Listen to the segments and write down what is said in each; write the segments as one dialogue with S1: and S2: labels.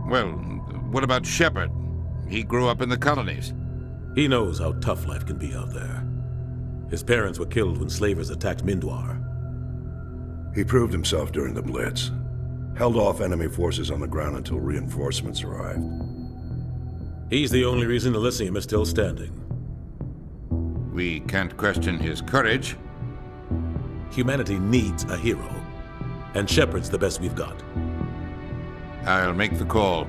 S1: Well, what about Shepard? He grew up in the colonies.
S2: He knows how tough life can be out there. His parents were killed when slavers attacked Mindwar.
S3: He proved himself during the Blitz. Held off enemy forces on the ground until reinforcements arrived.
S2: He's the only reason Elysium is still standing.
S1: We can't question his courage.
S2: Humanity needs a hero, and Shepard's the best we've got.
S1: I'll make the call.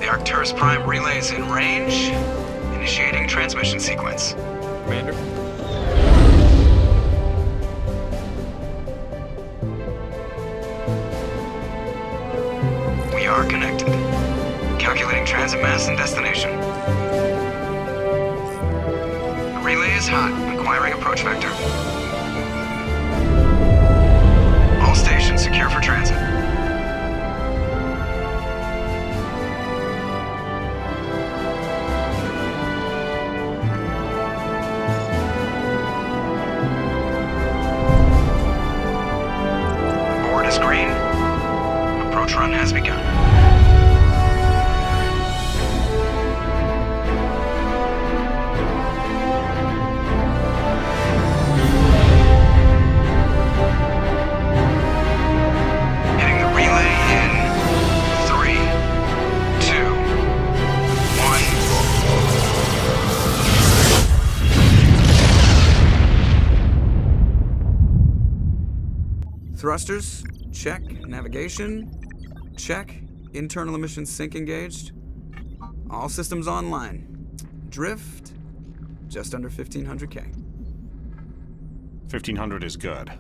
S4: Arcturus Prime relay is in range. Initiating transmission sequence.
S5: Commander?
S4: We are connected. Calculating transit mass and destination. The relay is hot, acquiring approach vector. All stations secure for transit. Board is green. Approach run has begun. Hitting the relay in 3, 2, 1.
S6: Thrusters, check. Navigation, check. Internal emissions sync engaged. All systems online. Drift, just under 1,500K.
S7: 1,500 is good.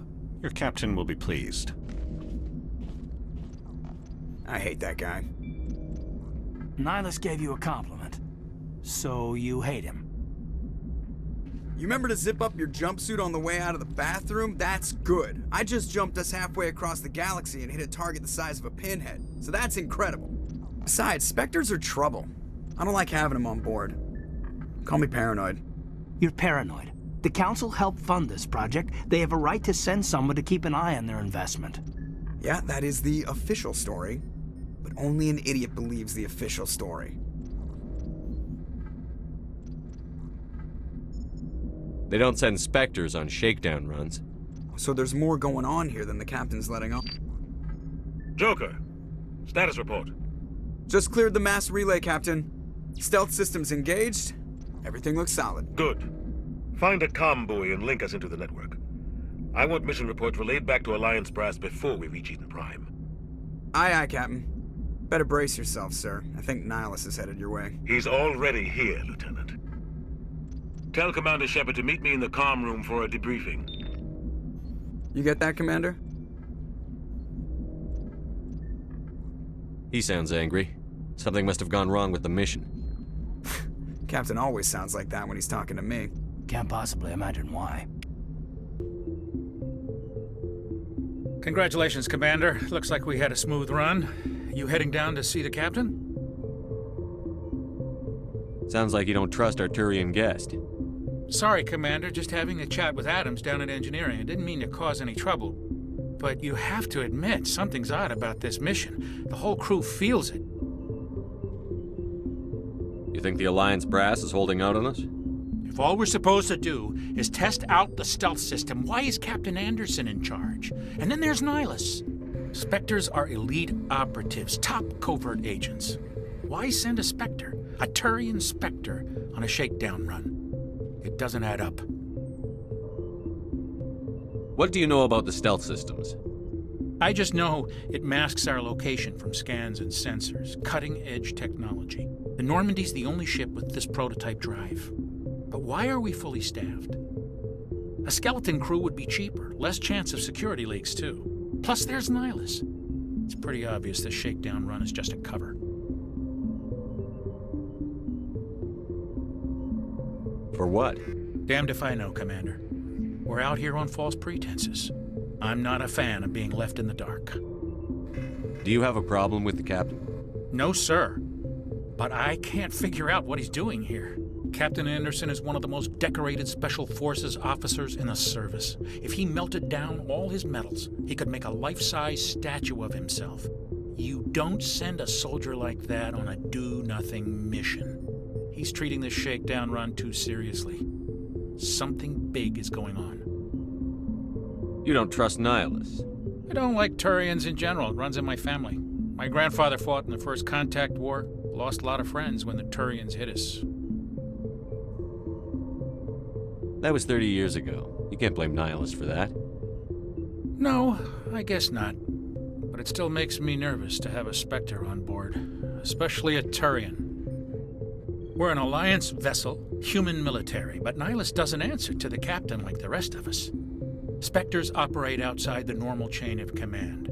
S7: Your captain will be pleased.
S6: I hate that guy.
S8: Nihilus gave you a compliment. So you hate him.
S6: You remember to zip up your jumpsuit on the way out of the bathroom? That's good. I just jumped us halfway across the galaxy and hit a target the size of a pinhead, so that's incredible. Besides, Spectres are trouble. I don't like having them on board. Call me paranoid.
S8: You're paranoid. The Council helped fund this project. They have a right to send someone to keep an eye on their investment.
S6: Yeah, that is the official story. But only an idiot believes the official story.
S5: They don't send Spectres on shakedown runs.
S6: So there's more going on here than the captain's letting on.
S2: Joker, status report.
S6: Just cleared the mass relay, Captain. Stealth systems engaged. Everything looks solid.
S2: Good. Find a comm buoy and link us into the network. I want mission reports relayed back to Alliance Brass before we reach Eden Prime.
S6: Aye, aye, Captain. Better brace yourself, sir. I think Nihilus is headed your way.
S2: He's already here, Lieutenant. Tell Commander Shepard to meet me in the comm room for a debriefing.
S6: You get that, Commander?
S5: He sounds angry. Something must have gone wrong with the mission.
S6: Captain always sounds like that when he's talking to me.
S8: Can't possibly imagine why.
S9: Congratulations, Commander. Looks like we had a smooth run. You heading down to see the captain?
S5: Sounds like you don't trust our Turian guest.
S9: Sorry, Commander. Just having a chat with Adams down at engineering. I didn't mean to cause any trouble. But you have to admit, something's odd about this mission. The whole crew feels it.
S5: You think the Alliance brass is holding out on us?
S9: If all we're supposed to do is test out the stealth system, why is Captain Anderson in charge? And then there's Nihilus. Spectres are elite operatives, top covert agents. Why send a Spectre, a Turian Spectre, on a shakedown run? It doesn't add up.
S5: What do you know about the stealth systems?
S9: I just know it masks our location from scans and sensors. Cutting-edge technology. The Normandy's the only ship with this prototype drive. But why are we fully staffed? A skeleton crew would be cheaper, less chance of security leaks, too. Plus, there's Nihilus. It's pretty obvious this shakedown run is just a cover.
S5: For what?
S9: Damned if I know, Commander. We're out here on false pretenses. I'm not a fan of being left in the dark.
S5: Do you have a problem with the captain?
S9: No, sir. But I can't figure out what he's doing here. Captain Anderson is one of the most decorated Special Forces officers in the service. If he melted down all his medals, he could make a life-size statue of himself. You don't send a soldier like that on a do-nothing mission. He's treating this shakedown run too seriously. Something big is going on.
S5: You don't trust Nihilus?
S9: I don't like Turians in general. It runs in my family. My grandfather fought in the First Contact War. Lost a lot of friends when the Turians hit us.
S5: That was 30 years ago. You can't blame Nihilus for that.
S9: No, I guess not. But it still makes me nervous to have a Spectre on board, especially a Turian. We're an Alliance vessel, human military, but Nihilus doesn't answer to the captain like the rest of us. Spectres operate outside the normal chain of command.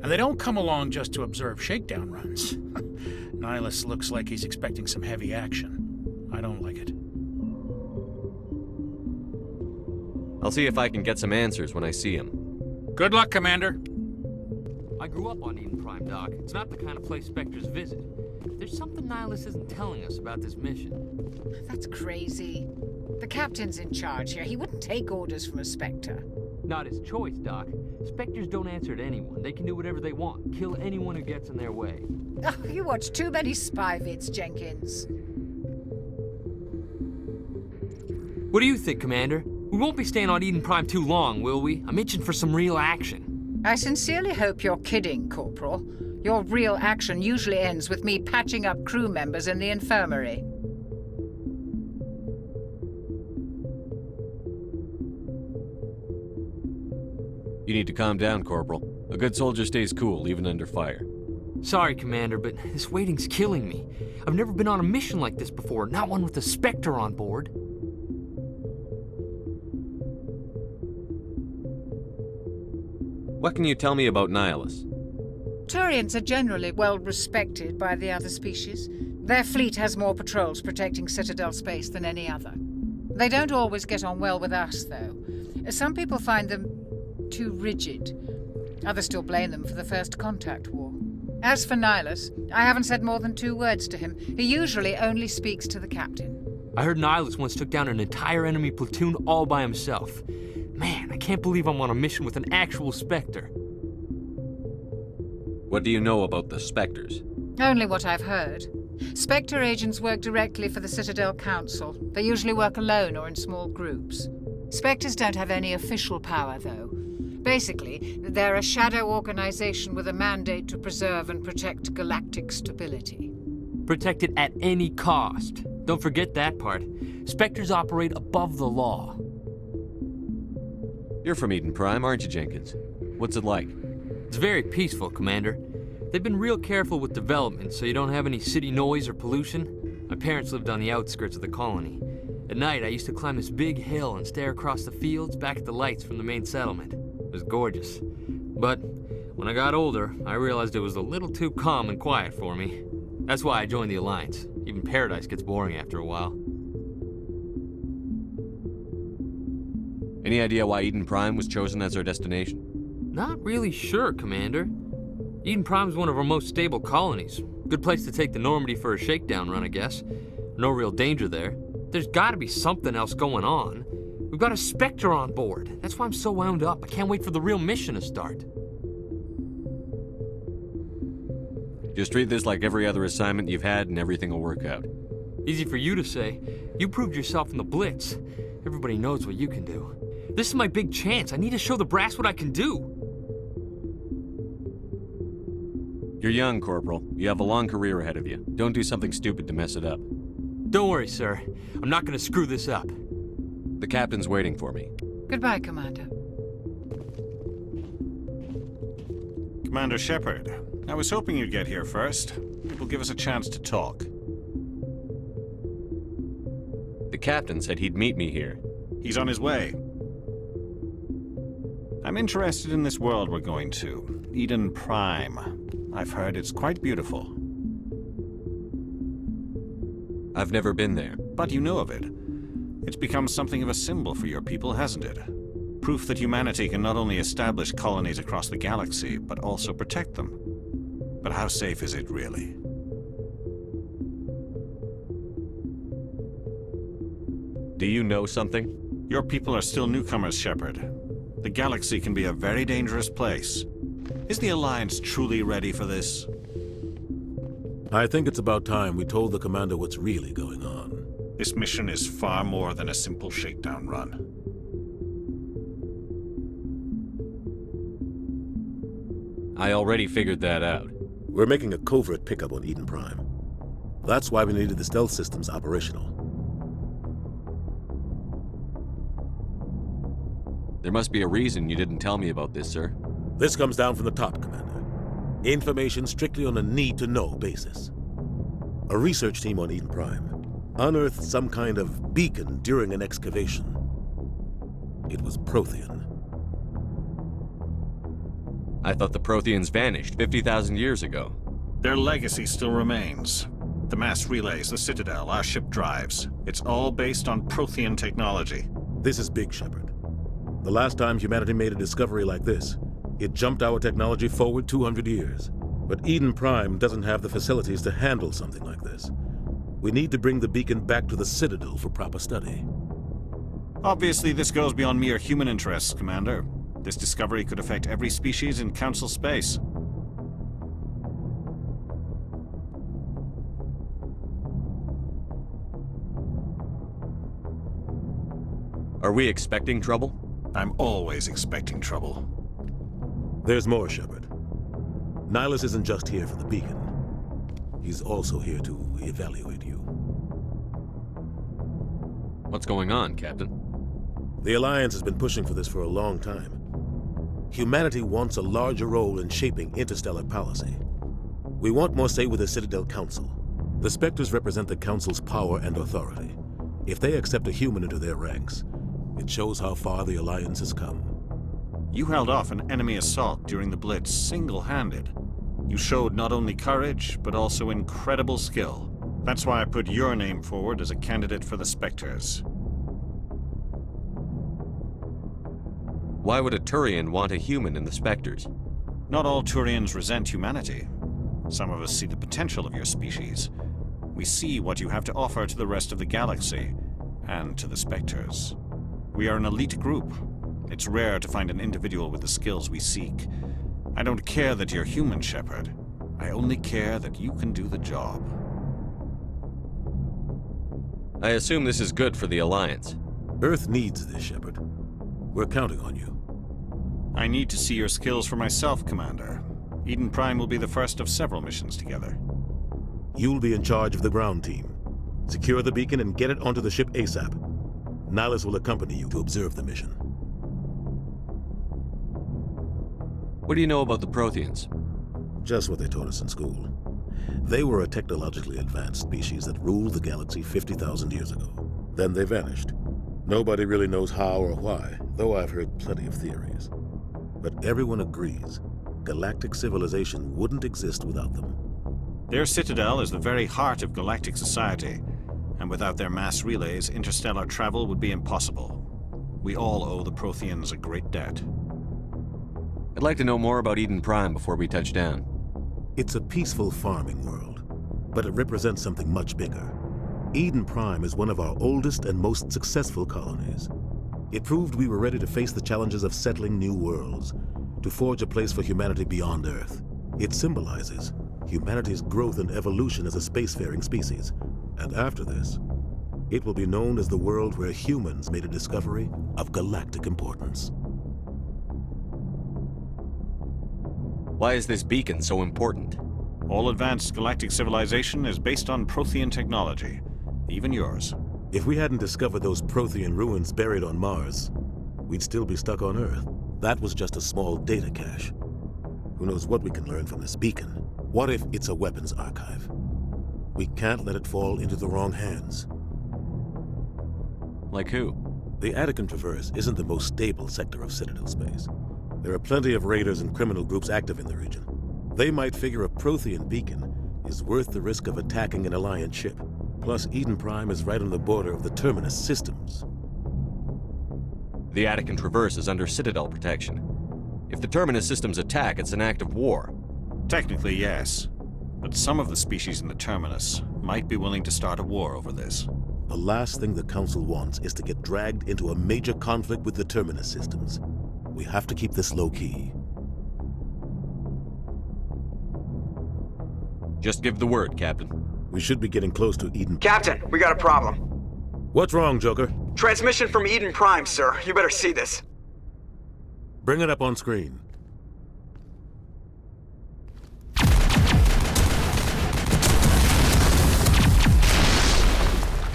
S9: And they don't come along just to observe shakedown runs. Nihilus looks like he's expecting some heavy action. I don't like it.
S5: I'll see if I can get some answers when I see him.
S9: Good luck, Commander.
S10: I grew up on Eden Prime, Doc. It's not the kind of place Spectres visit. There's something Nihilus isn't telling us about this mission.
S11: That's crazy. The captain's in charge here. He wouldn't take orders from a Spectre.
S10: Not his choice, Doc. Spectres don't answer to anyone. They can do whatever they want. Kill anyone who gets in their way.
S11: Oh, you watch too many spy vids, Jenkins.
S10: What do you think, Commander? We won't be staying on Eden Prime too long, will we? I'm itching for some real action.
S11: I sincerely hope you're kidding, Corporal. Your real action usually ends with me patching up crew members in the infirmary.
S5: You need to calm down, Corporal. A good soldier stays cool, even under fire.
S10: Sorry, Commander, but this waiting's killing me. I've never been on a mission like this before, not one with a Spectre on board.
S5: What can you tell me about Nihilus?
S11: Turians are generally well respected by the other species. Their fleet has more patrols protecting Citadel space than any other. They don't always get on well with us, though. Some people find them too rigid. Others still blame them for the First Contact War. As for Nihilus, I haven't said more than 2 words to him. He usually only speaks to the captain.
S10: I heard Nihilus once took down an entire enemy platoon all by himself. Man, I can't believe I'm on a mission with an actual Spectre.
S5: What do you know about the Spectres?
S11: Only what I've heard. Spectre agents work directly for the Citadel Council. They usually work alone or in small groups. Spectres don't have any official power, though. Basically, they're a shadow organization with a mandate to preserve and protect galactic stability.
S10: Protect it at any cost. Don't forget that part. Spectres operate above the law.
S5: You're from Eden Prime, aren't you, Jenkins? What's it like?
S10: It's very peaceful, Commander. They've been real careful with development, so you don't have any city noise or pollution. My parents lived on the outskirts of the colony. At night, I used to climb this big hill and stare across the fields back at the lights from the main settlement. It was gorgeous. But when I got older, I realized it was a little too calm and quiet for me. That's why I joined the Alliance. Even Paradise gets boring after a while.
S5: Any idea why Eden Prime was chosen as our destination?
S10: Not really sure, Commander. Eden Prime's one of our most stable colonies. Good place to take the Normandy for a shakedown run, I guess. No real danger there. There's gotta be something else going on. We've got a Spectre on board. That's why I'm so wound up. I can't wait for the real mission to start.
S5: Just treat this like every other assignment you've had and everything will work out.
S10: Easy for you to say. You proved yourself in the Blitz. Everybody knows what you can do. This is my big chance. I need to show the brass what I can do.
S5: You're young, Corporal. You have a long career ahead of you. Don't do something stupid to mess it up.
S10: Don't worry, sir. I'm not gonna screw this up.
S5: The captain's waiting for me.
S11: Goodbye, Commander.
S7: Commander Shepard, I was hoping you'd get here first. It will give us a chance to talk.
S5: The captain said he'd meet me here.
S7: He's on his way. I'm interested in this world we're going to, Eden Prime. I've heard it's quite beautiful.
S5: I've never been there.
S7: But you know of it. It's become something of a symbol for your people, hasn't it? Proof that humanity can not only establish colonies across the galaxy, but also protect them. But how safe is it, really?
S5: Do you know something?
S7: Your people are still newcomers, Shepard. The galaxy can be a very dangerous place. Is the Alliance truly ready for this?
S12: I think it's about time we told the Commander what's really going on.
S7: This mission is far more than a simple shakedown run.
S5: I already figured that out.
S12: We're making a covert pickup on Eden Prime. That's why we needed the stealth systems operational.
S5: There must be a reason you didn't tell me about this, sir.
S12: This comes down from the top, Commander. Information strictly on a need-to-know basis. A research team on Eden Prime unearthed some kind of beacon during an excavation. It was Prothean.
S5: I thought the Protheans vanished 50,000 years ago.
S7: Their legacy still remains. The mass relays, the Citadel, our ship drives. It's all based on Prothean technology.
S12: This is big, Shepard. The last time humanity made a discovery like this, it jumped our technology forward 200 years. But Eden Prime doesn't have the facilities to handle something like this. We need to bring the beacon back to the Citadel for proper study.
S7: Obviously, this goes beyond mere human interests, Commander. This discovery could affect every species in Council space.
S5: Are we expecting trouble?
S7: I'm always expecting trouble.
S12: There's more, Shepard. Nihilus isn't just here for the beacon. He's also here to evaluate you.
S5: What's going on, Captain?
S12: The Alliance has been pushing for this for a long time. Humanity wants a larger role in shaping interstellar policy. We want more say with the Citadel Council. The Spectres represent the Council's power and authority. If they accept a human into their ranks, it shows how far the Alliance has come.
S7: You held off an enemy assault during the Blitz single-handed. You showed not only courage, but also incredible skill. That's why I put your name forward as a candidate for the Spectres.
S5: Why would a Turian want a human in the Spectres?
S7: Not all Turians resent humanity. Some of us see the potential of your species. We see what you have to offer to the rest of the galaxy, and to the Spectres. We are an elite group. It's rare to find an individual with the skills we seek. I don't care that you're human, Shepard. I only care that you can do the job.
S5: I assume this is good for the Alliance.
S12: Earth needs this, Shepard. We're counting on you.
S7: I need to see your skills for myself, Commander. Eden Prime will be the first of several missions together.
S12: You'll be in charge of the ground team. Secure the beacon and get it onto the ship ASAP. Nihilus will accompany you to observe the mission.
S5: What do you know about the Protheans?
S12: Just what they taught us in school. They were a technologically advanced species that ruled the galaxy 50,000 years ago. Then they vanished. Nobody really knows how or why, though I've heard plenty of theories. But everyone agrees, galactic civilization wouldn't exist without them.
S7: Their citadel is the very heart of galactic society, and without their mass relays, interstellar travel would be impossible. We all owe the Protheans a great debt.
S5: I'd like to know more about Eden Prime before we touch down.
S12: It's a peaceful farming world, but it represents something much bigger. Eden Prime is one of our oldest and most successful colonies. It proved we were ready to face the challenges of settling new worlds, to forge a place for humanity beyond Earth. It symbolizes humanity's growth and evolution as a spacefaring species. And after this, it will be known as the world where humans made a discovery of galactic importance.
S5: Why is this beacon so important?
S7: All advanced galactic civilization is based on Prothean technology, even yours.
S12: If we hadn't discovered those Prothean ruins buried on Mars, we'd still be stuck on Earth. That was just a small data cache. Who knows what we can learn from this beacon? What if it's a weapons archive? We can't let it fall into the wrong hands.
S5: Like who?
S12: The Attican Traverse isn't the most stable sector of Citadel space. There are plenty of raiders and criminal groups active in the region. They might figure a Prothean beacon is worth the risk of attacking an Alliance ship. Plus, Eden Prime is right on the border of the Terminus systems.
S5: The Attican Traverse is under Citadel protection. If the Terminus systems attack, it's an act of war.
S7: Technically, yes. But some of the species in the Terminus might be willing to start a war over this.
S12: The last thing the Council wants is to get dragged into a major conflict with the Terminus systems. We have to keep this low-key.
S5: Just give the word, Captain.
S12: We should be getting close to Eden.
S8: Captain, we got a problem.
S12: What's wrong, Joker?
S8: Transmission from Eden Prime, sir. You better see this.
S12: Bring it up on screen.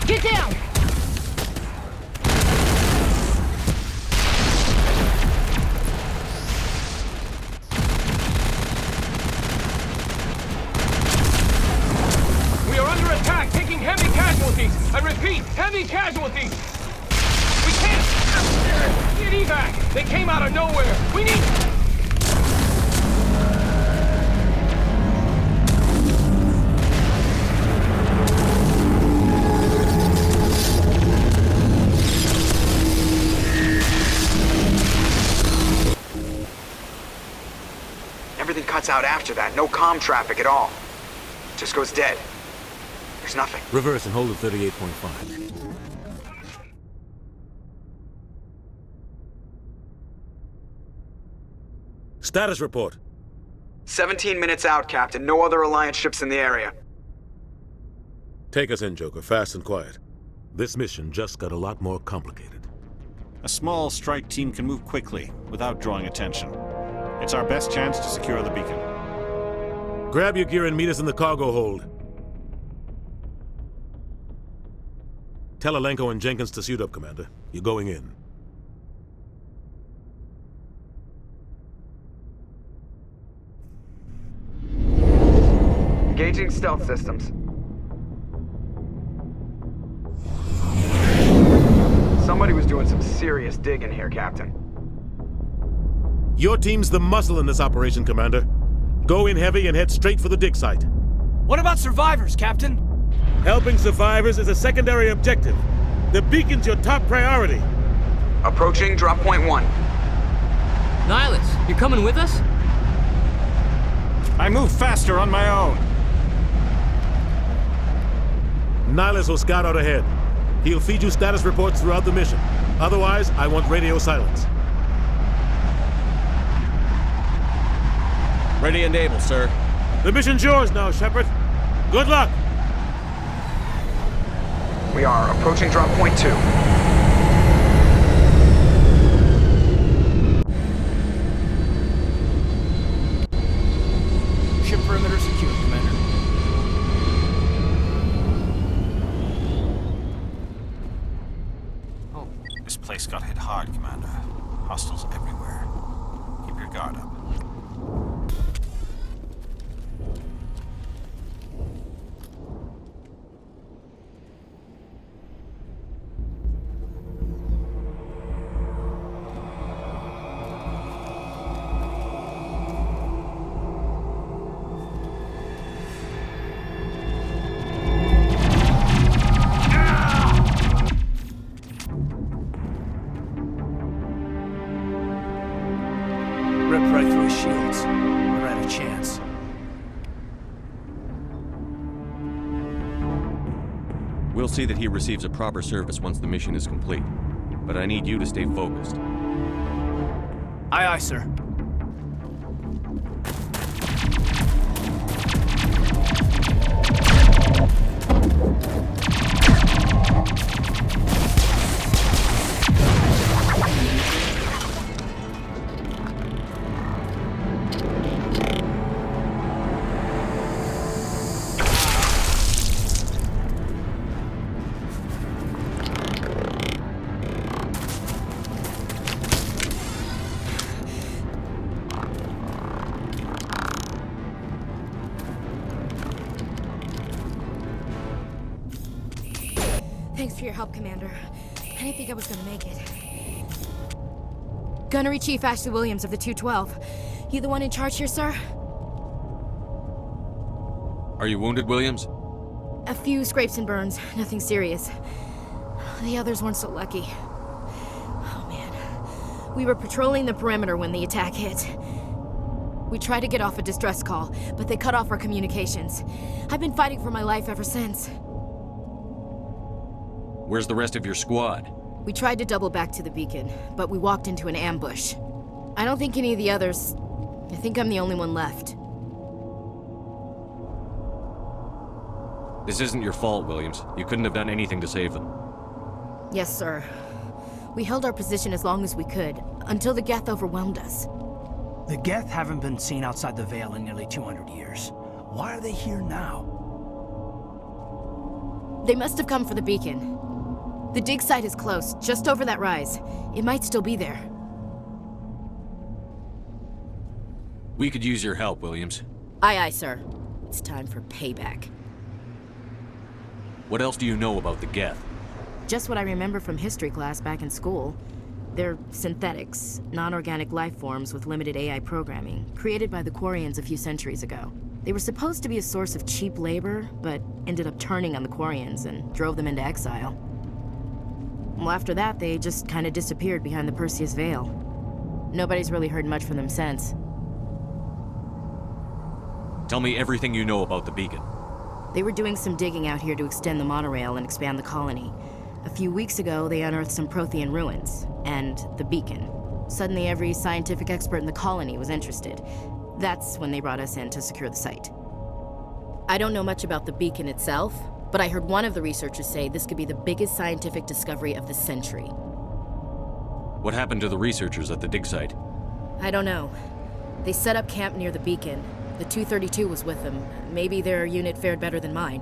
S11: Get down!
S13: We are under attack, taking heavy casualties. I repeat, heavy casualties. We can't get evac. They came out of nowhere. We need...
S8: Everything cuts out after that. No comm traffic at all. Just goes dead. There's nothing.
S12: Reverse and hold at 38.5. Status report.
S8: 17 minutes out, Captain. No other Alliance ships in the area.
S12: Take us in, Joker, fast and quiet. This mission just got a lot more complicated.
S7: A small strike team can move quickly, without drawing attention. It's our best chance to secure the beacon.
S12: Grab your gear and meet us in the cargo hold. Tell Alenko and Jenkins to suit up, Commander. You're going in.
S8: Engaging stealth systems. Somebody was doing some serious digging here, Captain.
S12: Your team's the muscle in this operation, Commander. Go in heavy and head straight for the dig site.
S8: What about survivors, Captain?
S12: Helping survivors is a secondary objective. The beacon's your top priority.
S8: Approaching drop point 1.
S10: Nihilus, you coming with us?
S7: I move faster on my own.
S12: Nihilus will scout out ahead. He'll feed you status reports throughout the mission. Otherwise, I want radio silence.
S5: Ready and able, sir.
S12: The mission's yours now, Shepard. Good luck!
S8: We are approaching drop point 2.
S6: Ship perimeter secure, Commander.
S7: This place got hit hard, Commander. Hostiles everywhere. Keep your guard up.
S8: Ripped right through his shields. Never had a chance.
S5: We'll see that he receives a proper service once the mission is complete. But I need you to stay focused.
S8: Aye, aye, sir.
S14: Thanks for your help, Commander. I didn't think I was gonna make it. Gunnery Chief Ashley Williams of the 212. You the one in charge here, sir?
S5: Are you wounded, Williams?
S14: A few scrapes and burns, nothing serious. The others weren't so lucky. Oh man. We were patrolling the perimeter when the attack hit. We tried to get off a distress call, but they cut off our communications. I've been fighting for my life ever since.
S5: Where's the rest of your squad?
S14: We tried to double back to the beacon, but we walked into an ambush. I don't think any of the others... I think I'm the only one left.
S5: This isn't your fault, Williams. You couldn't have done anything to save them.
S14: Yes, sir. We held our position as long as we could, until the Geth overwhelmed us.
S8: The Geth haven't been seen outside the Veil in nearly 200 years. Why are they here now?
S14: They must have come for the beacon. The dig site is close, just over that rise. It might still be there.
S5: We could use your help, Williams.
S14: Aye, aye, sir. It's time for payback.
S5: What else do you know about the Geth?
S14: Just what I remember from history class back in school. They're synthetics, non-organic life forms with limited AI programming, created by the Quarians a few centuries ago. They were supposed to be a source of cheap labor, but ended up turning on the Quarians and drove them into exile. Well, after that, they just kind of disappeared behind the Perseus Veil. Nobody's really heard much from them since.
S5: Tell me everything you know about the beacon.
S14: They were doing some digging out here to extend the monorail and expand the colony. A few weeks ago, they unearthed some Prothean ruins, and the beacon. Suddenly, every scientific expert in the colony was interested. That's when they brought us in to secure the site. I don't know much about the beacon itself, but I heard one of the researchers say this could be the biggest scientific discovery of the century.
S5: What happened to the researchers at the dig site?
S14: I don't know. They set up camp near the beacon. The 232 was with them. Maybe their unit fared better than mine.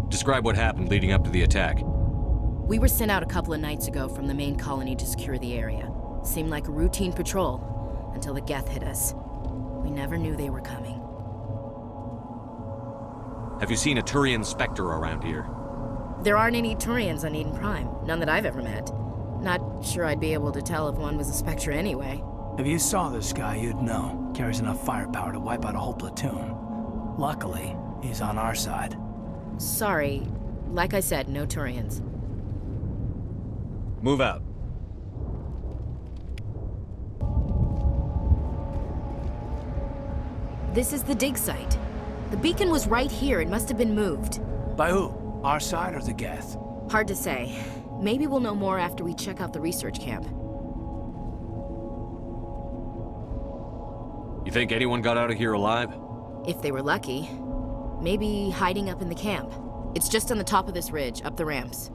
S5: Describe what happened leading up to the attack.
S14: We were sent out a couple of nights ago from the main colony to secure the area. Seemed like a routine patrol, until the Geth hit us. We never knew they were coming.
S5: Have you seen a Turian Spectre around here?
S14: There aren't any Turians on Eden Prime. None that I've ever met. Not sure I'd be able to tell if one was a Spectre anyway.
S8: If you saw this guy, you'd know. Carries enough firepower to wipe out a whole platoon. Luckily, he's on our side.
S14: Sorry. Like I said, no Turians.
S5: Move out.
S14: This is the dig site. The beacon was right here. It must have been moved.
S8: By who? Our side or the Geth?
S14: Hard to say. Maybe we'll know more after we check out the research camp.
S5: You think anyone got out of here alive?
S14: If they were lucky. Maybe hiding up in the camp. It's just on the top of this ridge, up the ramps.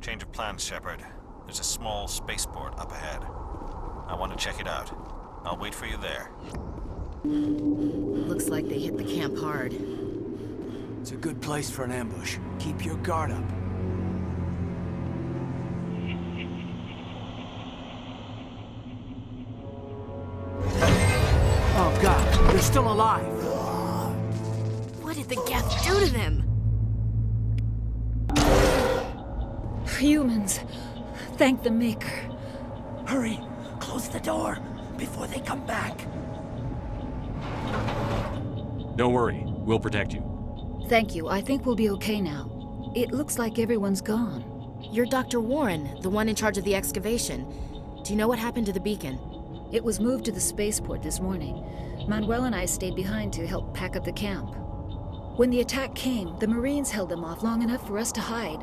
S7: Change of plans, Shepard. There's a small spaceport up ahead. I want to check it out. I'll wait for you there.
S14: Looks like they hit the camp hard.
S8: It's a good place for an ambush. Keep your guard up. Oh God, they're still alive!
S14: What did the Geth do to them?
S15: Humans. Thank the Maker.
S8: Hurry! Close the door before they come back.
S5: Don't worry, we'll protect you.
S15: Thank you. I think we'll be okay now. It looks like everyone's gone.
S14: You're Dr. Warren, the one in charge of the excavation. Do you know what happened to the beacon?
S15: It was moved to the spaceport this morning. Manuel and I stayed behind to help pack up the camp. When the attack came, the Marines held them off long enough for us to hide.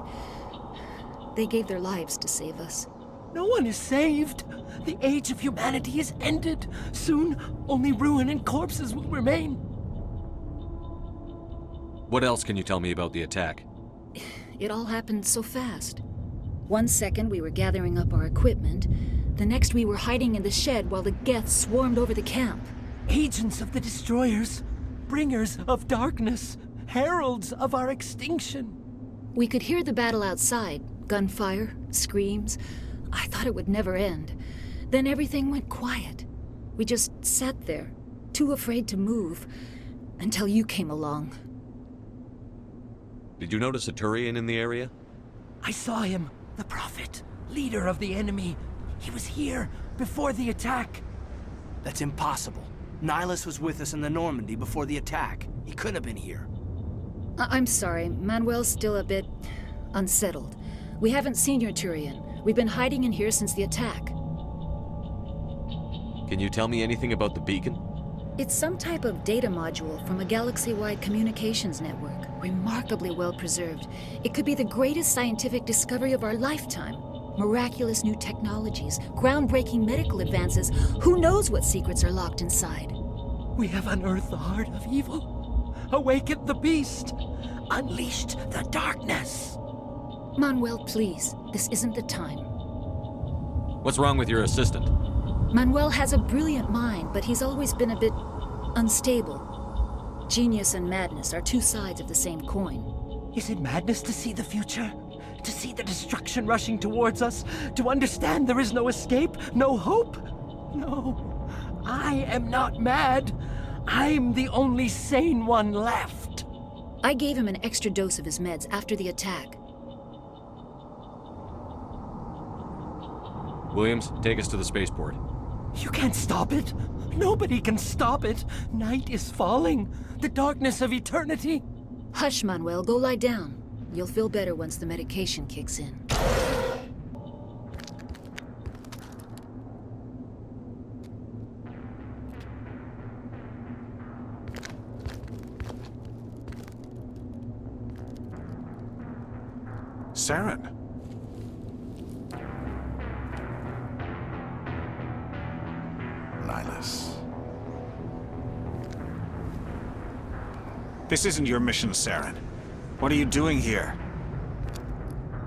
S15: They gave their lives to save us.
S16: No one is saved. The age of humanity is ended. Soon, only ruin and corpses will remain.
S5: What else can you tell me about the attack?
S15: It all happened so fast. 1 second we were gathering up our equipment. The next we were hiding in the shed while the Geth swarmed over the camp.
S16: Agents of the Destroyers. Bringers of darkness. Heralds of our extinction.
S15: We could hear the battle outside. Gunfire, screams. I thought it would never end. Then everything went quiet. We just sat there, too afraid to move, until you came along.
S5: Did you notice a Turian in the area?
S16: I saw him. The Prophet, leader of the enemy. He was here before the attack.
S8: That's impossible. Nihilus was with us in the Normandy before the attack. He couldn't have been here.
S15: I'm sorry. Manuel's still a bit unsettled. We haven't seen your Turian. We've been hiding in here since the attack.
S5: Can you tell me anything about the beacon?
S15: It's some type of data module from a galaxy-wide communications network. Remarkably well preserved. It could be the greatest scientific discovery of our lifetime. Miraculous new technologies, groundbreaking medical advances. Who knows what secrets are locked inside?
S16: We have unearthed the heart of evil, awakened the beast, unleashed the darkness.
S15: Manuel, please. This isn't the time.
S5: What's wrong with your assistant?
S15: Manuel has a brilliant mind, but he's always been a bit unstable. Genius and madness are two sides of the same coin.
S16: Is it madness to see the future? To see the destruction rushing towards us? To understand there is no escape? No hope? No. I am not mad. I'm the only sane one left.
S15: I gave him an extra dose of his meds after the attack.
S5: Williams, take us to the spaceport.
S16: You can't stop it. Nobody can stop it. Night is falling. The darkness of eternity.
S15: Hush, Manuel. Go lie down. You'll feel better once the medication kicks in.
S7: Saren.
S17: Nihilus.
S7: This isn't your mission, Saren. What are you doing here?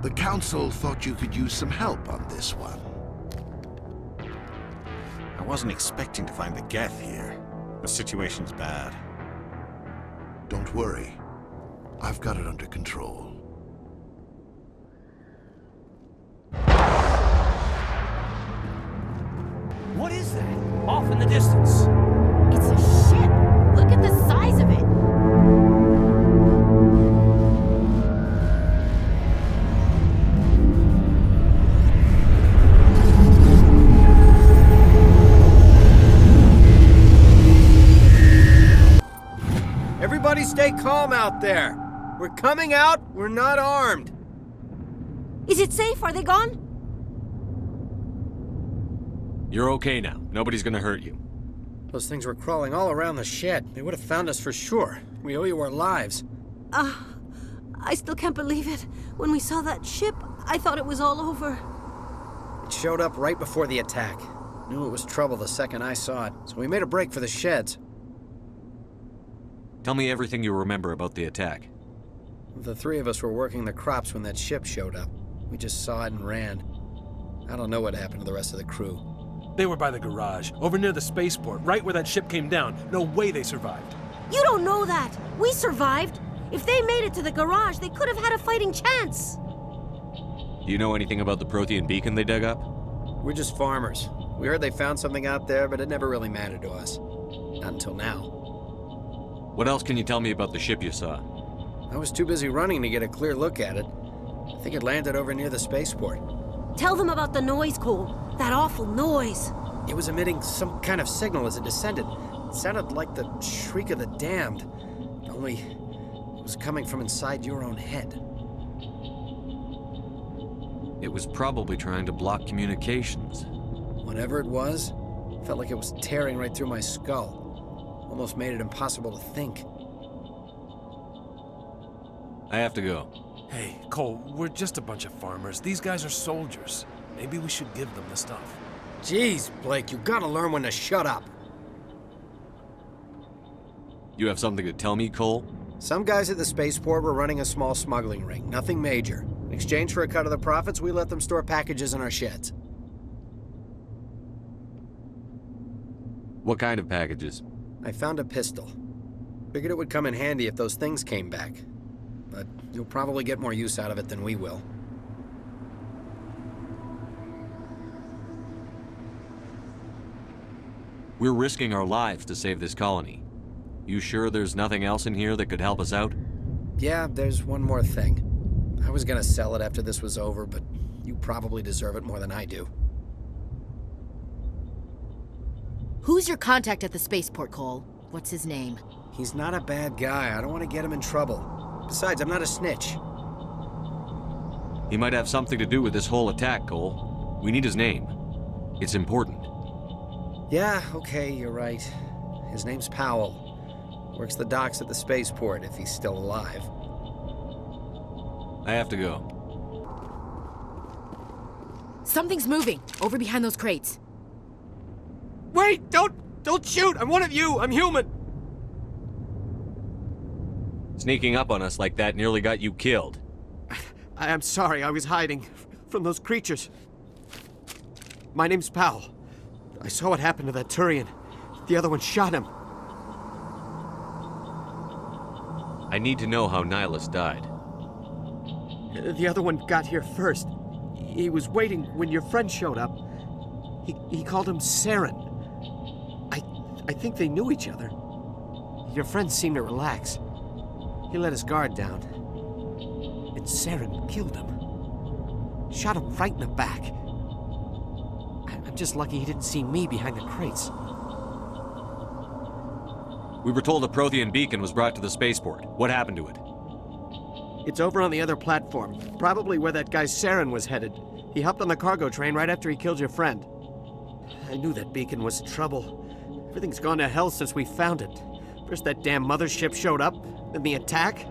S17: The Council thought you could use some help on this one.
S7: I wasn't expecting to find the Geth here. The situation's bad.
S17: Don't worry. I've got it under control.
S8: What is that? Off in the distance.
S18: It's a ship. Look at the size of it.
S19: Everybody stay calm out there. We're coming out. We're not armed.
S18: Is it safe? Are they gone?
S5: You're okay now. Nobody's gonna hurt you.
S19: Those things were crawling all around the shed. They would have found us for sure. We owe you our lives.
S18: I still can't believe it. When we saw that ship, I thought it was all over.
S19: It showed up right before the attack. Knew it was trouble the second I saw it, so we made a break for the sheds.
S5: Tell me everything you remember about the attack.
S19: The three of us were working the crops when that ship showed up. We just saw it and ran. I don't know what happened to the rest of the crew.
S20: They were by the garage, over near the spaceport, right where that ship came down. No way they survived.
S18: You don't know that. We survived. If they made it to the garage, they could have had a fighting chance.
S5: Do you know anything about the Prothean beacon they dug up?
S19: We're just farmers. We heard they found something out there, but it never really mattered to us. Not until now.
S5: What else can you tell me about the ship you saw?
S19: I was too busy running to get a clear look at it. I think it landed over near the spaceport.
S18: Tell them about the noise, Cole. That awful noise.
S19: It was emitting some kind of signal as it descended. It sounded like the shriek of the damned. Only it was coming from inside your own head.
S5: It was probably trying to block communications.
S19: Whatever it was, felt like it was tearing right through my skull. Almost made it impossible to think.
S5: I have to go.
S20: Hey, Cole, we're just a bunch of farmers. These guys are soldiers. Maybe we should give them the stuff.
S19: Jeez, Blake, you gotta learn when to shut up.
S5: You have something to tell me, Cole?
S19: Some guys at the spaceport were running a small smuggling ring, nothing major. In exchange for a cut of the profits, we let them store packages in our sheds.
S5: What kind of packages?
S19: I found a pistol. Figured it would come in handy if those things came back. But you'll probably get more use out of it than we will.
S5: We're risking our lives to save this colony. You sure there's nothing else in here that could help us out?
S19: Yeah, there's one more thing. I was gonna sell it after this was over, but you probably deserve it more than I do.
S14: Who's your contact at the spaceport, Cole? What's his name?
S19: He's not a bad guy. I don't want to get him in trouble. Besides, I'm not a snitch.
S5: He might have something to do with this whole attack, Cole. We need his name. It's important.
S19: Yeah, okay, you're right. His name's Powell. Works the docks at the spaceport, if he's still alive.
S5: I have to go.
S14: Something's moving, over behind those crates.
S16: Wait! Don't shoot! I'm one of you! I'm human!
S5: Sneaking up on us like that nearly got you killed.
S16: I'm sorry, I was hiding from those creatures. My name's Powell. I saw what happened to that Turian. The other one shot him.
S5: I need to know how Nihilus died.
S16: The other one got here first. He was waiting when your friend showed up. He called him Saren. I think they knew each other. Your friend seemed to relax. He let his guard down. And Saren killed him. Shot him right in the back. I'm just lucky he didn't see me behind the crates.
S5: We were told a Prothean beacon was brought to the spaceport. What happened to it?
S16: It's over on the other platform. Probably where that guy Saren was headed. He hopped on the cargo train right after he killed your friend. I knew that beacon was trouble. Everything's gone to hell since we found it. First that damn mothership showed up, then the attack.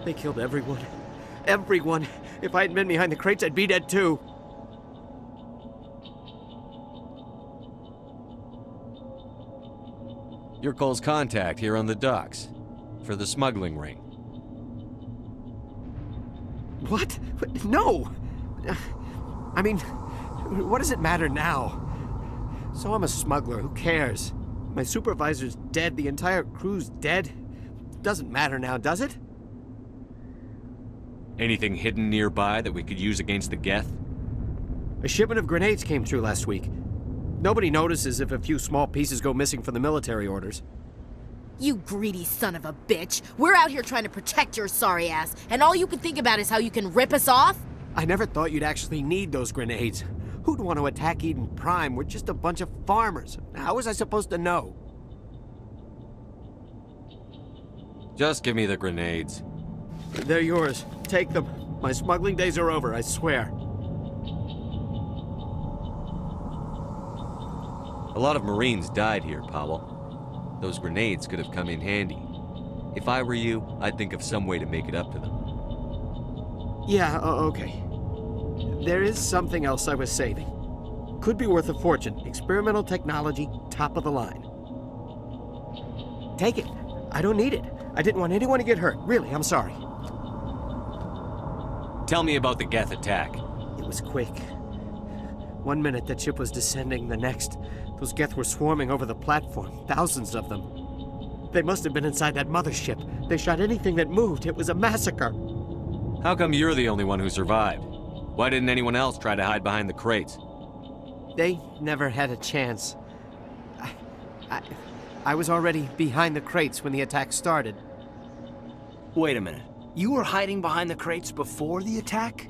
S16: They killed everyone. Everyone. If I hadn't been behind the crates, I'd be dead too.
S5: You're Cole's contact here on the docks. For the smuggling ring.
S16: What? No! I mean, what does it matter now? So I'm a smuggler, who cares? My supervisor's dead, the entire crew's dead. Doesn't matter now, does it?
S5: Anything hidden nearby that we could use against the Geth?
S16: A shipment of grenades came through last week. Nobody notices if a few small pieces go missing from the military orders.
S14: You greedy son of a bitch. We're out here trying to protect your sorry ass, and all you can think about is how you can rip us off?
S16: I never thought you'd actually need those grenades. Who'd want to attack Eden Prime? We're just a bunch of farmers. How was I supposed to know?
S5: Just give me the grenades.
S16: They're yours. Take them. My smuggling days are over, I swear.
S5: A lot of Marines died here, Powell. Those grenades could have come in handy. If I were you, I'd think of some way to make it up to them.
S16: Yeah, okay. There is something else I was saving. Could be worth a fortune. Experimental technology, top of the line. Take it. I don't need it. I didn't want anyone to get hurt. Really, I'm sorry.
S5: Tell me about the Geth attack.
S16: It was quick. 1 minute that ship was descending, the next, those Geth were swarming over the platform. Thousands of them. They must have been inside that mothership. They shot anything that moved. It was a massacre.
S5: How come you're the only one who survived? Why didn't anyone else try to hide behind the crates?
S16: They never had a chance. I was already behind the crates when the attack started.
S8: Wait a minute. You were hiding behind the crates before the attack?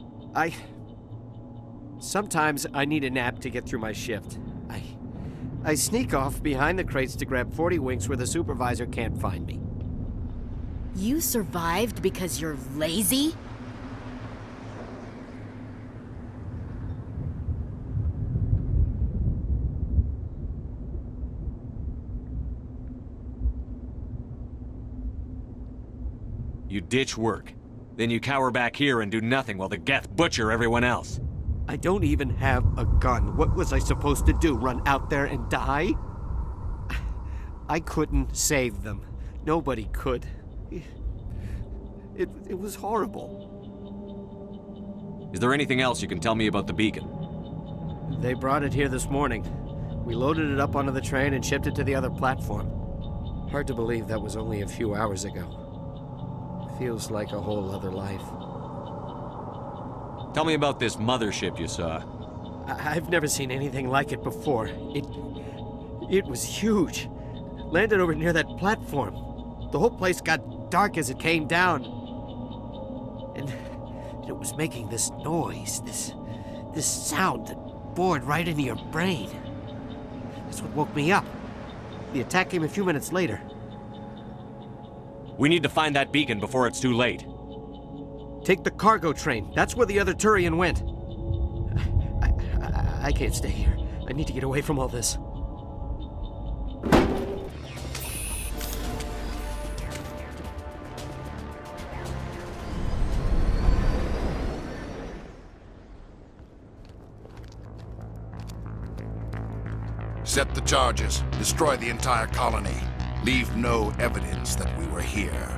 S16: Sometimes I need a nap to get through my shift. I sneak off behind the crates to grab 40 winks where the supervisor can't find me.
S14: You survived because you're lazy?
S5: You ditch work. Then you cower back here and do nothing while the Geth butcher everyone else.
S16: I don't even have a gun. What was I supposed to do? Run out there and die? I couldn't save them. Nobody could. It was horrible.
S5: Is there anything else you can tell me about the beacon?
S16: They brought it here this morning. We loaded it up onto the train and shipped it to the other platform. Hard to believe that was only a few hours ago. Feels like a whole other life.
S5: Tell me about this mothership you saw.
S16: I've never seen anything like it before. It was huge. Landed over near that platform. The whole place got dark as it came down. And was making this noise, this sound that bored right into your brain. That's what woke me up. The attack came a few minutes later.
S5: We need to find that beacon before it's too late.
S16: Take the cargo train. That's where the other Turian went. I can't stay here. I need to get away from all this.
S17: Set the charges. Destroy the entire colony. Leave no evidence that we were here.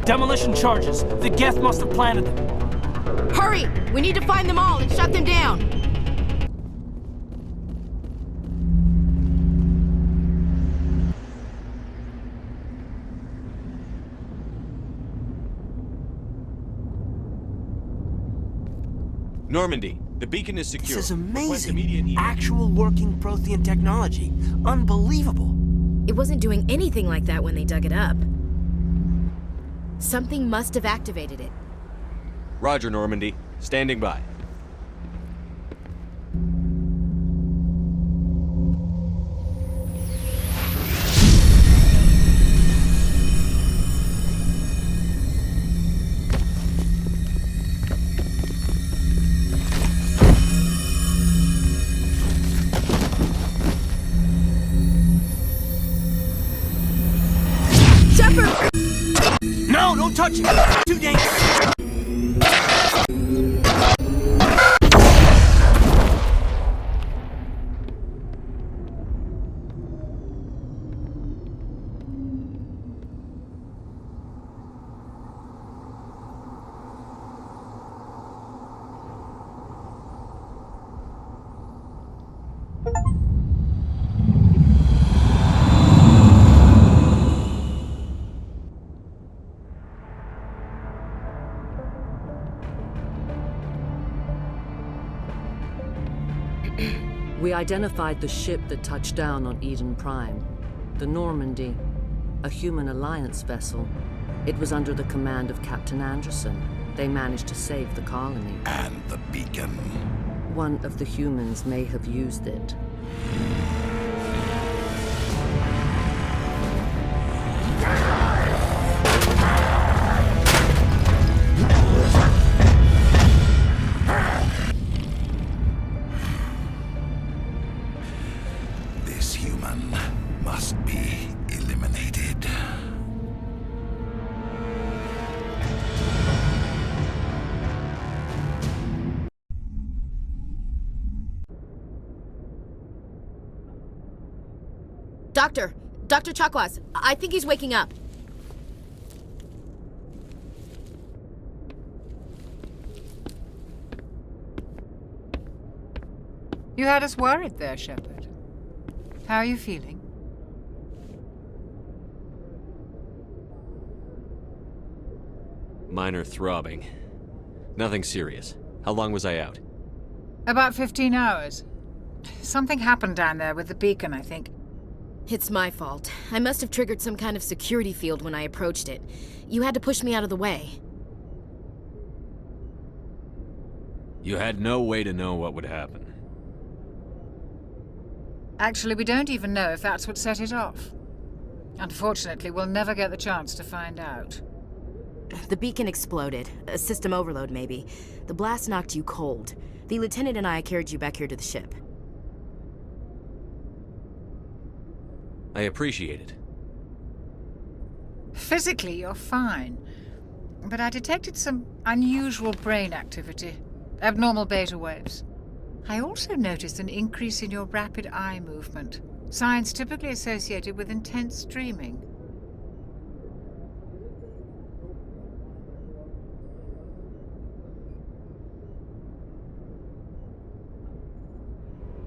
S8: Demolition charges. The Geth must have planted them.
S14: Hurry! We need to find them all and shut them down.
S5: Normandy, the beacon is secure.
S16: This is
S5: Request
S16: amazing.
S5: immediate-
S16: Actual working Prothean technology. Unbelievable.
S14: It wasn't doing anything like that when they dug it up. Something must have activated it.
S5: Roger, Normandy. Standing by.
S14: Shepard!
S16: No, don't touch it! Too dangerous!
S21: We identified the ship that touched down on Eden Prime. The Normandy, a human alliance vessel. It was under the command of Captain Anderson. They managed to save the colony.
S17: And the beacon.
S21: One of the humans may have used it.
S17: This human must be eliminated.
S14: Dr. Chakwas, I think he's waking up.
S11: You had us worried there, Shepard. How are you feeling?
S5: Minor throbbing. Nothing serious. How long was I out?
S11: About 15 hours. Something happened down there with the beacon, I think.
S14: It's my fault. I must have triggered some kind of security field when I approached it. You had to push me out of the way.
S5: You had no way to know what would happen.
S11: Actually, we don't even know if that's what set it off. Unfortunately, we'll never get the chance to find out.
S14: The beacon exploded. A system overload, maybe. The blast knocked you cold. The lieutenant and I carried you back here to the ship.
S5: I appreciate it.
S11: Physically, you're fine. But I detected some unusual brain activity. Abnormal beta waves. I also noticed an increase in your rapid eye movement. Signs typically associated with intense dreaming.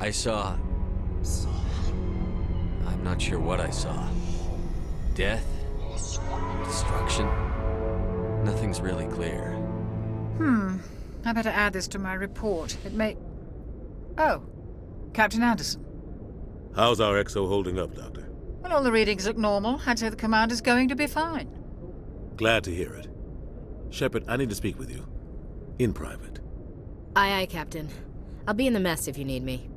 S5: I saw... I'm not sure what I saw. Death? Destruction? Nothing's really clear.
S11: I better add this to my report. It may... Oh, Captain Anderson.
S12: How's our XO holding up, Doctor?
S11: Well, all the readings look normal. I'd say the commander's going to be fine.
S12: Glad to hear it. Shepard, I need to speak with you. In private.
S14: Aye, aye, Captain. I'll be in the mess if you need me.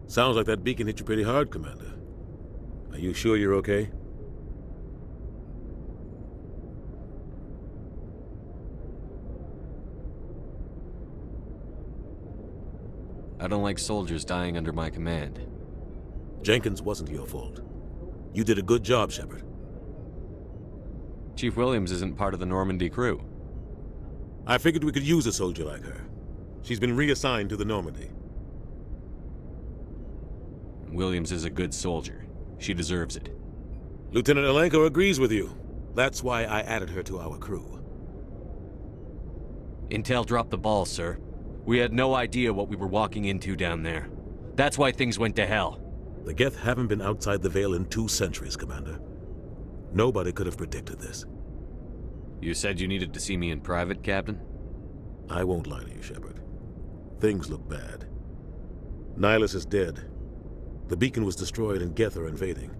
S12: Sounds like that beacon hit you pretty hard, Commander. Are you sure you're okay?
S5: I don't like soldiers dying under my command.
S12: Jenkins wasn't your fault. You did a good job, Shepard.
S5: Chief Williams isn't part of the Normandy crew.
S12: I figured we could use a soldier like her. She's been reassigned to the Normandy.
S5: Williams is a good soldier. She deserves it.
S12: Lieutenant Alenko agrees with you. That's why I added her to our crew.
S5: Intel dropped the ball, sir. We had no idea what we were walking into down there. That's why things went to hell.
S12: The Geth haven't been outside the Veil in 2 centuries, Commander. Nobody could have predicted this.
S5: You said you needed to see me in private, Captain?
S12: I won't lie to you, Shepard. Things look bad. Nihilus is dead. The beacon was destroyed and Geth are invading.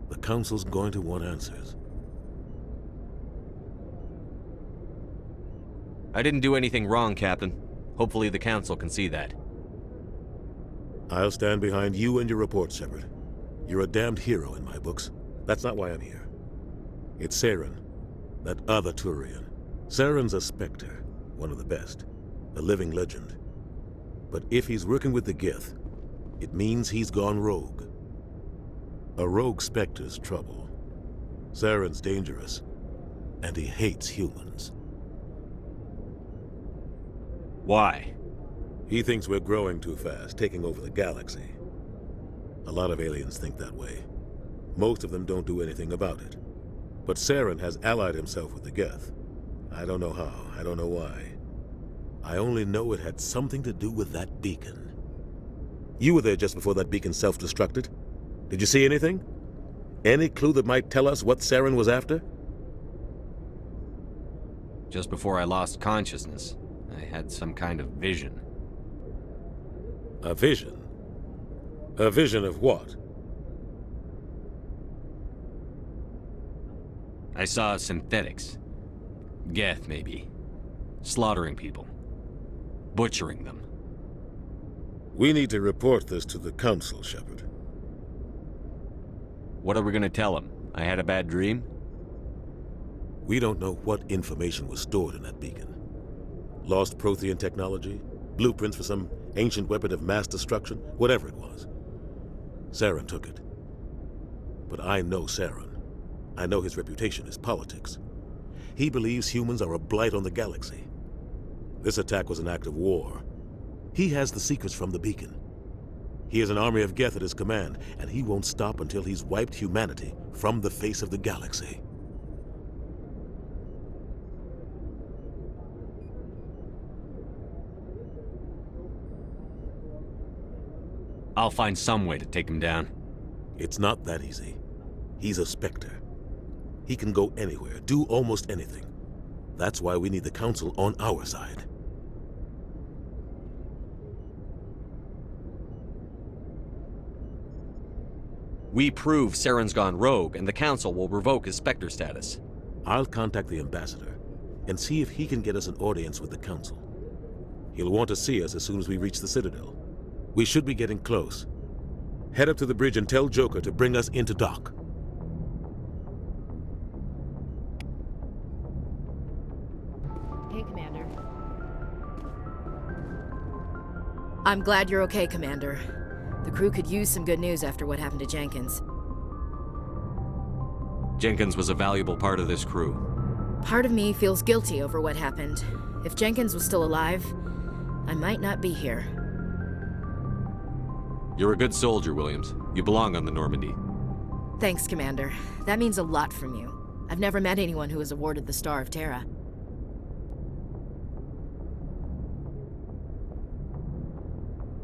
S12: The Council's going to want answers.
S5: I didn't do anything wrong, Captain. Hopefully the Council can see that.
S12: I'll stand behind you and your report, Shepard. You're a damned hero in my books. That's not why I'm here. It's Saren, that other Turian. Saren's a Spectre, one of the best, a living legend. But if he's working with the Geth, it means he's gone rogue. A rogue Spectre's trouble. Saren's dangerous, and he hates humans.
S5: Why?
S12: He thinks we're growing too fast, taking over the galaxy. A lot of aliens think that way. Most of them don't do anything about it. But Saren has allied himself with the Geth. I don't know how, I don't know why. I only know it had something to do with that beacon. You were there just before that beacon self-destructed. Did you see anything? Any clue that might tell us what Saren was after?
S5: Just before I lost consciousness, I had some kind of vision.
S12: A vision? A vision of what?
S5: I saw synthetics. Geth, maybe. Slaughtering people. Butchering them.
S12: We need to report this to the Council, Shepard.
S5: What are we gonna tell them? I had a bad dream?
S12: We don't know what information was stored in that beacon. Lost Prothean technology? Blueprints for some ancient weapon of mass destruction? Whatever it was. Saren took it. But I know Saren. I know his reputation is politics. He believes humans are a blight on the galaxy. This attack was an act of war. He has the secrets from the beacon. He has an army of Geth at his command, and he won't stop until he's wiped humanity from the face of the galaxy.
S5: I'll find some way to take him down.
S12: It's not that easy. He's a Spectre. He can go anywhere, do almost anything. That's why we need the Council on our side.
S5: We prove Saren's gone rogue, and the Council will revoke his Spectre status.
S12: I'll contact the Ambassador and see if he can get us an audience with the Council. He'll want to see us as soon as we reach the Citadel. We should be getting close. Head up to the bridge and tell Joker to bring us into dock.
S14: Hey, Commander. I'm glad you're okay, Commander. The crew could use some good news after what happened to Jenkins.
S5: Jenkins was a valuable part of this crew.
S14: Part of me feels guilty over what happened. If Jenkins was still alive, I might not be here.
S5: You're a good soldier, Williams. You belong on the Normandy.
S14: Thanks, Commander. That means a lot from you. I've never met anyone who was awarded the Star of Terra.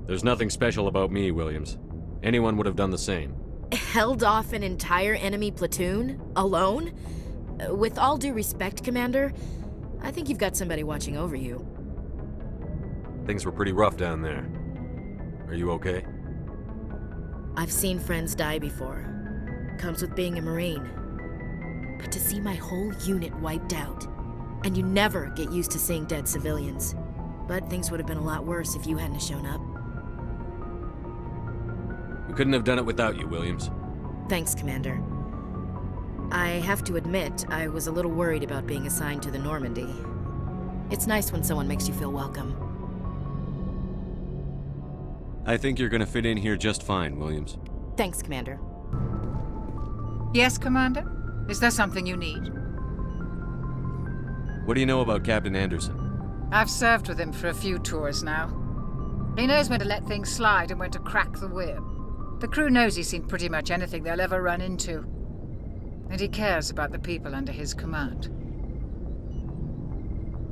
S5: There's nothing special about me, Williams. Anyone would have done the same.
S14: Held off an entire enemy platoon? Alone? With all due respect, Commander, I think you've got somebody watching over you.
S5: Things were pretty rough down there. Are you okay?
S14: I've seen friends die before. Comes with being a Marine. But to see my whole unit wiped out, and you never get used to seeing dead civilians. But things would have been a lot worse if you hadn't shown up.
S5: We couldn't have done it without you, Williams.
S14: Thanks, Commander. I have to admit, I was a little worried about being assigned to the Normandy. It's nice when someone makes you feel welcome.
S5: I think you're gonna fit in here just fine, Williams.
S14: Thanks, Commander.
S11: Yes, Commander? Is there something you need?
S5: What do you know about Captain Anderson?
S11: I've served with him for a few tours now. He knows when to let things slide and when to crack the whip. The crew knows he's seen pretty much anything they'll ever run into. And he cares about the people under his command.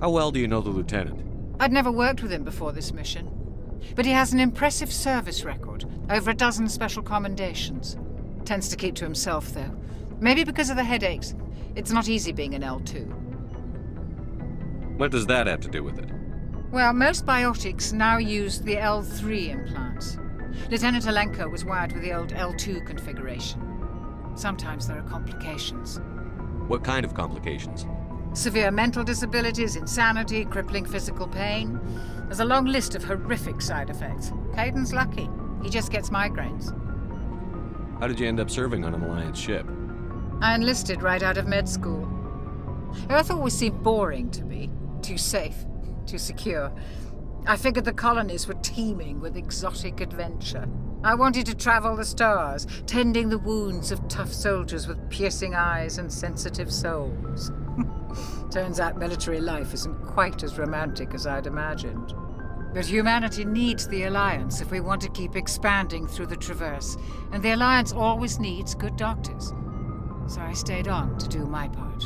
S5: How well do you know the lieutenant?
S11: I'd never worked with him before this mission. But he has an impressive service record, over a dozen special commendations. Tends to keep to himself, though. Maybe because of the headaches. It's not easy being an L2.
S5: What does that have to do with it?
S11: Well, most biotics now use the L3 implants. Lieutenant Alenko was wired with the old L2 configuration. Sometimes there are complications.
S5: What kind of complications?
S11: Severe mental disabilities, insanity, crippling physical pain. There's a long list of horrific side effects. Caden's lucky. He just gets migraines.
S5: How did you end up serving on an Alliance ship?
S11: I enlisted right out of med school. Earth always seemed boring to me. Too safe, too secure. I figured the colonies were teeming with exotic adventure. I wanted to travel the stars, tending the wounds of tough soldiers with piercing eyes and sensitive souls. Turns out military life isn't quite as romantic as I'd imagined. But humanity needs the Alliance if we want to keep expanding through the Traverse, and the Alliance always needs good doctors. So I stayed on to do my part.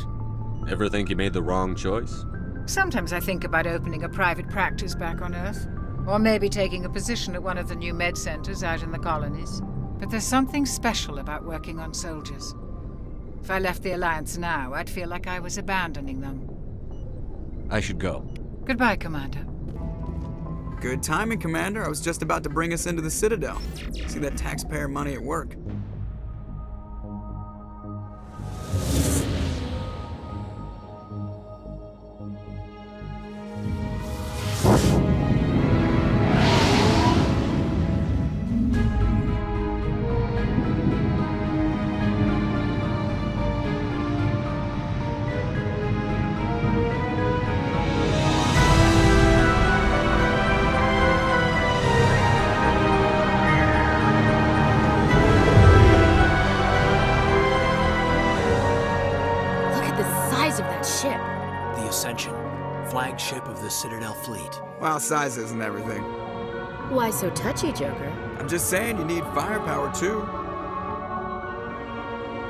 S5: Ever think you made the wrong choice?
S11: Sometimes I think about opening a private practice back on Earth, or maybe taking a position at one of the new med centers out in the colonies. But there's something special about working on soldiers. If I left the Alliance now, I'd feel like I was abandoning them.
S5: I should go.
S11: Goodbye, Commander.
S6: Good timing, Commander. I was just about to bring us into the Citadel. See that taxpayer money at work.
S8: Flagship of the Citadel fleet.
S6: Well, size isn't everything.
S14: Why so touchy, Joker?
S6: I'm just saying you need firepower, too.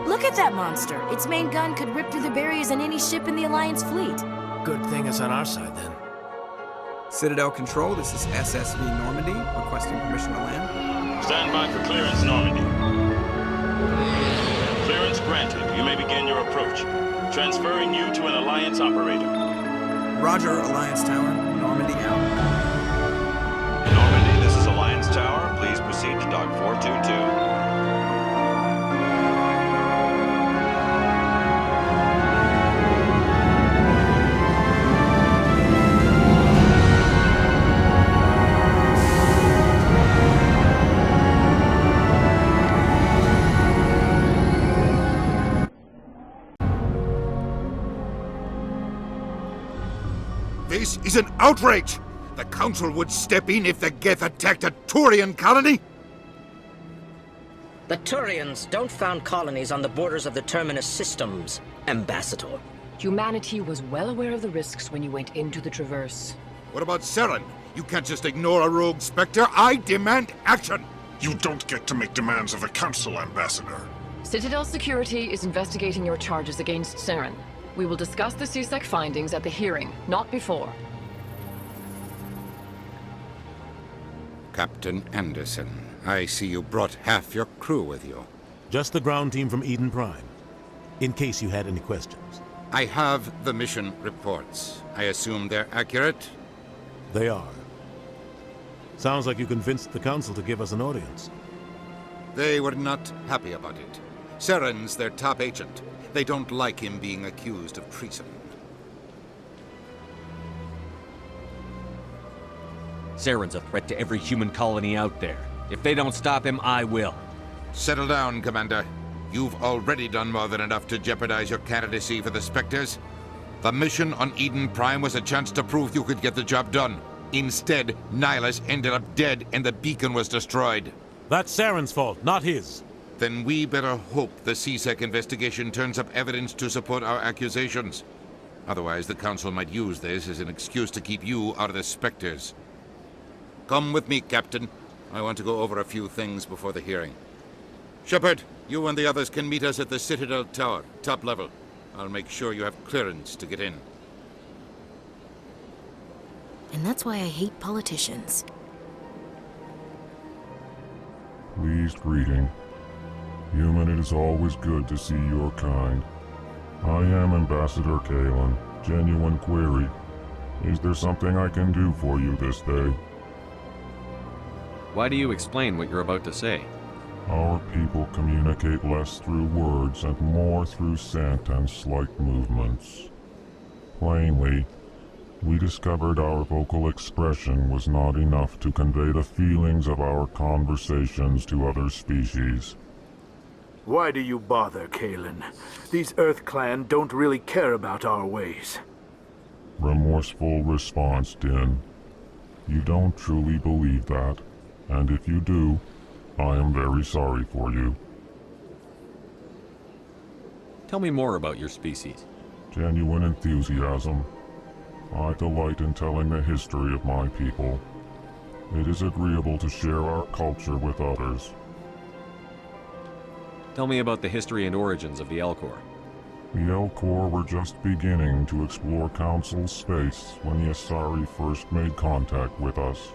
S14: Look at that monster. Its main gun could rip through the barriers in any ship in the Alliance fleet.
S8: Good thing it's on our side, then.
S6: Citadel Control, this is SSV Normandy, requesting permission to land.
S3: Stand by for clearance, Normandy. Clearance granted. You may begin your approach. Transferring you to an Alliance operator.
S6: Roger, Alliance Tower. Normandy out.
S3: Normandy, this is Alliance Tower. Please proceed to Dock 422.
S17: This is an outrage! The Council would step in if the Geth attacked a Turian colony?
S16: The Turians don't found colonies on the borders of the Terminus systems, Ambassador.
S22: Humanity was well aware of the risks when you went into the Traverse.
S17: What about Saren? You can't just ignore a rogue Spectre. I demand action!
S23: You don't get to make demands of the Council, Ambassador.
S22: Citadel Security is investigating your charges against Saren. We will discuss the CSEC findings at the hearing, not before.
S17: Captain Anderson. I see you brought half your crew with you.
S12: Just the ground team from Eden Prime, in case you had any questions.
S17: I have the mission reports. I assume they're accurate?
S12: They are. Sounds like you convinced the Council to give us an audience.
S17: They were not happy about it. Saren's their top agent. They don't like him being accused of treason.
S5: Saren's a threat to every human colony out there. If they don't stop him, I will.
S17: Settle down, Commander. You've already done more than enough to jeopardize your candidacy for the Spectres. The mission on Eden Prime was a chance to prove you could get the job done. Instead, Nihilus ended up dead and the beacon was destroyed.
S12: That's Saren's fault, not his.
S17: Then we better hope the CSEC investigation turns up evidence to support our accusations. Otherwise, the Council might use this as an excuse to keep you out of the Spectres. Come with me, Captain. I want to go over a few things before the hearing. Shepard, you and the others can meet us at the Citadel Tower, top level. I'll make sure you have clearance to get in.
S18: And that's why I hate politicians.
S1: Pleased greeting. Human, it is always good to see your kind. I am Ambassador Kalen. Genuine query. Is there something I can do for you this day?
S5: Why do you explain what you're about to say?
S1: Our people communicate less through words and more through scent and slight movements. Plainly, we discovered our vocal expression was not enough to convey the feelings of our conversations to other species.
S2: Why do you bother, Kalen? These Earth Clan don't really care about our ways.
S1: Remorseful response, Din. You don't truly believe that, and if you do, I am very sorry for you.
S5: Tell me more about your species.
S1: Genuine enthusiasm. I delight in telling the history of my people. It is agreeable to share our culture with others.
S5: Tell me about the history and origins of the Elcor.
S1: The Elcor were just beginning to explore Council space when the Asari first made contact with us.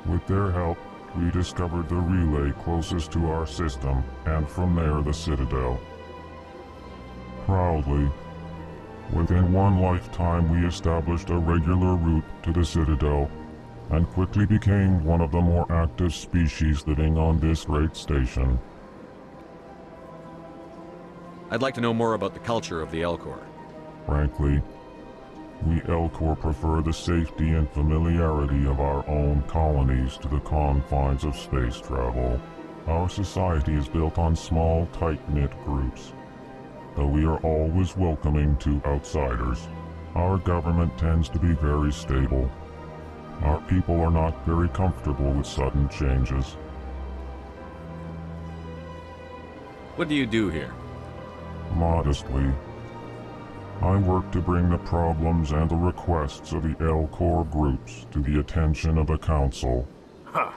S1: With their help, we discovered the relay closest to our system, and from there the Citadel. Proudly, within one lifetime we established a regular route to the Citadel, and quickly became one of the more active species living on this great station.
S5: I'd like to know more about the culture of the Elcor.
S1: Frankly, we Elcor prefer the safety and familiarity of our own colonies to the confines of space travel. Our society is built on small, tight-knit groups. Though we are always welcoming to outsiders, our government tends to be very stable. Our people are not very comfortable with sudden changes.
S5: What do you do here?
S1: Modestly, I work to bring the problems and the requests of the Elcor groups to the attention of the Council.
S2: Ha!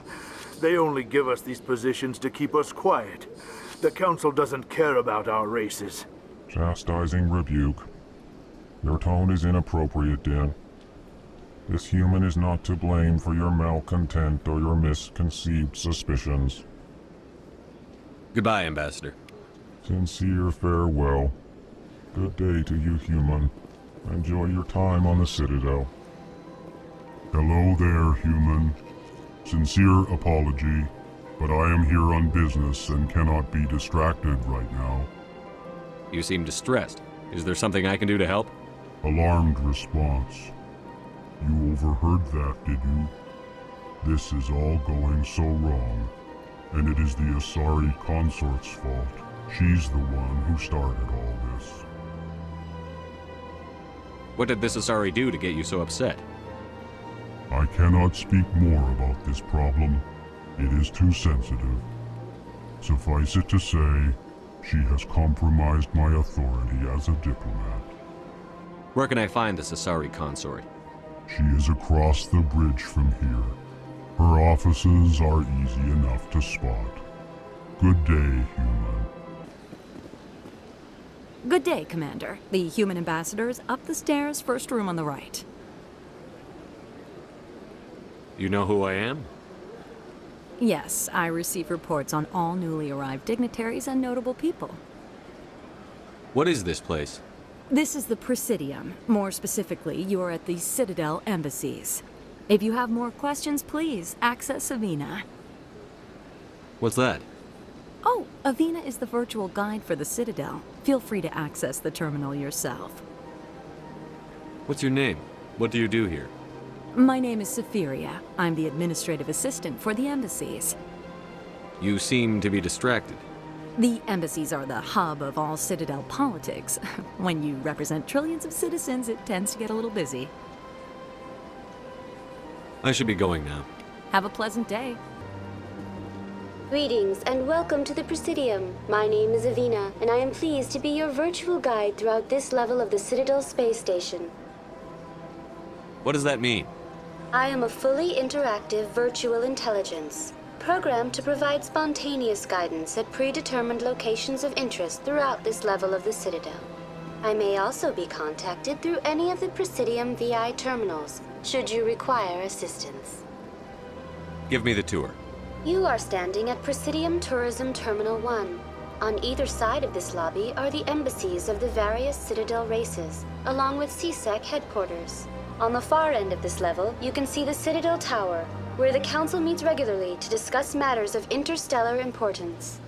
S2: They only give us these positions to keep us quiet. The Council doesn't care about our races.
S1: Chastising rebuke. Your tone is inappropriate, Din. This human is not to blame for your malcontent or your misconceived suspicions.
S5: Goodbye, Ambassador.
S1: Sincere farewell. Good day to you, human. Enjoy your time on the Citadel. Hello there, human. Sincere apology, but I am here on business and cannot be distracted right now.
S5: You seem distressed. Is there something I can do to help?
S1: Alarmed response. You overheard that, did you? This is all going so wrong, and it is the Asari consort's fault. She's the one who started all this.
S5: What did this Asari do to get you so upset?
S1: I cannot speak more about this problem. It is too sensitive. Suffice it to say, she has compromised my authority as a diplomat.
S5: Where can I find this Asari consort?
S1: She is across the bridge from here. Her offices are easy enough to spot. Good day, human.
S4: Good day, Commander. The human ambassador is up the stairs, first room on the right.
S5: You know who I am?
S4: Yes, I receive reports on all newly arrived dignitaries and notable people.
S5: What is this place?
S4: This is the Presidium. More specifically, you are at the Citadel embassies. If you have more questions, please access Avina.
S5: What's that?
S4: Oh, Avina is the virtual guide for the Citadel. Feel free to access the terminal yourself.
S5: What's your name? What do you do here?
S4: My name is Safiria. I'm the administrative assistant for the embassies.
S5: You seem to be distracted.
S4: The embassies are the hub of all Citadel politics. When you represent trillions of citizens, it tends to get a little busy.
S5: I should be going now.
S4: Have a pleasant day.
S9: Greetings and welcome to the Presidium. My name is Avina, and I am pleased to be your virtual guide throughout this level of the Citadel space station.
S5: What does that mean?
S9: I am a fully interactive virtual intelligence, programmed to provide spontaneous guidance at predetermined locations of interest throughout this level of the Citadel. I may also be contacted through any of the Presidium VI terminals, should you require assistance.
S5: Give me the tour.
S9: You are standing at Presidium Tourism Terminal 1. On either side of this lobby are the embassies of the various Citadel races, along with CSEC headquarters. On the far end of this level, you can see the Citadel Tower, where the Council meets regularly to discuss matters of interstellar importance.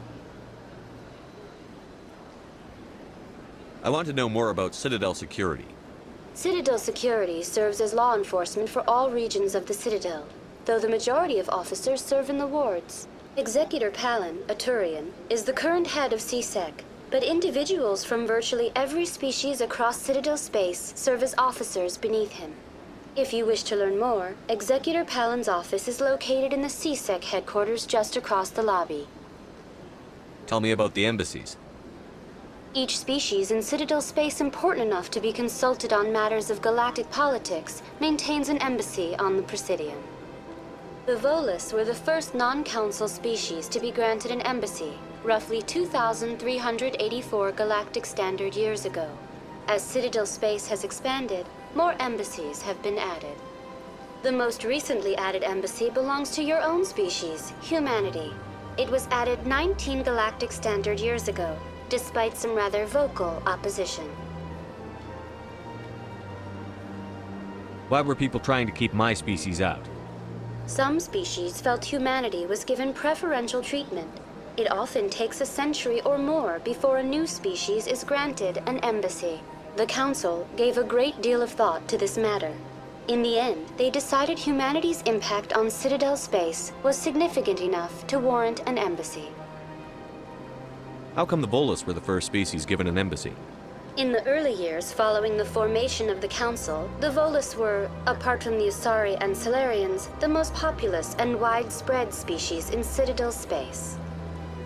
S5: I want to know more about Citadel security.
S9: Citadel security serves as law enforcement for all regions of the Citadel, though the majority of officers serve in the wards. Executor Palin, a Turian, is the current head of CSEC, but individuals from virtually every species across Citadel space serve as officers beneath him. If you wish to learn more, Executor Palin's office is located in the CSEC headquarters just across the lobby.
S5: Tell me about the embassies.
S9: Each species in Citadel space important enough to be consulted on matters of galactic politics maintains an embassy on the Presidium. The Volus were the first non-council species to be granted an embassy, roughly 2,384 galactic standard years ago. As Citadel space has expanded, more embassies have been added. The most recently added embassy belongs to your own species, humanity. It was added 19 galactic standard years ago, despite some rather vocal opposition.
S5: Why were people trying to keep my species out?
S9: Some species felt humanity was given preferential treatment. It often takes a century or more before a new species is granted an embassy. The Council gave a great deal of thought to this matter. In the end, they decided humanity's impact on Citadel space was significant enough to warrant an embassy.
S5: How come the Volus were the first species given an embassy?
S9: In the early years following the formation of the Council, the Volus were, apart from the Asari and Salarians, the most populous and widespread species in Citadel space.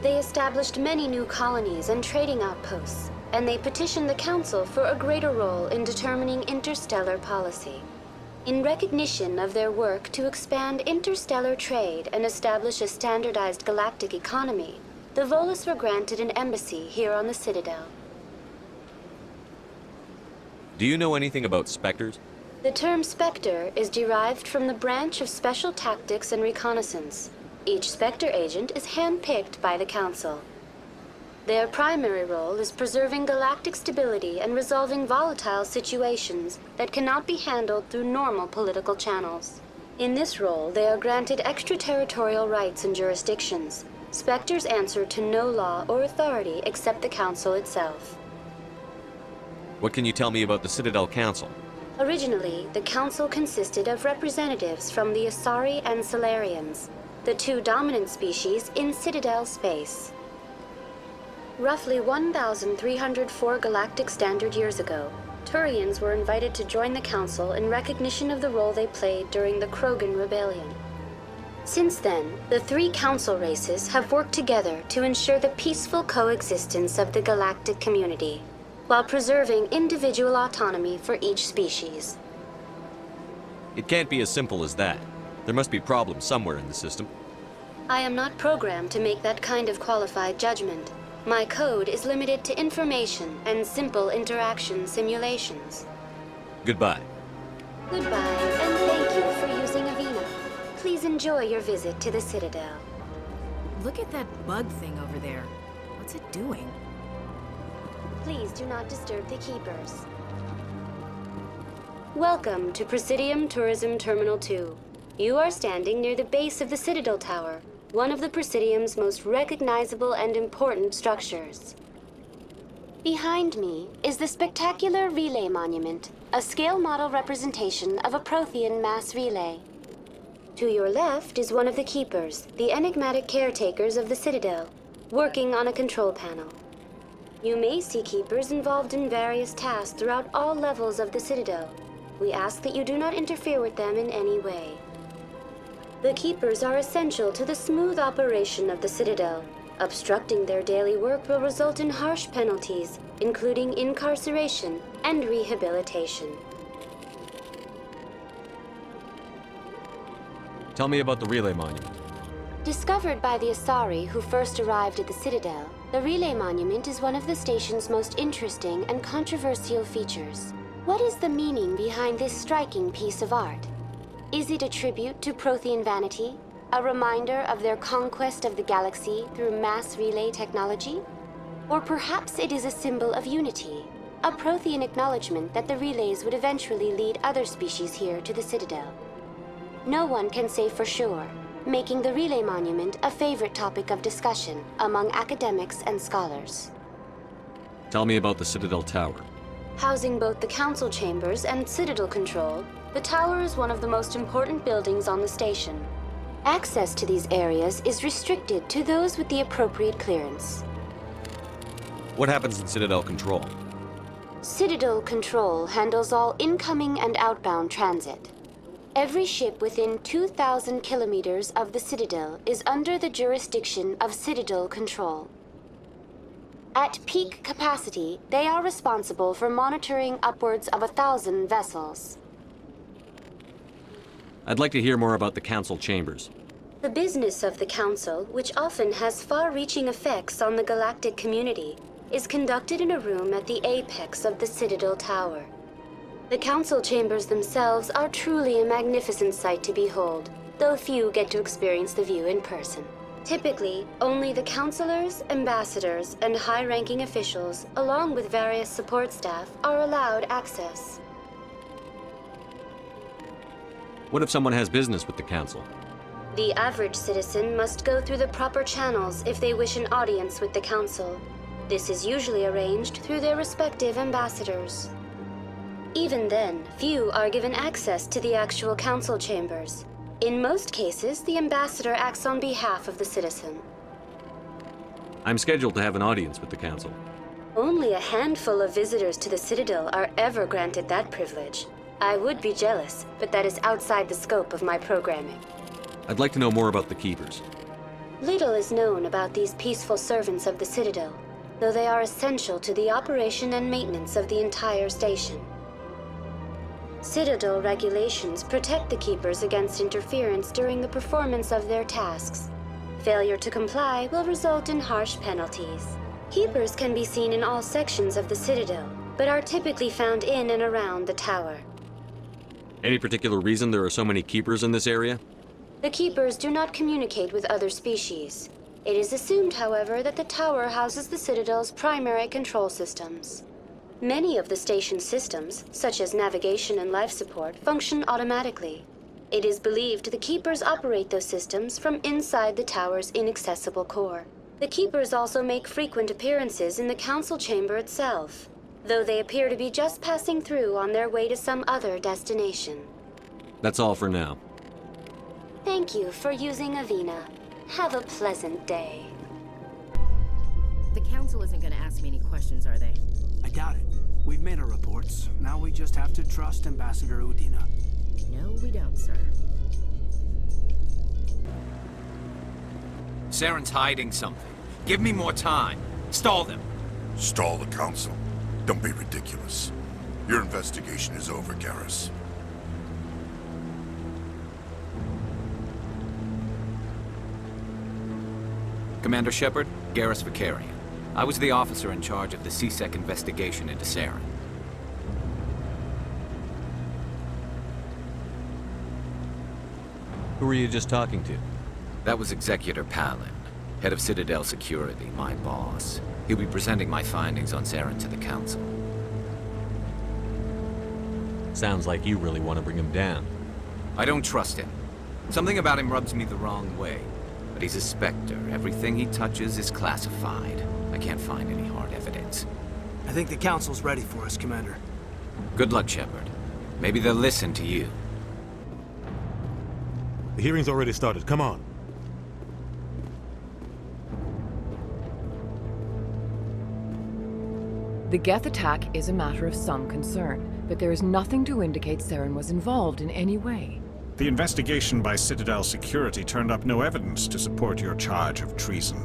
S9: They established many new colonies and trading outposts, and they petitioned the Council for a greater role in determining interstellar policy. In recognition of their work to expand interstellar trade and establish a standardized galactic economy, the Volus were granted an embassy here on the Citadel.
S5: Do you know anything about Spectres?
S9: The term Spectre is derived from the branch of Special Tactics and Reconnaissance. Each Spectre agent is handpicked by the Council. Their primary role is preserving galactic stability and resolving volatile situations that cannot be handled through normal political channels. In this role, they are granted extraterritorial rights and jurisdictions. Spectres answer to no law or authority except the Council itself.
S5: What can you tell me about the Citadel Council?
S9: Originally, the Council consisted of representatives from the Asari and Salarians, the two dominant species in Citadel space. Roughly 1,304 galactic standard years ago, Turians were invited to join the Council in recognition of the role they played during the Krogan Rebellion. Since then, the three Council races have worked together to ensure the peaceful coexistence of the galactic community, while preserving individual autonomy for each species.
S5: It can't be as simple as that. There must be problems somewhere in the system.
S9: I am not programmed to make that kind of qualified judgment. My code is limited to information and simple interaction simulations.
S5: Goodbye.
S9: Goodbye, and thank you for using Avina. Please enjoy your visit to the Citadel.
S14: Look at that bug thing over there. What's it doing?
S9: Please do not disturb the keepers. Welcome to Presidium Tourism Terminal 2. You are standing near the base of the Citadel Tower, one of the Presidium's most recognizable and important structures. Behind me is the spectacular Relay Monument, a scale model representation of a Prothean mass relay. To your left is one of the keepers, the enigmatic caretakers of the Citadel, working on a control panel. You may see keepers involved in various tasks throughout all levels of the Citadel. We ask that you do not interfere with them in any way. The keepers are essential to the smooth operation of the Citadel. Obstructing their daily work will result in harsh penalties, including incarceration and rehabilitation.
S5: Tell me about the Relay Monument.
S9: Discovered by the Asari who first arrived at the Citadel, the Relay Monument is one of the station's most interesting and controversial features. What is the meaning behind this striking piece of art? Is it a tribute to Prothean vanity? A reminder of their conquest of the galaxy through mass relay technology? Or perhaps it is a symbol of unity, a Prothean acknowledgement that the relays would eventually lead other species here to the Citadel. No one can say for sure, making the Relay Monument a favorite topic of discussion among academics and scholars.
S5: Tell me about the Citadel Tower.
S9: Housing both the Council Chambers and Citadel Control, the tower is one of the most important buildings on the station. Access to these areas is restricted to those with the appropriate clearance.
S5: What happens in Citadel Control?
S9: Citadel Control handles all incoming and outbound transit. Every ship within 2,000 kilometers of the Citadel is under the jurisdiction of Citadel Control. At peak capacity, they are responsible for monitoring upwards of 1,000 vessels.
S5: I'd like to hear more about the Council Chambers.
S9: The business of the Council, which often has far-reaching effects on the galactic community, is conducted in a room at the apex of the Citadel Tower. The Council Chambers themselves are truly a magnificent sight to behold, though few get to experience the view in person. Typically, only the councilors, ambassadors, and high-ranking officials, along with various support staff, are allowed access.
S5: What if someone has business with the Council?
S9: The average citizen must go through the proper channels if they wish an audience with the Council. This is usually arranged through their respective ambassadors. Even then, few are given access to the actual Council Chambers. In most cases, the ambassador acts on behalf of the citizen.
S5: I'm scheduled to have an audience with the Council.
S9: Only a handful of visitors to the Citadel are ever granted that privilege. I would be jealous, but that is outside the scope of my programming.
S5: I'd like to know more about the Keepers.
S9: Little is known about these peaceful servants of the Citadel, though they are essential to the operation and maintenance of the entire station. Citadel regulations protect the Keepers against interference during the performance of their tasks. Failure to comply will result in harsh penalties. Keepers can be seen in all sections of the Citadel, but are typically found in and around the tower.
S5: Any particular reason there are so many Keepers in this area?
S9: The Keepers do not communicate with other species. It is assumed, however, that the tower houses the Citadel's primary control systems. Many of the station's systems, such as navigation and life support, function automatically. It is believed the Keepers operate those systems from inside the tower's inaccessible core. The Keepers also make frequent appearances in the Council Chamber itself, though they appear to be just passing through on their way to some other destination.
S5: That's all for now.
S9: Thank you for using Avina. Have a pleasant day.
S14: The Council isn't going to ask me any questions, are they?
S8: I doubt it. We've made our reports. Now we just have to trust Ambassador Udina.
S14: No, we don't, sir.
S10: Saren's hiding something. Give me more time. Stall them.
S23: Stall the Council? Don't be ridiculous. Your investigation is over, Garrus.
S10: Commander Shepard, Garrus Vakarian. I was the officer in charge of the C-Sec investigation into Saren.
S5: Who were you just talking to?
S10: That was Executor Palin. Head of Citadel Security, my boss. He'll be presenting my findings on Saren to the Council.
S5: Sounds like you really want to bring him down.
S10: I don't trust him. Something about him rubs me the wrong way. But he's a Spectre. Everything he touches is classified. I can't find any hard evidence.
S8: I think the Council's ready for us, Commander.
S10: Good luck, Shepard. Maybe they'll listen to you.
S12: The hearing's already started. Come on.
S22: The Geth attack is a matter of some concern, but there is nothing to indicate Saren was involved in any way.
S7: The investigation by Citadel Security turned up no evidence to support your charge of treason.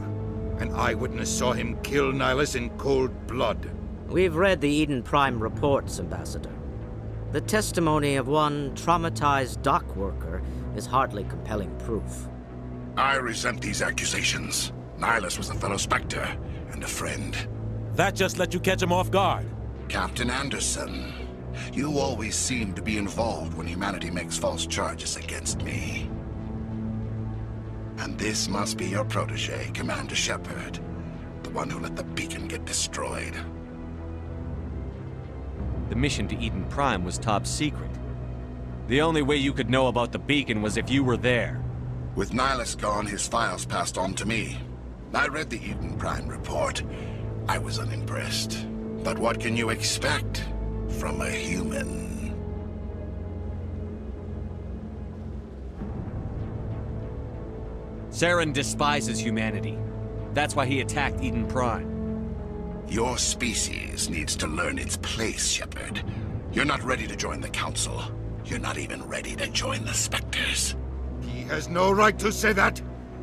S17: An eyewitness saw him kill Nihilus in cold blood.
S13: We've read the Eden Prime reports, Ambassador. The testimony of one traumatized dock worker is hardly compelling proof.
S23: I resent these accusations. Nihilus was a fellow Spectre and a friend.
S12: That just let you catch him off guard.
S23: Captain Anderson, you always seem to be involved when humanity makes false charges against me. And this must be your protege, Commander Shepard, the one who let the beacon get destroyed.
S5: The mission to Eden Prime was top secret. The only way you could know about the beacon was if you were there.
S23: With Nihilus gone, his files passed on to me. I read the Eden Prime report. I was unimpressed. But what can you expect from a human?
S5: Saren despises humanity. That's why he attacked Eden Prime.
S23: Your species needs to learn its place, Shepard. You're not ready to join the Council. You're not even ready to join the Spectres.
S17: He has no right to say that.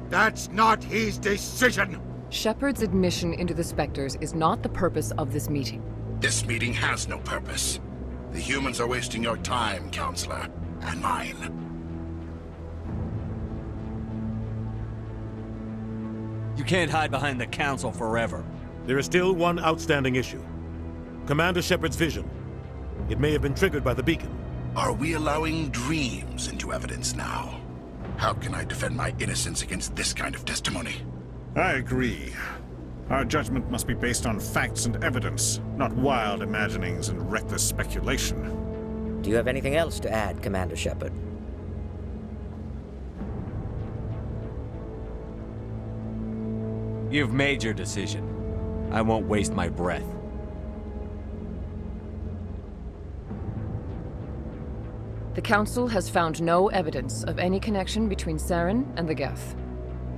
S17: That's not his decision.
S22: Shepard's admission into the Spectres is not the purpose of this meeting.
S23: This meeting has no purpose. The humans are wasting your time, Counselor, and mine.
S5: You can't hide behind the Council forever.
S12: There is still one outstanding issue. Commander Shepard's vision. It may have been triggered by the beacon.
S23: Are we allowing dreams into evidence now? How can I defend my innocence against this kind of testimony?
S7: I agree. Our judgment must be based on facts and evidence, not wild imaginings and reckless speculation.
S13: Do you have anything else to add, Commander Shepard?
S5: You've made your decision. I won't waste my breath.
S22: The Council has found no evidence of any connection between Saren and the Geth.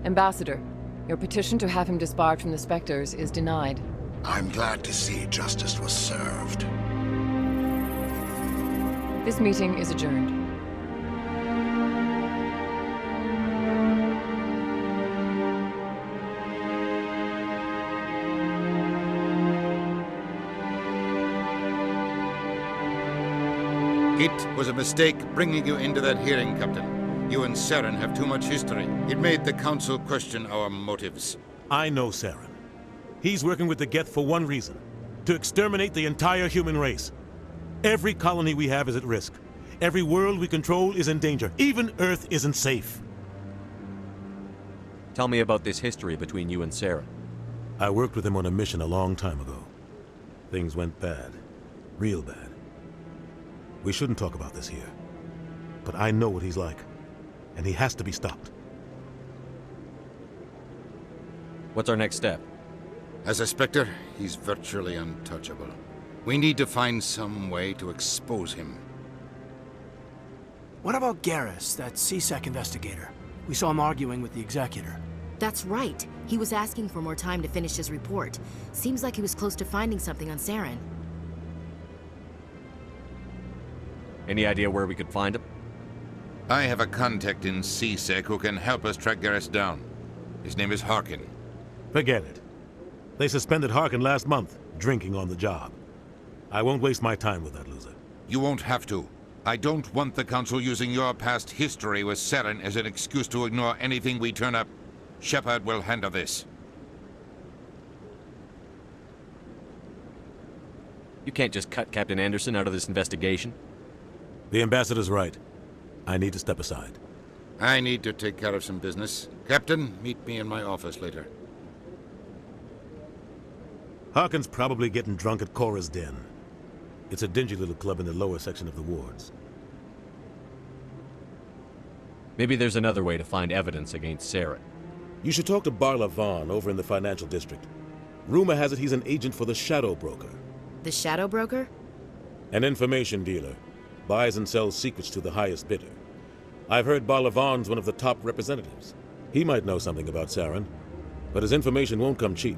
S22: Ambassador, your petition to have him disbarred from the Spectres is denied.
S23: I'm glad to see justice was served.
S22: This meeting is adjourned.
S17: It was a mistake bringing you into that hearing, Captain. You and Saren have too much history. It made the Council question our motives.
S12: I know Saren. He's working with the Geth for one reason. To exterminate the entire human race. Every colony we have is at risk. Every world we control is in danger. Even Earth isn't safe.
S5: Tell me about this history between you and Saren.
S12: I worked with him on a mission a long time ago. Things went bad. Real bad. We shouldn't talk about this here. But I know what he's like. And he has to be stopped.
S5: What's our next step?
S17: As a Spectre, he's virtually untouchable. We need to find some way to expose him.
S8: What about Garrus, that C-Sec investigator? We saw him arguing with the Executor.
S14: That's right. He was asking for more time to finish his report. Seems like he was close to finding something on Saren.
S5: Any idea where we could find him?
S17: I have a contact in C-Sec who can help us track Garrus down. His name is Harkin.
S12: Forget it. They suspended Harkin last month, drinking on the job. I won't waste my time with that loser.
S17: You won't have to. I don't want the Council using your past history with Saren as an excuse to ignore anything we turn up. Shepard will handle this.
S5: You can't just cut Captain Anderson out of this investigation.
S12: The Ambassador's right. I need to step aside.
S17: I need to take care of some business. Captain, meet me in my office later.
S12: Harkin's probably getting drunk at Cora's Den. It's a dingy little club in the lower section of the wards.
S5: Maybe there's another way to find evidence against Saren.
S12: You should talk to Barla Vaughn over in the financial district. Rumor has it he's an agent for the Shadow Broker.
S14: The Shadow Broker?
S12: An information dealer. Buys and sells secrets to the highest bidder. I've heard Barla Vaughn's one of the top representatives. He might know something about Saren, but his information won't come cheap.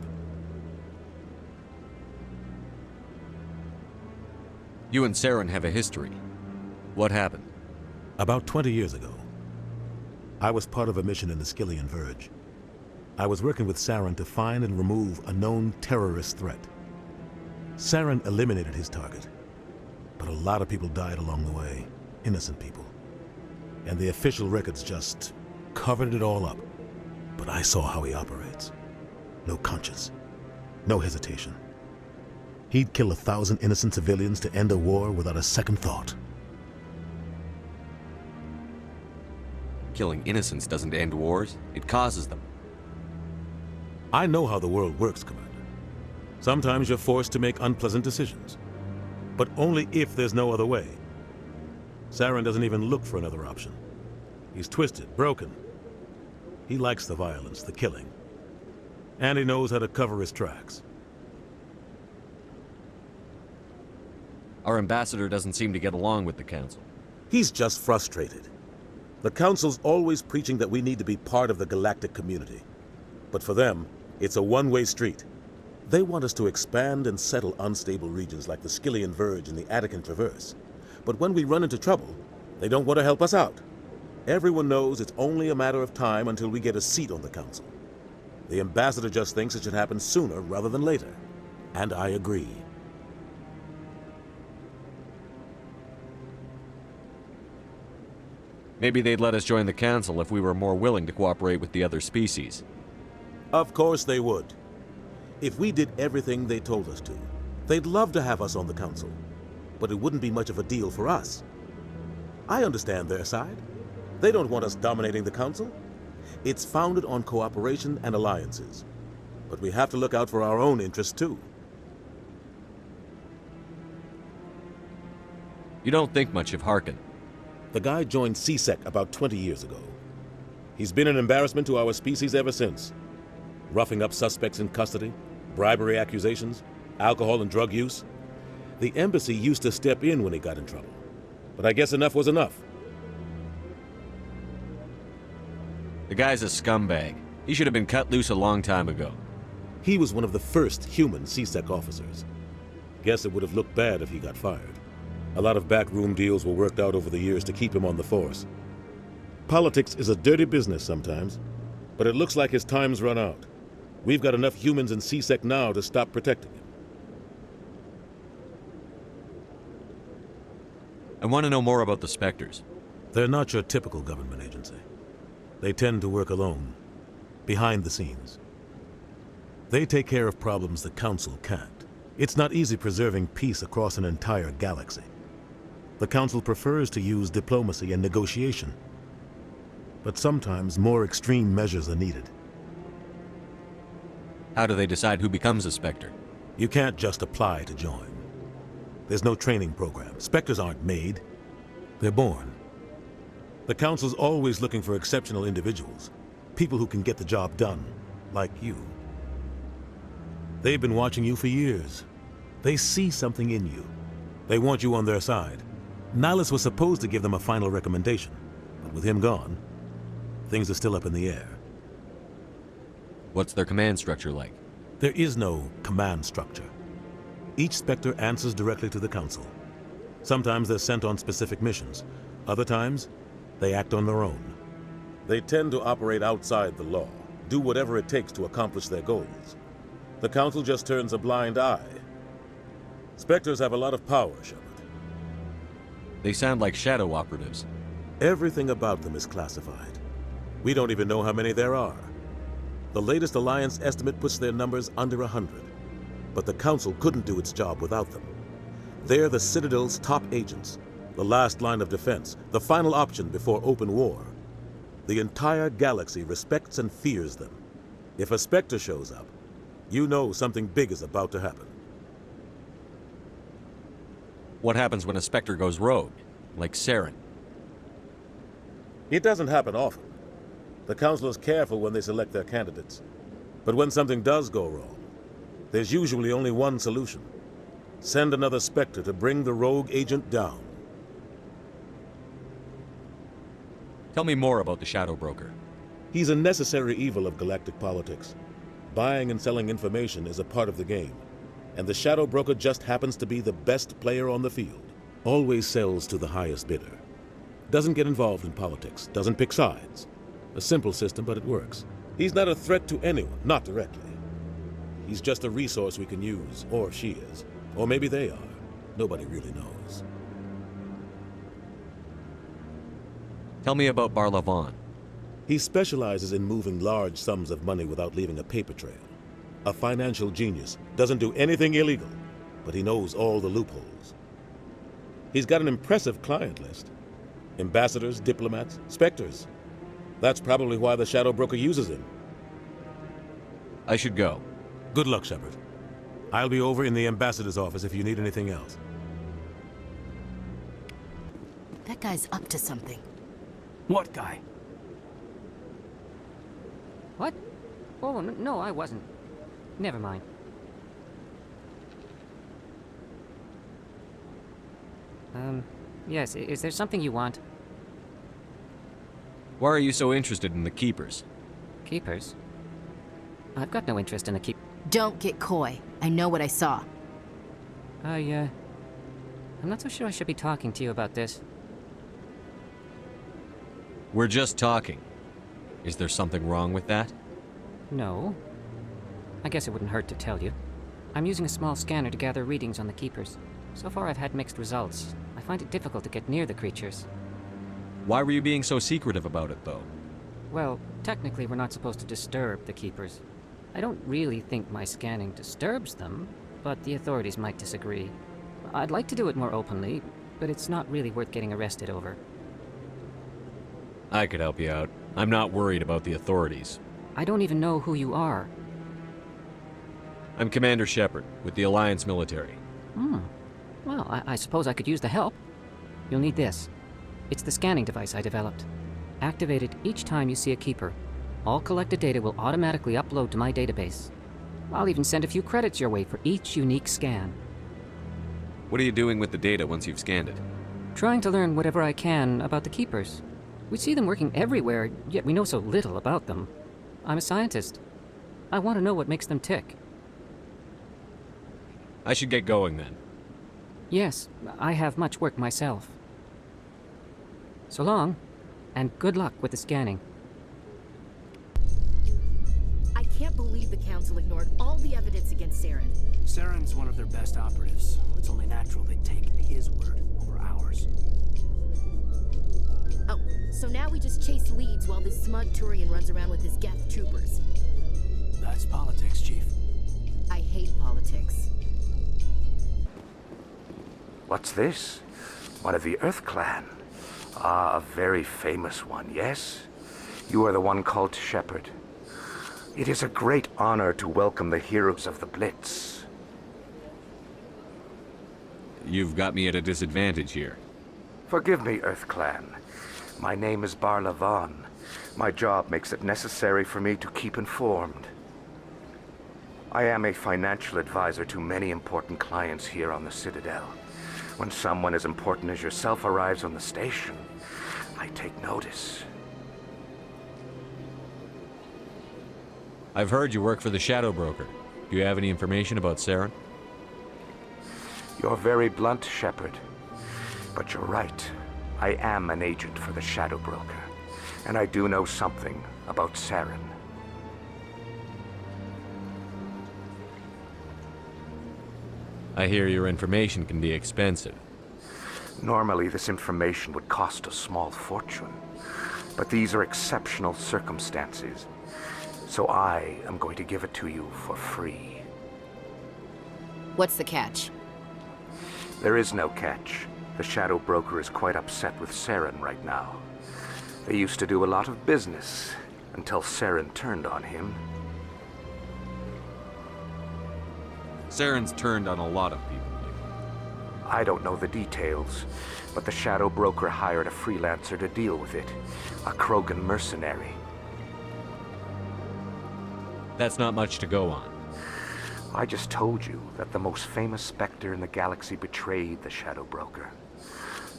S5: You and Saren have a history. What happened?
S12: About 20 years ago, I was part of a mission in the Skillian Verge. I was working with Saren to find and remove a known terrorist threat. Saren eliminated his target, but a lot of people died along the way, innocent people. And the official records just covered it all up. But I saw how he operates. No conscience, no hesitation. He'd kill 1,000 innocent civilians to end a war without a second thought.
S5: Killing innocents doesn't end wars, it causes them.
S12: I know how the world works, Commander. Sometimes you're forced to make unpleasant decisions, but only if there's no other way. Saren doesn't even look for another option. He's twisted, broken. He likes the violence, the killing. And he knows how to cover his tracks.
S5: Our ambassador doesn't seem to get along with the Council.
S12: He's just frustrated. The Council's always preaching that we need to be part of the galactic community. But for them, it's a one-way street. They want us to expand and settle unstable regions like the Skillian Verge and the Attican Traverse. But when we run into trouble, they don't want to help us out. Everyone knows it's only a matter of time until we get a seat on the Council. The ambassador just thinks it should happen sooner rather than later. And I agree.
S5: Maybe they'd let us join the Council if we were more willing to cooperate with the other species.
S12: Of course they would. If we did everything they told us to, they'd love to have us on the Council. But it wouldn't be much of a deal for us. I understand their side. They don't want us dominating the Council. It's founded on cooperation and alliances. But we have to look out for our own interests too.
S5: You don't think much of Harkin.
S12: The guy joined C-Sec about 20 years ago. He's been an embarrassment to our species ever since. Roughing up suspects in custody, bribery accusations, alcohol and drug use. The embassy used to step in when he got in trouble. But I guess enough was enough.
S5: The guy's a scumbag. He should have been cut loose a long time ago.
S12: He was one of the first human C-Sec officers. Guess it would have looked bad if he got fired. A lot of backroom deals were worked out over the years to keep him on the force. Politics is a dirty business sometimes, but it looks like his time's run out. We've got enough humans in C-Sec now to stop protecting him.
S5: I want to know more about the Spectres.
S12: They're not your typical government agency. They tend to work alone, behind the scenes. They take care of problems the Council can't. It's not easy preserving peace across an entire galaxy. The Council prefers to use diplomacy and negotiation. But sometimes more extreme measures are needed.
S5: How do they decide who becomes a Spectre?
S12: You can't just apply to join. There's no training program. Spectres aren't made. They're born. The Council's always looking for exceptional individuals. People who can get the job done, like you. They've been watching you for years. They see something in you. They want you on their side. Nihilus was supposed to give them a final recommendation, but with him gone, things are still up in the air.
S5: What's their command structure like?
S12: There is no command structure. Each Spectre answers directly to the Council. Sometimes they're sent on specific missions. Other times, they act on their own. They tend to operate outside the law, do whatever it takes to accomplish their goals. The Council just turns a blind eye. Spectres have a lot of power, Shepard.
S5: They sound like shadow operatives.
S12: Everything about them is classified. We don't even know how many there are. The latest Alliance estimate puts their numbers under 100. But the Council couldn't do its job without them. They're the Citadel's top agents, the last line of defense, the final option before open war. The entire galaxy respects and fears them. If a Spectre shows up, you know something big is about to happen.
S5: What happens when a Spectre goes rogue, like Saren?
S12: It doesn't happen often. The Council is careful when they select their candidates. But when something does go wrong, there's usually only one solution. Send another Spectre to bring the rogue agent down.
S5: Tell me more about the Shadow Broker.
S12: He's a necessary evil of galactic politics. Buying and selling information is a part of the game, and the Shadow Broker just happens to be the best player on the field. Always sells to the highest bidder. Doesn't get involved in politics, doesn't pick sides. A simple system, but it works. He's not a threat to anyone, not directly. He's just a resource we can use, or she is. Or maybe they are. Nobody really knows.
S5: Tell me about Barla-Von.
S12: He specializes in moving large sums of money without leaving a paper trail. A financial genius, doesn't do anything illegal, but he knows all the loopholes. He's got an impressive client list. Ambassadors, diplomats, Spectres. That's probably why the Shadow Broker uses him.
S5: I should go.
S12: Good luck, Shepard. I'll be over in the ambassador's office if you need anything else.
S14: That guy's up to something.
S8: What guy?
S15: What? Oh, no, I wasn't. Never mind. Yes, is there something you want?
S5: Why are you so interested in the Keepers?
S15: Keepers? I've got no interest in the
S14: Don't get coy. I know what I saw.
S15: I'm not so sure I should be talking to you about this.
S5: We're just talking. Is there something wrong with that?
S15: No. I guess it wouldn't hurt to tell you. I'm using a small scanner to gather readings on the Keepers. So far I've had mixed results. I find it difficult to get near the creatures.
S5: Why were you being so secretive about it, though?
S15: Well, technically we're not supposed to disturb the Keepers. I don't really think my scanning disturbs them, but the authorities might disagree. I'd like to do it more openly, but it's not really worth getting arrested over.
S5: I could help you out. I'm not worried about the authorities.
S15: I don't even know who you are.
S5: I'm Commander Shepard, with the Alliance military.
S15: Well, I suppose I could use the help. You'll need this. It's the scanning device I developed. Activate it each time you see a Keeper. All collected data will automatically upload to my database. I'll even send a few credits your way for each unique scan.
S5: What are you doing with the data once you've scanned it?
S15: Trying to learn whatever I can about the Keepers. We see them working everywhere, yet we know so little about them. I'm a scientist. I want to know what makes them tick.
S5: I should get going then.
S15: Yes, I have much work myself. So long, and good luck with the scanning.
S14: I can't believe the Council ignored all the evidence against Saren.
S8: Saren's one of their best operatives. It's only natural they take his word over ours.
S14: Oh, so now we just chase leads while this smug Turian runs around with his Geth troopers.
S8: That's politics, Chief.
S14: I hate politics.
S19: What's this? One of the Earth Clan. Ah, a very famous one, yes? You are the one called Shepard. It is a great honor to welcome the heroes of the Blitz.
S5: You've got me at a disadvantage here.
S19: Forgive me, Earth Clan. My name is Barla-Von. My job makes it necessary for me to keep informed. I am a financial advisor to many important clients here on the Citadel. When someone as important as yourself arrives on the station, I take notice.
S5: I've heard you work for the Shadow Broker. Do you have any information about Saren?
S19: You're very blunt, Shepard. But you're right. I am an agent for the Shadow Broker, and I do know something about Saren.
S5: I hear your information can be expensive.
S19: Normally, this information would cost a small fortune, but these are exceptional circumstances, so I am going to give it to you for free.
S14: What's the catch?
S19: There is no catch. The Shadow Broker is quite upset with Saren right now. They used to do a lot of business, until Saren turned on him.
S5: Saren's turned on a lot of people.
S19: I don't know the details, but the Shadow Broker hired a freelancer to deal with it. A Krogan mercenary.
S5: That's not much to go on.
S19: I just told you that the most famous Spectre in the galaxy betrayed the Shadow Broker.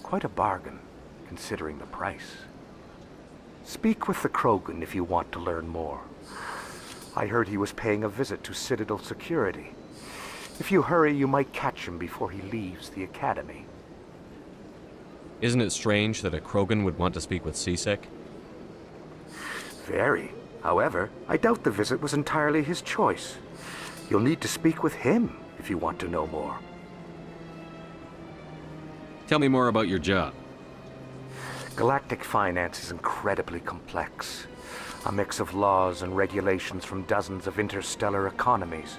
S19: Quite a bargain, considering the price. Speak with the Krogan if you want to learn more. I heard he was paying a visit to Citadel security. If you hurry, you might catch him before he leaves the Academy.
S5: Isn't it strange that a Krogan would want to speak with C-Sec?
S19: Very. However, I doubt the visit was entirely his choice. You'll need to speak with him if you want to know more.
S5: Tell me more about your job.
S19: Galactic finance is incredibly complex. A mix of laws and regulations from dozens of interstellar economies.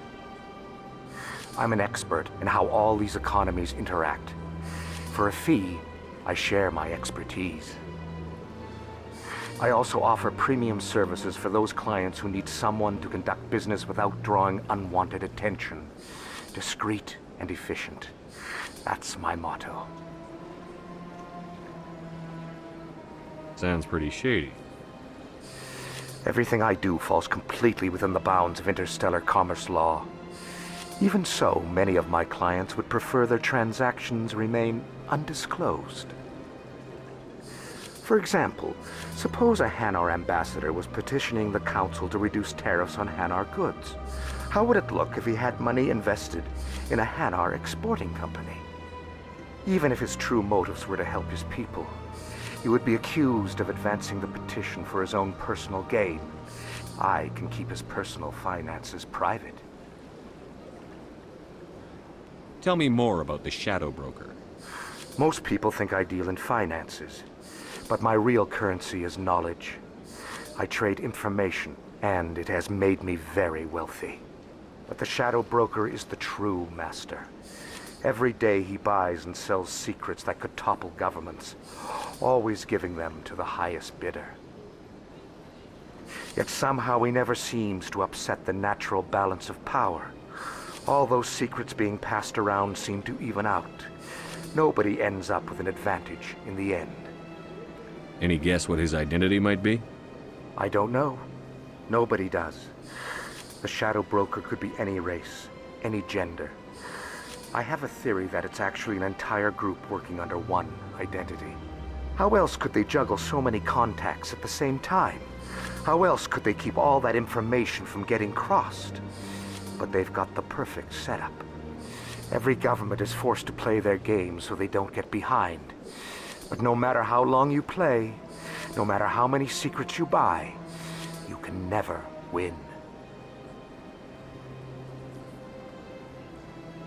S19: I'm an expert in how all these economies interact. For a fee, I share my expertise. I also offer premium services for those clients who need someone to conduct business without drawing unwanted attention. Discreet and efficient. That's my motto.
S5: Sounds pretty shady.
S19: Everything I do falls completely within the bounds of interstellar commerce law. Even so, many of my clients would prefer their transactions remain undisclosed. For example, suppose a Hanar ambassador was petitioning the Council to reduce tariffs on Hanar goods. How would it look if he had money invested in a Hanar exporting company? Even if his true motives were to help his people, he would be accused of advancing the petition for his own personal gain. I can keep his personal finances private.
S5: Tell me more about the Shadow Broker.
S19: Most people think I deal in finances, but my real currency is knowledge. I trade information, and it has made me very wealthy. But the Shadow Broker is the true master. Every day he buys and sells secrets that could topple governments, always giving them to the highest bidder. Yet somehow he never seems to upset the natural balance of power. All those secrets being passed around seem to even out. Nobody ends up with an advantage in the end.
S5: Any guess what his identity might be?
S19: I don't know. Nobody does. The Shadow Broker could be any race, any gender. I have a theory that it's actually an entire group working under one identity. How else could they juggle so many contacts at the same time? How else could they keep all that information from getting crossed? But they've got the perfect setup. Every government is forced to play their game so they don't get behind. But no matter how long you play, no matter how many secrets you buy, you can never win.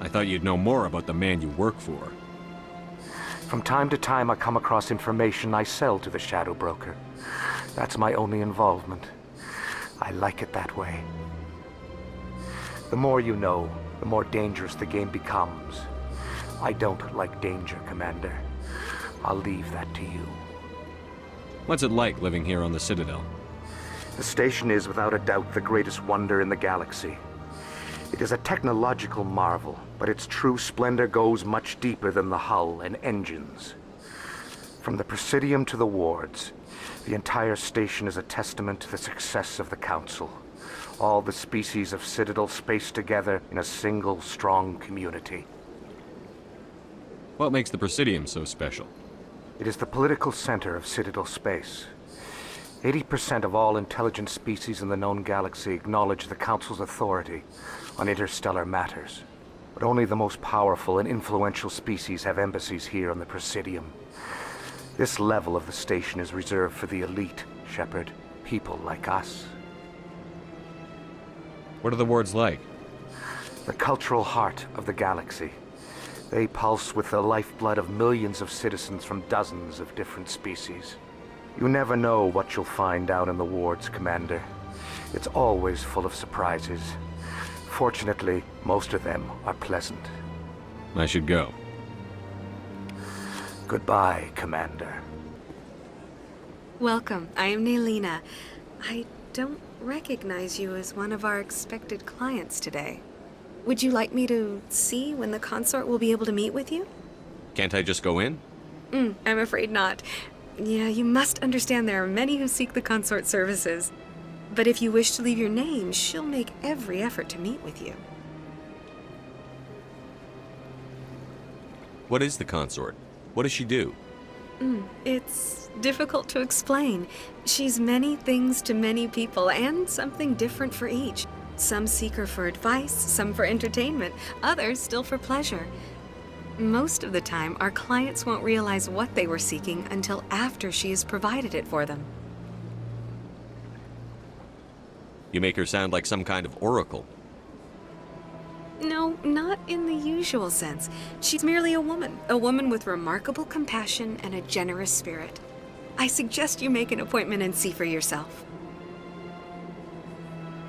S5: I thought you'd know more about the man you work for.
S19: From time to time, I come across information I sell to the Shadow Broker. That's my only involvement. I like it that way. The more you know, the more dangerous the game becomes. I don't like danger, Commander. I'll leave that to you.
S5: What's it like living here on the Citadel?
S19: The station is without a doubt the greatest wonder in the galaxy. It is a technological marvel, but its true splendor goes much deeper than the hull and engines. From the Presidium to the wards, the entire station is a testament to the success of the Council. All the species of Citadel spaced together in a single strong community.
S5: What makes the Presidium so special?
S19: It is the political center of Citadel space. 80% of all intelligent species in the known galaxy acknowledge the Council's authority on interstellar matters. But only the most powerful and influential species have embassies here on the Presidium. This level of the station is reserved for the elite, Shepard. People like us.
S5: What are the wards like?
S19: The cultural heart of the galaxy. They pulse with the lifeblood of millions of citizens from dozens of different species. You never know what you'll find down in the wards, Commander. It's always full of surprises. Fortunately, most of them are pleasant.
S5: I should go.
S19: Goodbye, Commander.
S11: Welcome. I am Nelina. I don't recognize you as one of our expected clients today. Would you like me to see when the consort will be able to meet with you?
S5: Can't I just go in?
S11: I'm afraid not. Yeah, you must understand there are many who seek the consort services. But if you wish to leave your name, she'll make every effort to meet with you.
S5: What is the consort? What does she do?
S11: It's difficult to explain. She's many things to many people, and something different for each. Some seek her for advice, some for entertainment, others still for pleasure. Most of the time, our clients won't realize what they were seeking until after she has provided it for them.
S5: You make her sound like some kind of oracle.
S11: No, not in the usual sense. She's merely a woman with remarkable compassion and a generous spirit. I suggest you make an appointment and see for yourself.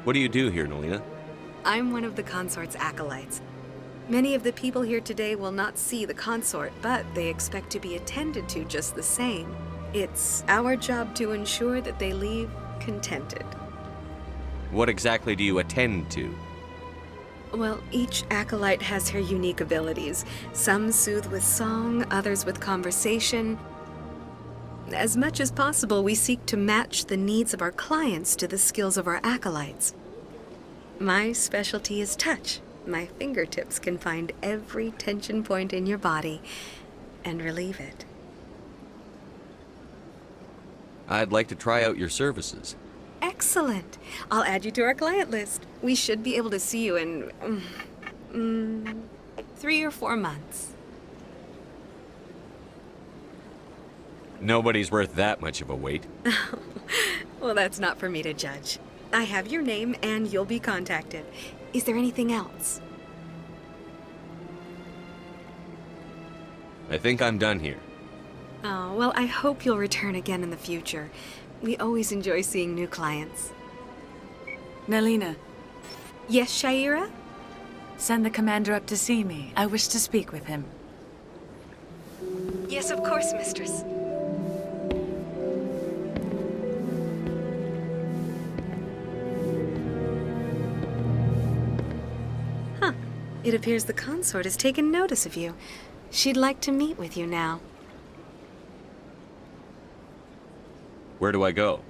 S5: What do you do here, Nelina?
S11: I'm one of the consort's acolytes. Many of the people here today will not see the consort, but they expect to be attended to just the same. It's our job to ensure that they leave contented.
S5: What exactly do you attend to?
S11: Well, each acolyte has her unique abilities. Some soothe with song, others with conversation. As much as possible, we seek to match the needs of our clients to the skills of our acolytes. My specialty is touch. My fingertips can find every tension point in your body and relieve it.
S5: I'd like to try out your services.
S11: Excellent. I'll add you to our client list. We should be able to see you in 3 or 4 months.
S5: Nobody's worth that much of a wait.
S11: Well, that's not for me to judge. I have your name and you'll be contacted. Is there anything else?
S5: I think I'm done here.
S11: Oh, well, I hope you'll return again in the future. We always enjoy seeing new clients.
S20: Nelina.
S11: Yes, Shaira?
S20: Send the commander up to see me. I wish to speak with him.
S11: Yes, of course, mistress. Huh. It appears the consort has taken notice of you. She'd like to meet with you now.
S5: Where do I go?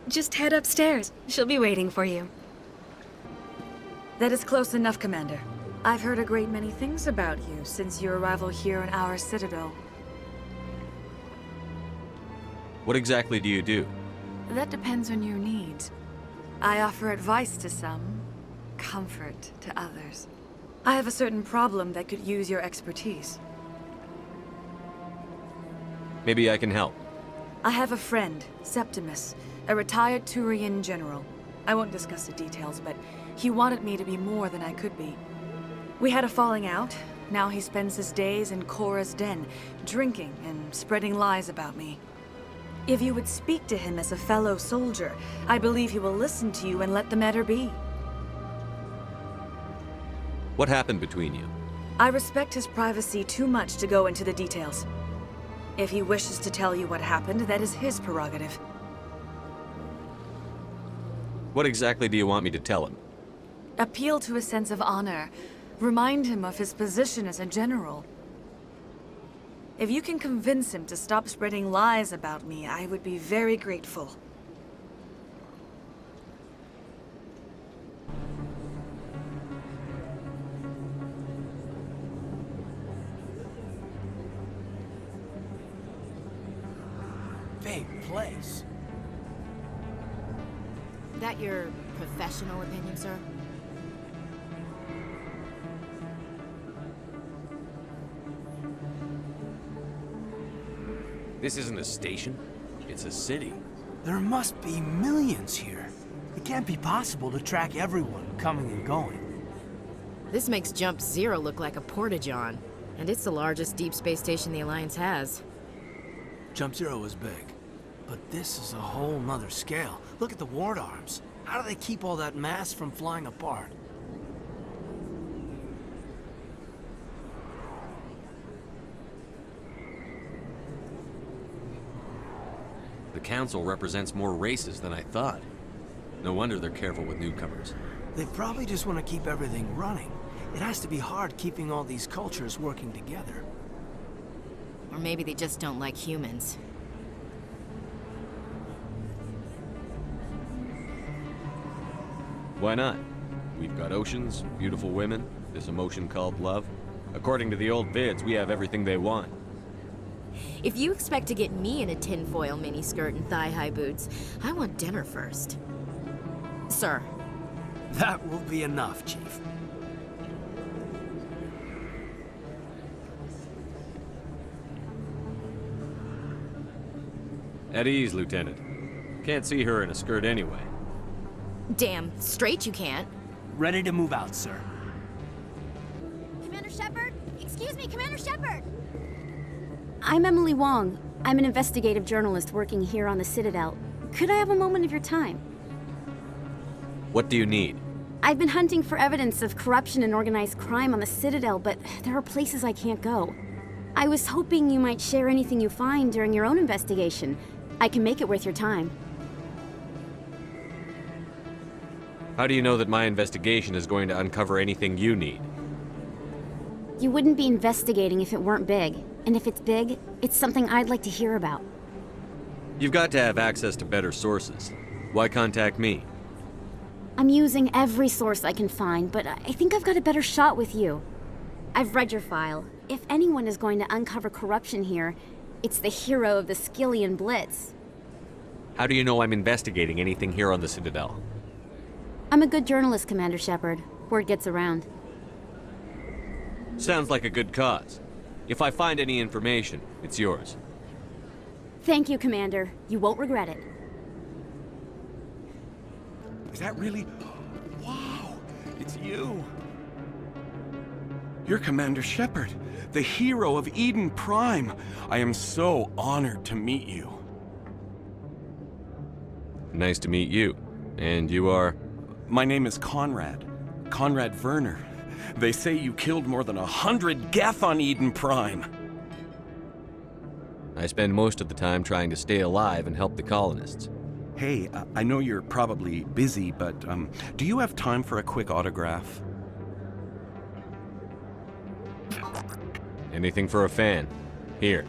S11: Just head upstairs. She'll be waiting for you.
S20: That is close enough, Commander. I've heard a great many things about you since your arrival here in our citadel.
S5: What exactly do you do?
S20: That depends on your needs. I offer advice to some, comfort to others. I have a certain problem that could use your expertise.
S5: Maybe I can help.
S20: I have a friend, Septimus, a retired Turian general. I won't discuss the details, but he wanted me to be more than I could be. We had a falling out. Now he spends his days in Korra's den, drinking and spreading lies about me. If you would speak to him as a fellow soldier, I believe he will listen to you and let the matter be.
S5: What happened between you?
S20: I respect his privacy too much to go into the details. If he wishes to tell you what happened, that is his prerogative.
S5: What exactly do you want me to tell him?
S20: Appeal to a sense of honor. Remind him of his position as a general. If you can convince him to stop spreading lies about me, I would be very grateful.
S8: Big place.
S14: That your professional opinion, sir?
S5: This isn't a station. It's a city.
S8: There must be millions here. It can't be possible to track everyone coming and going.
S14: This makes Jump Zero look like a porta-john, and it's the largest deep space station the Alliance has.
S8: Jump Zero is big, but this is a whole nother scale. Look at the ward arms. How do they keep all that mass from flying apart?
S5: The Council represents more races than I thought. No wonder they're careful with newcomers.
S8: They probably just want to keep everything running. It has to be hard keeping all these cultures working together.
S14: Or maybe they just don't like humans.
S5: Why not? We've got oceans, beautiful women, this emotion called love. According to the old vids, we have everything they want.
S14: If you expect to get me in a tinfoil miniskirt and thigh-high boots, I want dinner first. Sir.
S8: That will be enough, Chief.
S5: At ease, Lieutenant. Can't see her in a skirt anyway.
S14: Damn straight you can't.
S8: Ready to move out, sir.
S18: Commander Shepard? Excuse me, Commander Shepard! I'm Emily Wong. I'm an investigative journalist working here on the Citadel. Could I have a moment of your time?
S5: What do you need?
S18: I've been hunting for evidence of corruption and organized crime on the Citadel, but there are places I can't go. I was hoping you might share anything you find during your own investigation. I can make it worth your time.
S5: How do you know that my investigation is going to uncover anything you need?
S18: You wouldn't be investigating if it weren't big. And if it's big, it's something I'd like to hear about.
S5: You've got to have access to better sources. Why contact me?
S18: I'm using every source I can find, but I think I've got a better shot with you. I've read your file. If anyone is going to uncover corruption here, it's the hero of the Skillian Blitz.
S5: How do you know I'm investigating anything here on the Citadel?
S18: I'm a good journalist, Commander Shepard. Word gets around.
S5: Sounds like a good cause. If I find any information, it's yours.
S18: Thank you, Commander. You won't regret it.
S16: Is that really... Wow, it's you. You're Commander Shepard, the hero of Eden Prime. I am so honored to meet you.
S5: Nice to meet you. And you are?
S16: My name is Conrad. Conrad Werner. They say you killed more than 100 Geth on Eden Prime.
S5: I spend most of the time trying to stay alive and help the colonists.
S16: Hey, I know you're probably busy, but do you have time for a quick autograph?
S5: Anything for a fan. Here.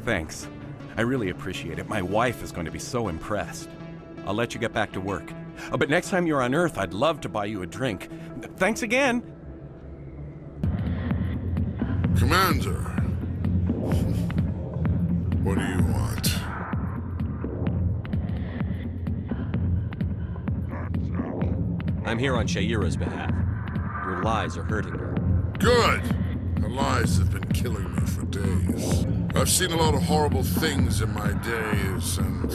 S16: Thanks. I really appreciate it. My wife is going to be so impressed. I'll let you get back to work. But next time you're on Earth, I'd love to buy you a drink. Thanks again!
S23: Commander! What do you want?
S5: I'm here on Shayira's behalf. Your lies are hurting her.
S23: Good! Her lies have been killing me for days. I've seen a lot of horrible things in my days, and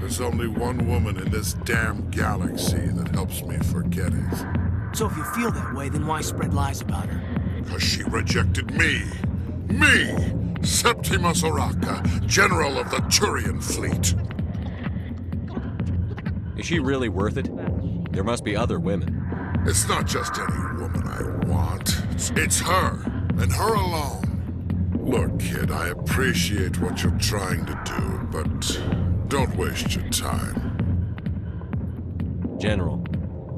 S23: there's only one woman in this damn galaxy that helps me forget it.
S8: So if you feel that way, then why spread lies about her?
S23: Because she rejected me. Me! Septimus Oraka, General of the Turian Fleet.
S5: Is she really worth it? There must be other women.
S23: It's not just any woman I want. It's her, and her alone. Look, kid, I appreciate what you're trying to do, but don't waste your time.
S5: General,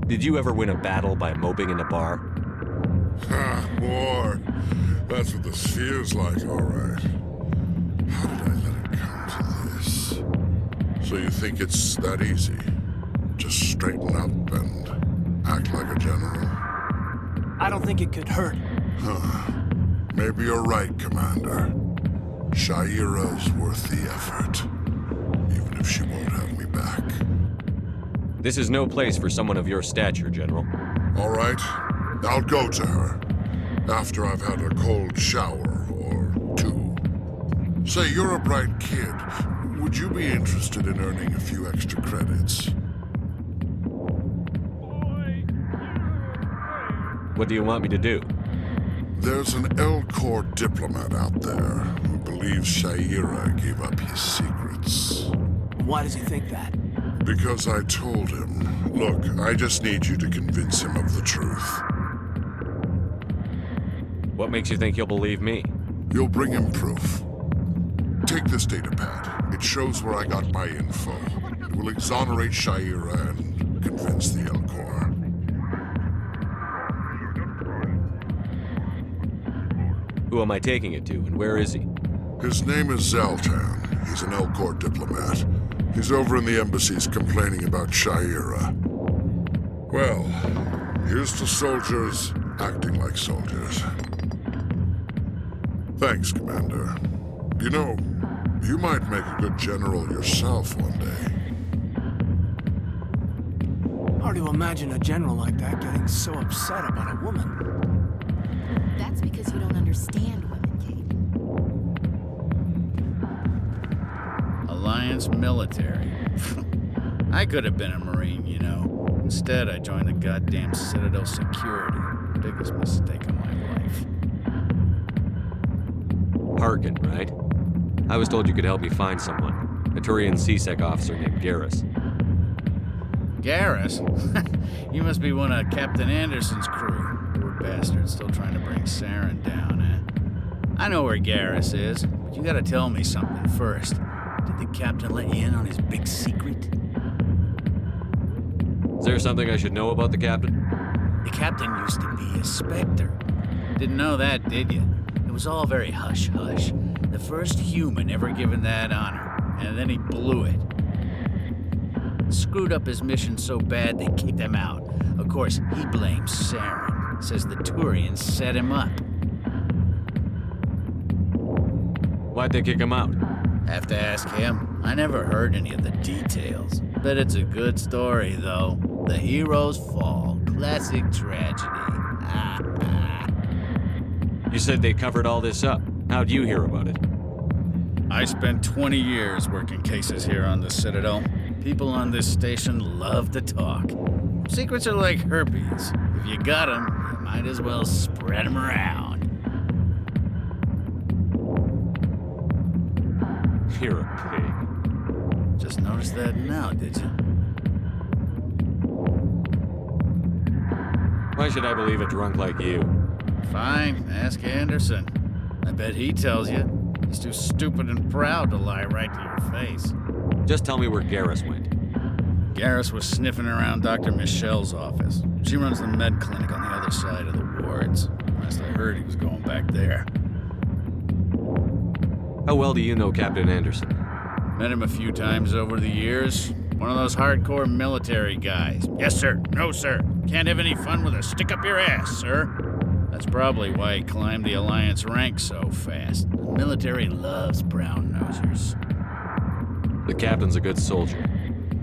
S5: did you ever win a battle by moping in a bar?
S23: Ha, war. That's what this feels like, all right. How did I let it come to this? So you think it's that easy? Just straighten up and act like a general?
S8: I don't think it could hurt.
S23: Huh. Maybe you're right, Commander. Shayira's worth the effort. Even if she won't have me back.
S5: This is no place for someone of your stature, General.
S23: All right. I'll go to her. After I've had a cold shower or two. Say, you're a bright kid. Would you be interested in earning a few extra credits?
S5: What do you want me to do?
S23: There's an Elcor diplomat out there who believes Shayira gave up his secrets.
S8: Why does he think that?
S23: Because I told him. Look, I just need you to convince him of the truth.
S5: What makes you think he'll believe me?
S23: You'll bring him proof. Take this data pad. It shows where I got my info. It will exonerate Sha'ira and convince the Elcor.
S5: Who am I taking it to, and where is he?
S23: His name is Zaltan. He's an Elcor diplomat. He's over in the embassies complaining about Sha'ira. Well, here's to soldiers acting like soldiers. Thanks, Commander. You know, you might make a good general yourself one day.
S8: Hard to imagine a general like that getting so upset about a woman.
S14: That's because you don't understand women, Cade.
S3: Alliance military. I could have been a Marine, you know. Instead, I joined the goddamn Citadel security. Biggest mistake of my life.
S5: Harkin, right? I was told you could help me find someone. A Turian CSEC officer named Garrus.
S3: Garrus? You must be one of Captain Anderson's crew. Poor bastard, still trying to bring Saren down, eh? I know where Garrus is, but you gotta tell me something first. Did the captain let you in on his big secret?
S5: Is there something I should know about the captain?
S3: The captain used to be a Spectre. Didn't know that, did you? It was all very hush-hush. The first human ever given that honor, and then he blew it. Screwed up his mission so bad they kicked him out. Of course, he blames Saren. Says the Turians set him up.
S5: Why'd they kick him out?
S3: Have to ask him. I never heard any of the details. Bet it's a good story, though. The heroes fall. Classic tragedy.
S5: You said they covered all this up. How'd you hear about it?
S3: I spent 20 years working cases here on the Citadel. People on this station love to talk. Secrets are like herpes. If you got them, you might as well spread them around.
S5: You're a pig.
S3: Just noticed that now, did you?
S5: Why should I believe a drunk like you?
S3: Fine, ask Anderson. I bet he tells you. He's too stupid and proud to lie right to your face.
S5: Just tell me where Garrus went.
S3: Garrus was sniffing around Dr. Michelle's office. She runs the med clinic on the other side of the wards. Last I heard, he was going back there.
S5: How well do you know Captain Anderson?
S3: Met him a few times over the years. One of those hardcore military guys. Yes, sir. No, sir. Can't have any fun with a stick up your ass, sir. That's probably why he climbed the Alliance ranks so fast. The military loves brown-nosers.
S5: The captain's a good soldier.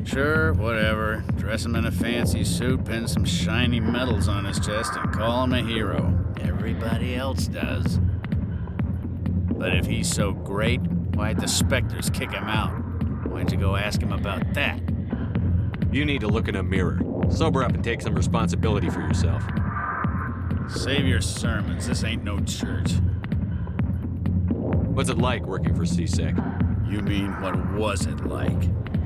S3: Sure, whatever. Dress him in a fancy suit, pin some shiny medals on his chest, and call him a hero. Everybody else does. But if he's so great, why'd the Spectres kick him out? Why'd you go ask him about that?
S5: You need to look in a mirror. Sober up and take some responsibility for yourself.
S3: Save your sermons. This ain't no church.
S5: What's it like working for CSEC?
S3: You mean, what was it like?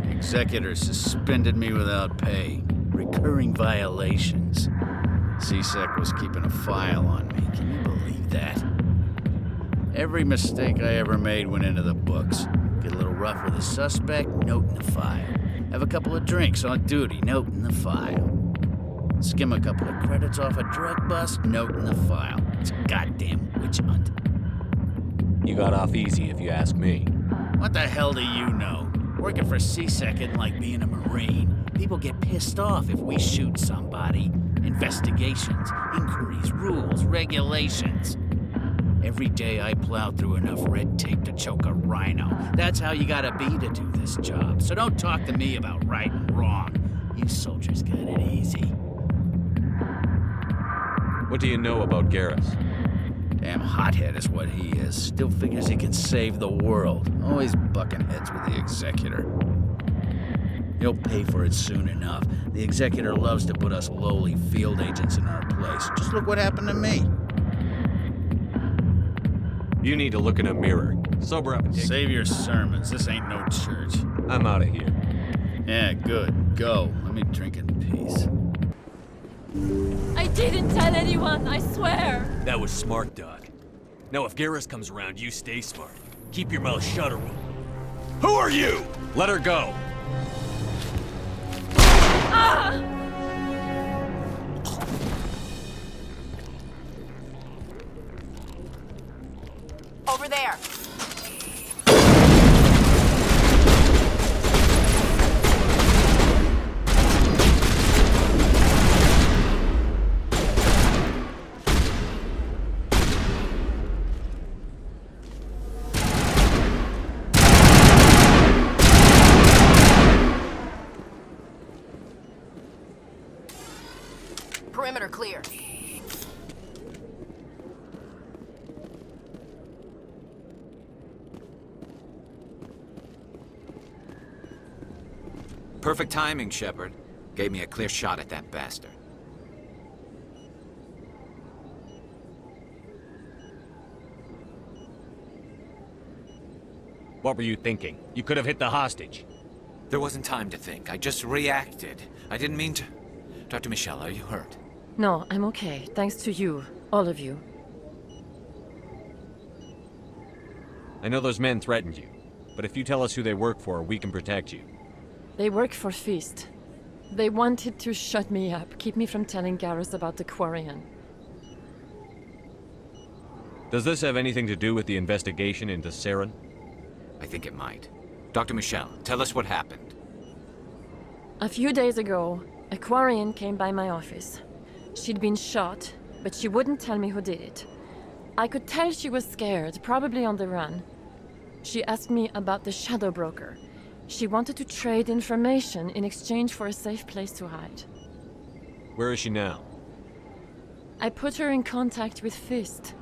S3: The executor suspended me without pay. Recurring violations. CSEC was keeping a file on me. Can you believe that? Every mistake I ever made went into the books. Get a little rough with a suspect, note in the file. Have a couple of drinks on duty, note in the file. Skim a couple of credits off a drug bust, note in the file. It's a goddamn witch hunt.
S5: You got off easy, if you ask me.
S3: What the hell do you know? Working for CSEC isn't like being a Marine. People get pissed off if we shoot somebody. Investigations, inquiries, rules, regulations. Every day I plow through enough red tape to choke a rhino. That's how you gotta be to do this job. So don't talk to me about right and wrong. You soldiers got it easy.
S5: What do you know about Garrus?
S3: Damn hothead is what he is. Still figures he can save the world. Always bucking heads with the executor. He'll pay for it soon enough. The executor loves to put us lowly field agents in our place. Just look what happened to me.
S5: You need to look in a mirror. Sober up and take...
S3: Save your sermons. This ain't no church.
S5: I'm out of here.
S3: Yeah, good. Go. Let me drink in peace.
S6: I didn't tell anyone, I swear.
S5: That was smart, Doc. Now if Garrus comes around, you stay smart. Keep your mouth shut or we'll... Who are you? Let her go.
S14: Over there. Perimeter clear.
S10: Perfect timing, Shepard. Gave me a clear shot at that bastard.
S5: What were you thinking? You could have hit the hostage.
S10: There wasn't time to think. I just reacted. I didn't mean to... Dr. Michelle, are you hurt?
S22: No, I'm okay. Thanks to you. All of you.
S5: I know those men threatened you, but if you tell us who they work for, we can protect you.
S22: They work for Feast. They wanted to shut me up, keep me from telling Garrus about the Quarian.
S5: Does this have anything to do with the investigation into Saren?
S10: I think it might. Dr. Michelle, tell us what happened.
S22: A few days ago, a Quarian came by my office. She'd been shot, but she wouldn't tell me who did it. I could tell she was scared, probably on the run. She asked me about the Shadow Broker. She wanted to trade information in exchange for a safe place to hide.
S5: Where is she now?
S22: I put her in contact with Fist.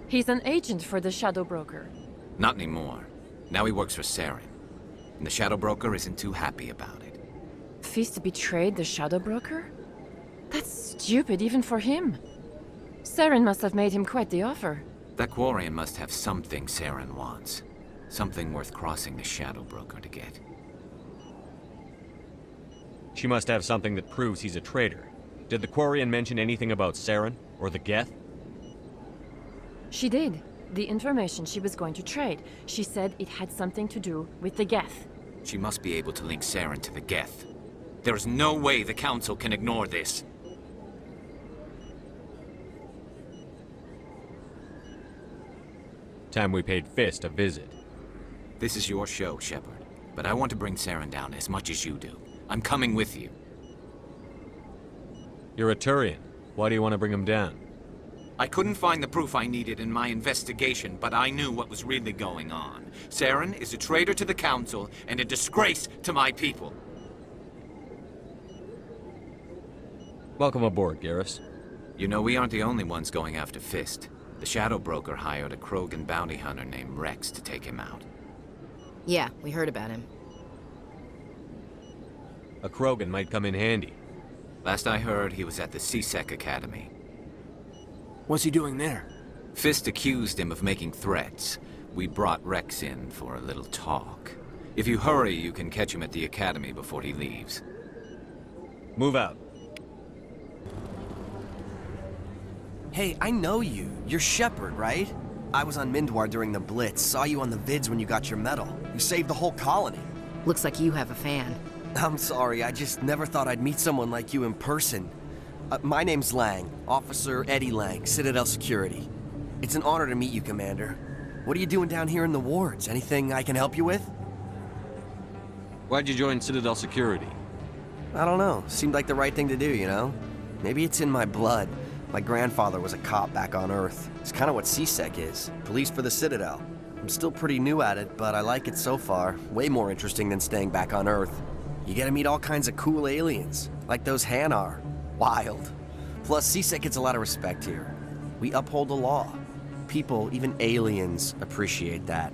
S22: He's an agent for the Shadow Broker.
S10: Not anymore. Now he works for Saren. And the Shadow Broker isn't too happy about it.
S22: Fist betrayed the Shadow Broker? That's stupid even for him. Saren must have made him quite the offer.
S10: That Quarian must have something Saren wants. Something worth crossing the Shadow Broker to get.
S5: She must have something that proves he's a traitor. Did the Quarian mention anything about Saren or the Geth?
S22: She did. The information she was going to trade. She said it had something to do with the Geth.
S10: She must be able to link Saren to the Geth. There is no way the Council can ignore this.
S5: Time we paid Fist a visit.
S10: This is your show, Shepard. But I want to bring Saren down as much as you do. I'm coming with you.
S5: You're a Turian. Why do you want to bring him down?
S10: I couldn't find the proof I needed in my investigation, but I knew what was really going on. Saren is a traitor to the Council and a disgrace to my people.
S5: Welcome aboard, Garrus.
S10: You know, we aren't the only ones going after Fist. The Shadow Broker hired a Krogan bounty hunter named Rex to take him out.
S14: Yeah, we heard about him.
S5: A Krogan might come in handy.
S10: Last I heard, he was at the C-Sec Academy.
S8: What's he doing there?
S10: Fist accused him of making threats. We brought Rex in for a little talk. If you hurry, you can catch him at the Academy before he leaves.
S5: Move out.
S1: Hey, I know you. You're Shepard, right? I was on Mindwar during the Blitz, saw you on the vids when you got your medal. You saved the whole colony.
S14: Looks like you have a fan.
S1: I'm sorry, I just never thought I'd meet someone like you in person. My name's Lang, Officer Eddie Lang, Citadel Security. It's an honor to meet you, Commander. What are you doing down here in the wards? Anything I can help you with?
S5: Why'd you join Citadel Security?
S1: I don't know. Seemed like the right thing to do, you know? Maybe it's in my blood. My grandfather was a cop back on Earth. It's kind of what C-Sec is. Police for the Citadel. I'm still pretty new at it, but I like it so far. Way more interesting than staying back on Earth. You get to meet all kinds of cool aliens, like those Hanar. Wild. Plus, C-Sec gets a lot of respect here. We uphold the law. People, even aliens, appreciate that.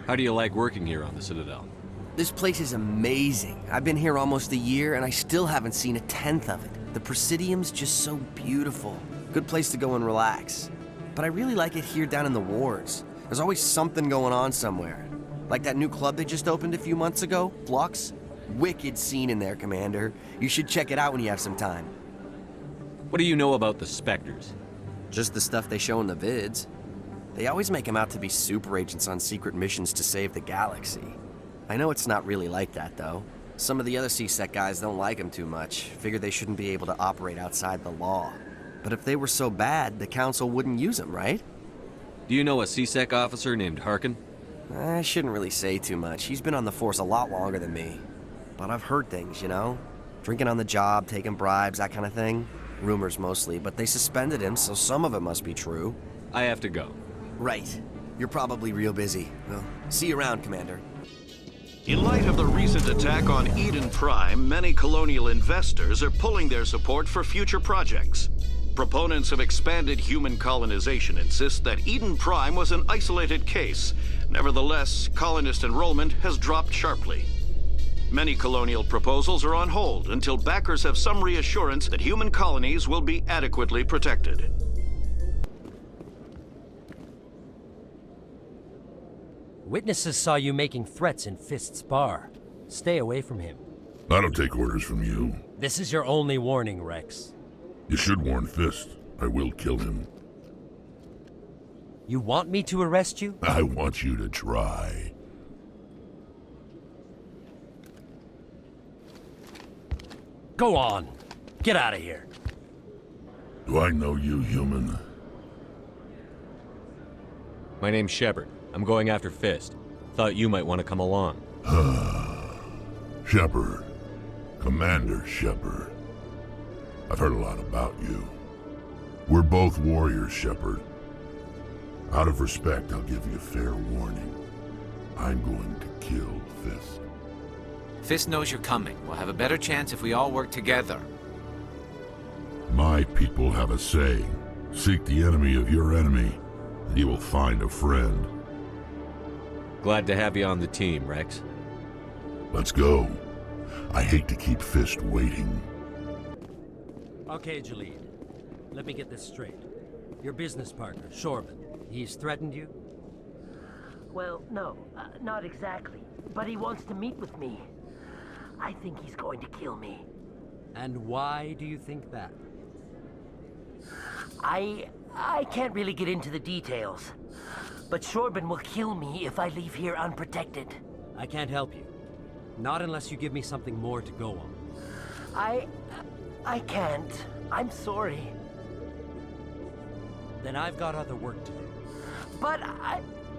S5: How do you like working here on the Citadel?
S1: This place is amazing. I've been here almost a year, and I still haven't seen a tenth of it. The Presidium's just so beautiful. Good place to go and relax. But I really like it here down in the wards. There's always something going on somewhere. Like that new club they just opened a few months ago, Flux. Wicked scene in there, Commander. You should check it out when you have some time.
S5: What do you know about the Spectres?
S1: Just the stuff they show in the vids. They always make them out to be super agents on secret missions to save the galaxy. I know it's not really like that, though. Some of the other CSEC guys don't like him too much, figure they shouldn't be able to operate outside the law. But if they were so bad, the Council wouldn't use them, right?
S5: Do you know a CSEC officer named Harkin?
S1: I shouldn't really say too much. He's been on the force a lot longer than me. But I've heard things, you know? Drinking on the job, taking bribes, that kind of thing. Rumors mostly, but they suspended him, so some of it must be true.
S5: I have to go.
S1: Right. You're probably real busy. Well, see you around, Commander.
S2: In light of the recent attack on Eden Prime, many colonial investors are pulling their support for future projects. Proponents of expanded human colonization insist that Eden Prime was an isolated case. Nevertheless, colonist enrollment has dropped sharply. Many colonial proposals are on hold until backers have some reassurance that human colonies will be adequately protected.
S16: Witnesses saw you making threats in Fist's bar. Stay away from him.
S23: I don't take orders from you.
S16: This is your only warning, Rex.
S23: You should warn Fist. I will kill him.
S16: You want me to arrest you?
S23: I want you to try.
S16: Go on. Get out of here.
S23: Do I know you, human?
S5: My name's Shepard. I'm going after Fist. Thought you might want to come along.
S23: Shepard. Commander Shepard. I've heard a lot about you. We're both warriors, Shepard. Out of respect, I'll give you a fair warning. I'm going to kill Fist.
S10: Fist knows you're coming. We'll have a better chance if we all work together.
S23: My people have a saying. Seek the enemy of your enemy, and you will find a friend.
S5: Glad to have you on the team, Rex.
S23: Let's go. I hate to keep Fist waiting.
S16: Okay, Jalid. Let me get this straight. Your business partner, Shorban, he's threatened you?
S4: Well, no, not exactly. But he wants to meet with me. I think he's going to kill me.
S16: And why do you think that?
S4: I can't really get into the details. But Shorban will kill me if I leave here unprotected.
S16: I can't help you. Not unless you give me something more to go on.
S4: I can't. I'm sorry.
S16: Then I've got other work to do.
S4: But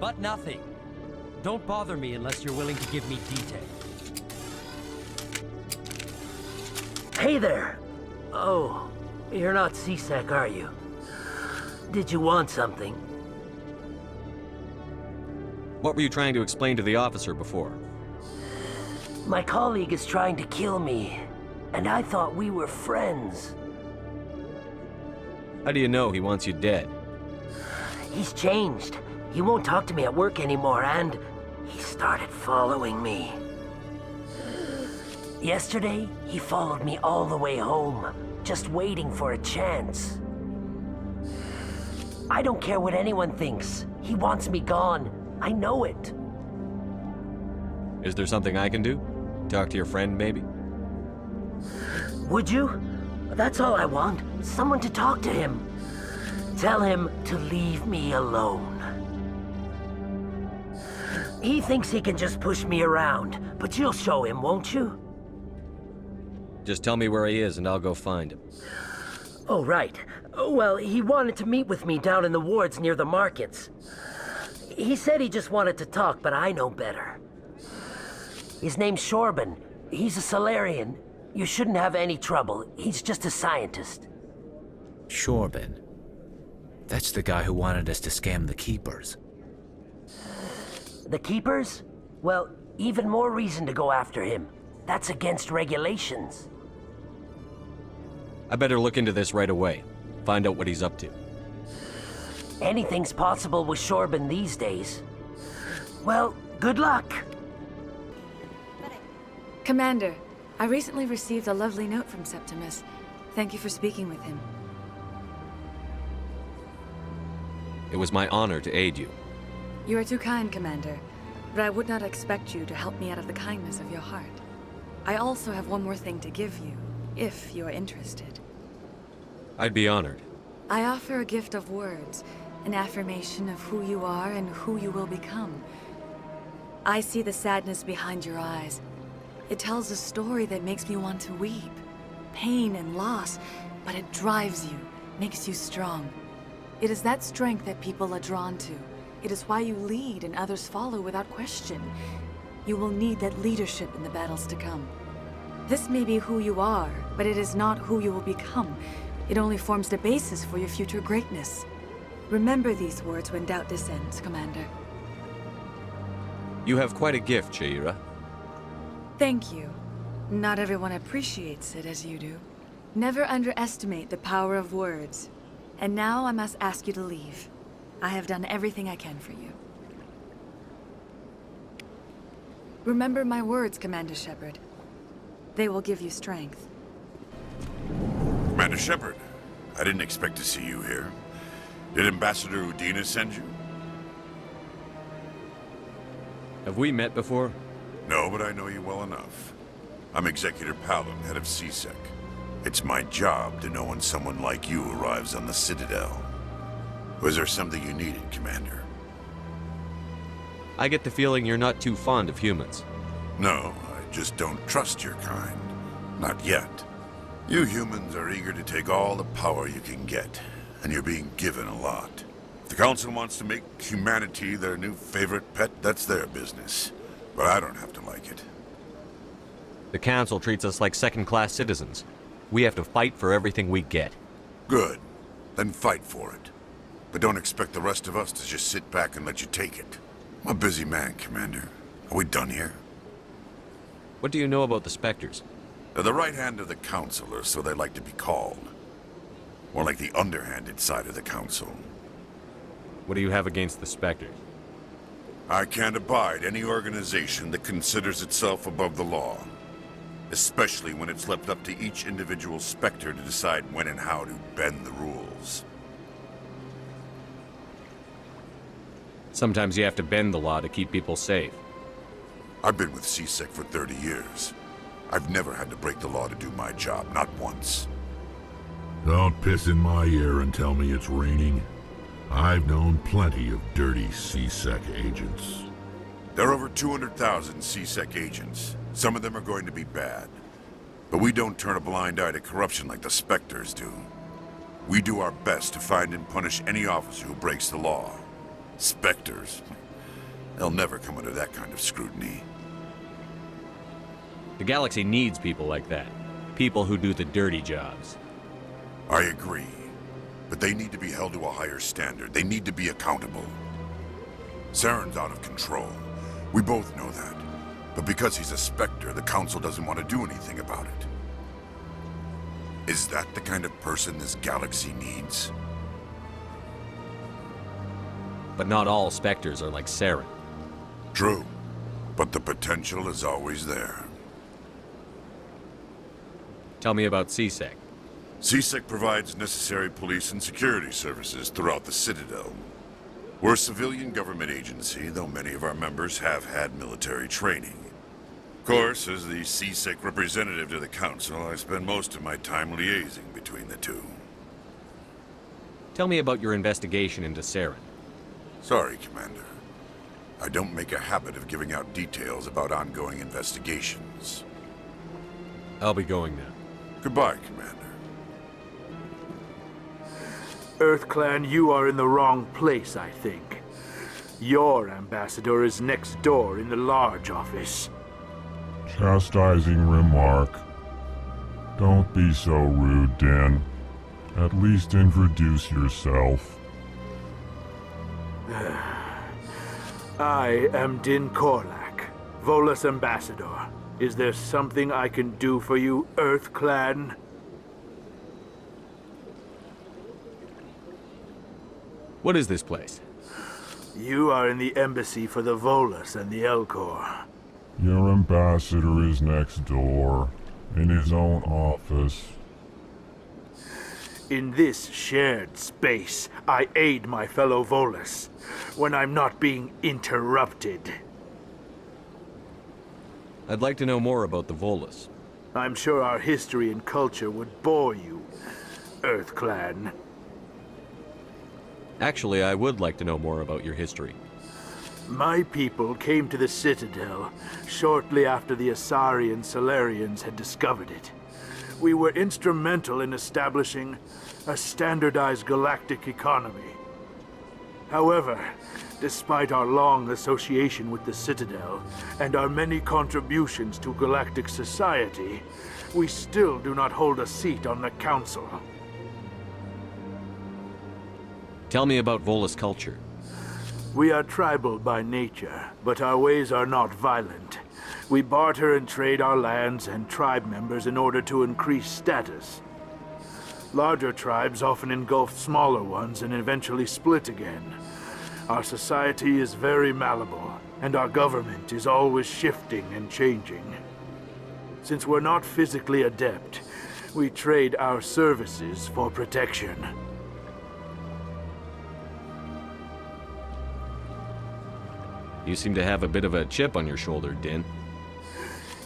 S16: But nothing. Don't bother me unless you're willing to give me details.
S4: Hey there! Oh, you're not CSEC, are you? Did you want something?
S5: What were you trying to explain to the officer before?
S4: My colleague is trying to kill me, and I thought we were friends.
S5: How do you know he wants you dead?
S4: He's changed. He won't talk to me at work anymore, and he started following me. Yesterday, he followed me all the way home, just waiting for a chance. I don't care what anyone thinks. He wants me gone. I know it.
S5: Is there something I can do? Talk to your friend, maybe?
S4: Would you? That's all I want. Someone to talk to him. Tell him to leave me alone. He thinks he can just push me around, but you'll show him, won't you?
S5: Just tell me where he is and I'll go find him.
S4: Oh, right. Well, he wanted to meet with me down in the wards near the markets. He said he just wanted to talk, but I know better. His name's Shorban. He's a Solarian. You shouldn't have any trouble. He's just a scientist.
S10: Shorban. That's the guy who wanted us to scam the Keepers.
S4: The Keepers? Well, even more reason to go after him. That's against regulations.
S5: I better look into this right away. Find out what he's up to.
S4: Anything's possible with Shorban these days. Well, good luck.
S20: Commander, I recently received a lovely note from Septimus. Thank you for speaking with him.
S5: It was my honor to aid you.
S20: You are too kind, Commander, but I would not expect you to help me out of the kindness of your heart. I also have one more thing to give you, if you are interested.
S5: I'd be honored.
S20: I offer a gift of words, an affirmation of who you are and who you will become. I see the sadness behind your eyes. It tells a story that makes me want to weep. Pain and loss, but it drives you, makes you strong. It is that strength that people are drawn to. It is why you lead and others follow without question. You will need that leadership in the battles to come. This may be who you are, but it is not who you will become. It only forms the basis for your future greatness. Remember these words when doubt descends, Commander.
S5: You have quite a gift, Sha'ira.
S20: Thank you. Not everyone appreciates it as you do. Never underestimate the power of words. And now I must ask you to leave. I have done everything I can for you. Remember my words, Commander Shepard. They will give you strength.
S7: Commander Shepard, I didn't expect to see you here. Did Ambassador Udina send you?
S5: Have we met before?
S7: No, but I know you well enough. I'm Executor Palin, head of C-Sec. It's my job to know when someone like you arrives on the Citadel. Was there something you needed, Commander?
S5: I get the feeling you're not too fond of humans.
S7: No, I just don't trust your kind. Not yet. You humans are eager to take all the power you can get, and you're being given a lot. If the Council wants to make humanity their new favorite pet, that's their business. But I don't have to like it.
S5: The Council treats us like second-class citizens. We have to fight for everything we get.
S7: Good. Then fight for it. But don't expect the rest of us to just sit back and let you take it. I'm a busy man, Commander. Are we done here?
S5: What do you know about the Spectres?
S7: They're the right hand of the Council, or so they like to be called. More like the underhanded side of the Council.
S5: What do you have against the Spectres?
S7: I can't abide any organization that considers itself above the law. Especially when it's left up to each individual Spectre to decide when and how to bend the rules.
S5: Sometimes you have to bend the law to keep people safe.
S7: I've been with C-Sec for 30 years. I've never had to break the law to do my job, not once.
S23: Don't piss in my ear and tell me it's raining. I've known plenty of dirty C-Sec agents.
S7: There are over 200,000 C-Sec agents. Some of them are going to be bad. But we don't turn a blind eye to corruption like the Spectres do. We do our best to find and punish any officer who breaks the law. Spectres. They'll never come under that kind of scrutiny.
S5: The galaxy needs people like that. People who do the dirty jobs.
S7: I agree. But they need to be held to a higher standard. They need to be accountable. Saren's out of control. We both know that. But because he's a Spectre, the Council doesn't want to do anything about it. Is that the kind of person this galaxy needs?
S5: But not all Spectres are like Saren.
S7: True. But the potential is always there.
S5: Tell me about C-Sec.
S7: C-Sec provides necessary police and security services throughout the Citadel. We're a civilian government agency, though many of our members have had military training. Of course, as the C-Sec representative to the Council, I spend most of my time liaising between the two.
S5: Tell me about your investigation into Saren.
S7: Sorry, Commander. I don't make a habit of giving out details about ongoing investigations.
S5: I'll be going now.
S7: Goodbye, Commander.
S9: EarthClan, you are in the wrong place, I think. Your ambassador is next door in the large office.
S23: Chastising remark. Don't be so rude, Din. At least introduce yourself.
S9: I am Din Korlak, Volus ambassador. Is there something I can do for you, EarthClan?
S5: What is this place?
S9: You are in the embassy for the Volus and the Elcor.
S23: Your ambassador is next door, in his own office.
S9: In this shared space, I aid my fellow Volus when I'm not being interrupted.
S5: I'd like to know more about the Volus.
S9: I'm sure our history and culture would bore you, EarthClan.
S5: Actually, I would like to know more about your history.
S9: My people came to the Citadel shortly after the Asari Solarians had discovered it. We were instrumental in establishing a standardized galactic economy. However, despite our long association with the Citadel and our many contributions to galactic society, we still do not hold a seat on the Council.
S5: Tell me about Volus culture.
S9: We are tribal by nature, but our ways are not violent. We barter and trade our lands and tribe members in order to increase status. Larger tribes often engulf smaller ones and eventually split again. Our society is very malleable, and our government is always shifting and changing. Since we're not physically adept, we trade our services for protection.
S5: You seem to have a bit of a chip on your shoulder, Din.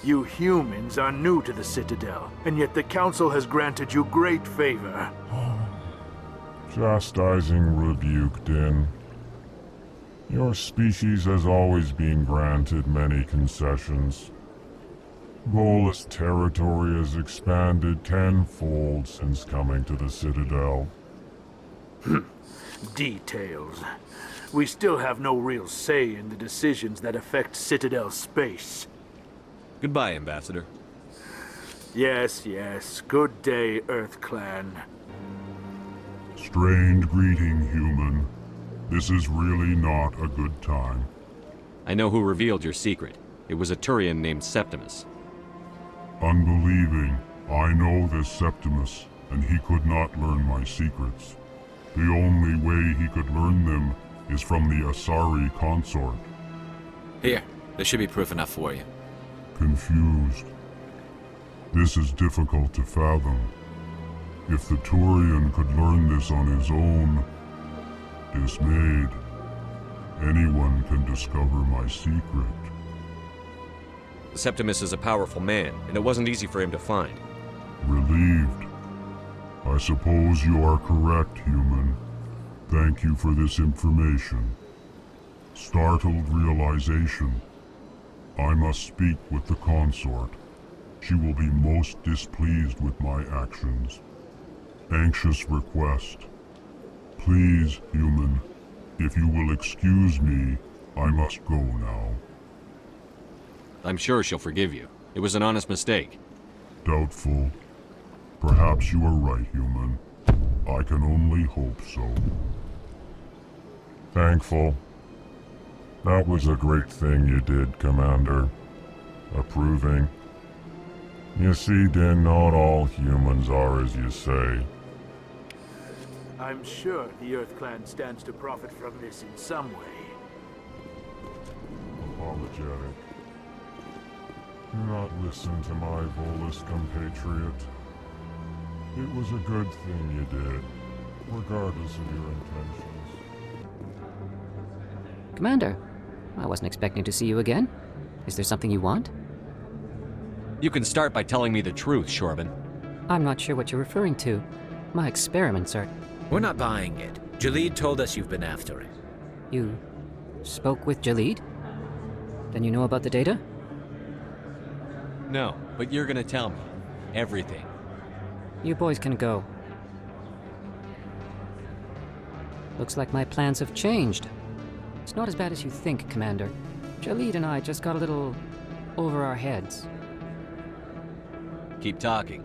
S9: You humans are new to the Citadel, and yet the Council has granted you great favor.
S13: Chastising rebuke, Din. Your species has always been granted many concessions. Volus territory has expanded tenfold since coming to the Citadel.
S9: Details. We still have no real say in the decisions that affect Citadel space.
S5: Goodbye, Ambassador.
S9: Yes, yes. Good day, Earth Clan.
S13: Strained greeting, human. This is really not a good time.
S5: I know who revealed your secret. It was a Turian named Septimus.
S13: Unbelieving, I know this Septimus, and he could not learn my secrets. The only way he could learn them is from the Asari consort.
S10: Here, this should be proof enough for you.
S13: Confused. This is difficult to fathom. If the Turian could learn this on his own, dismayed, anyone can discover my secret.
S5: Septimus is a powerful man, and it wasn't easy for him to find.
S13: Relieved. I suppose you are correct, human. Thank you for this information. Startled realization. I must speak with the consort. She will be most displeased with my actions. Anxious request. Please, human, if you will excuse me, I must go now.
S5: I'm sure she'll forgive you. It was an honest mistake.
S13: Doubtful. Perhaps you are right, human. I can only hope so. Thankful. That was a great thing you did, Commander. Approving. You see, Din, not all humans are as you say.
S9: I'm sure the Earth Clan stands to profit from this in some way.
S13: Apologetic. Do not listen to my Volus compatriot. It was a good thing you did, regardless of your intentions.
S15: Commander, I wasn't expecting to see you again. Is there something you want?
S5: You can start by telling me the truth, Shorban.
S15: I'm not sure what you're referring to. My experiments are...
S10: We're not buying it. Jalid told us you've been after it.
S15: You spoke with Jalid? Then you know about the data?
S5: No, but you're gonna tell me. Everything.
S15: You boys can go. Looks like my plans have changed. It's not as bad as you think, Commander. Jalid and I just got a little over our heads.
S5: Keep talking.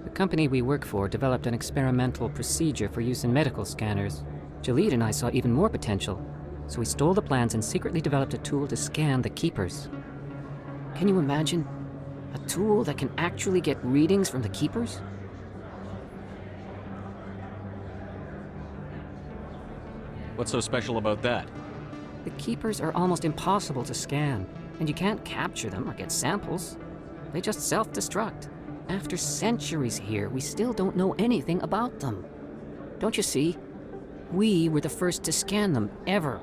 S15: The company we work for developed an experimental procedure for use in medical scanners. Jalid and I saw even more potential, so we stole the plans and secretly developed a tool to scan the Keepers. Can you imagine? A tool that can actually get readings from the Keepers?
S5: What's so special about that?
S15: The Keepers are almost impossible to scan, and you can't capture them or get samples. They just self-destruct. After centuries here, we still don't know anything about them. Don't you see? We were the first to scan them, ever.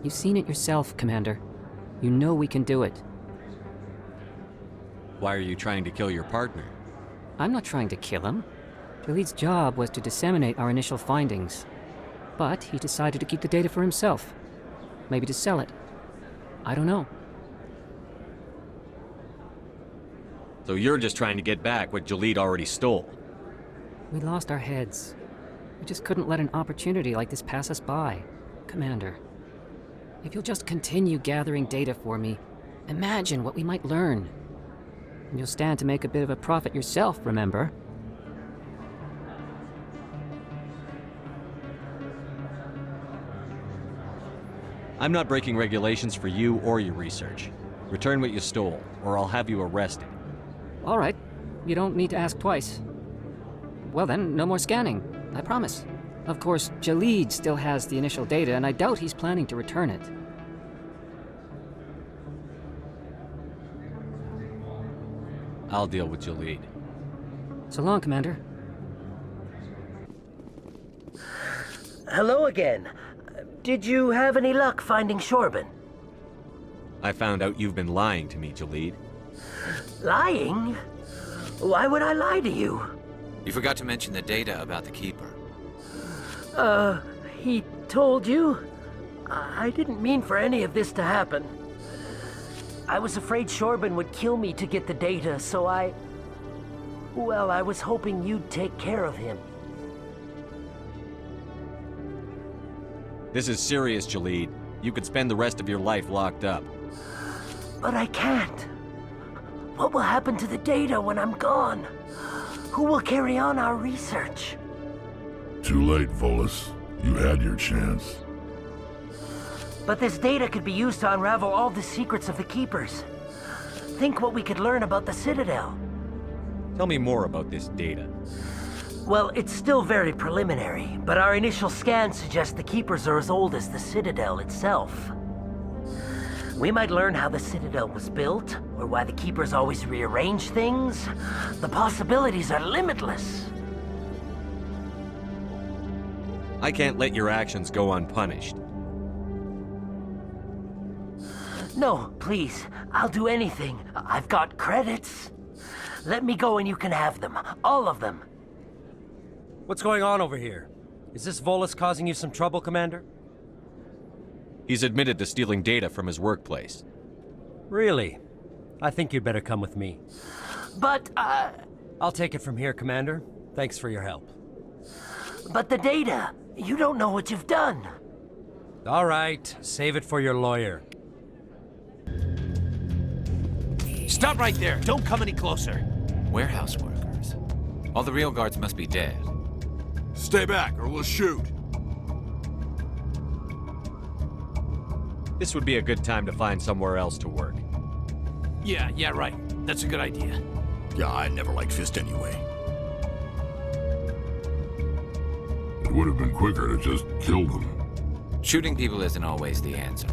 S15: You've seen it yourself, Commander. You know we can do it.
S5: Why are you trying to kill your partner?
S15: I'm not trying to kill him. Jalid's job was to disseminate our initial findings. But he decided to keep the data for himself. Maybe to sell it. I don't know.
S5: So you're just trying to get back what Jalid already stole?
S15: We lost our heads. We just couldn't let an opportunity like this pass us by. Commander, if you'll just continue gathering data for me, imagine what we might learn. And you'll stand to make a bit of a profit yourself, remember?
S5: I'm not breaking regulations for you or your research. Return what you stole, or I'll have you arrested.
S15: All right. You don't need to ask twice. Well then, no more scanning. I promise. Of course, Jalid still has the initial data, and I doubt he's planning to return it.
S5: I'll deal with Jalid.
S15: So long, Commander.
S4: Hello again. Did you have any luck finding Shorben?
S5: I found out you've been lying to me, Jalid.
S4: Lying? Why would I lie to you?
S10: You forgot to mention the data about the Keeper.
S4: He told you? I didn't mean for any of this to happen. I was afraid Shorben would kill me to get the data, so well, I was hoping you'd take care of him.
S5: This is serious, Jalid. You could spend the rest of your life locked up.
S4: But I can't. What will happen to the data when I'm gone? Who will carry on our research?
S13: Too late, Volus. You had your chance.
S4: But this data could be used to unravel all the secrets of the Keepers. Think what we could learn about the Citadel.
S5: Tell me more about this data.
S4: Well, it's still very preliminary, but our initial scans suggest the Keepers are as old as the Citadel itself. We might learn how the Citadel was built, or why the Keepers always rearrange things. The possibilities are limitless.
S5: I can't let your actions go unpunished.
S4: No, please. I'll do anything. I've got credits. Let me go and you can have them. All of them.
S16: What's going on over here? Is this Volus causing you some trouble, Commander?
S5: He's admitted to stealing data from his workplace.
S16: Really? I think you'd better come with me.
S4: But,
S16: I'll take it from here, Commander. Thanks for your help.
S4: But the data! You don't know what you've done!
S16: All right, save it for your lawyer.
S10: Stop right there! Don't come any closer! Warehouse workers. All the real guards must be dead.
S23: Stay back, or we'll shoot.
S5: This would be a good time to find somewhere else to work.
S10: Yeah, right. That's a good idea.
S23: Yeah, I never liked Fist anyway.
S13: It would have been quicker to just kill them.
S10: Shooting people isn't always the answer.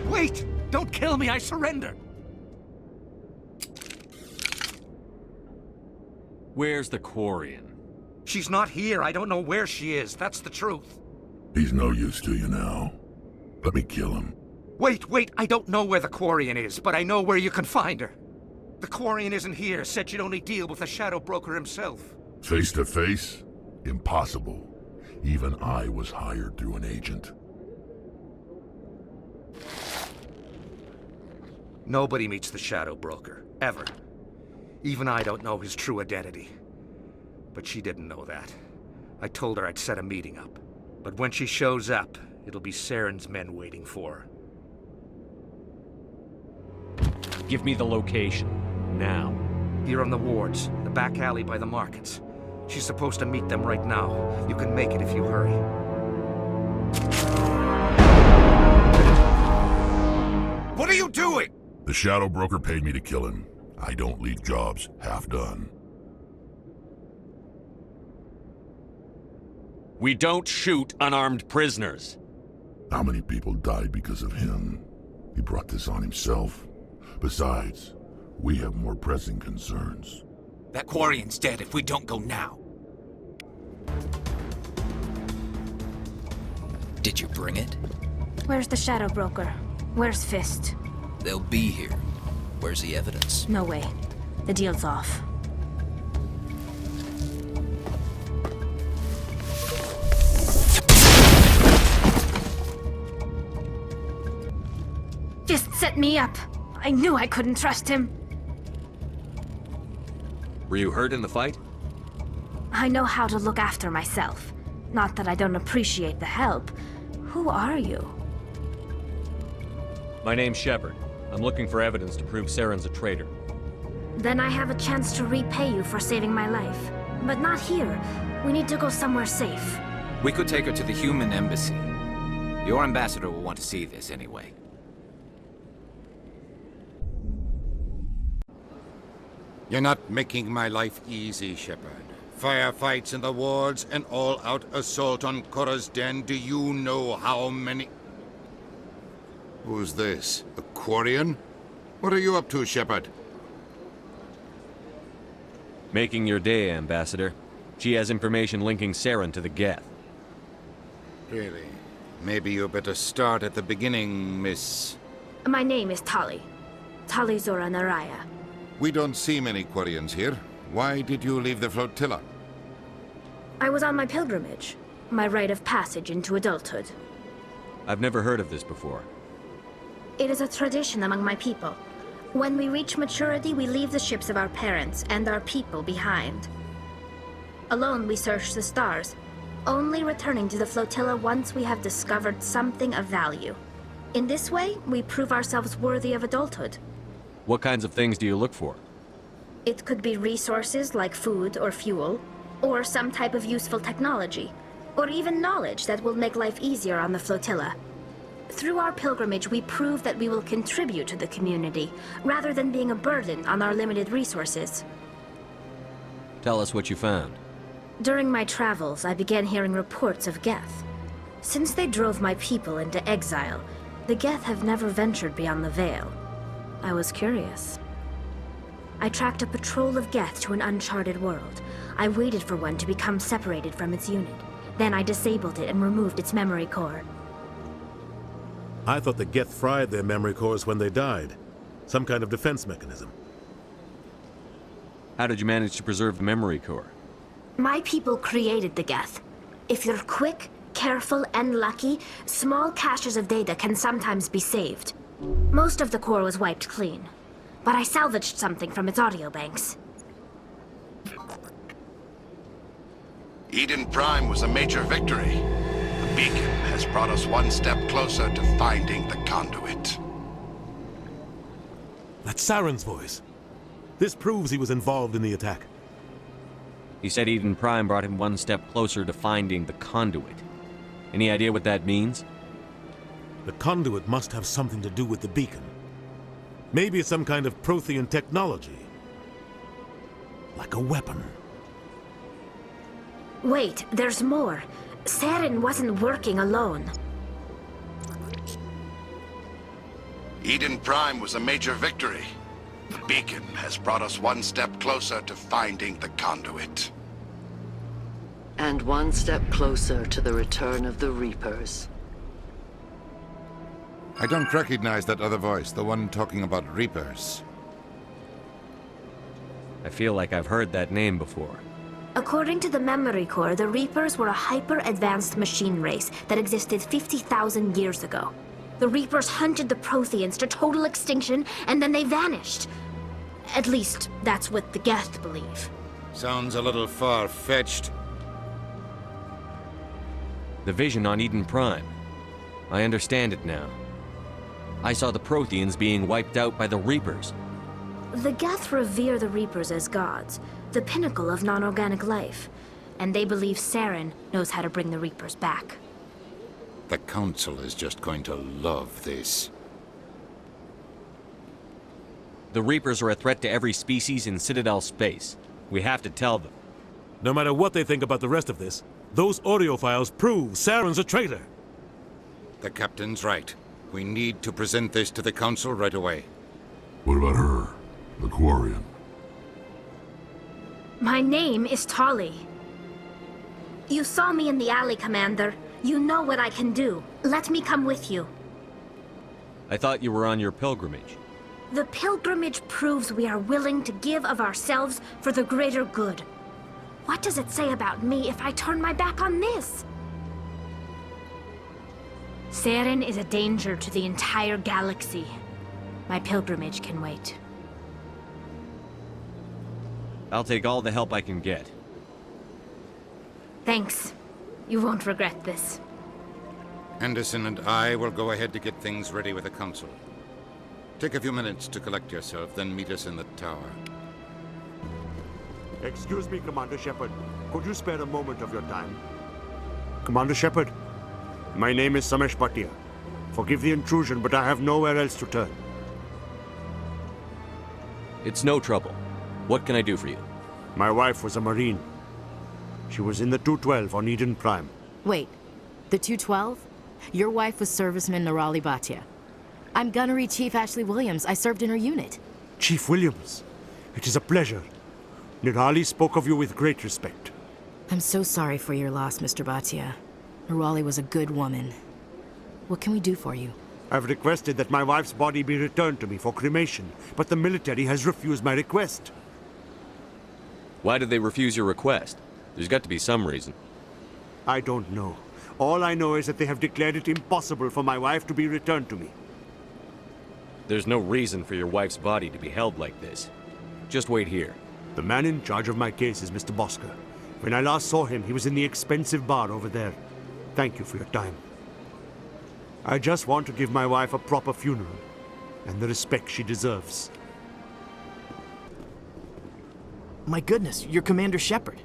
S12: Wait! Don't kill me, I surrender!
S5: Where's the Quarian?
S12: She's not here. I don't know where she is. That's the truth.
S13: He's no use to you now. Let me kill him.
S12: Wait! I don't know where the Quarian is, but I know where you can find her. The Quarian isn't here. Said she'd only deal with the Shadow Broker himself.
S13: Face to face? Impossible. Even I was hired through an agent.
S12: Nobody meets the Shadow Broker. Ever. Even I don't know his true identity. But she didn't know that. I told her I'd set a meeting up. But when she shows up, it'll be Saren's men waiting for her.
S5: Give me the location. Now.
S12: Here on the wards, the back alley by the markets. She's supposed to meet them right now. You can make it if you hurry.
S23: What are you doing?
S13: The Shadow Broker paid me to kill him. I don't leave jobs half done.
S5: We don't shoot unarmed prisoners.
S13: How many people died because of him? He brought this on himself. Besides, we have more pressing concerns.
S10: That Quarian's dead if we don't go now. Did you bring it?
S18: Where's the Shadow Broker? Where's Fist?
S10: They'll be here. Where's the evidence?
S18: No way. The deal's off.
S17: set me up. I knew I couldn't trust him.
S5: Were you hurt in the fight?
S17: I know how to look after myself. Not that I don't appreciate the help. Who are you?
S5: My name's Shepard. I'm looking for evidence to prove Saren's a traitor.
S17: Then I have a chance to repay you for saving my life. But not here. We need to go somewhere safe.
S10: We could take her to the human embassy. Your ambassador will want to see this anyway.
S19: You're not making my life easy, Shepard. Firefights in the wards, an all-out assault on Korra's den. Do you know how many... Who's this? A Quarian? What are you up to, Shepard?
S5: Making your day, Ambassador. She has information linking Saren to the Geth.
S19: Really? Maybe you better start at the beginning, Miss...
S17: My name is Tali. Tali Zora Naraya.
S19: We don't see many Quarians here. Why did you leave the flotilla?
S17: I was on my pilgrimage. My rite of passage into adulthood.
S5: I've never heard of this before.
S17: It is a tradition among my people. When we reach maturity, we leave the ships of our parents and our people behind. Alone, we search the stars, only returning to the flotilla once we have discovered something of value. In this way, we prove ourselves worthy of adulthood.
S5: What kinds of things do you look for?
S17: It could be resources like food or fuel, or some type of useful technology, or even knowledge that will make life easier on the flotilla. Through our pilgrimage, we prove that we will contribute to the community, rather than being a burden on our limited resources.
S5: Tell us what you found.
S17: During my travels, I began hearing reports of Geth. Since they drove my people into exile, the Geth have never ventured beyond the Veil. I was curious. I tracked a patrol of Geth to an uncharted world. I waited for one to become separated from its unit. Then I disabled it and removed its memory core.
S21: I thought the Geth fried their memory cores when they died. Some kind of defense mechanism.
S5: How did you manage to preserve the memory core?
S17: My people created the Geth. If you're quick, careful, and lucky, small caches of data can sometimes be saved. Most of the core was wiped clean, but I salvaged something from its audio banks.
S24: Eden Prime was a major victory. The beacon has brought us one step closer to finding the conduit.
S21: That's Saren's voice. This proves he was involved in the attack.
S5: He said Eden Prime brought him one step closer to finding the conduit. Any idea what that means?
S21: The conduit must have something to do with the beacon. Maybe it's some kind of Prothean technology. Like a weapon.
S17: Wait, there's more. Saren wasn't working alone.
S24: Eden Prime was a major victory. The beacon has brought us one step closer to finding the conduit.
S25: And one step closer to the return of the Reapers.
S19: I don't recognize that other voice, the one talking about Reapers.
S5: I feel like I've heard that name before.
S17: According to the memory core, the Reapers were a hyper-advanced machine race that existed 50,000 years ago. The Reapers hunted the Protheans to total extinction, and then they vanished. At least, that's what the Geth believe.
S19: Sounds a little far-fetched.
S5: The vision on Eden Prime. I understand it now. I saw the Protheans being wiped out by the Reapers.
S17: The Geth revere the Reapers as gods, the pinnacle of non-organic life, and they believe Saren knows how to bring the Reapers back.
S19: The Council is just going to love this.
S5: The Reapers are a threat to every species in Citadel space. We have to tell them.
S21: No matter what they think about the rest of this, those audio files prove Saren's a traitor.
S19: The Captain's right. We need to present this to the Council right away.
S13: What about her, the Quarian?
S17: My name is Tali. You saw me in the alley, Commander. You know what I can do. Let me come with you.
S5: I thought you were on your pilgrimage.
S17: The pilgrimage proves we are willing to give of ourselves for the greater good. What does it say about me if I turn my back on this? Saren is a danger to the entire galaxy. My pilgrimage can wait.
S5: I'll take all the help I can get.
S17: Thanks. You won't regret this.
S19: Anderson and I will go ahead to get things ready with the Council. Take a few minutes to collect yourself, then meet us in the tower.
S3: Excuse me, Commander Shepard. Could you spare a moment of your time? Commander Shepard, my name is Samesh Bhatia. Forgive the intrusion, but I have nowhere else to turn.
S5: It's no trouble. What can I do for you?
S3: My wife was a Marine. She was in the 212 on Eden Prime.
S14: Wait, the 212? Your wife was Serviceman Nirali Bhatia. I'm Gunnery Chief Ashley Williams. I served in her unit.
S3: Chief Williams, it is a pleasure. Nirali spoke of you with great respect.
S14: I'm so sorry for your loss, Mr. Bhatia. Nirali was a good woman. What can we do for you?
S3: I've requested that my wife's body be returned to me for cremation, but the military has refused my request.
S5: Why did they refuse your request? There's got to be some reason.
S3: I don't know. All I know is that they have declared it impossible for my wife to be returned to me.
S5: There's no reason for your wife's body to be held like this. Just wait here.
S3: The man in charge of my case is Mr. Bosker. When I last saw him, he was in the expensive bar over there. Thank you for your time. I just want to give my wife a proper funeral, and the respect she deserves.
S6: My goodness, you're Commander Shepard.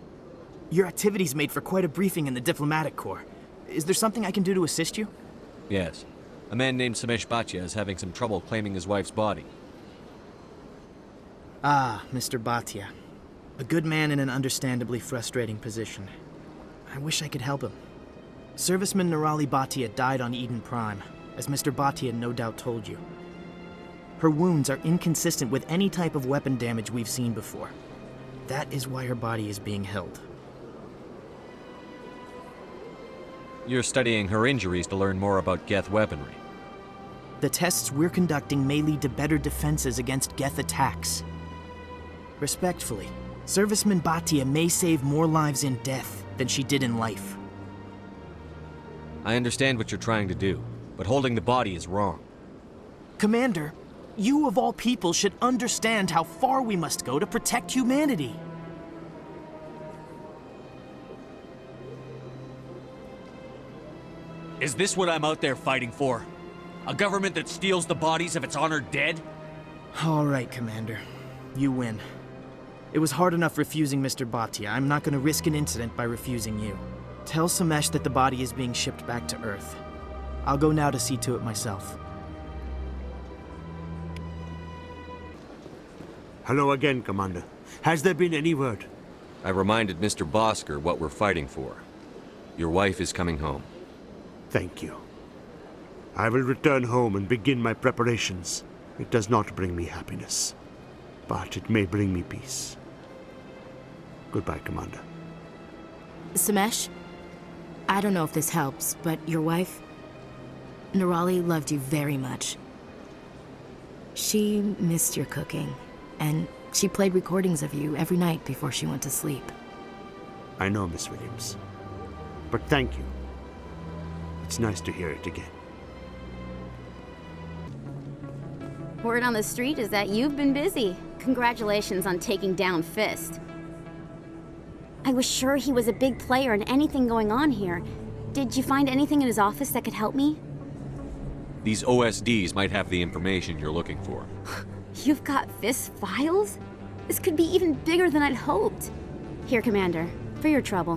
S6: Your activities made for quite a briefing in the Diplomatic Corps. Is there something I can do to assist you?
S5: Yes. A man named Samesh Bhatia is having some trouble claiming his wife's body.
S6: Ah, Mr. Bhatia. A good man in an understandably frustrating position. I wish I could help him. Serviceman Nirali Bhatia died on Eden Prime, as Mr. Bhatia no doubt told you. Her wounds are inconsistent with any type of weapon damage we've seen before. That is why her body is being held.
S5: You're studying her injuries to learn more about Geth weaponry.
S6: The tests we're conducting may lead to better defenses against Geth attacks. Respectfully, Serviceman Bhatia may save more lives in death than she did in life.
S5: I understand what you're trying to do, but holding the body is wrong.
S6: Commander, you of all people should understand how far we must go to protect humanity.
S8: Is this what I'm out there fighting for? A government that steals the bodies of its honored dead?
S6: All right, Commander. You win. It was hard enough refusing Mr. Bhatia. I'm not going to risk an incident by refusing you. Tell Samesh that the body is being shipped back to Earth. I'll go now to see to it myself.
S3: Hello again, Commander. Has there been any word?
S5: I reminded Mr. Bosker what we're fighting for. Your wife is coming home.
S3: Thank you. I will return home and begin my preparations. It does not bring me happiness, but it may bring me peace. Goodbye, Commander.
S14: Samesh, I don't know if this helps, but your wife, Nirali, loved you very much. She missed your cooking, and she played recordings of you every night before she went to sleep.
S3: I know, Miss Williams. But thank you. It's nice to hear it again.
S18: Word on the street is that you've been busy. Congratulations on taking down Fist. I was sure he was a big player in anything going on here. Did you find anything in his office that could help me?
S5: These OSDs might have the information you're looking for.
S18: You've got Fist's files? This could be even bigger than I'd hoped. Here, Commander, for your trouble.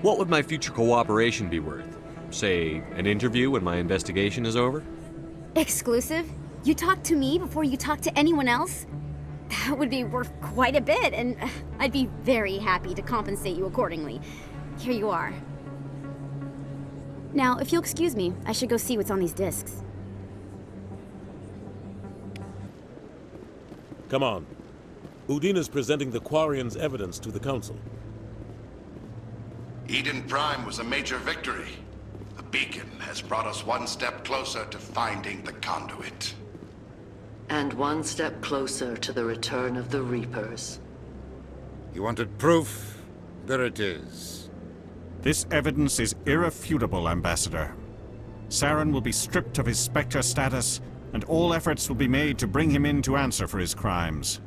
S5: What would my future cooperation be worth? Say, an interview when my investigation is over?
S18: Exclusive? You talk to me before you talk to anyone else? That would be worth quite a bit, and I'd be very happy to compensate you accordingly. Here you are. Now, if you'll excuse me, I should go see what's on these discs.
S21: Come on. Udine is presenting the Quarians' evidence to the Council.
S24: Eden Prime was a major victory. The beacon has brought us one step closer to finding the conduit.
S25: And one step closer to the return of the Reapers.
S19: You wanted proof? There it is.
S11: This evidence is irrefutable, Ambassador.
S1: Saren will be stripped of his Spectre status, and all efforts will be made to bring him in to answer for his crimes.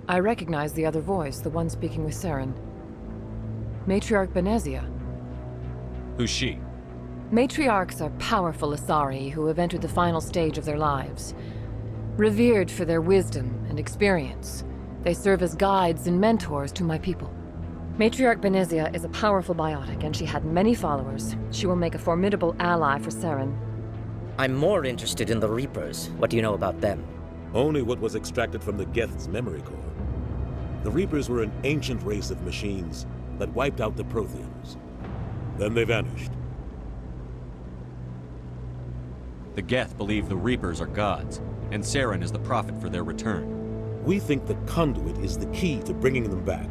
S2: I recognize the other voice, the one speaking with Saren. Matriarch Benezia.
S8: Who's she?
S2: Matriarchs are powerful Asari who have entered the final stage of their lives. Revered for their wisdom and experience, they serve as guides and mentors to my people. Matriarch Benezia is a powerful biotic, and she had many followers. She will make a formidable ally for Saren.
S11: I'm more interested in the Reapers. What do you know about them?
S21: Only what was extracted from the Geth's memory core. The Reapers were an ancient race of machines that wiped out the Protheans. Then they vanished.
S5: The Geth believe the Reapers are gods, and Saren is the prophet for their return.
S21: We think the Conduit is the key to bringing them back.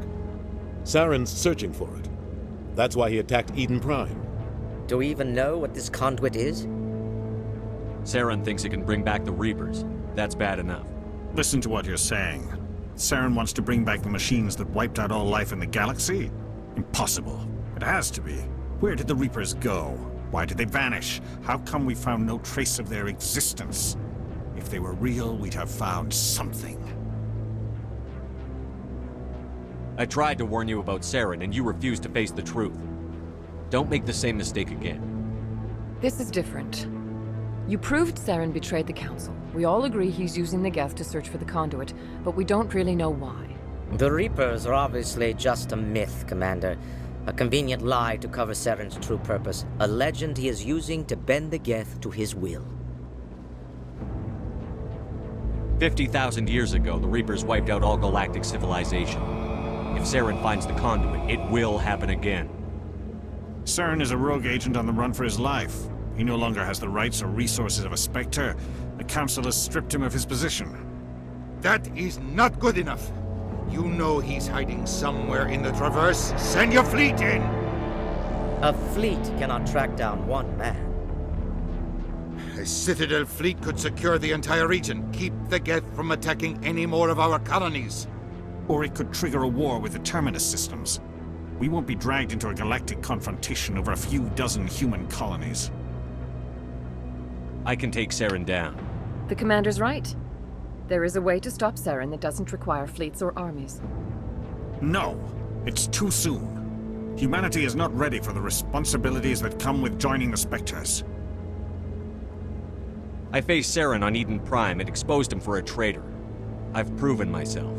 S21: Saren's searching for it. That's why he attacked Eden Prime.
S11: Do we even know what this Conduit is?
S5: Saren thinks it can bring back the Reapers. That's bad enough.
S1: Listen to what you're saying. Saren wants to bring back the machines that wiped out all life in the galaxy? Impossible. It has to be. Where did the Reapers go? Why did they vanish? How come we found no trace of their existence? If they were real, we'd have found something.
S5: I tried to warn you about Saren, and you refused to face the truth. Don't make the same mistake again.
S2: This is different. You proved Saren betrayed the Council. We all agree he's using the Geth to search for the Conduit, but we don't really know why.
S11: The Reapers are obviously just a myth, Commander. A convenient lie to cover Saren's true purpose. A legend he is using to bend the Geth to his will.
S5: 50,000 years ago, the Reapers wiped out all galactic civilization. If Saren finds the Conduit, it will happen again.
S1: Saren is a rogue agent on the run for his life. He no longer has the rights or resources of a Spectre. The Council has stripped him of his position.
S19: That is not good enough. You know he's hiding somewhere in the Traverse. Send your fleet in!
S11: A fleet cannot track down one man.
S19: A Citadel fleet could secure the entire region, keep the Geth from attacking any more of our colonies.
S1: Or it could trigger a war with the Terminus systems. We won't be dragged into a galactic confrontation over a few dozen human colonies.
S5: I can take Saren down.
S2: The Commander's right. There is a way to stop Saren that doesn't require fleets or armies.
S1: No, it's too soon. Humanity is not ready for the responsibilities that come with joining the Spectres.
S5: I faced Saren on Eden Prime and exposed him for a traitor. I've proven myself.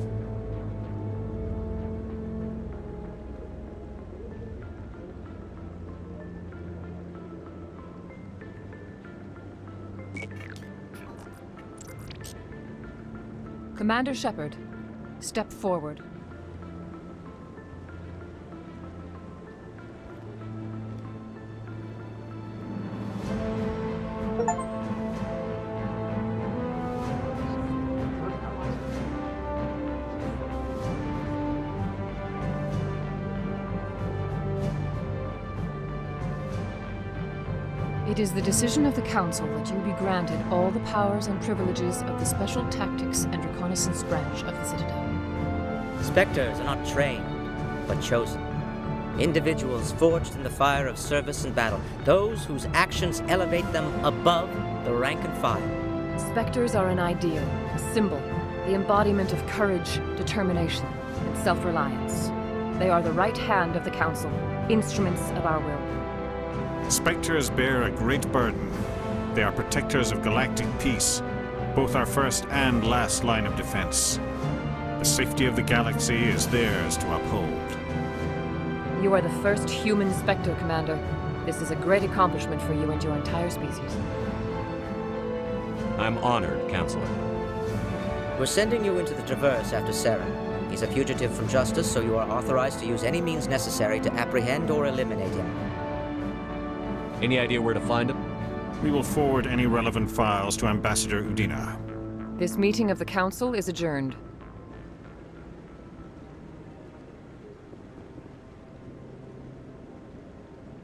S2: Commander Shepard, step forward. It is the decision of the Council that you be granted all the powers and privileges of the Special Tactics and Reconnaissance branch of the Citadel.
S11: Spectres are not trained, but chosen. Individuals forged in the fire of service and battle. Those whose actions elevate them above the rank and file.
S2: Spectres are an ideal, a symbol, the embodiment of courage, determination, and self-reliance. They are the right hand of the Council, instruments of our will.
S1: Spectres bear a great burden. They are protectors of galactic peace, both our first and last line of defense. The safety of the galaxy is theirs to uphold.
S2: You are the first human Spectre, Commander. This is a great accomplishment for you and your entire species.
S5: I'm honored, Counselor.
S11: We're sending you into the Traverse after Saren. He's a fugitive from justice, so you are authorized to use any means necessary to apprehend or eliminate him.
S5: Any idea where to find him?
S1: We will forward any relevant files to Ambassador Udina.
S2: This meeting of the Council is adjourned.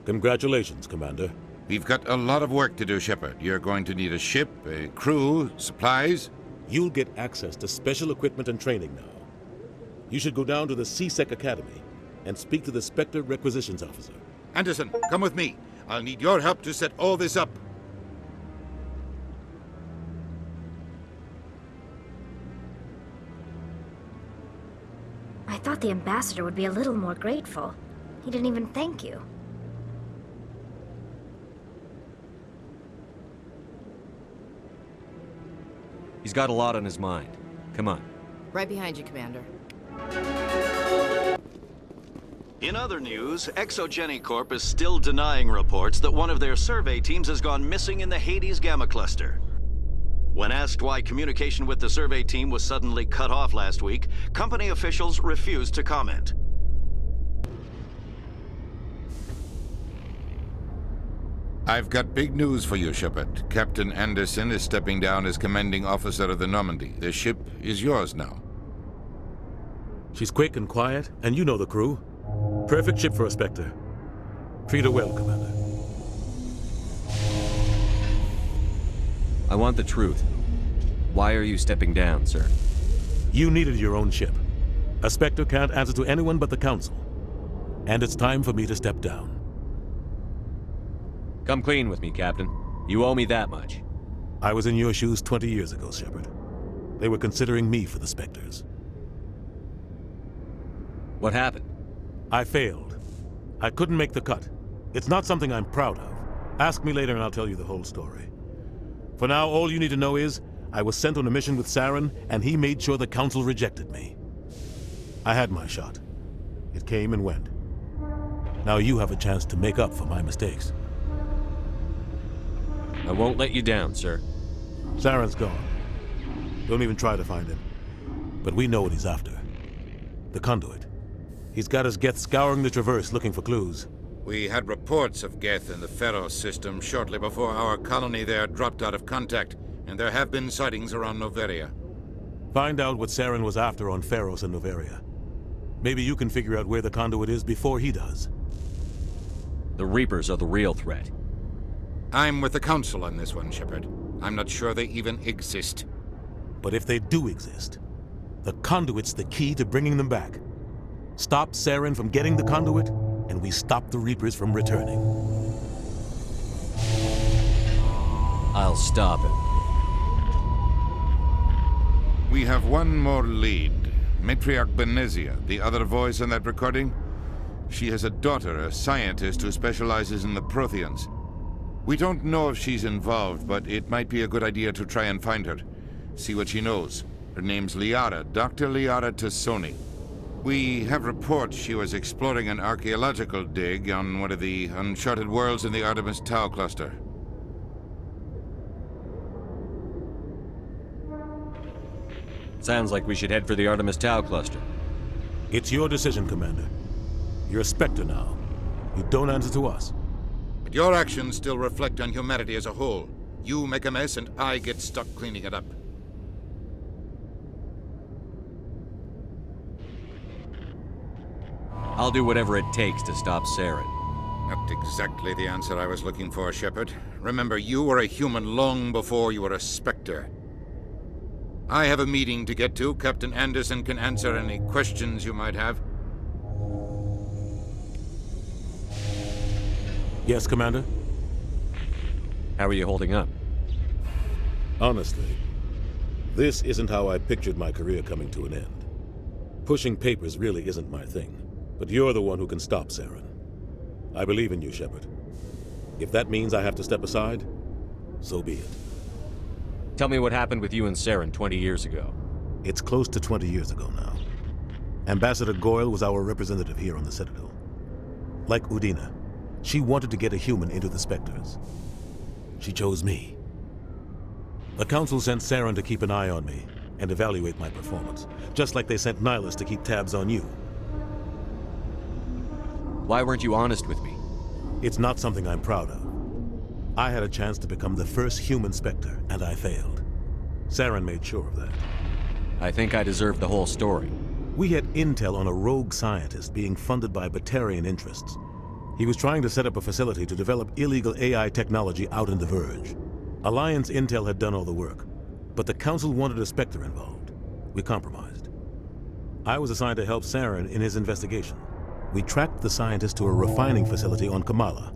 S21: Congratulations, Commander.
S19: We've got a lot of work to do, Shepard. You're going to need a ship, a crew, supplies.
S21: You'll get access to special equipment and training now. You should go down to the C-Sec Academy and speak to the Spectre Requisitions Officer.
S19: Anderson, come with me. I'll need your help to set all this up.
S17: thought the ambassador would be a little more grateful. He didn't even thank you.
S5: He's got a lot on his mind. Come on.
S7: Right behind you, Commander.
S9: In other news, Exogeny Corp is still denying reports that one of their survey teams has gone missing in the Hades Gamma Cluster. When asked why communication with the survey team was suddenly cut off last week, company officials refused to comment.
S19: I've got big news for you, Shepard. Captain Anderson is stepping down as commanding officer of the Normandy. The ship is yours now.
S21: She's quick and quiet, and you know the crew. Perfect ship for a Spectre. Treat her well, Commander.
S5: I want the truth. Why are you stepping down, sir?
S21: You needed your own ship. A Spectre can't answer to anyone but the Council. And it's time for me to step down.
S5: Come clean with me, Captain. You owe me that much.
S21: I was in your shoes 20 years ago, Shepard. They were considering me for the Spectres.
S5: What happened?
S21: I failed. I couldn't make the cut. It's not something I'm proud of. Ask me later and I'll tell you the whole story. For now, all you need to know is, I was sent on a mission with Saren, and he made sure the Council rejected me. I had my shot. It came and went. Now you have a chance to make up for my mistakes.
S5: I won't let you down, sir.
S21: Saren's gone. Don't even try to find him. But we know what he's after. The Conduit. He's got his Geth scouring the Traverse looking for clues.
S19: We had reports of Geth in the Pharos system shortly before our colony there dropped out of contact, and there have been sightings around Noveria.
S21: Find out what Saren was after on Pharos and Noveria. Maybe you can figure out where the Conduit is before he does.
S5: The Reapers are the real threat.
S19: I'm with the Council on this one, Shepard. I'm not sure they even exist.
S21: But if they do exist, the Conduit's the key to bringing them back. Stop Saren from getting the Conduit, and we stop the Reapers from returning.
S5: I'll stop him.
S19: We have one more lead. Matriarch Benezia, the other voice in that recording. She has a daughter, a scientist who specializes in the Protheans. We don't know if she's involved, but it might be a good idea to try and find her. See what she knows. Her name's Liara, Dr. Liara Tassoni. We have reports she was exploring an archaeological dig on one of the uncharted worlds in the Artemis Tau cluster.
S5: Sounds like we should head for the Artemis Tau cluster.
S21: It's your decision, Commander. You're a Spectre now. You don't answer to us.
S19: But your actions still reflect on humanity as a whole. You make a mess and I get stuck cleaning it up.
S5: I'll do whatever it takes to stop Saren.
S19: Not exactly the answer I was looking for, Shepard. Remember, you were a human long before you were a Spectre. I have a meeting to get to. Captain Anderson can answer any questions you might have.
S21: Yes, Commander?
S5: How are you holding up?
S21: Honestly, this isn't how I pictured my career coming to an end. Pushing papers really isn't my thing, but you're the one who can stop Saren. I believe in you, Shepard. If that means I have to step aside, so be it.
S5: Tell me what happened with you and Saren 20 years ago.
S21: It's close to 20 years ago now. Ambassador Goyle was our representative here on the Citadel. Like Udina, she wanted to get a human into the Spectres. She chose me. The Council sent Saren to keep an eye on me and evaluate my performance, just like they sent Nihilus to keep tabs on you.
S5: Why weren't you honest with me?
S21: It's not something I'm proud of. I had a chance to become the first human Spectre, and I failed. Saren made sure of that.
S5: I think I deserve the whole story.
S21: We had intel on a rogue scientist being funded by Batarian interests. He was trying to set up a facility to develop illegal AI technology out in the Verge. Alliance intel had done all the work, but the Council wanted a Spectre involved. We compromised. I was assigned to help Saren in his investigation. We tracked the scientist to a refining facility on Kamala.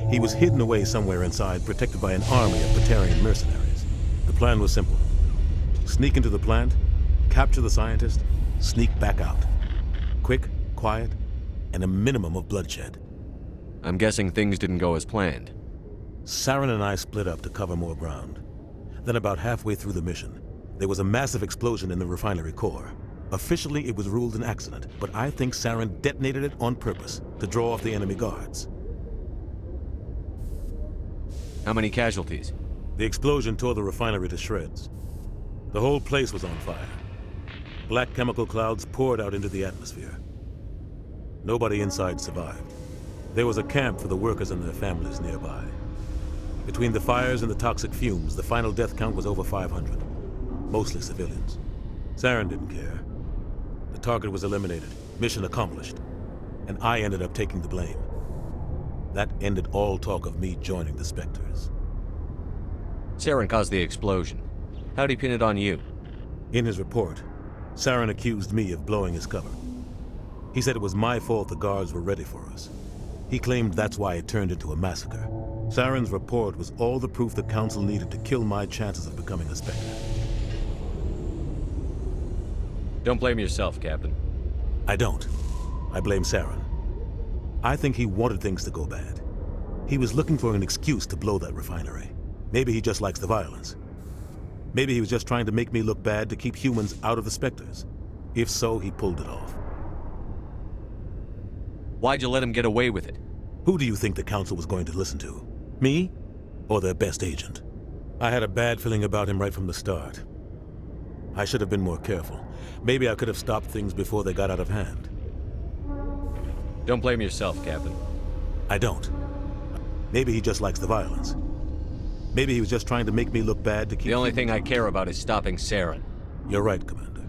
S21: He was hidden away somewhere inside, protected by an army of Batarian mercenaries. The plan was simple. Sneak into the plant, capture the scientist, sneak back out. Quick, quiet, and a minimum of bloodshed.
S5: I'm guessing things didn't go as planned.
S21: Saren and I split up to cover more ground. Then about halfway through the mission, there was a massive explosion in the refinery core. Officially, it was ruled an accident, but I think Saren detonated it on purpose to draw off the enemy guards.
S5: How many casualties?
S21: The explosion tore the refinery to shreds. The whole place was on fire. Black chemical clouds poured out into the atmosphere. Nobody inside survived. There was a camp for the workers and their families nearby. Between the fires and the toxic fumes, the final death count was over 500. Mostly civilians. Saren didn't care. The target was eliminated, mission accomplished, and I ended up taking the blame. That ended all talk of me joining the Spectres.
S5: Saren caused the explosion. How'd he pin it on you?
S21: In his report, Saren accused me of blowing his cover. He said it was my fault the guards were ready for us. He claimed that's why it turned into a massacre. Saren's report was all the proof the Council needed to kill my chances of becoming a Spectre.
S5: Don't blame yourself, Captain.
S21: I don't. I blame Saren. I think he wanted things to go bad. He was looking for an excuse to blow that refinery. Maybe he just likes the violence. Maybe he was just trying to make me look bad to keep humans out of the Spectres. If so, he pulled it off.
S5: Why'd you let him get away with it?
S21: Who do you think the Council was going to listen to? Me? Or their best agent? I had a bad feeling about him right from the start. I should have been more careful. Maybe I could have stopped things before they got out of hand.
S5: Don't blame yourself, Captain.
S21: I don't. Maybe he just likes the violence. Maybe he was just trying to make me look bad to keep...
S5: The only thing I care about is stopping Saren.
S21: You're right, Commander.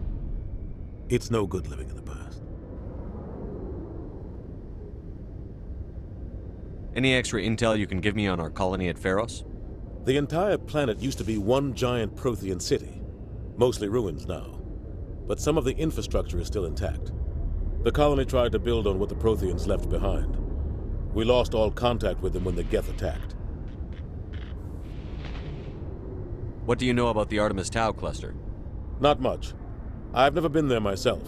S21: It's no good living in the past.
S5: Any extra intel you can give me on our colony at Pharos?
S21: The entire planet used to be one giant Prothean city. Mostly ruins now. But some of the infrastructure is still intact. The colony tried to build on what the Protheans left behind. We lost all contact with them when the Geth attacked.
S5: What do you know about the Artemis Tau cluster?
S21: Not much. I've never been there myself.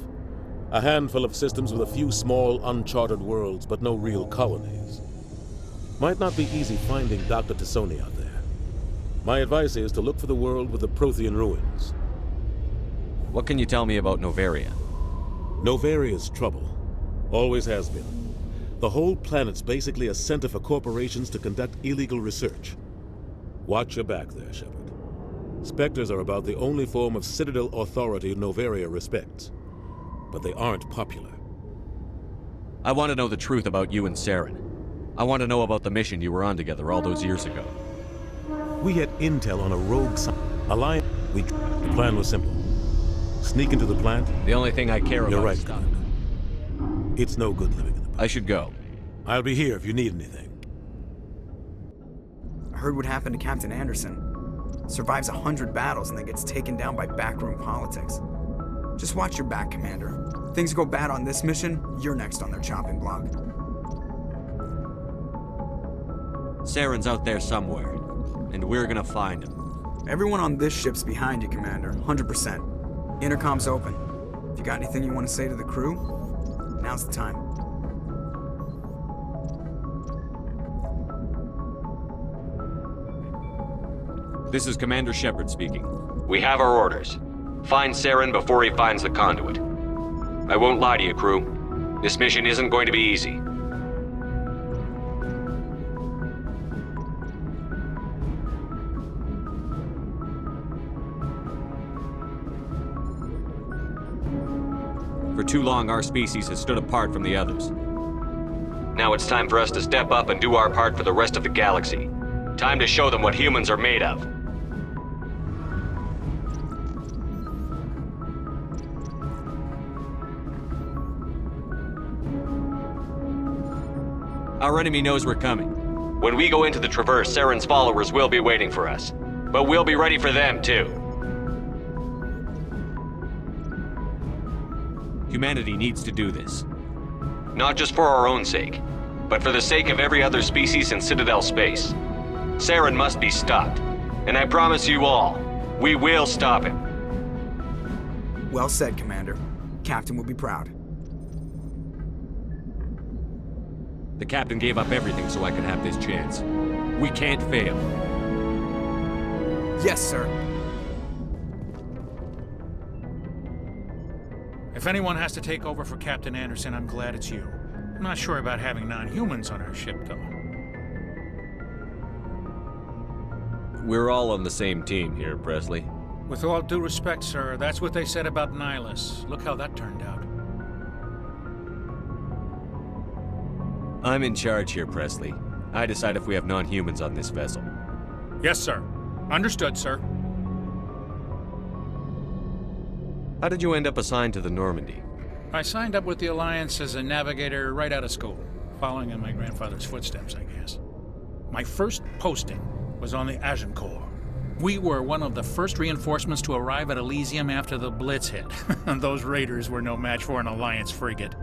S21: A handful of systems with a few small, uncharted worlds, but no real colonies. Might not be easy finding Dr. T'Soni out there. My advice is to look for the world with the Prothean ruins.
S5: What can you tell me about Noveria?
S21: Novaria's trouble. Always has been. The whole planet's basically a center for corporations to conduct illegal research. Watch your back there, Shepard. Spectres are about the only form of Citadel authority Noveria respects. But they aren't popular.
S5: I want to know the truth about you and Saren. I want to know about the mission you were on together all those years ago.
S21: We had intel on a rogue alliance. The plan was simple. Sneak into the plant.
S5: The only thing I care about
S21: You're right,
S5: is stop.
S21: It's no good living in the past.
S5: I should go.
S21: I'll be here if you need anything.
S4: I heard what happened to Captain Anderson. Survives 100 battles and then gets taken down by backroom politics. Just watch your back, Commander. Things go bad on this mission, you're next on their chopping block.
S5: Saren's out there somewhere, and we're gonna find him.
S4: Everyone on this ship's behind you, Commander. 100%. Intercom's open. If you got anything you want to say to the crew, now's the time.
S5: This is Commander Shepard speaking.
S7: We have our orders. Find Saren before he finds the conduit. I won't lie to you, crew. This mission isn't going to be easy.
S5: For too long, our species has stood apart from the others.
S7: Now it's time for us to step up and do our part for the rest of the galaxy. Time to show them what humans are made of.
S5: Our enemy knows we're coming.
S7: When we go into the Traverse, Saren's followers will be waiting for us. But we'll be ready for them, too.
S5: Humanity needs to do this.
S7: Not just for our own sake, but for the sake of every other species in Citadel space. Saren must be stopped. And I promise you all, we will stop him.
S4: Well said, Commander. Captain will be proud.
S7: The captain gave up everything so I could have this chance. We can't fail.
S4: Yes, sir.
S12: If anyone has to take over for Captain Anderson, I'm glad it's you. I'm not sure about having non-humans on our ship, though.
S7: We're all on the same team here, Presley.
S12: With all due respect, sir, that's what they said about Nihilus. Look how that turned out.
S7: I'm in charge here, Presley. I decide if we have non-humans on this vessel.
S12: Yes, sir. Understood, sir.
S7: How did you end up assigned to the Normandy?
S12: I signed up with the Alliance as a navigator right out of school, following in my grandfather's footsteps, I guess. My first posting was on the Agincourt. We were one of the first reinforcements to arrive at Elysium after the Blitz hit. Those raiders were no match for an Alliance frigate.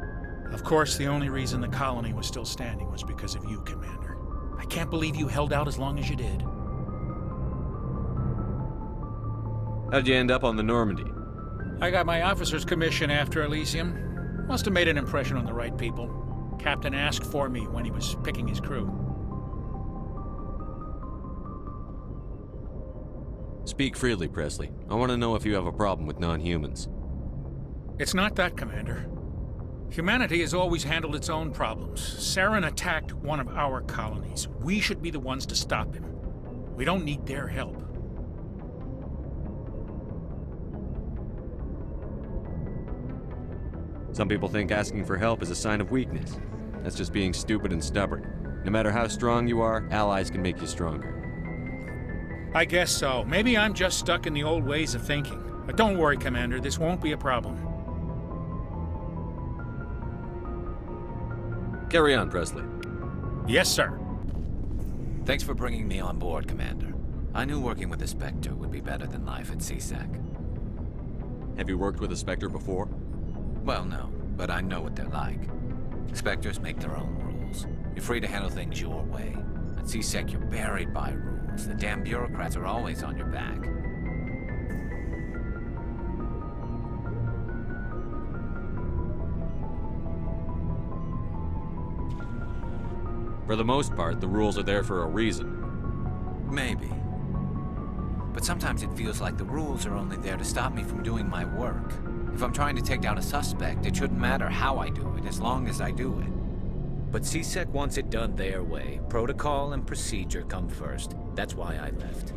S12: Of course, the only reason the colony was still standing was because of you, Commander. I can't believe you held out as long as you did.
S7: How'd you end up on the Normandy?
S12: I got my officer's commission after Elysium. Must have made an impression on the right people. Captain asked for me when he was picking his crew.
S7: Speak freely, Presley. I want to know if you have a problem with non-humans.
S12: It's not that, Commander. Humanity has always handled its own problems. Saren attacked one of our colonies. We should be the ones to stop him. We don't need their help.
S7: Some people think asking for help is a sign of weakness. That's just being stupid and stubborn. No matter how strong you are, allies can make you stronger.
S12: I guess so. Maybe I'm just stuck in the old ways of thinking. But don't worry, Commander, this won't be a problem.
S7: Carry on, Presley.
S12: Yes, sir.
S10: Thanks for bringing me on board, Commander. I knew working with the Spectre would be better than life at CSEC.
S7: Have you worked with a Spectre before?
S10: Well, no, but I know what they're like. Spectres make their own rules. You're free to handle things your way. At CSEC, you're buried by rules. The damn bureaucrats are always on your back.
S7: For the most part, the rules are there for a reason.
S10: Maybe. But sometimes it feels like the rules are only there to stop me from doing my work. If I'm trying to take down a suspect, it shouldn't matter how I do it, as long as I do it. But CSEC wants it done their way. Protocol and procedure come first. That's why I left.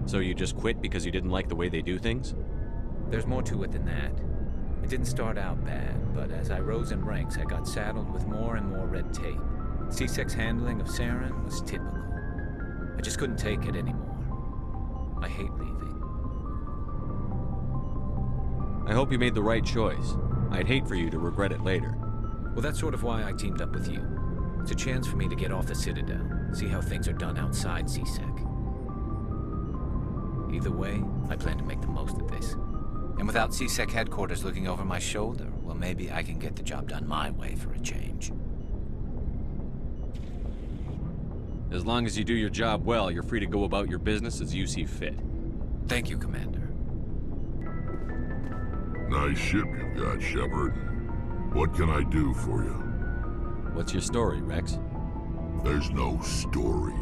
S7: So you just quit because you didn't like the way they do things?
S10: There's more to it than that. It didn't start out bad, but as I rose in ranks, I got saddled with more and more red tape. CSEC's handling of Saren was typical. I just couldn't take it anymore. I hate leaving.
S7: I hope you made the right choice. I'd hate for you to regret it later.
S10: Well, that's sort of why I teamed up with you. It's a chance for me to get off the Citadel, see how things are done outside CSEC. Either way, I plan to make the most of this. And without CSEC headquarters looking over my shoulder, well, maybe I can get the job done my way for a change.
S7: As long as you do your job well, you're free to go about your business as you see fit.
S10: Thank you, Commander.
S13: Nice ship you've got, Shepard. What can I do for you?
S7: What's your story, Rex?
S13: There's no story.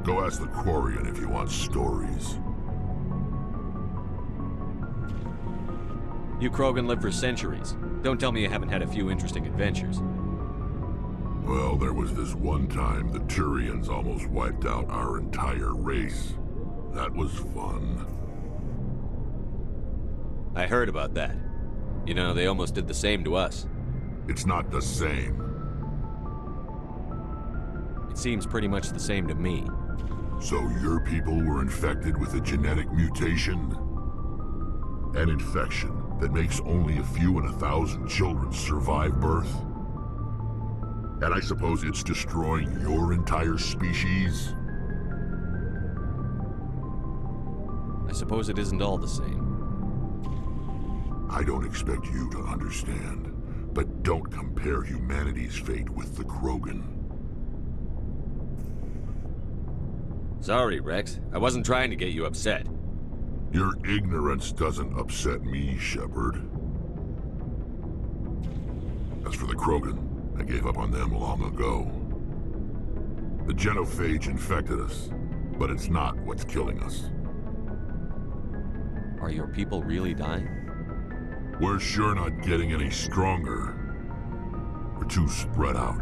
S13: Go ask the Quarian if you want stories.
S7: You Krogan lived for centuries. Don't tell me you haven't had a few interesting adventures.
S13: Well, there was this one time the Turians almost wiped out our entire race. That was fun.
S7: I heard about that. You know, they almost did the same to us.
S13: It's not the same.
S7: It seems pretty much the same to me.
S13: So your people were infected with a genetic mutation? An infection that makes only a few in 1,000 children survive birth? And I suppose it's destroying your entire species?
S7: I suppose it isn't all the same.
S13: I don't expect you to understand, but don't compare humanity's fate with the Krogan.
S7: Sorry, Rex. I wasn't trying to get you upset.
S13: Your ignorance doesn't upset me, Shepard. As for the Krogan, I gave up on them long ago. The genophage infected us, but it's not what's killing us.
S5: Are your people really dying?
S13: We're sure not getting any stronger. We're too spread out.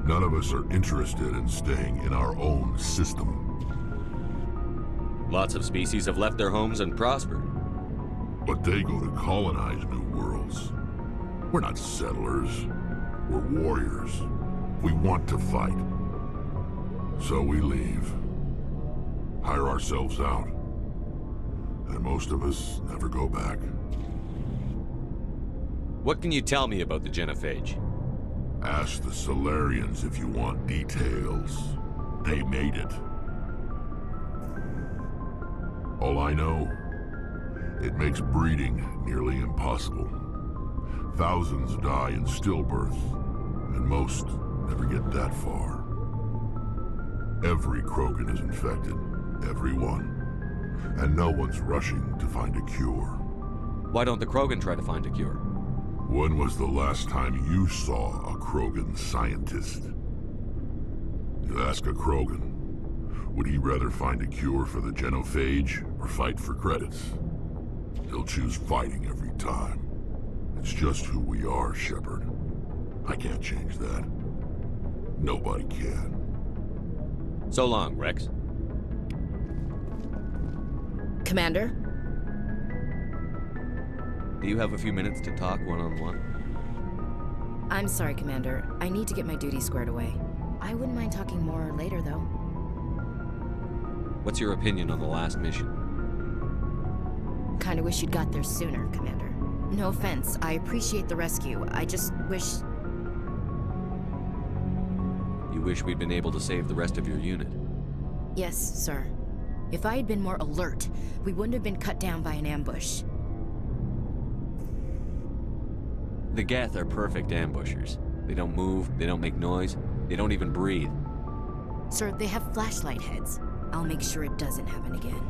S13: None of us are interested in staying in our own system.
S5: Lots of species have left their homes and prospered.
S13: But they go to colonize new worlds. We're not settlers. We're warriors. We want to fight. So we leave. Hire ourselves out. And most of us never go back.
S5: What can you tell me about the genophage?
S13: Ask the Solarians if you want details. They made it. All I know, it makes breeding nearly impossible. Thousands die in stillbirth, and most never get that far. Every Krogan is infected, every one. And no one's rushing to find a cure.
S5: Why don't the Krogan try to find a cure?
S13: When was the last time you saw a Krogan scientist? You ask a Krogan, would he rather find a cure for the genophage or fight for credits? He'll choose fighting every time. It's just who we are, Shepard. I can't change that. Nobody can.
S5: So long, Rex.
S14: Commander?
S5: Do you have a few minutes to talk one-on-one?
S14: I'm sorry, Commander. I need to get my duty squared away. I wouldn't mind talking more later, though.
S5: What's your opinion on the last mission?
S14: Kinda wish you'd got there sooner, Commander. No offense, I appreciate the rescue. I just wish...
S5: You wish we'd been able to save the rest of your unit?
S14: Yes, sir. If I had been more alert, we wouldn't have been cut down by an ambush.
S5: The Geth are perfect ambushers. They don't move, they don't make noise, they don't even breathe.
S14: Sir, they have flashlight heads. I'll make sure it doesn't happen again.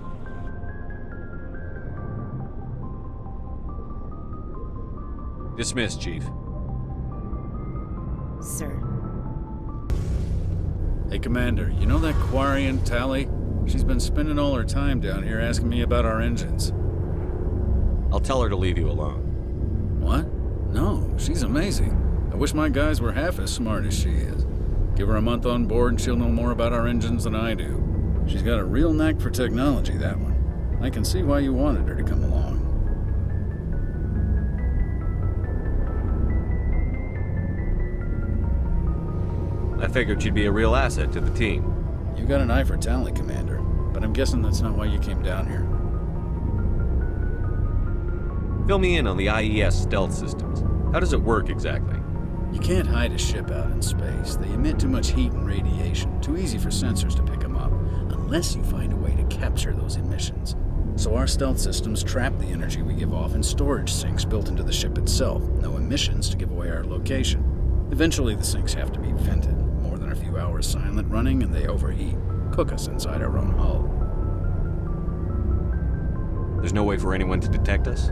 S5: Dismissed, Chief.
S14: Sir.
S12: Hey, Commander, you know that Quarian, Tali? She's been spending all her time down here asking me about our engines.
S5: I'll tell her to leave you alone.
S12: What? No, she's amazing. I wish my guys were half as smart as she is. Give her a month on board and she'll know more about our engines than I do. She's got a real knack for technology, that one. I can see why you wanted her to come along.
S5: I figured she'd be a real asset to the team.
S12: You got an eye for Tali, Commander, but I'm guessing that's not why you came down here.
S5: Fill me in on the IES stealth systems. How does it work exactly?
S12: You can't hide a ship out in space. They emit too much heat and radiation. Too easy for sensors to pick them up, unless you find a way to capture those emissions. So our stealth systems trap the energy we give off in storage sinks built into the ship itself. No emissions to give away our location. Eventually the sinks have to be vented. More than a few hours silent running and they overheat. Cook us inside our own hull.
S5: There's no way for anyone to detect us?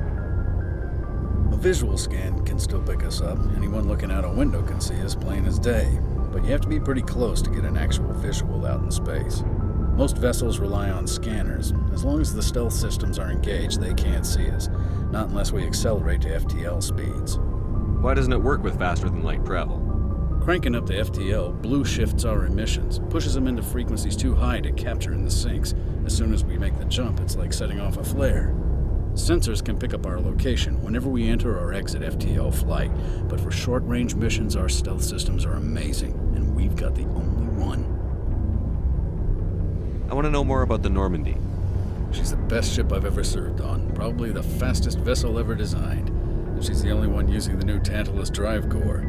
S12: A visual scan can still pick us up. Anyone looking out a window can see us plain as day. But you have to be pretty close to get an actual visual out in space. Most vessels rely on scanners. As long as the stealth systems are engaged, they can't see us. Not unless we accelerate to FTL speeds.
S5: Why doesn't it work with faster-than-light travel?
S12: Cranking up to FTL blue shifts our emissions, pushes them into frequencies too high to capture in the sinks. As soon as we make the jump, it's like setting off a flare. Sensors can pick up our location whenever we enter or exit FTL flight, but for short-range missions, our stealth systems are amazing, and we've got the only one.
S5: I want to know more about the Normandy.
S12: She's the best ship I've ever served on, probably the fastest vessel ever designed. And she's the only one using the new Tantalus drive core.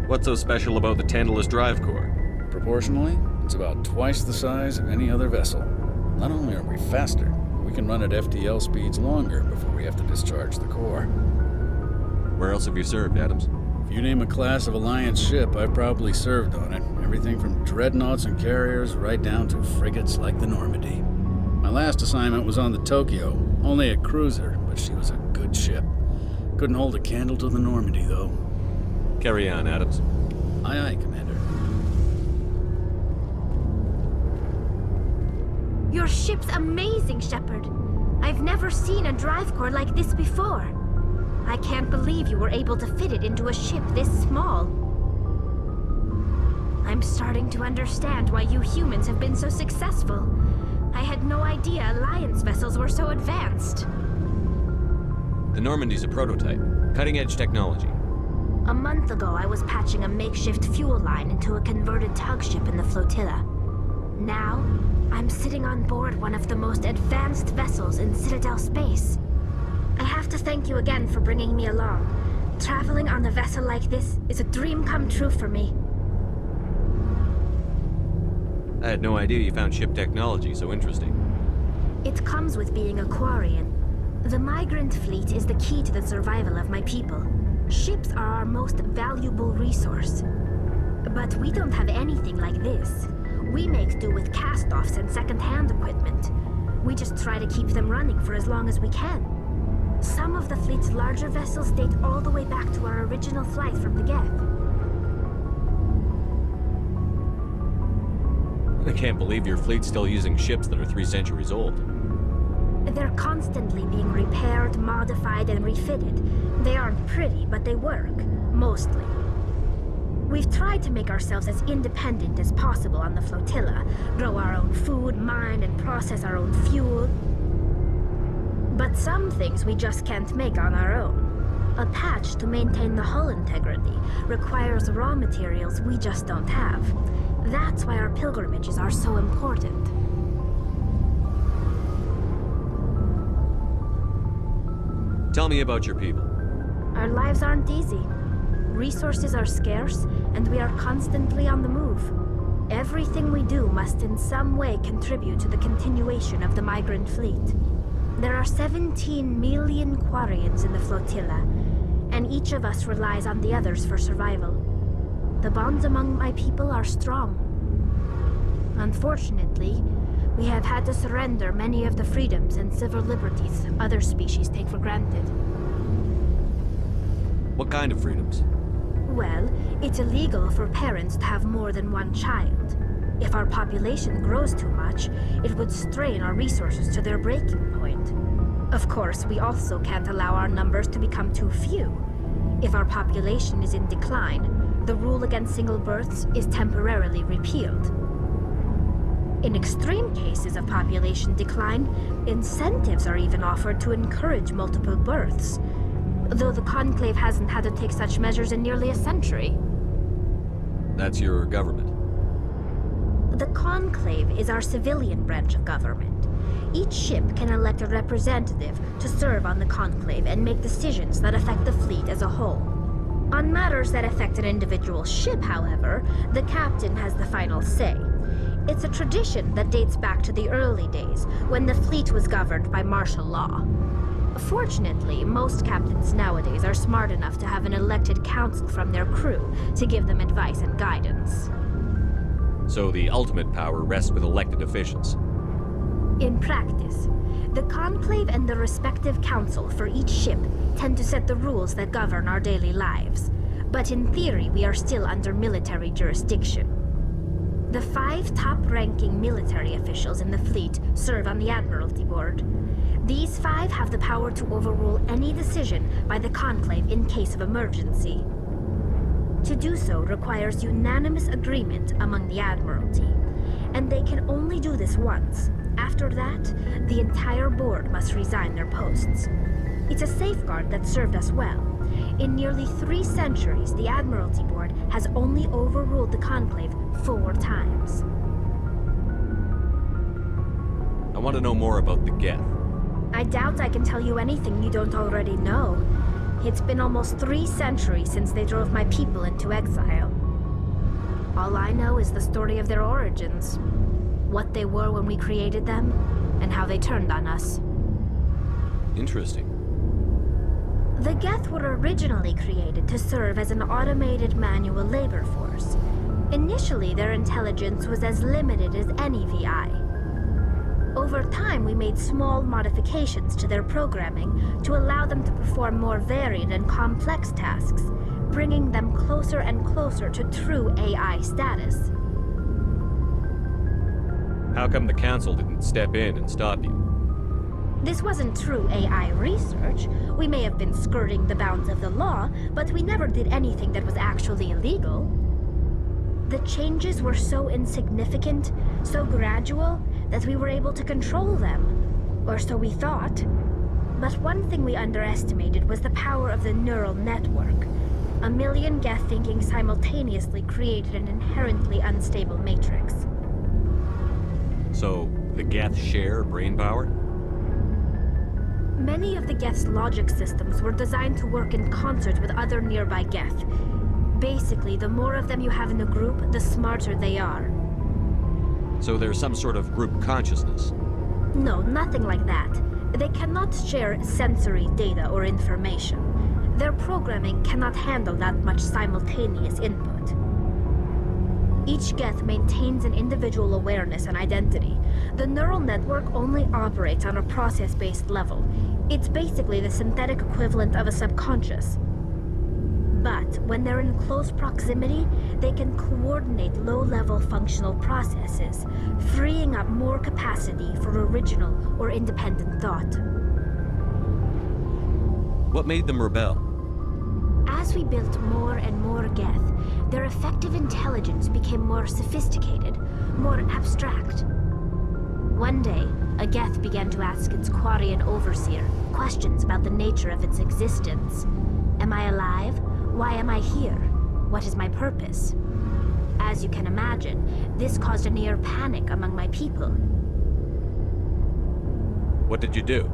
S5: What's so special about the Tantalus drive core?
S12: Proportionally, it's about twice the size of any other vessel. Not only are we faster, we can run at FTL speeds longer before we have to discharge the core.
S5: Where else have you served, Adams?
S12: If you name a class of Alliance ship, I've probably served on it. Everything from dreadnoughts and carriers right down to frigates like the Normandy. My last assignment was on the Tokyo, only a cruiser, but she was a good ship. Couldn't hold a candle to the Normandy, though.
S5: Carry on, Adams.
S12: Aye, aye, Commander.
S17: Your ship's amazing, Shepard. I've never seen a drive core like this before. I can't believe you were able to fit it into a ship this small. I'm starting to understand why you humans have been so successful. I had no idea Alliance vessels were so advanced.
S5: The Normandy's a prototype. Cutting-edge technology.
S17: A month ago, I was patching a makeshift fuel line into a converted tug ship in the flotilla. Now, I'm sitting on board one of the most advanced vessels in Citadel space. I have to thank you again for bringing me along. Traveling on a vessel like this is a dream come true for me.
S5: I had no idea you found ship technology so interesting.
S17: It comes with being a Quarian. The migrant fleet is the key to the survival of my people. Ships are our most valuable resource. But we don't have anything like this. We make do with cast-offs and second-hand equipment. We just try to keep them running for as long as we can. Some of the fleet's larger vessels date all the way back to our original flight from the Geth.
S5: I can't believe your fleet's still using ships that are 3 centuries old.
S17: They're constantly being repaired, modified, and refitted. They aren't pretty, but they work. Mostly. We've tried to make ourselves as independent as possible on the flotilla, grow our own food, mine, and process our own fuel. But some things we just can't make on our own. A patch to maintain the hull integrity requires raw materials we just don't have. That's why our pilgrimages are so important.
S5: Tell me about your people.
S17: Our lives aren't easy. Resources are scarce, and we are constantly on the move. Everything we do must in some way contribute to the continuation of the migrant fleet. There are 17 million Quarians in the flotilla, and each of us relies on the others for survival. The bonds among my people are strong. Unfortunately, we have had to surrender many of the freedoms and civil liberties other species take for granted.
S5: What kind of freedoms?
S17: Well, it's illegal for parents to have more than one child. If our population grows too much, it would strain our resources to their breaking point. Of course, we also can't allow our numbers to become too few. If our population is in decline, the rule against single births is temporarily repealed. In extreme cases of population decline, incentives are even offered to encourage multiple births, though the Conclave hasn't had to take such measures in nearly a century.
S5: That's your government.
S17: The Conclave is our civilian branch of government. Each ship can elect a representative to serve on the Conclave and make decisions that affect the fleet as a whole. On matters that affect an individual ship, however, the captain has the final say. It's a tradition that dates back to the early days, when the fleet was governed by martial law. Fortunately, most captains nowadays are smart enough to have an elected council from their crew to give them advice and guidance.
S5: So the ultimate power rests with elected officials.
S17: In practice, the Conclave and the respective council for each ship tend to set the rules that govern our daily lives. But in theory, we are still under military jurisdiction. The 5 top-ranking military officials in the fleet serve on the Admiralty Board. These 5 have the power to overrule any decision by the Conclave in case of emergency. To do so requires unanimous agreement among the Admiralty, and they can only do this once. After that, the entire board must resign their posts. It's a safeguard that served us well. In nearly 3 centuries, the Admiralty Board has only overruled the Conclave 4 times.
S5: I want to know more about the Geth.
S17: I doubt I can tell you anything you don't already know. It's been almost 3 centuries since they drove my people into exile. All I know is the story of their origins. What they were when we created them, and how they turned on us.
S5: Interesting.
S17: The Geth were originally created to serve as an automated manual labor force. Initially, their intelligence was as limited as any VI. Over time, we made small modifications to their programming to allow them to perform more varied and complex tasks. bringing them closer and closer to true AI status.
S7: How come the Council didn't step in and stop you?
S17: This wasn't true AI research. We may have been skirting the bounds of the law, but we never did anything that was actually illegal. The changes were so insignificant, so gradual, that we were able to control them. Or so we thought. But one thing we underestimated was the power of the neural network. A million Geth thinking simultaneously created an inherently unstable matrix.
S7: So, the Geth share brain power?
S17: Many of the Geth's logic systems were designed to work in concert with other nearby Geth. Basically, the more of them you have in a group, the smarter they are.
S7: So there's some sort of group consciousness?
S17: No, nothing like that. They cannot share sensory data or information. Their programming cannot handle that much simultaneous input. Each Geth maintains an individual awareness and identity. The neural network only operates on a process-based level. It's basically the synthetic equivalent of a subconscious. But when they're in close proximity, they can coordinate low-level functional processes, freeing up more capacity for original or independent thought.
S7: What made them rebel?
S17: As we built more and more Geth, their effective intelligence became more sophisticated, more abstract. One day, a Geth began to ask its Quarian overseer questions about the nature of its existence. Am I alive? Why am I here? What is my purpose? As you can imagine, this caused a near panic among my people.
S7: What did you do?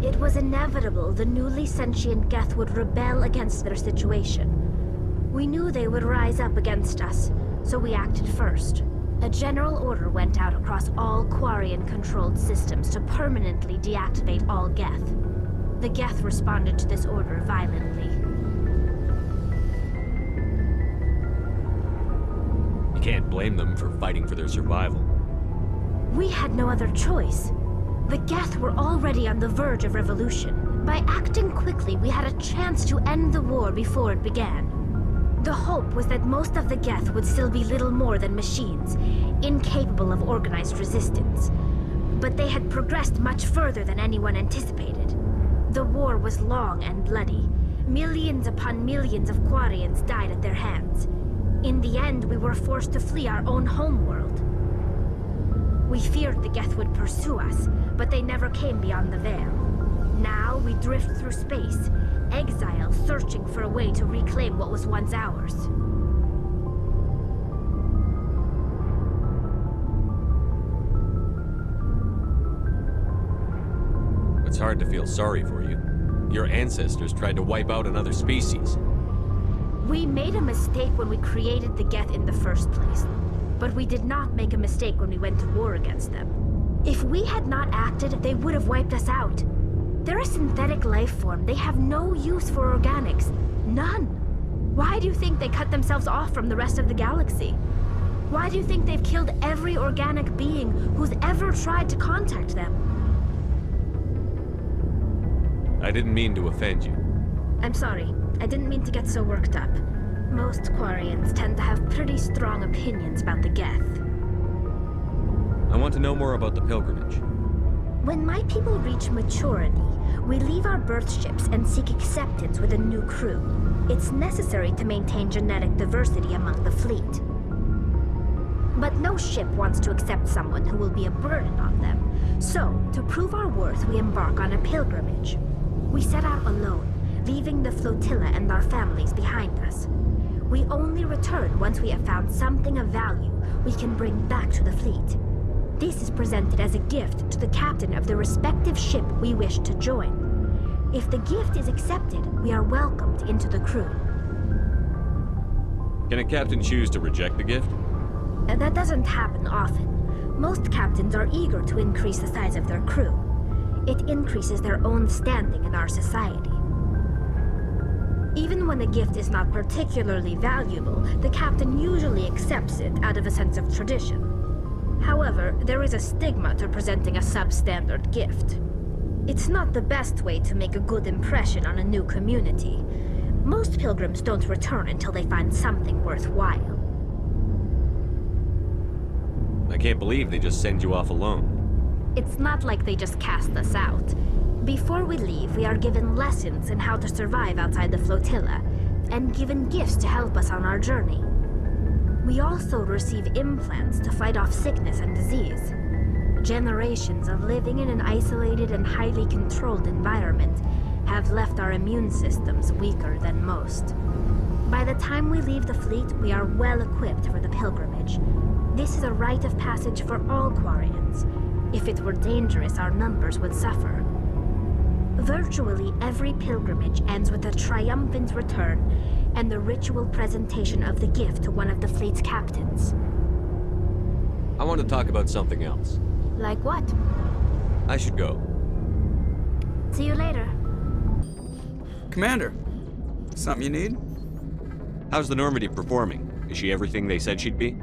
S17: It was inevitable the newly sentient Geth would rebel against their situation. We knew they would rise up against us, so we acted first. A general order went out across all Quarian-controlled systems to permanently deactivate all Geth. The Geth responded to this order violently.
S7: You can't blame them for fighting for their survival.
S17: We had no other choice. The Geth were already on the verge of revolution. By acting quickly, we had a chance to end the war before it began. The hope was that most of the Geth would still be little more than machines, incapable of organized resistance. But they had progressed much further than anyone anticipated. The war was long and bloody. Millions upon millions of Quarians died at their hands. In the end, we were forced to flee our own homeworld. We feared the Geth would pursue us, but they never came beyond the Veil. Now we drift through space, exile searching for a way to reclaim what was once ours.
S7: It's hard to feel sorry for you. Your ancestors tried to wipe out another species.
S17: We made a mistake when we created the Geth in the first place. But we did not make a mistake when we went to war against them. If we had not acted, they would have wiped us out. They're a synthetic life form. They have no use for organics. None. Why do you think they cut themselves off from the rest of the galaxy? Why do you think they've killed every organic being who's ever tried to contact them?
S7: I didn't mean to offend you.
S17: I'm sorry. I didn't mean to get so worked up. Most Quarians tend to have pretty strong opinions about the Geth.
S7: I want to know more about the pilgrimage.
S17: When my people reach maturity, we leave our birth ships and seek acceptance with a new crew. It's necessary to maintain genetic diversity among the fleet. But no ship wants to accept someone who will be a burden on them. So, to prove our worth, we embark on a pilgrimage. We set out alone, leaving the flotilla and our families behind us. We only return once we have found something of value we can bring back to the fleet. This is presented as a gift to the captain of the respective ship we wish to join. If the gift is accepted, we are welcomed into the crew.
S7: Can a captain choose to reject the gift?
S17: That doesn't happen often. Most captains are eager to increase the size of their crew. It increases their own standing in our society. Even when the gift is not particularly valuable, the captain usually accepts it out of a sense of tradition. However, there is a stigma to presenting a substandard gift. It's not the best way to make a good impression on a new community. Most pilgrims don't return until they find something worthwhile.
S7: I can't believe they just send you off alone.
S17: It's not like they just cast us out. Before we leave, we are given lessons in how to survive outside the flotilla, and given gifts to help us on our journey. We also receive implants to fight off sickness and disease. Generations of living in an isolated and highly controlled environment have left our immune systems weaker than most. By the time we leave the fleet, we are well equipped for the pilgrimage. This is a rite of passage for all Quarians. If it were dangerous, our numbers would suffer. Virtually every pilgrimage ends with a triumphant return and the ritual presentation of the gift to one of the fleet's captains.
S7: I want to talk about something else.
S17: Like what?
S7: I should go.
S17: See you later.
S4: Commander, something you need?
S7: How's the Normandy performing? Is she everything they said she'd be?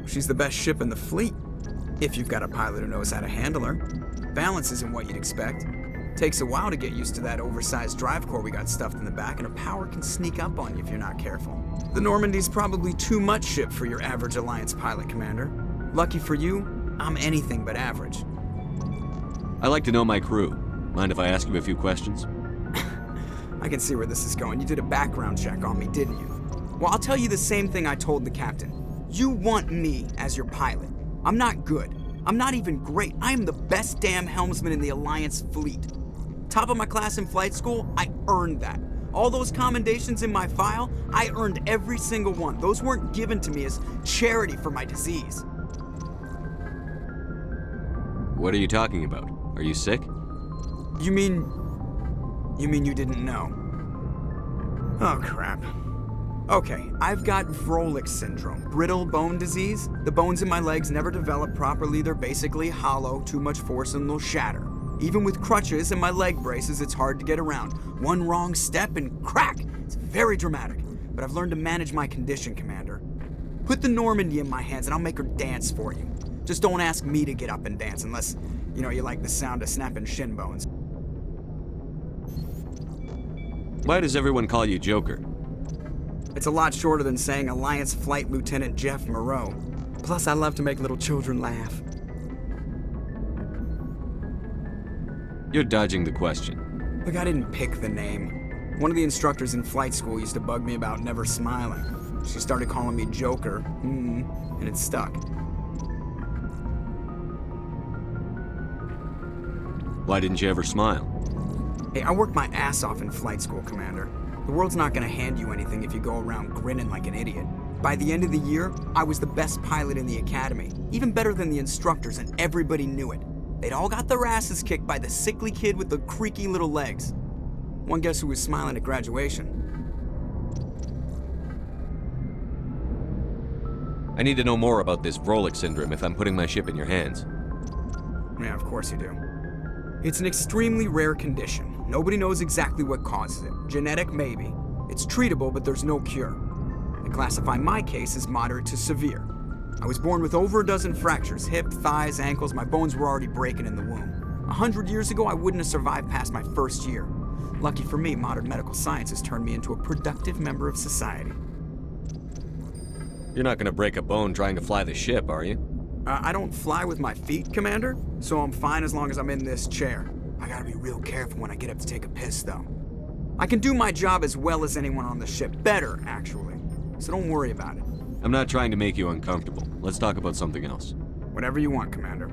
S4: She's the best ship in the fleet, if you've got a pilot who knows how to handle her. Balance isn't what you'd expect. Takes a while to get used to that oversized drive core we got stuffed in the back, and her power can sneak up on you if you're not careful. The Normandy's probably too much ship for your average Alliance pilot, Commander. Lucky for you, I'm anything but average.
S7: I like to know my crew. Mind if I ask you a few questions?
S4: I can see where this is going. You did a background check on me, didn't you? Well, I'll tell you the same thing I told the captain. You want me as your pilot. I'm not good. I'm not even great. I am the best damn helmsman in the Alliance fleet. Top of my class in flight school, I earned that. All those commendations in my file, I earned every single one. Those weren't given to me as charity for my disease.
S7: What are you talking about? Are you sick?
S4: You mean you didn't know? Oh, crap. Okay, I've got Vrolik syndrome, brittle bone disease. The bones in my legs never develop properly. They're basically hollow, too much force and they'll shatter. Even with crutches and my leg braces, it's hard to get around. One wrong step and crack! It's very dramatic, but I've learned to manage my condition, Commander. Put the Normandy in my hands and I'll make her dance for you. Just don't ask me to get up and dance unless, you like the sound of snapping shin bones.
S7: Why does everyone call you Joker?
S4: It's a lot shorter than saying Alliance Flight Lieutenant Jeff Moreau. Plus, I love to make little children laugh.
S7: You're dodging the question.
S4: Look, I didn't pick the name. One of the instructors in flight school used to bug me about never smiling. She started calling me Joker, and it stuck.
S7: Why didn't you ever smile?
S4: Hey, I worked my ass off in flight school, Commander. The world's not gonna hand you anything if you go around grinning like an idiot. By the end of the year, I was the best pilot in the academy, even better than the instructors, and everybody knew it. They'd all got their asses kicked by the sickly kid with the creaky little legs. One guess who was smiling at graduation?
S7: I need to know more about this Vrolik syndrome if I'm putting my ship in your hands.
S4: Yeah, of course you do. It's an extremely rare condition. Nobody knows exactly what causes it. Genetic, maybe. It's treatable, but there's no cure. I classify my case as moderate to severe. I was born with over a dozen fractures, hip, thighs, ankles. My bones were already breaking in the womb. 100 years ago, I wouldn't have survived past my first year. Lucky for me, modern medical science has turned me into a productive member of society.
S7: You're not gonna break a bone trying to fly the ship, are you?
S4: I don't fly with my feet, Commander, so I'm fine as long as I'm in this chair. I gotta be real careful when I get up to take a piss, though. I can do my job as well as anyone on the ship. Better, actually. So don't worry about it.
S7: I'm not trying to make you uncomfortable. Let's talk about something else.
S4: Whatever you want, Commander.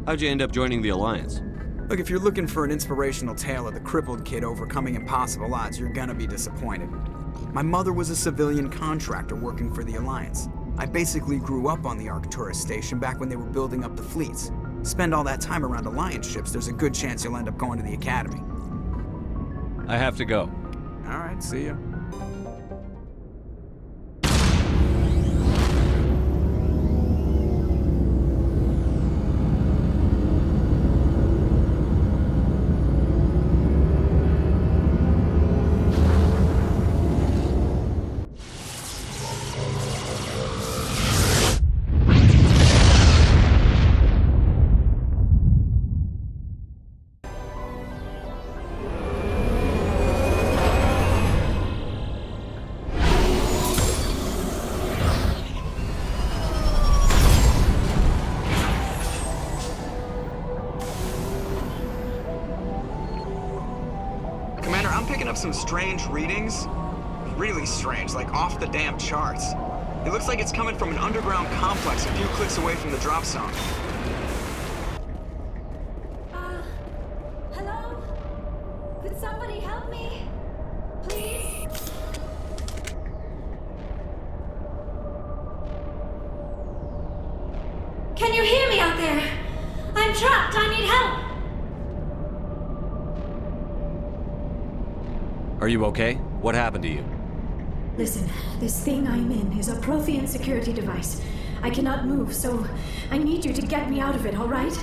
S7: How'd you end up joining the Alliance?
S4: Look, if you're looking for an inspirational tale of the crippled kid overcoming impossible odds, you're gonna be disappointed. My mother was a civilian contractor working for the Alliance. I basically grew up on the Arcturus station back when they were building up the fleets. Spend all that time around Alliance ships, there's a good chance you'll end up going to the Academy.
S7: I have to go.
S4: All right, see ya. some strange readings. Really strange, like off the damn charts. It looks like it's coming from an underground complex a few clicks away from the drop zone.
S15: Hello? Could somebody help me? Please? Can you hear me out there? I'm trapped. I need help.
S7: Are you okay? What happened to you?
S15: Listen, this thing I'm in is a Prothean security device. I cannot move, so I need you to get me out of it, all right?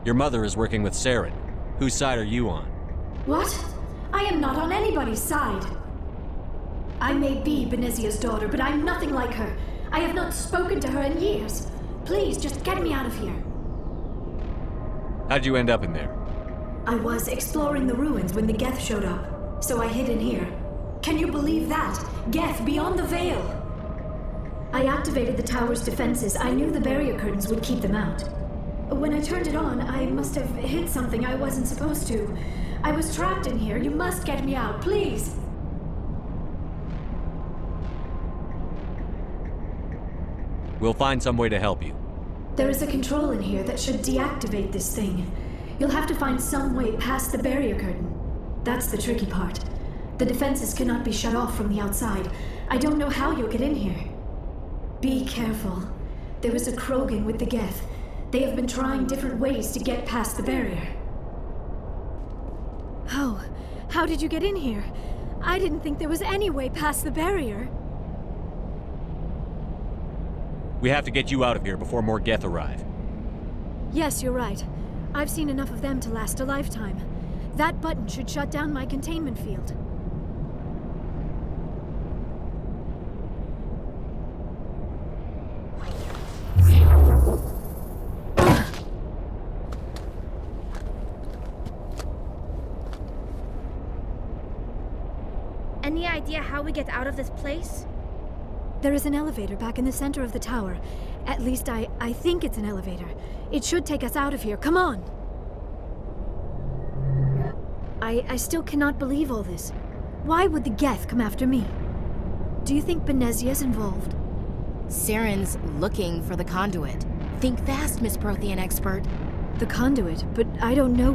S7: Your mother is working with Saren. Whose side are you on?
S15: What? I am not on anybody's side. I may be Benezia's daughter, but I'm nothing like her. I have not spoken to her in years. Please, just get me out of here.
S7: How'd you end up in there?
S15: I was exploring the ruins when the Geth showed up, so I hid in here. Can you believe that? Geth beyond the Veil! I activated the tower's defenses. I knew the barrier curtains would keep them out. When I turned it on, I must have hit something I wasn't supposed to. I was trapped in here. You must get me out, please!
S7: We'll find some way to help you.
S15: There is a control in here that should deactivate this thing. You'll have to find some way past the barrier curtain. That's the tricky part. The defenses cannot be shut off from the outside. I don't know how you'll get in here. Be careful. There is a Krogan with the Geth. They have been trying different ways to get past the barrier. How did you get in here? I didn't think there was any way past the barrier.
S7: We have to get you out of here before more Geth arrive.
S15: Yes, you're right. I've seen enough of them to last a lifetime. That button should shut down my containment field.
S17: Any idea how we get out of this place?
S15: There is an elevator back in the center of the tower. At least I think it's an elevator. It should take us out of here. Come on! I still cannot believe all this. Why would the Geth come after me? Do you think Benezia's involved?
S14: Saren's looking for the conduit. Think fast, Miss Prothean expert.
S15: The conduit? But I don't know...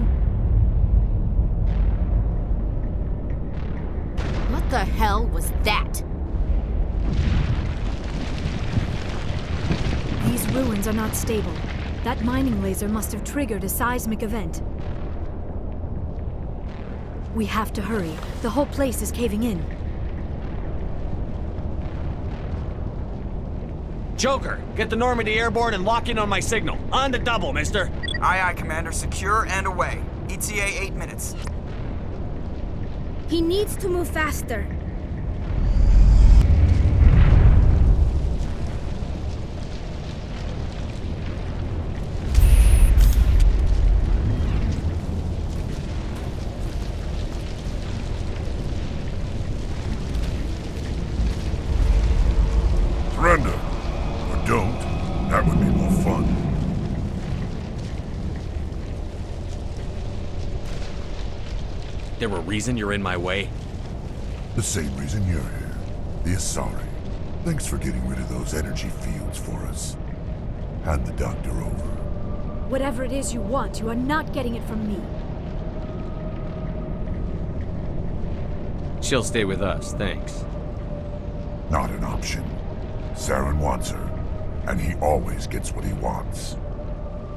S14: What the hell was that?
S15: These ruins are not stable. That mining laser must have triggered a seismic event. We have to hurry. The whole place is caving in.
S8: Joker, get the Normandy airborne and lock in on my signal. On the double, mister.
S4: Aye, aye, Commander. Secure and away. ETA 8 minutes.
S17: He needs to move faster.
S13: Surrender. Or don't. That would be more fun.
S7: There a reason you're in my way?
S13: The same reason you're here. The Asari. Thanks for getting rid of those energy fields for us. Hand the doctor over.
S15: Whatever it is you want, you are not getting it from me.
S7: She'll stay with us, thanks.
S13: Not an option. Saren wants her, and he always gets what he wants.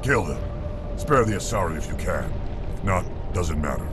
S13: Kill him. Spare the Asari if you can. If not, doesn't matter.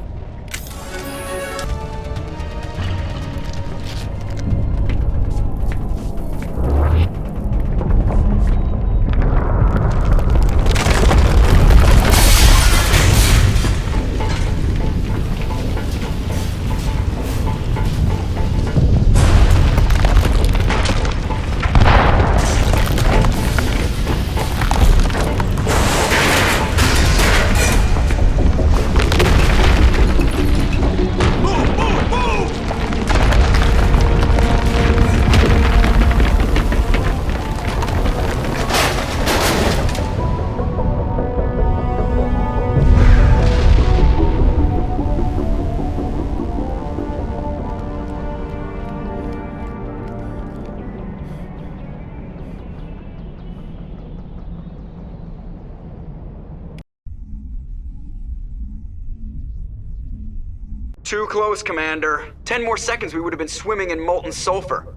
S4: Too close, Commander. 10 more seconds we would have been swimming in molten sulfur.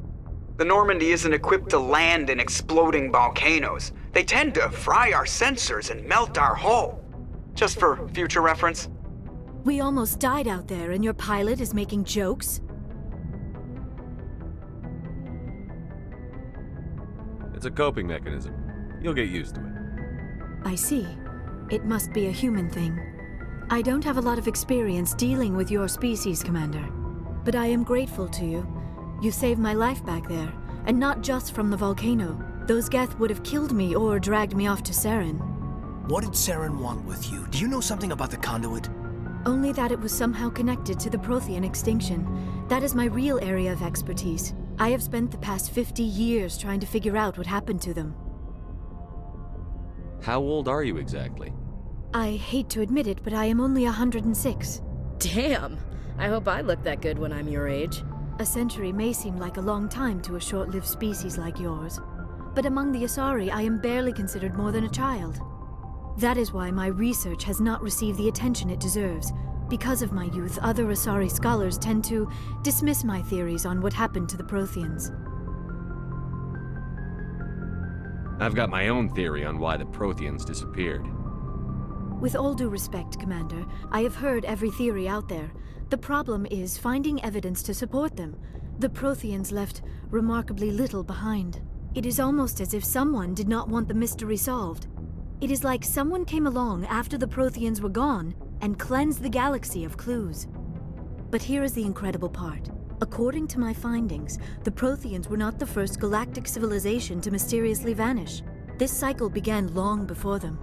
S4: The Normandy isn't equipped to land in exploding volcanoes. They tend to fry our sensors and melt our hull. Just for future reference.
S15: We almost died out there, and your pilot is making jokes?
S5: It's a coping mechanism. You'll get used to it.
S15: I see. It must be a human thing. I don't have a lot of experience dealing with your species, Commander. But I am grateful to you. You saved my life back there, and not just from the volcano. Those Geth would have killed me or dragged me off to Saren.
S6: What did Saren want with you? Do you know something about the conduit?
S15: Only that it was somehow connected to the Prothean extinction. That is my real area of expertise. I have spent the past 50 years trying to figure out what happened to them.
S5: How old are you exactly?
S15: I hate to admit it, but I am only 106.
S14: Damn! I hope I look that good when I'm your age.
S15: A century may seem like a long time to a short-lived species like yours, but among the Asari, I am barely considered more than a child. That is why my research has not received the attention it deserves. Because of my youth, other Asari scholars tend to dismiss my theories on what happened to the Protheans.
S5: I've got my own theory on why the Protheans disappeared.
S15: With all due respect, Commander, I have heard every theory out there. The problem is finding evidence to support them. The Protheans left remarkably little behind. It is almost as if someone did not want the mystery solved. It is like someone came along after the Protheans were gone and cleansed the galaxy of clues. But here is the incredible part. According to my findings, the Protheans were not the first galactic civilization to mysteriously vanish. This cycle began long before them.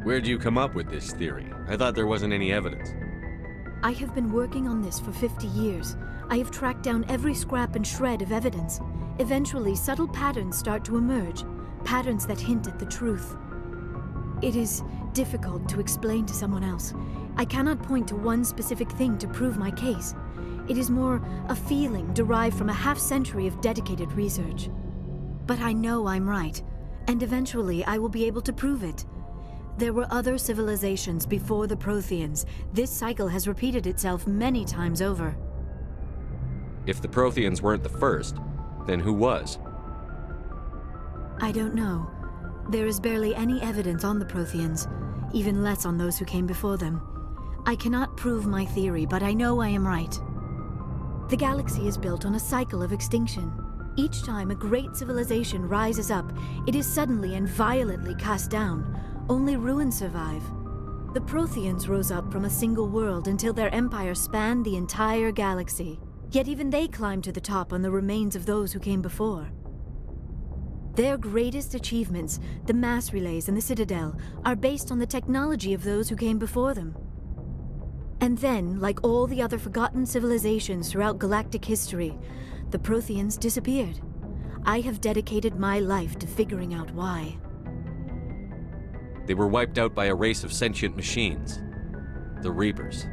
S5: Where'd you come up with this theory? I thought there wasn't any evidence.
S15: I have been working on this for 50 years. I have tracked down every scrap and shred of evidence. Eventually, subtle patterns start to emerge, patterns that hint at the truth. It is difficult to explain to someone else. I cannot point to one specific thing to prove my case. It is more a feeling derived from a half-century of dedicated research. But I know I'm right, and eventually I will be able to prove it. There were other civilizations before the Protheans. This cycle has repeated itself many times over.
S5: If the Protheans weren't the first, then who was?
S15: I don't know. There is barely any evidence on the Protheans, even less on those who came before them. I cannot prove my theory, but I know I am right. The galaxy is built on a cycle of extinction. Each time a great civilization rises up, it is suddenly and violently cast down. Only ruins survive. The Protheans rose up from a single world until their empire spanned the entire galaxy. Yet even they climbed to the top on the remains of those who came before. Their greatest achievements, the mass relays and the Citadel, are based on the technology of those who came before them. And then, like all the other forgotten civilizations throughout galactic history, the Protheans disappeared. I have dedicated my life to figuring out why.
S5: They were wiped out by a race of sentient machines. The Reapers.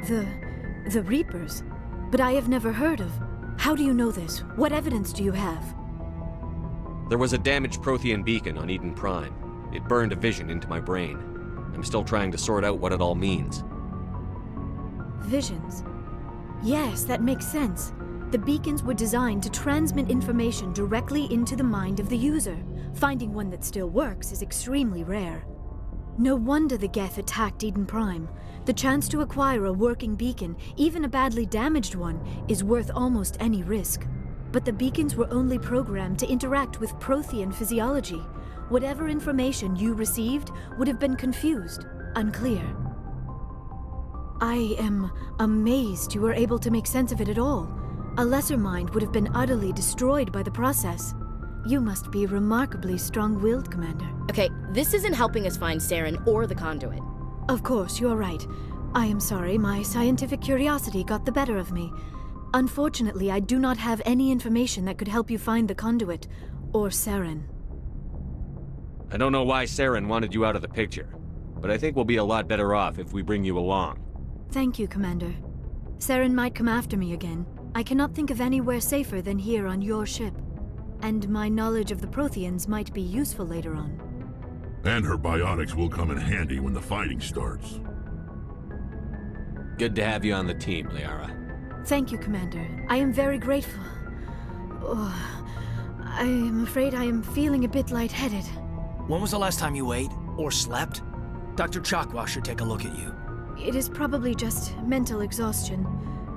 S15: The Reapers? But I have never heard of. How do you know this? What evidence do you have?
S5: There was a damaged Prothean beacon on Eden Prime. It burned a vision into my brain. I'm still trying to sort out what it all means.
S15: Visions. Yes, that makes sense. The beacons were designed to transmit information directly into the mind of the user. Finding one that still works is extremely rare. No wonder the Geth attacked Eden Prime. The chance to acquire a working beacon, even a badly damaged one, is worth almost any risk. But the beacons were only programmed to interact with Prothean physiology. Whatever information you received would have been confused, unclear. I am amazed you were able to make sense of it at all. A lesser mind would have been utterly destroyed by the process. You must be remarkably strong-willed, Commander.
S14: Okay, this isn't helping us find Saren or the conduit.
S15: Of course, you are right. I am sorry, my scientific curiosity got the better of me. Unfortunately, I do not have any information that could help you find the conduit, or Saren.
S5: I don't know why Saren wanted you out of the picture, but I think we'll be a lot better off if we bring you along.
S15: Thank you, Commander. Saren might come after me again. I cannot think of anywhere safer than here on your ship. And my knowledge of the Protheans might be useful later on.
S13: And her biotics will come in handy when the fighting starts.
S5: Good to have you on the team, Liara.
S15: Thank you, Commander. I am very grateful. Oh, I am afraid I am feeling a bit lightheaded.
S6: When was the last time you ate or slept? Dr. Chakwas should take a look at you.
S15: It is probably just mental exhaustion,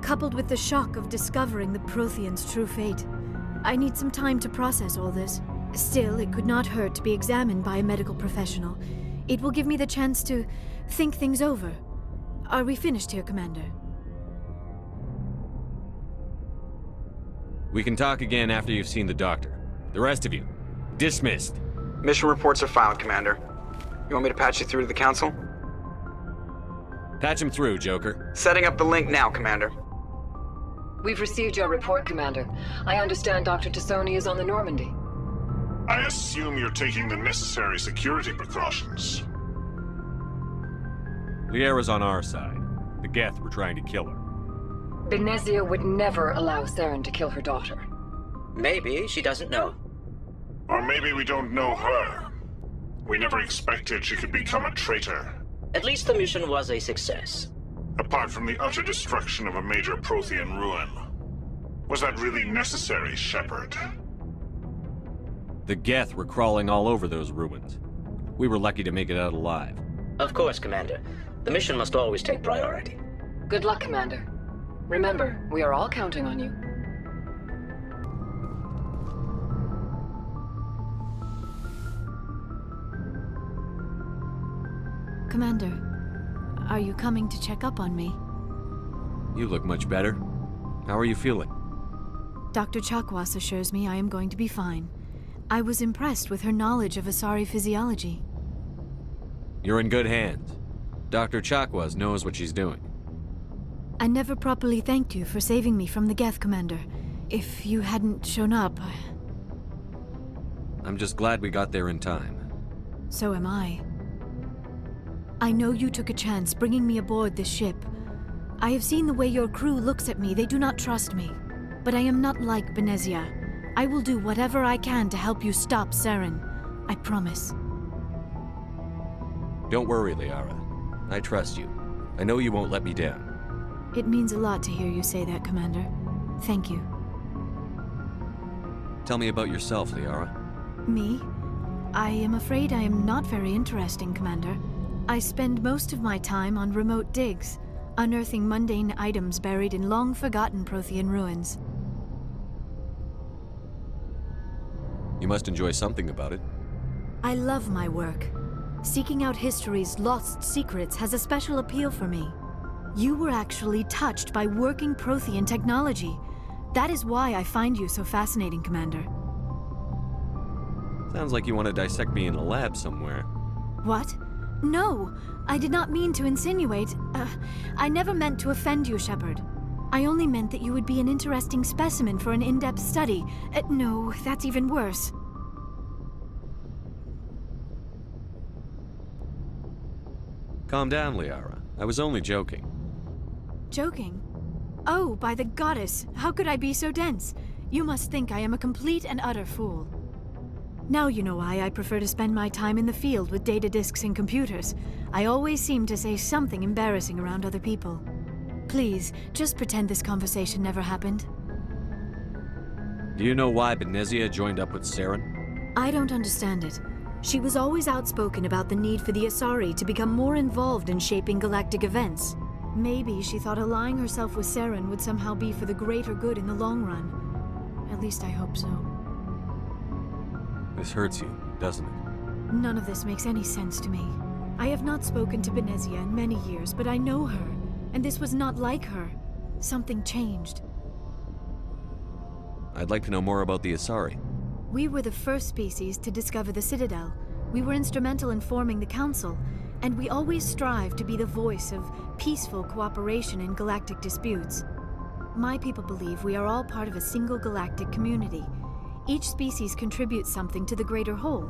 S15: coupled with the shock of discovering the Protheans' true fate. I need some time to process all this. Still, it could not hurt to be examined by a medical professional. It will give me the chance to think things over. Are we finished here, Commander?
S5: We can talk again after you've seen the doctor. The rest of you, dismissed.
S4: Mission reports are filed, Commander. You want me to patch you through to the Council?
S5: Patch him through, Joker.
S4: Setting up the link now, Commander.
S2: We've received your report, Commander. I understand Dr. Tassoni is on the Normandy.
S1: I assume you're taking the necessary security precautions.
S5: Liara's on our side. The Geth were trying to kill her.
S2: Benezia would never allow Saren to kill her daughter.
S11: Maybe she doesn't know.
S1: Or maybe we don't know her. We never expected she could become a traitor.
S11: At least the mission was a success.
S1: Apart from the utter destruction of a major Prothean ruin. Was that really necessary, Shepard?
S5: The Geth were crawling all over those ruins. We were lucky to make it out alive.
S11: Of course, Commander. The mission must always take priority.
S2: Good luck, Commander. Remember, we are all counting on you.
S15: Commander, are you coming to check up on me?
S5: You look much better. How are you feeling?
S15: Dr. Chakwas assures me I am going to be fine. I was impressed with her knowledge of Asari physiology.
S5: You're in good hands. Dr. Chakwas knows what she's doing.
S15: I never properly thanked you for saving me from the Geth, Commander. If you hadn't shown up...
S5: I'm just glad we got there in time.
S15: So am I. I know you took a chance bringing me aboard this ship. I have seen the way your crew looks at me. They do not trust me. But I am not like Benezia. I will do whatever I can to help you stop Saren. I promise.
S5: Don't worry, Liara. I trust you. I know you won't let me down.
S15: It means a lot to hear you say that, Commander. Thank you.
S5: Tell me about yourself, Liara.
S15: Me? I am afraid I am not very interesting, Commander. I spend most of my time on remote digs, unearthing mundane items buried in long-forgotten Prothean ruins.
S5: You must enjoy something about it.
S15: I love my work. Seeking out history's lost secrets has a special appeal for me. You were actually touched by working Prothean technology. That is why I find you so fascinating, Commander.
S5: Sounds like you want to dissect me in a lab somewhere.
S15: What? No, I did not mean to insinuate. I never meant to offend you, Shepard. I only meant that you would be an interesting specimen for an in-depth study. No, that's even worse.
S5: Calm down, Liara. I was only joking.
S15: Joking? Oh, by the goddess, how could I be so dense? You must think I am a complete and utter fool. Now you know why I prefer to spend my time in the field with data disks and computers. I always seem to say something embarrassing around other people. Please, just pretend this conversation never happened.
S5: Do you know why Benezia joined up with Saren?
S15: I don't understand it. She was always outspoken about the need for the Asari to become more involved in shaping galactic events. Maybe she thought allying herself with Saren would somehow be for the greater good in the long run. At least I hope so.
S5: This hurts you, doesn't it?
S15: None of this makes any sense to me. I have not spoken to Benezia in many years, but I know her, and this was not like her. Something changed.
S5: I'd like to know more about the Asari.
S15: We were the first species to discover the Citadel. We were instrumental in forming the Council, and we always strive to be the voice of peaceful cooperation in galactic disputes. My people believe we are all part of a single galactic community. Each species contributes something to the greater whole.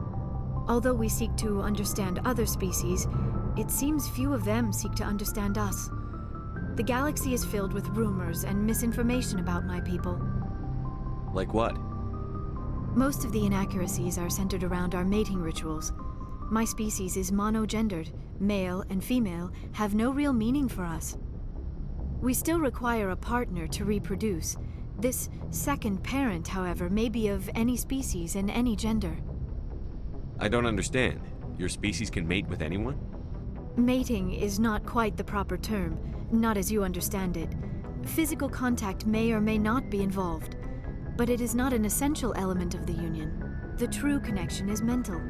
S15: Although we seek to understand other species, it seems few of them seek to understand us. The galaxy is filled with rumors and misinformation about my people.
S5: Like what?
S15: Most of the inaccuracies are centered around our mating rituals. My species is monogendered. Male and female have no real meaning for us. We still require a partner to reproduce. This second parent, however, may be of any species and any gender.
S5: I don't understand. Your species can mate with anyone?
S15: Mating is not quite the proper term, not as you understand it. Physical contact may or may not be involved, but it is not an essential element of the union. The true connection is mental.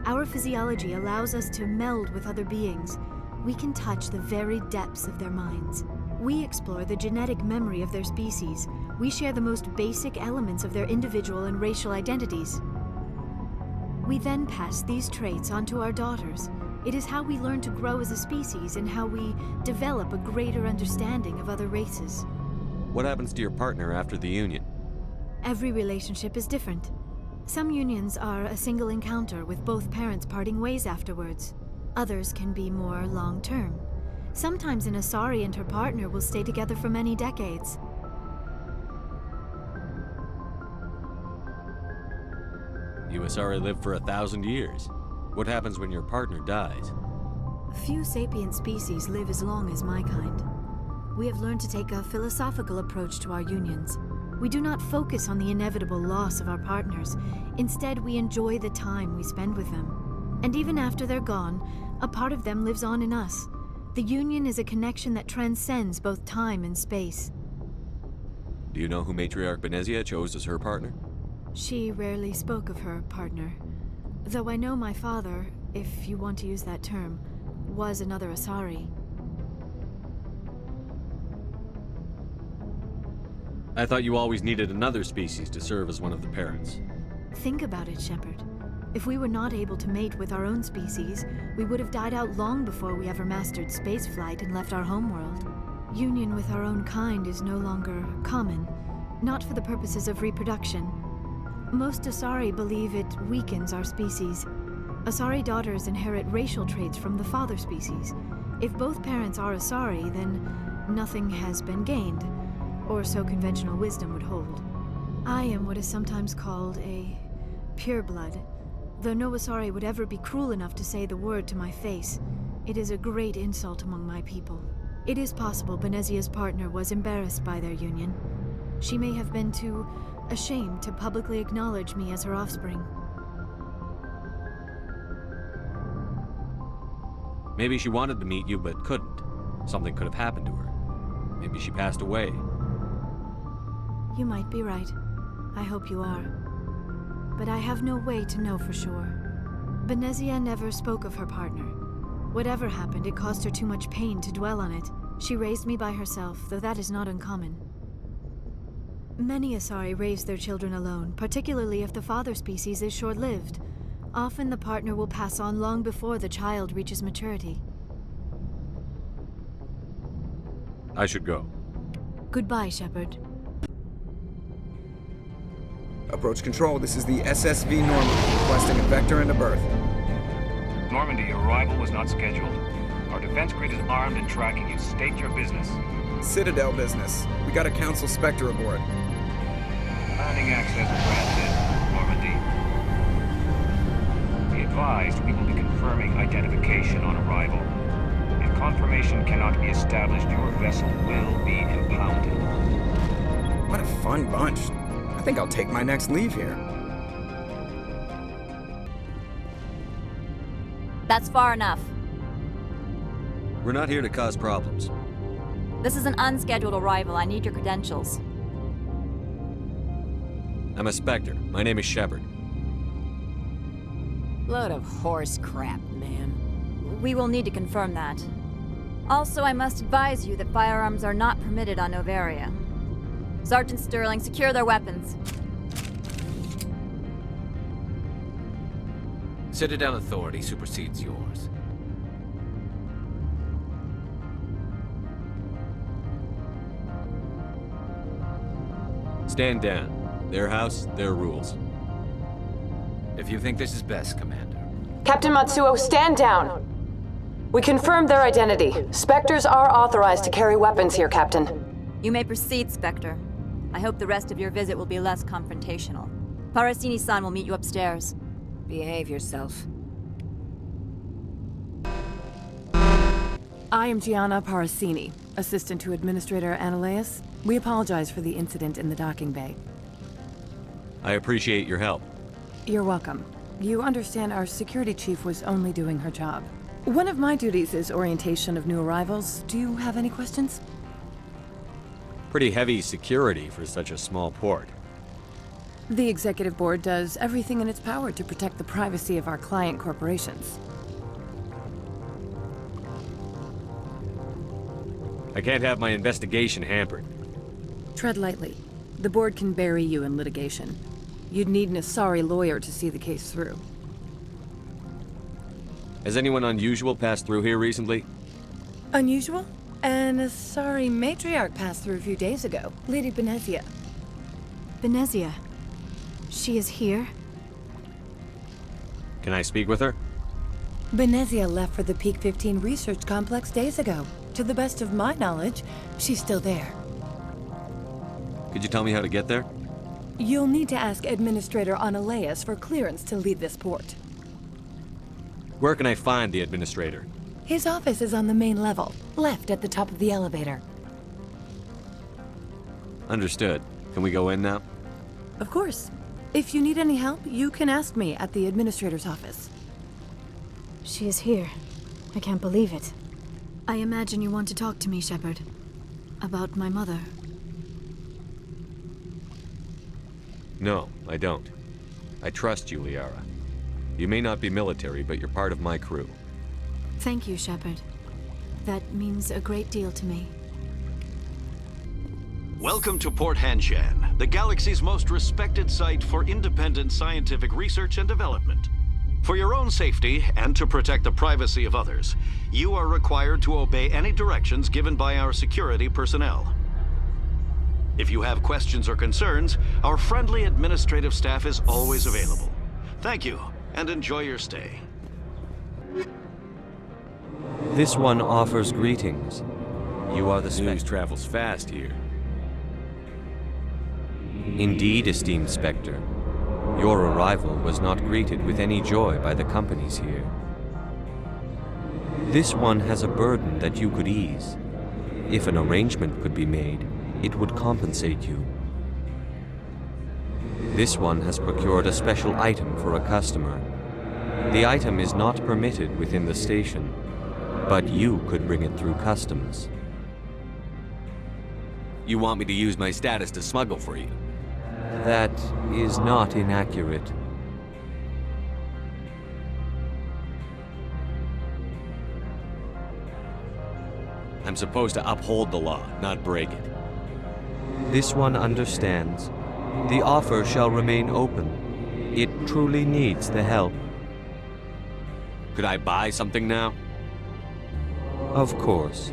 S15: Our physiology allows us to meld with other beings. We can touch the very depths of their minds. We explore the genetic memory of their species. We share the most basic elements of their individual and racial identities. We then pass these traits on to our daughters. It is how we learn to grow as a species and how we develop a greater understanding of other races.
S5: What happens to your partner after the union?
S15: Every relationship is different. Some unions are a single encounter with both parents parting ways afterwards. Others can be more long-term. Sometimes an Asari and her partner will stay together for many decades.
S5: You Asari live for 1,000 years. What happens when your partner dies?
S15: Few sapient species live as long as my kind. We have learned to take a philosophical approach to our unions. We do not focus on the inevitable loss of our partners. Instead, we enjoy the time we spend with them. And even after they're gone, a part of them lives on in us. The union is a connection that transcends both time and space.
S5: Do you know who Matriarch Benezia chose as her partner?
S15: She rarely spoke of her partner. Though I know my father, if you want to use that term, was another Asari.
S5: I thought you always needed another species to serve as one of the parents.
S15: Think about it, Shepard. If we were not able to mate with our own species, we would have died out long before we ever mastered spaceflight and left our homeworld. Union with our own kind is no longer common, not for the purposes of reproduction. Most Asari believe it weakens our species. Asari daughters inherit racial traits from the father species. If both parents are Asari, then nothing has been gained, or so conventional wisdom would hold. I am what is sometimes called a pureblood. Though no Asari would ever be cruel enough to say the word to my face, it is a great insult among my people. It is possible Benezia's partner was embarrassed by their union. She may have been too ashamed to publicly acknowledge me as her offspring.
S5: Maybe she wanted to meet you but couldn't. Something could have happened to her. Maybe she passed away.
S15: You might be right. I hope you are. But I have no way to know for sure. Benezia never spoke of her partner. Whatever happened, it caused her too much pain to dwell on it. She raised me by herself, though that is not uncommon. Many Asari raise their children alone, particularly if the father species is short-lived. Often the partner will pass on long before the child reaches maturity.
S5: I should go.
S15: Goodbye, Shepard.
S4: Approach control, this is the SSV Normandy, requesting a vector and a berth.
S3: Normandy, your arrival was not scheduled. Our defense grid is armed and tracking you. State your business.
S4: Citadel business. We got a Council Spectre aboard.
S3: Landing access granted, Normandy. Be advised, we will be confirming identification on arrival. If confirmation cannot be established, your vessel will be impounded.
S4: What a fun bunch. I think I'll take my next leave here.
S16: That's far enough.
S5: We're not here to cause problems.
S16: This is an unscheduled arrival. I need your credentials.
S5: I'm a Spectre. My name is Shepard.
S16: Load of horse crap, ma'am. We will need to confirm that. Also, I must advise you that firearms are not permitted on Noveria. Sergeant Sterling, secure their weapons.
S10: Citadel authority supersedes yours.
S5: Stand down. Their house, their rules.
S10: If you think this is best, Commander.
S2: Captain Matsuo, stand down! We confirmed their identity. Spectres are authorized to carry weapons here, Captain.
S16: You may proceed, Spectre. I hope the rest of your visit will be less confrontational. Parasini-san will meet you upstairs. Behave yourself.
S18: I am Gianna Parasini, assistant to Administrator Analeas. We apologize for the incident in the docking bay.
S5: I appreciate your help.
S18: You're welcome. You understand our security chief was only doing her job. One of my duties is orientation of new arrivals. Do you have any questions?
S5: Pretty heavy security for such a small port.
S18: The executive board does everything in its power to protect the privacy of our client corporations.
S5: I can't have my investigation hampered.
S18: Tread lightly. The board can bury you in litigation. You'd need an Asari lawyer to see the case through.
S5: Has anyone unusual passed through here recently?
S18: Unusual? An Asari matriarch passed through a few days ago. Lady Benezia.
S15: Benezia? She is here?
S5: Can I speak with her?
S18: Benezia left for the Peak 15 research complex days ago. To the best of my knowledge, she's still there.
S5: Could you tell me how to get there?
S18: You'll need to ask Administrator Analeas for clearance to leave this port.
S5: Where can I find the administrator?
S18: His office is on the main level, left at the top of the elevator.
S5: Understood. Can we go in now?
S18: Of course. If you need any help, you can ask me at the administrator's office.
S15: She is here. I can't believe it. I imagine you want to talk to me, Shepard. About my mother.
S5: No, I don't. I trust you, Liara. You may not be military, but you're part of my crew.
S15: Thank you, Shepard. That means a great deal to me.
S9: Welcome to Port Hanshan, the galaxy's most respected site for independent scientific research and development. For your own safety, and to protect the privacy of others, you are required to obey any directions given by our security personnel. If you have questions or concerns, our friendly administrative staff is always available. Thank you, and enjoy your stay.
S5: This one offers greetings. You are the Spectre. News travels fast here. Indeed, esteemed Spectre. Your arrival was not greeted with any joy by the companies here. This one has a burden that you could ease. If an arrangement could be made, it would compensate you. This one has procured a special item for a customer. The item is not permitted within the station, but you could bring it through customs. You want me to use my status to smuggle for you? That is not inaccurate. I'm supposed to uphold the law, not break it. This one understands. The offer shall remain open. It truly needs the help. Could I buy something now? Of course.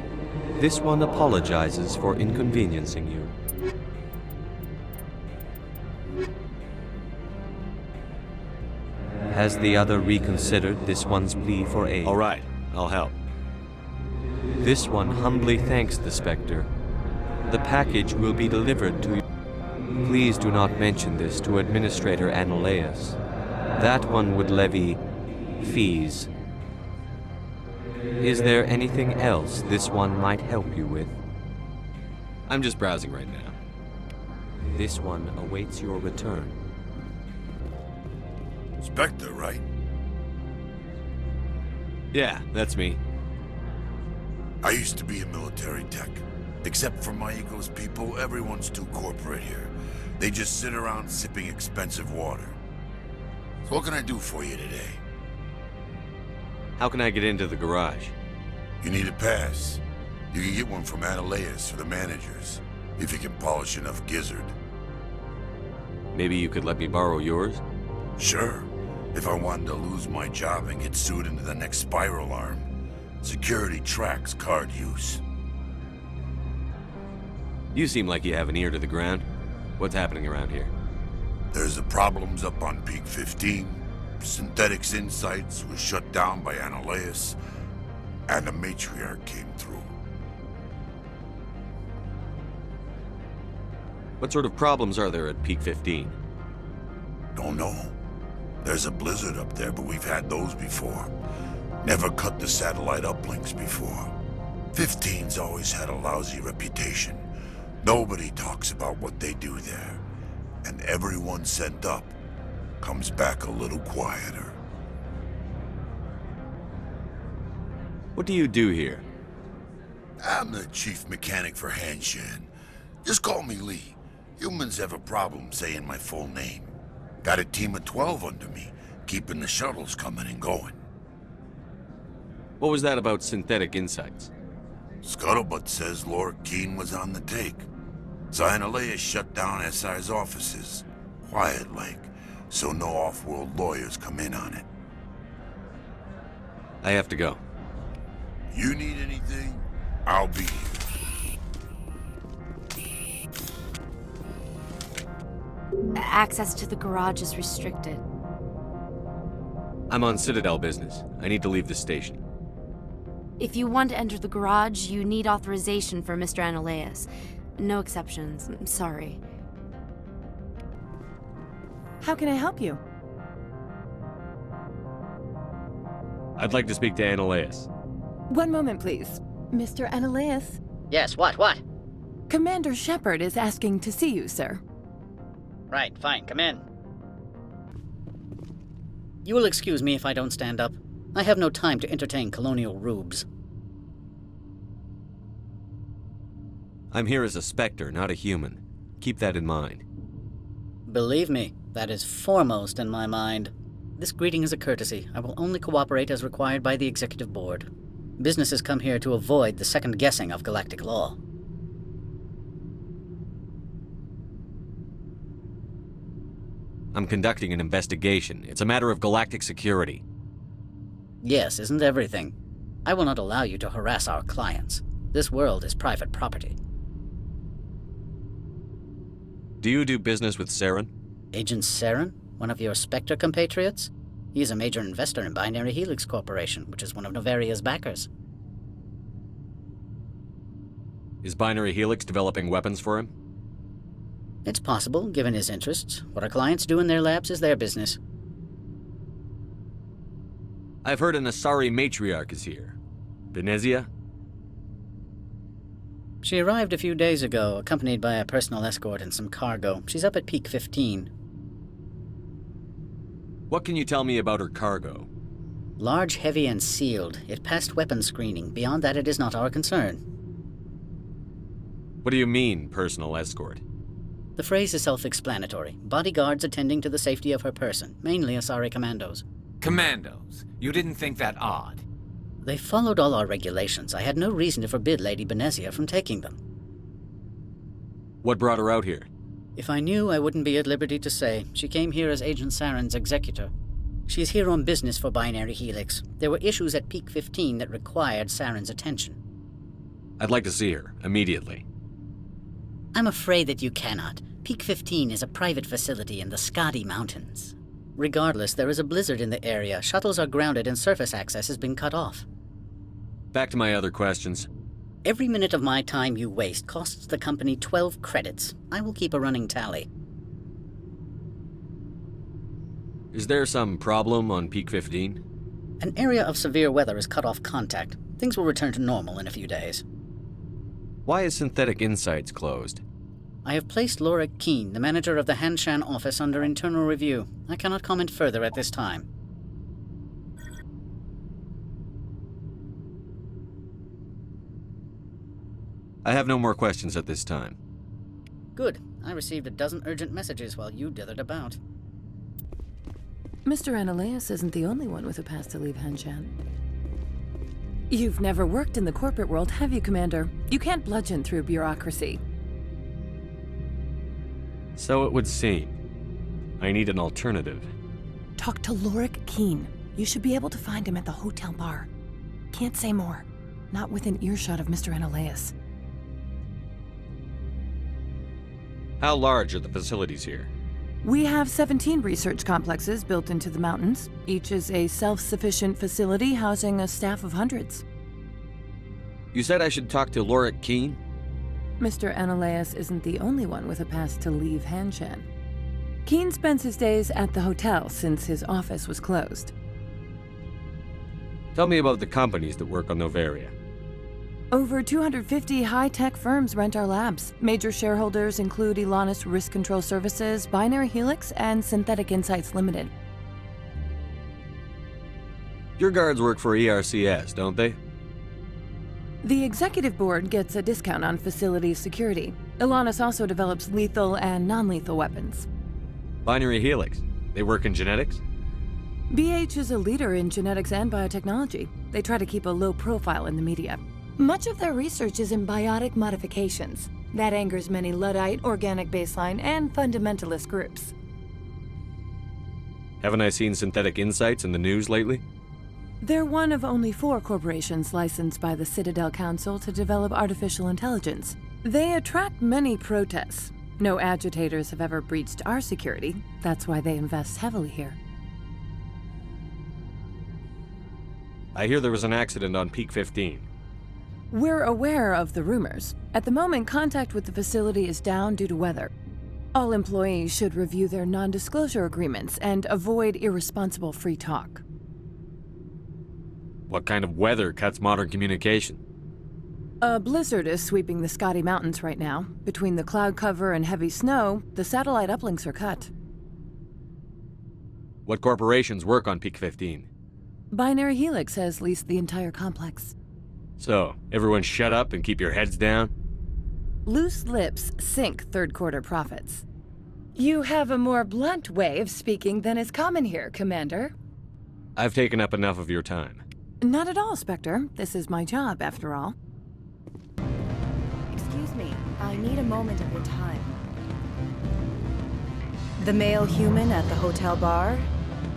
S5: This one apologizes for inconveniencing you. Has the other reconsidered this one's plea for aid? All right, I'll help. This one humbly thanks the Spectre. The package will be delivered to you. Please do not mention this to Administrator Analeas. That one would levy fees. Is there anything else this one might help you with? I'm just browsing right now. This one awaits your return.
S20: Spectre, right?
S5: Yeah, that's me.
S20: I used to be a military tech. Except for Maiko's people, everyone's too corporate here. They just sit around sipping expensive water. So what can I do for you today?
S5: How can I get into the garage?
S20: You need a pass. You can get one from Analeas or the managers, if you can polish enough gizzard.
S5: Maybe you could let me borrow yours?
S20: Sure. If I wanted to lose my job and get sued into the next spiral arm. Security tracks card use.
S5: You seem like you have an ear to the ground. What's happening around here?
S20: There's the problems up on Peak 15. Synthetics Insights was shut down by Analeas, and the Matriarch came through.
S5: What sort of problems are there at Peak 15?
S20: Don't know. There's a blizzard up there, but we've had those before. Never cut the satellite uplinks before. 15's always had a lousy reputation. Nobody talks about what they do there. And everyone sent up comes back a little quieter.
S7: What do you do here?
S20: I'm the chief mechanic for Hanshan. Just call me Lee. Humans have a problem saying my full name. Got a team of 12 under me, keeping the shuttles coming and going.
S7: What was that about Synthetic Insights?
S20: Scuttlebutt says Laura Keene was on the take. Xyonaleia shut down SI's offices. Quiet-like, so no off-world lawyers come in on it.
S7: I have to go.
S20: You need anything? I'll be here.
S19: Access to the garage is restricted.
S7: I'm on Citadel business. I need to leave the station.
S19: If you want to enter the garage, you need authorization for Mr. Analeas. No exceptions. I'm sorry.
S18: How can I help you?
S7: I'd like to speak to Analeas.
S18: One moment, please. Mr. Analeas?
S22: Yes, what?
S18: Commander Shepard is asking to see you, sir.
S22: Right, fine, come in. You will excuse me if I don't stand up. I have no time to entertain colonial rubes.
S7: I'm here as a Spectre, not a human. Keep that in mind.
S22: Believe me, that is foremost in my mind. This greeting is a courtesy. I will only cooperate as required by the Executive Board. Businesses come here to avoid the second guessing of galactic law.
S7: I'm conducting an investigation. It's a matter of galactic security.
S22: Yes, isn't everything? I will not allow you to harass our clients. This world is private property.
S7: Do you do business with Saren?
S22: Agent Saren? One of your Spectre compatriots? He is a major investor in Binary Helix Corporation, which is one of Novaria's backers.
S7: Is Binary Helix developing weapons for him?
S22: It's possible, given his interests. What our clients do in their labs is their business.
S7: I've heard an Asari matriarch is here. Benezia?
S22: She arrived a few days ago, accompanied by a personal escort and some cargo. She's up at Peak 15.
S7: What can you tell me about her cargo?
S22: Large, heavy, and sealed. It passed weapons screening. Beyond that, it is not our concern.
S7: What do you mean, personal escort?
S22: The phrase is self-explanatory. Bodyguards attending to the safety of her person, mainly Asari commandos.
S10: Commandos? You didn't think that odd?
S22: They followed all our regulations. I had no reason to forbid Lady Benezia from taking them.
S7: What brought her out here?
S22: If I knew, I wouldn't be at liberty to say. She came here as Agent Saren's executor. She's here on business for Binary Helix. There were issues at Peak 15 that required Saren's attention.
S7: I'd like to see her, immediately.
S22: I'm afraid that you cannot. Peak 15 is a private facility in the Skadi Mountains. Regardless, there is a blizzard in the area. Shuttles are grounded and surface access has been cut off.
S7: Back to my other questions.
S22: Every minute of my time you waste costs the company 12 credits. I will keep a running tally.
S7: Is there some problem on Peak 15?
S22: An area of severe weather has cut off contact. Things will return to normal in a few days.
S7: Why is Synthetic Insights closed?
S22: I have placed Laura Keene, the manager of the Hanshan office, under internal review. I cannot comment further at this time.
S7: I have no more questions at this time.
S22: Good. I received a dozen urgent messages while you dithered about.
S18: Mr. Analeas isn't the only one with a pass to leave Hanshan. You've never worked in the corporate world, have you, Commander? You can't bludgeon through bureaucracy.
S7: So it would seem. I need an alternative.
S18: Talk to Lorik Keene. You should be able to find him at the hotel bar. Can't say more. Not within earshot of Mr. Analeas.
S7: How large are the facilities here?
S18: We have 17 research complexes built into the mountains. Each is a self-sufficient facility housing a staff of hundreds.
S7: You said I should talk to Lorik Keene?
S18: Mr. Analeas isn't the only one with a pass to leave Hanshan. Keene spends his days at the hotel since his office was closed.
S7: Tell me about the companies that work on Novaria.
S18: Over 250 high-tech firms rent our labs. Major shareholders include Elanus Risk Control Services, Binary Helix, and Synthetic Insights Limited.
S5: Your guards work for ERCS, don't they?
S18: The executive board gets a discount on facility security. Elanus also develops lethal and non-lethal weapons.
S5: Binary Helix. They work in genetics?
S18: BH is a leader in genetics and biotechnology. They try to keep a low profile in the media. Much of their research is in biotic modifications. That angers many Luddite, organic baseline, and fundamentalist groups.
S5: Haven't I seen Synthetic Insights in the news lately?
S18: They're one of only 4 corporations licensed by the Citadel Council to develop artificial intelligence. They attract many protests. No agitators have ever breached our security. That's why they invest heavily here.
S5: I hear there was an accident on Peak 15.
S18: We're aware of the rumors. At the moment, contact with the facility is down due to weather. All employees should review their non-disclosure agreements and avoid irresponsible free talk.
S5: What kind of weather cuts modern communication?
S18: A blizzard is sweeping the Scotty Mountains right now. Between the cloud cover and heavy snow, the satellite uplinks are cut.
S5: What corporations work on Peak 15?
S18: Binary Helix has leased the entire complex.
S5: So, everyone shut up and keep your heads down?
S18: Loose lips sink third-quarter profits. You have a more blunt way of speaking than is common here, Commander.
S5: I've taken up enough of your time.
S18: Not at all, Spectre. This is my job, after all.
S12: Excuse me, I need a moment of your time. The male human at the hotel bar?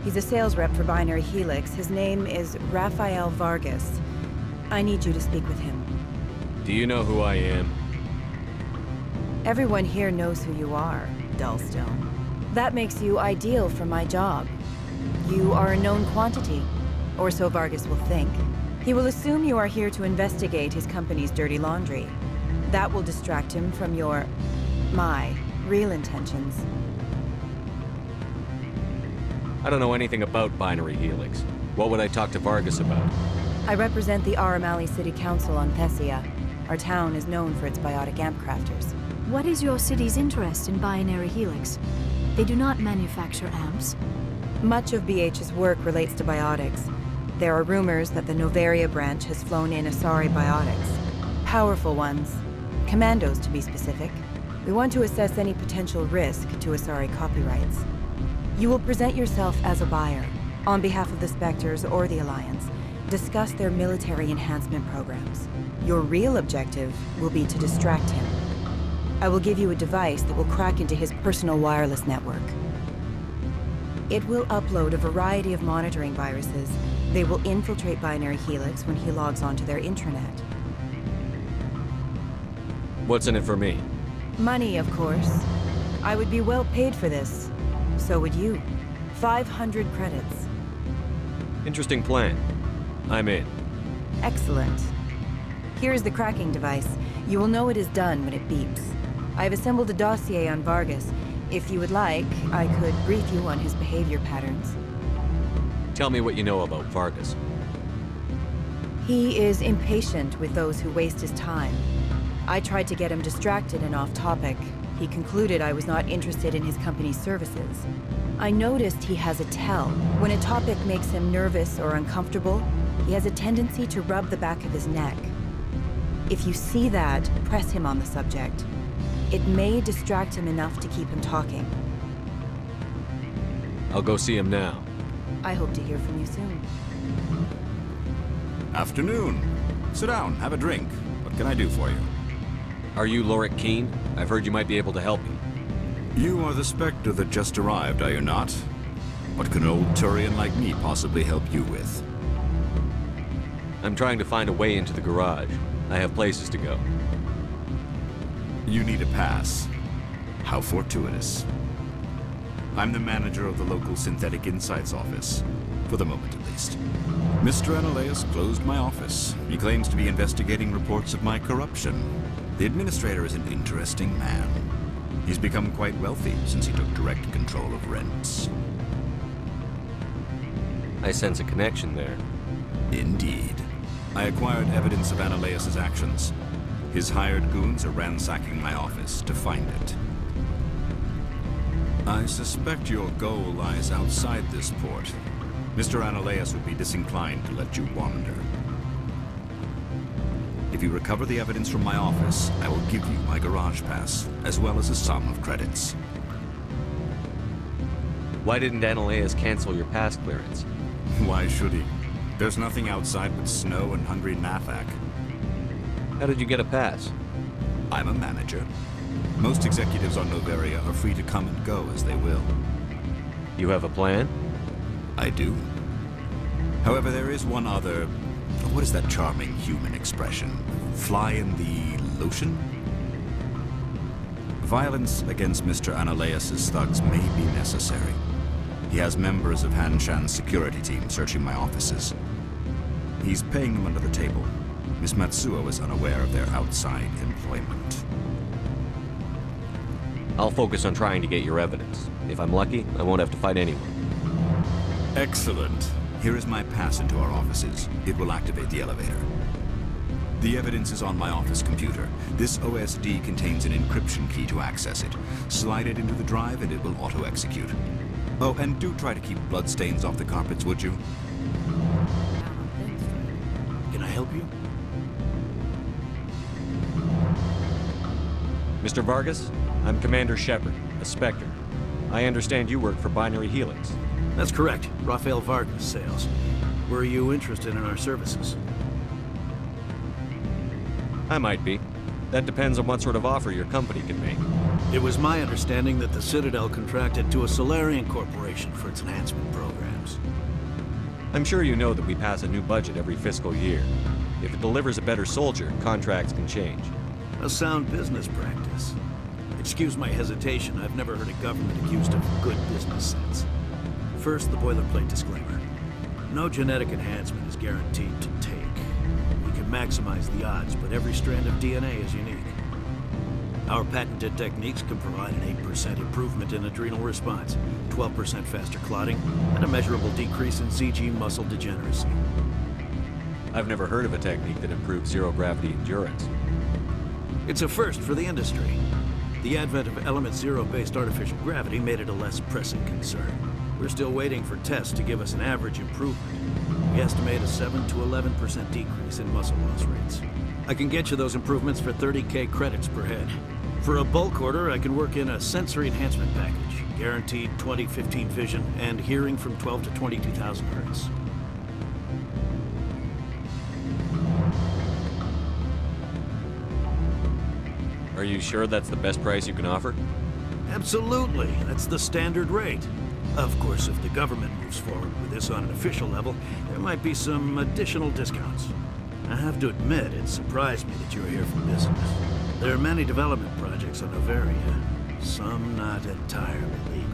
S12: He's a sales rep for Binary Helix. His name is Rafael Vargas. I need you to speak with him.
S5: Do you know who I am?
S12: Everyone here knows who you are, Dullstone. That makes you ideal for my job. You are a known quantity, or so Vargas will think. He will assume you are here to investigate his company's dirty laundry. That will distract him from my real intentions.
S5: I don't know anything about Binary Helix. What would I talk to Vargas about?
S12: I represent the Aramali City Council on Thessia. Our town is known for its biotic amp crafters.
S15: What is your city's interest in Binary Helix? They do not manufacture amps.
S12: Much of BH's work relates to biotics. There are rumors that the Noveria branch has flown in Asari biotics. Powerful ones. Commandos, to be specific. We want to assess any potential risk to Asari copyrights. You will present yourself as a buyer, on behalf of the Spectres or the Alliance. Discuss their military enhancement programs. Your real objective will be to distract him. I will give you a device that will crack into his personal wireless network. It will upload a variety of monitoring viruses. They will infiltrate Binary Helix when he logs onto their intranet.
S5: What's in it for me?
S12: Money, of course. I would be well paid for this. So would you. 500 credits.
S5: Interesting plan. I'm in.
S12: Excellent. Here's the cracking device. You will know it is done when it beeps. I've assembled a dossier on Vargas. If you would like, I could brief you on his behavior patterns.
S5: Tell me what you know about Vargas.
S12: He is impatient with those who waste his time. I tried to get him distracted and off topic. He concluded I was not interested in his company's services. I noticed he has a tell. When a topic makes him nervous or uncomfortable, he has a tendency to rub the back of his neck. If you see that, press him on the subject. It may distract him enough to keep him talking.
S5: I'll go see him now.
S12: I hope to hear from you soon.
S21: Afternoon. Sit down, have a drink. What can I do for you?
S5: Are you Lorik Keene? I've heard you might be able to help me.
S21: You are the Spectre that just arrived, are you not? What can an old Turian like me possibly help you with?
S5: I'm trying to find a way into the garage. I have places to go.
S21: You need a pass. How fortuitous. I'm the manager of the local Synthetic Insights office. For the moment, at least. Mr. Analeas closed my office. He claims to be investigating reports of my corruption. The administrator is an interesting man. He's become quite wealthy since he took direct control of rents.
S5: I sense a connection there.
S21: Indeed. I acquired evidence of Analeas' actions. His hired goons are ransacking my office to find it. I suspect your goal lies outside this port. Mr. Analeas would be disinclined to let you wander. If you recover the evidence from my office, I will give you my garage pass, as well as a sum of credits.
S5: Why didn't Analeas cancel your pass clearance?
S21: Why should he? There's nothing outside but snow and hungry Nathak.
S5: How did you get a pass?
S21: I'm a manager. Most executives on Noveria are free to come and go as they will.
S5: You have a plan?
S21: I do. However, there is one other... What is that charming human expression? Fly in the lotion? Violence against Mr. Analeas' thugs may be necessary. He has members of Han Shan's security team searching my offices. He's paying them under the table. Miss Matsuo is unaware of their outside employment.
S5: I'll focus on trying to get your evidence. If I'm lucky, I won't have to fight anyone.
S21: Excellent. Here is my pass into our offices. It will activate the elevator. The evidence is on my office computer. This OSD contains an encryption key to access it. Slide it into the drive and it will auto-execute. Oh, and do try to keep bloodstains off the carpets, would you?
S6: Can I help you?
S5: Mr. Vargas, I'm Commander Shepard, a Spectre. I understand you work for Binary Helix.
S6: That's correct. Rafael Vargas, sales. Were you interested in our services?
S5: I might be. That depends on what sort of offer your company can make.
S6: It was my understanding that the Citadel contracted to a Solarian corporation for its enhancement programs.
S5: I'm sure you know that we pass a new budget every fiscal year. If it delivers a better soldier, contracts can change.
S6: A sound business practice. Excuse my hesitation, I've never heard a government accused of good business sense. First, the boilerplate disclaimer. No genetic enhancement is guaranteed to take. We can maximize the odds, but every strand of DNA is unique. Our patented techniques can provide an 8% improvement in adrenal response, 12% faster clotting, and a measurable decrease in CG muscle degeneracy.
S5: I've never heard of a technique that improves zero-gravity endurance.
S6: It's a first for the industry. The advent of Element Zero-based artificial gravity made it a less pressing concern. We're still waiting for tests to give us an average improvement. We estimate a 7 to 11% decrease in muscle loss rates. I can get you those improvements for 30K credits per head. For a bulk order, I can work in a sensory enhancement package, guaranteed 20/15 vision, and hearing from 12 to 22,000 hertz.
S5: Are you sure that's the best price you can offer?
S6: Absolutely. That's the standard rate. Of course, if the government moves forward with this on an official level, there might be some additional discounts. I have to admit, it surprised me that you were here for business. There are many development projects on Noveria, some not entirely legal.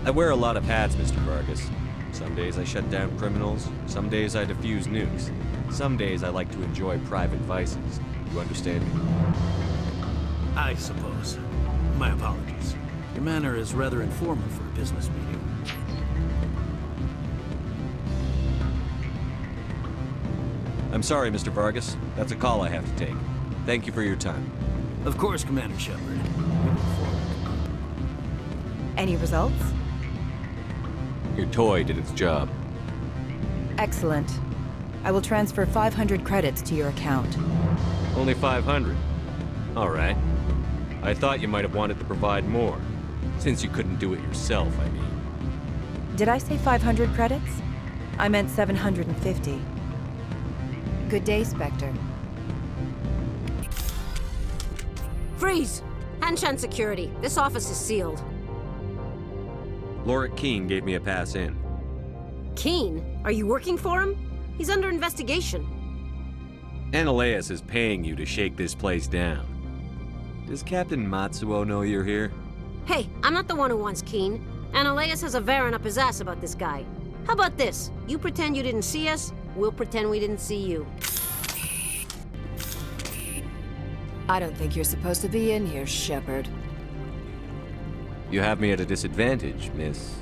S5: I wear a lot of hats, Mr. Vargas. Some days I shut down criminals, some days I defuse nukes. Some days I like to enjoy private vices. You understand me?
S6: I suppose. My apologies. Your manner is rather informal for a business meeting.
S5: I'm sorry, Mr. Vargas. That's a call I have to take. Thank you for your time.
S6: Of course, Commander Shepard.
S12: Any results?
S5: Your toy did its job.
S12: Excellent. I will transfer 500 credits to your account.
S5: Only 500. All right. I thought you might have wanted to provide more. Since you couldn't do it yourself, I mean.
S12: Did I say 500 credits? I meant 750. Good day, Spectre.
S8: Freeze! Hanshan Security. This office is sealed.
S5: Lorik Keene gave me a pass in.
S8: Keene? Are you working for him? He's under investigation.
S5: Analeas is paying you to shake this place down. Does Captain Matsuo know you're here?
S8: Hey, I'm not the one who wants Keene. Analeas has a Varen up his ass about this guy. How about this? You pretend you didn't see us, we'll pretend we didn't see you.
S2: I don't think you're supposed to be in here, Shepard.
S5: You have me at a disadvantage, miss.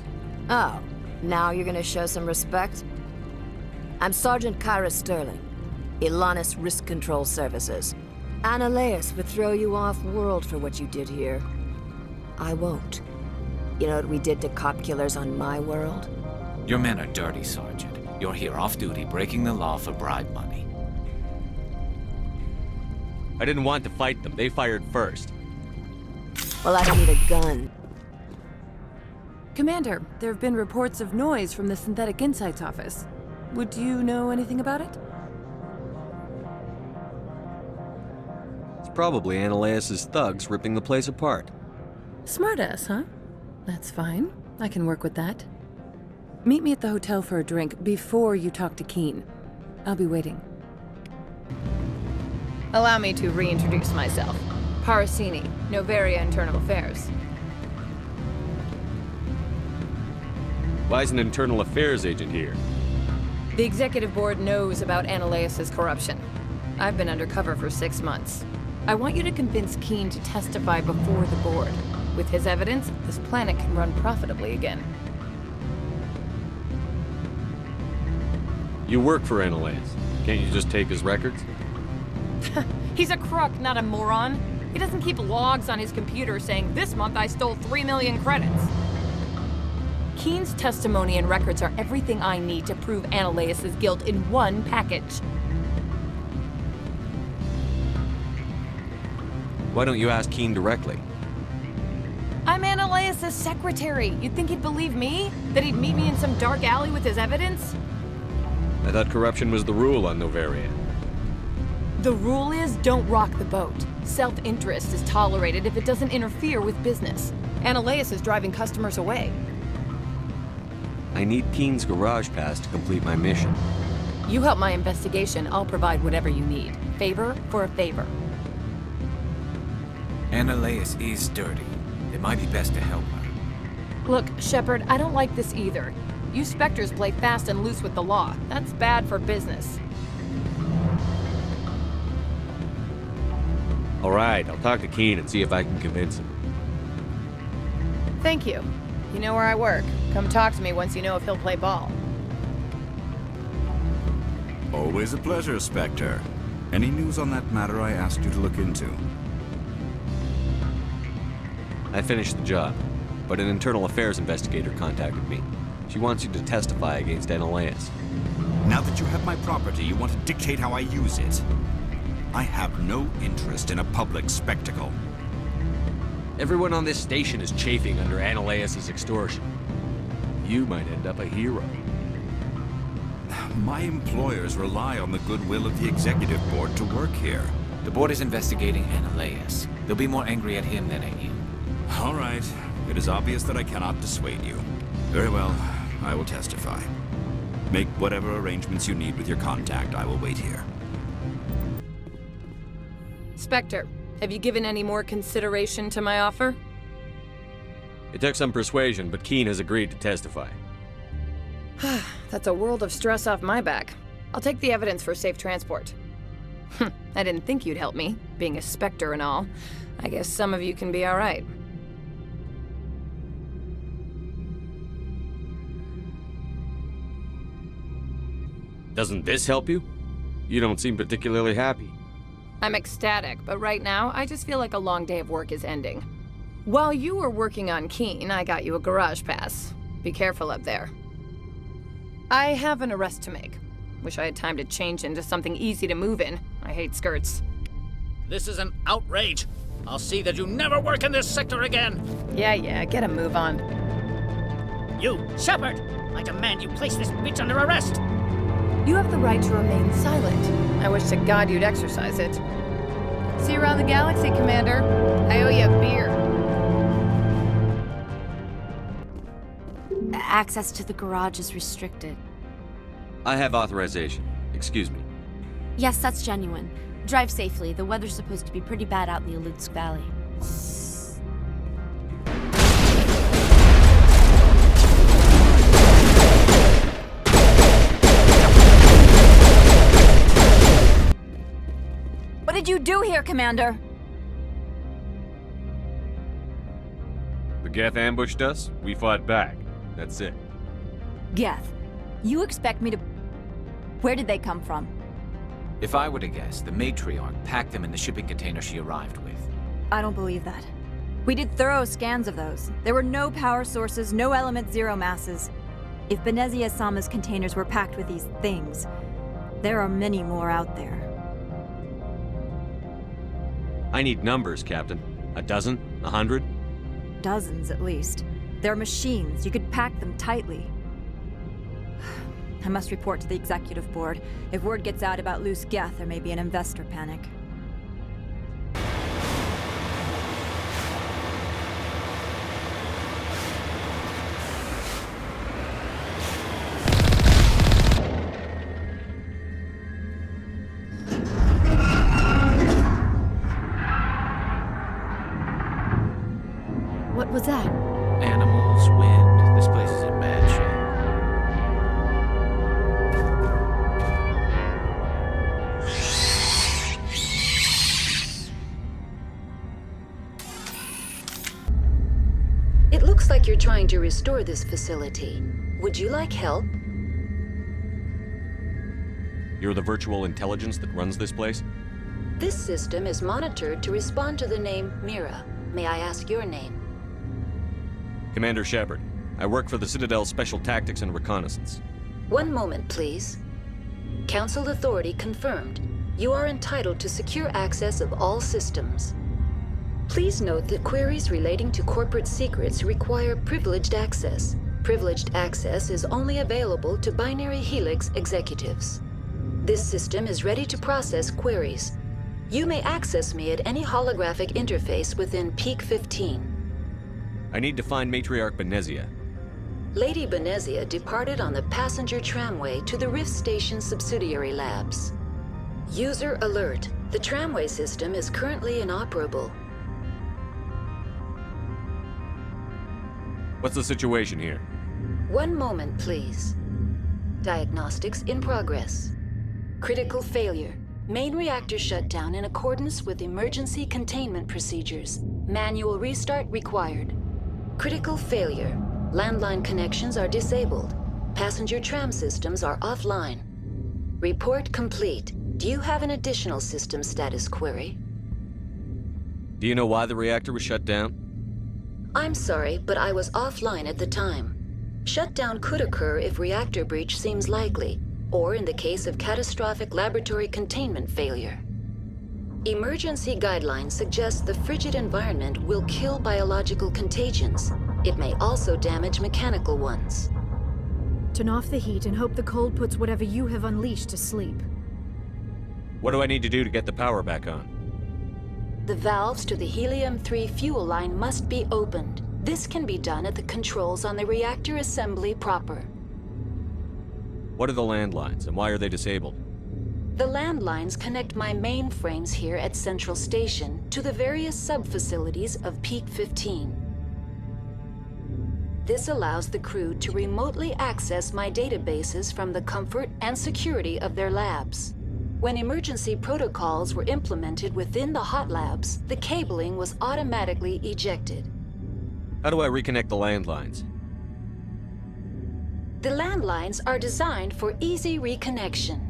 S2: Oh, now you're gonna show some respect?
S14: I'm Sergeant Kyra Sterling, Ilanis Risk Control Services. Annaleus would throw you off-world for what you did here. I won't. You know what we did to cop killers on my world?
S10: Your men are dirty, Sergeant. You're here off-duty, breaking the law for bribe money.
S5: I didn't want to fight them. They fired first.
S14: Well, I don't need a gun.
S18: Commander, there have been reports of noise from the Synthetic Insights office. Would you know anything about it?
S5: It's probably Annaleus' thugs ripping the place apart.
S18: Smartass, huh? That's fine. I can work with that. Meet me at the hotel for a drink before you talk to Keen. I'll be waiting.
S2: Allow me to reintroduce myself. Parasini, Noveria Internal Affairs.
S5: Why is an internal affairs agent here?
S2: The executive board knows about Annaleus' corruption. I've been undercover for 6 months. I want you to convince Keen to testify before the board. With his evidence, this planet can run profitably again.
S5: You work for Annaleus. Can't you just take his records?
S2: He's a crook, not a moron. He doesn't keep logs on his computer saying, "This month I stole 3 million credits." Keen's testimony and records are everything I need to prove Annaleus' guilt in one package.
S5: Why don't you ask Keen directly?
S2: I'm Annaleus' secretary. You'd think he'd believe me? That he'd meet me in some dark alley with his evidence?
S5: I thought corruption was the rule on Noveria.
S2: The rule is, don't rock the boat. Self-interest is tolerated if it doesn't interfere with business. Annaleus is driving customers away.
S5: I need Keen's garage pass to complete my mission.
S2: You help my investigation, I'll provide whatever you need. Favor for a favor.
S10: Annaleus is dirty. It might be best to help her.
S2: Look, Shepard, I don't like this either. You Spectres play fast and loose with the law. That's bad for business.
S5: All right, I'll talk to Keen and see if I can convince him.
S2: Thank you. You know where I work. Come talk to me once you know if he'll play ball.
S21: Always a pleasure, Spectre. Any news on that matter I asked you to look into?
S5: I finished the job, but an internal affairs investigator contacted me. She wants you to testify against Annaleus.
S21: Now that you have my property, you want to dictate how I use it. I have no interest in a public spectacle.
S5: Everyone on this station is chafing under Annaleus' extortion. You might end up a hero.
S21: My employers rely on the goodwill of the executive board to work here.
S10: The board is investigating Annaleus. They'll be more angry at him than at you.
S21: All right. It is obvious that I cannot dissuade you. Very well. I will testify. Make whatever arrangements you need with your contact. I will wait here.
S2: Spectre, have you given any more consideration to my offer?
S5: It took some persuasion, but Keen has agreed to testify.
S2: That's a world of stress off my back. I'll take the evidence for safe transport. I didn't think you'd help me, being a Spectre and all. I guess some of you can be all right.
S5: Doesn't this help you? You don't seem particularly happy.
S2: I'm ecstatic, but right now, I just feel like a long day of work is ending. While you were working on Keen, I got you a garage pass. Be careful up there. I have an arrest to make. Wish I had time to change into something easy to move in. I hate skirts.
S11: This is an outrage. I'll see that you never work in this sector again.
S2: Yeah, get a move on.
S11: You, Shepard! I demand you place this bitch under arrest!
S2: You have the right to remain silent. I wish to God you'd exercise it. See you around the galaxy, Commander. I owe you a beer.
S19: Access to the garage is restricted.
S5: I have authorization. Excuse me.
S19: Yes, that's genuine. Drive safely. The weather's supposed to be pretty bad out in the Alutsk Valley.
S16: What did you do here, Commander?
S5: The Geth ambushed us, we fought back. That's it.
S16: Geth, you expect me to... Where did they come from?
S10: If I were to guess, the matriarch packed them in the shipping container she arrived with.
S16: I don't believe that. We did thorough scans of those. There were no power sources, no element zero masses. If Benezia Sama's containers were packed with these things, there are many more out there.
S5: I need numbers, Captain. A dozen? 100?
S16: Dozens, at least. They're machines. You could pack them tightly. I must report to the executive board. If word gets out about loose Geth, there may be an investor panic.
S2: What was that?
S10: Animals, wind. This place is in bad shape.
S13: It looks like you're trying to restore this facility. Would you like help?
S5: You're the virtual intelligence that runs this place?
S13: This system is monitored to respond to the name Mira. May I ask your name?
S5: Commander Shepard. I work for the Citadel Special Tactics and Reconnaissance.
S13: One moment, please. Council authority confirmed. You are entitled to secure access of all systems. Please note that queries relating to corporate secrets require privileged access. Privileged access is only available to Binary Helix executives. This system is ready to process queries. You may access me at any holographic interface within Peak 15.
S5: I need to find Matriarch Benezia.
S13: Lady Benezia departed on the passenger tramway to the Rift Station subsidiary labs. User alert. The tramway system is currently inoperable.
S5: What's the situation here?
S13: One moment, please. Diagnostics in progress. Critical failure. Main reactor shut down in accordance with emergency containment procedures. Manual restart required. Critical failure. Landline connections are disabled. Passenger tram systems are offline. Report complete. Do you have an additional system status query?
S5: Do you know why the reactor was shut down?
S13: I'm sorry, but I was offline at the time. Shutdown could occur if reactor breach seems likely, or in the case of catastrophic laboratory containment failure. Emergency guidelines suggest the frigid environment will kill biological contagions. It may also damage mechanical ones.
S15: Turn off the heat and hope the cold puts whatever you have unleashed to sleep.
S5: What do I need to do to get the power back on?
S13: The valves to the Helium-3 fuel line must be opened. This can be done at the controls on the reactor assembly proper.
S5: What are the landlines, and why are they disabled?
S13: The landlines connect my mainframes here at Central Station to the various sub-facilities of Peak 15. This allows the crew to remotely access my databases from the comfort and security of their labs. When emergency protocols were implemented within the hot labs, the cabling was automatically ejected.
S5: How do I reconnect the landlines?
S13: The landlines are designed for easy reconnection.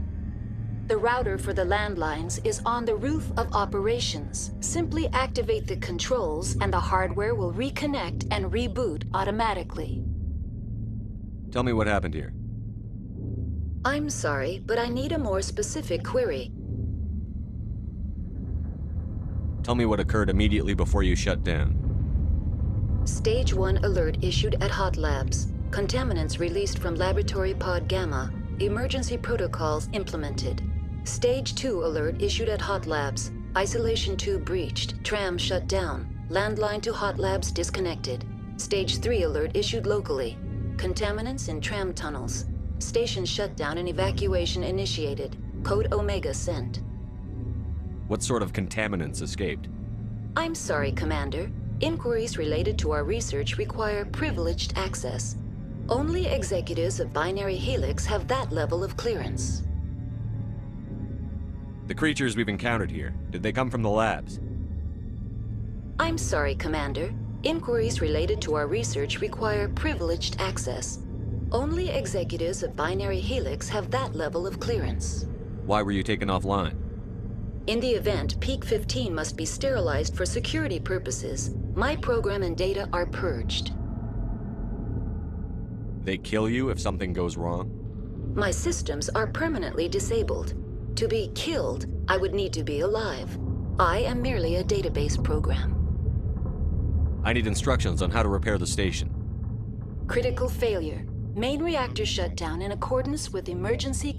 S13: The router for the landlines is on the roof of operations. Simply activate the controls and the hardware will reconnect and reboot automatically.
S5: Tell me what happened here.
S13: I'm sorry, but I need a more specific query.
S5: Tell me what occurred immediately before you shut down.
S13: Stage 1 alert issued at Hot Labs. Contaminants released from Laboratory Pod Gamma. Emergency protocols implemented. Stage 2 alert issued at Hot Labs. Isolation tube breached. Tram shut down. Landline to Hot Labs disconnected. Stage 3 alert issued locally. Contaminants in tram tunnels. Station shutdown and evacuation initiated. Code Omega sent.
S5: What sort of contaminants escaped?
S13: I'm sorry, Commander. Inquiries related to our research require privileged access. Only executives of Binary Helix have that level of clearance.
S5: The creatures we've encountered here, did they come from the labs?
S13: I'm sorry, Commander. Inquiries related to our research require privileged access. Only executives of Binary Helix have that level of clearance.
S5: Why were you taken offline?
S13: In the event, Peak 15 must be sterilized for security purposes. My program and data are purged.
S5: They kill you if something goes wrong?
S13: My systems are permanently disabled. To be killed, I would need to be alive. I am merely a database program.
S5: I need instructions on how to repair the station.
S13: Critical failure. Main reactor shut down in accordance with emergency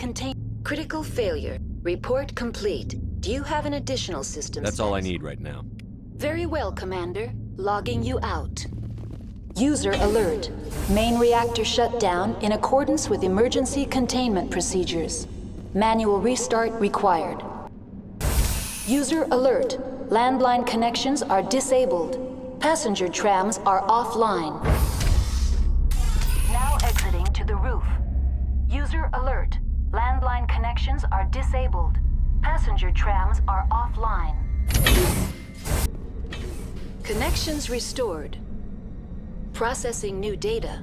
S13: Critical failure. Report complete. Do you have an additional system?
S5: That's all I need right now.
S13: Very well, Commander. Logging you out. User alert. Main reactor shut down in accordance with emergency containment procedures. Manual restart required. User alert. Landline connections are disabled. Passenger trams are offline. Now exiting to the roof. User alert. Landline connections are disabled. Passenger trams are offline. Connections restored. Processing new data.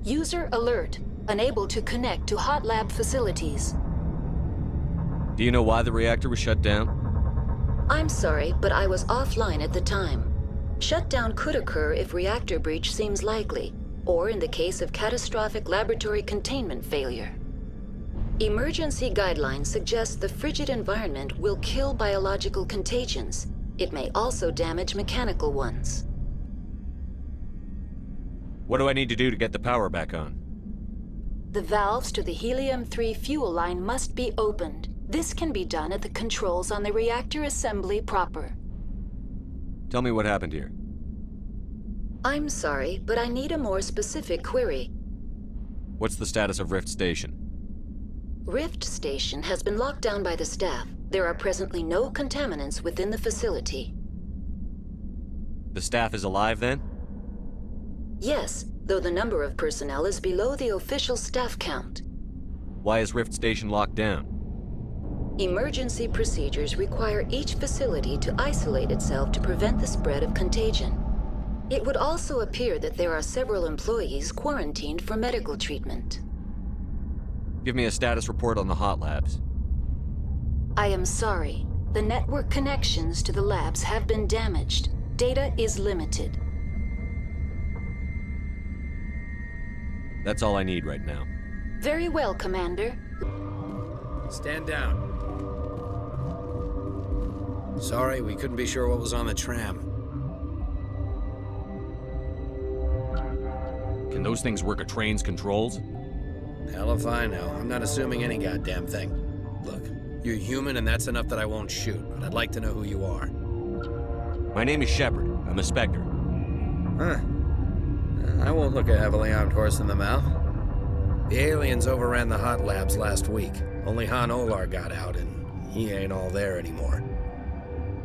S13: User alert. Unable to connect to hot lab facilities.
S5: Do you know why the reactor was shut down?
S13: I'm sorry, but I was offline at the time. Shutdown could occur if reactor breach seems likely, or in the case of catastrophic laboratory containment failure. Emergency guidelines suggest the frigid environment will kill biological contagions. It may also damage mechanical ones.
S5: What do I need to do to get the power back on?
S13: The valves to the Helium-3 fuel line must be opened. This can be done at the controls on the reactor assembly proper.
S5: Tell me what happened here.
S13: I'm sorry, but I need a more specific query.
S5: What's the status of Rift Station?
S13: Rift Station has been locked down by the staff. There are presently no contaminants within the facility.
S5: The staff is alive then?
S13: Yes, though the number of personnel is below the official staff count.
S5: Why is Rift Station locked down?
S13: Emergency procedures require each facility to isolate itself to prevent the spread of contagion. It would also appear that there are several employees quarantined for medical treatment.
S5: Give me a status report on the hot labs.
S13: I am sorry. The network connections to the labs have been damaged. Data is limited.
S5: That's all I need right now.
S13: Very well, Commander.
S6: Stand down. Sorry, we couldn't be sure what was on the tram.
S5: Can those things work a train's controls?
S6: Hell if I know. I'm not assuming any goddamn thing. Look, you're human and that's enough that I won't shoot, but I'd like to know who you are.
S5: My name is Shepard. I'm a Spectre.
S6: Huh. I won't look a heavily armed horse in the mouth. The aliens overran the hot labs last week. Only Han Olar got out, and he ain't all there anymore.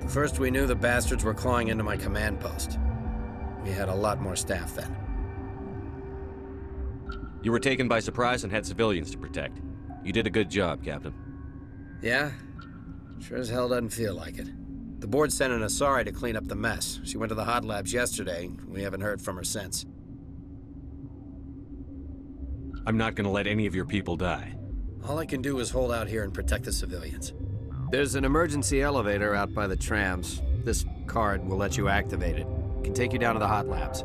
S6: The first we knew, the bastards were clawing into my command post. We had a lot more staff then.
S5: You were taken by surprise and had civilians to protect. You did a good job, Captain.
S6: Yeah? Sure as hell doesn't feel like it. The board sent an Asari to clean up the mess. She went to the hot labs yesterday. We haven't heard from her since.
S5: I'm not gonna let any of your people die.
S6: All I can do is hold out here and protect the civilians. There's an emergency elevator out by the trams. This card will let you activate it. Can take you down to the hot labs.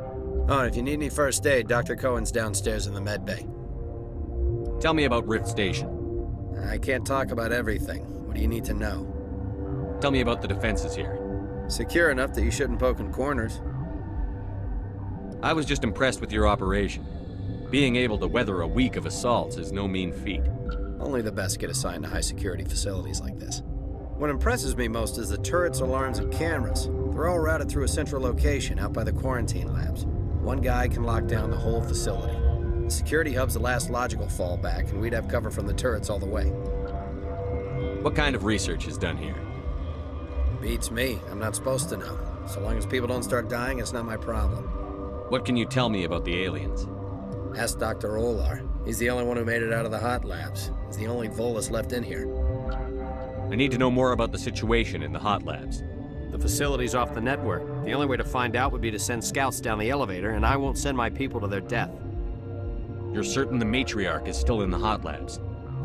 S6: Oh, and if you need any first aid, Dr. Cohen's downstairs in the med bay.
S5: Tell me about Rift Station.
S6: I can't talk about everything. What do you need to know?
S5: Tell me about the defenses here.
S6: Secure enough that you shouldn't poke in corners.
S5: I was just impressed with your operation. Being able to weather a week of assaults is no mean feat.
S6: Only the best get assigned to high-security facilities like this. What impresses me most is the turrets, alarms, and cameras. They're all routed through a central location out by the quarantine labs. One guy can lock down the whole facility. The security hub's the last logical fallback, and we'd have cover from the turrets all the way.
S5: What kind of research is done here?
S6: Beats me. I'm not supposed to know. So long as people don't start dying, it's not my problem.
S5: What can you tell me about the aliens?
S6: Ask Dr. Olar. He's the only one who made it out of the hot labs. He's the only Volus left in here.
S5: I need to know more about the situation in the hot labs.
S6: The facility's off the network. The only way to find out would be to send scouts down the elevator, and I won't send my people to their death.
S1: You're certain the Matriarch is still in the hot labs?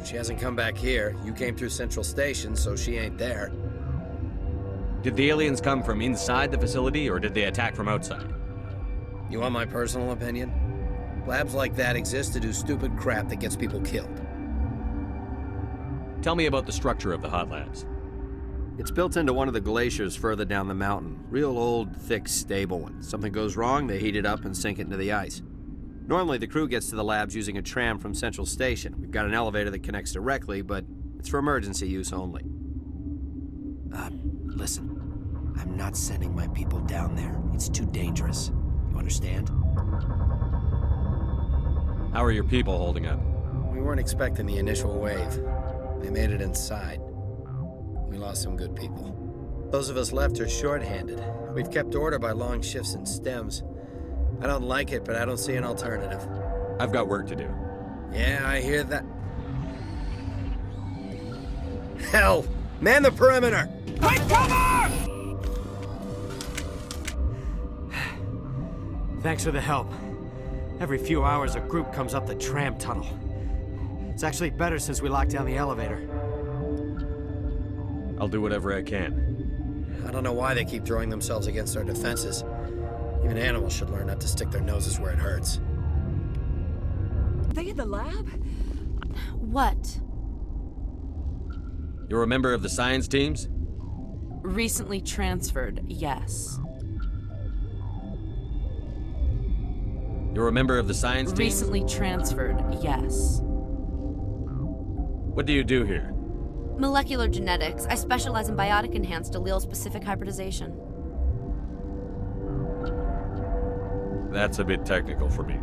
S17: She hasn't come back here. You came through Central Station, so she ain't there.
S1: Did the aliens come from inside the facility, or did they attack from outside?
S17: You want my personal opinion? Labs like that exist to do stupid crap that gets people killed.
S1: Tell me about the structure of the hot labs.
S17: It's built into one of the glaciers further down the mountain. Real old, thick, stable one. Something goes wrong, they heat it up and sink it into the ice. Normally, the crew gets to the labs using a tram from Central Station. We've got an elevator that connects directly, but it's for emergency use only. Listen. I'm not sending my people down there. It's too dangerous. You understand?
S1: How are your people holding up?
S17: We weren't expecting the initial wave. They made it inside. We lost some good people. Those of us left are short-handed. We've kept order by long shifts and stems. I don't like it, but I don't see an alternative.
S1: I've got work to do.
S17: Yeah, I hear that. Hell! Man the perimeter!
S4: Take cover!
S23: Thanks for the help. Every few hours, a group comes up the tram tunnel. It's actually better since we locked down the elevator.
S1: I'll do whatever I can.
S17: I don't know why they keep throwing themselves against our defenses. Even animals should learn not to stick their noses where it hurts.
S18: They at the lab?
S19: What?
S1: You're a member of the science teams?
S24: Recently transferred, yes.
S1: You're a member of the science teams?
S24: Recently transferred, yes.
S1: What do you do here?
S19: Molecular genetics. I specialize in biotic-enhanced allele-specific hybridization.
S1: That's a bit technical for me.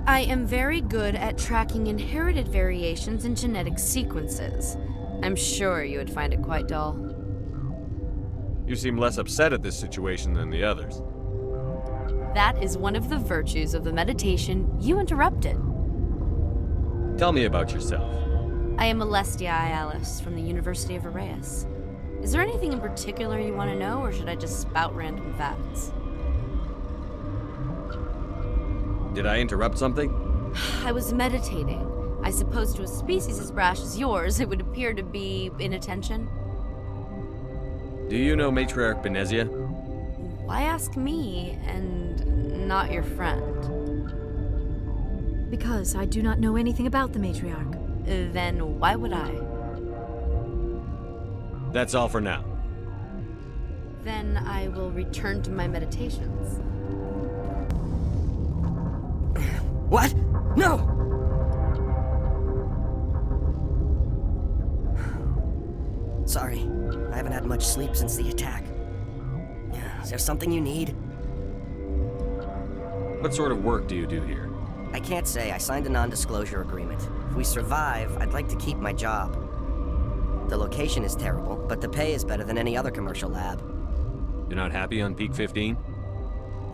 S19: I am very good at tracking inherited variations in genetic sequences. I'm sure you would find it quite dull.
S1: You seem less upset at this situation than the others.
S19: That is one of the virtues of the meditation you interrupted.
S1: Tell me about yourself.
S19: I am Alestia Ialis from the University of Arraeus. Is there anything in particular you want to know, or should I just spout random facts?
S1: Did I interrupt something?
S19: I was meditating. I suppose to a species as brash as yours, it would appear to be inattention.
S1: Do you know Matriarch Benezia?
S19: Why ask me, and not your friend?
S15: Because I do not know anything about the Matriarch.
S19: Then why would I?
S1: That's all for now.
S19: Then I will return to my meditations.
S11: What? No! Sorry, I haven't had much sleep since the attack. Is there something you need?
S1: What sort of work do you do here?
S11: I can't say. I signed a non-disclosure agreement. If we survive, I'd like to keep my job. The location is terrible, but the pay is better than any other commercial lab.
S1: You're not happy on Peak 15?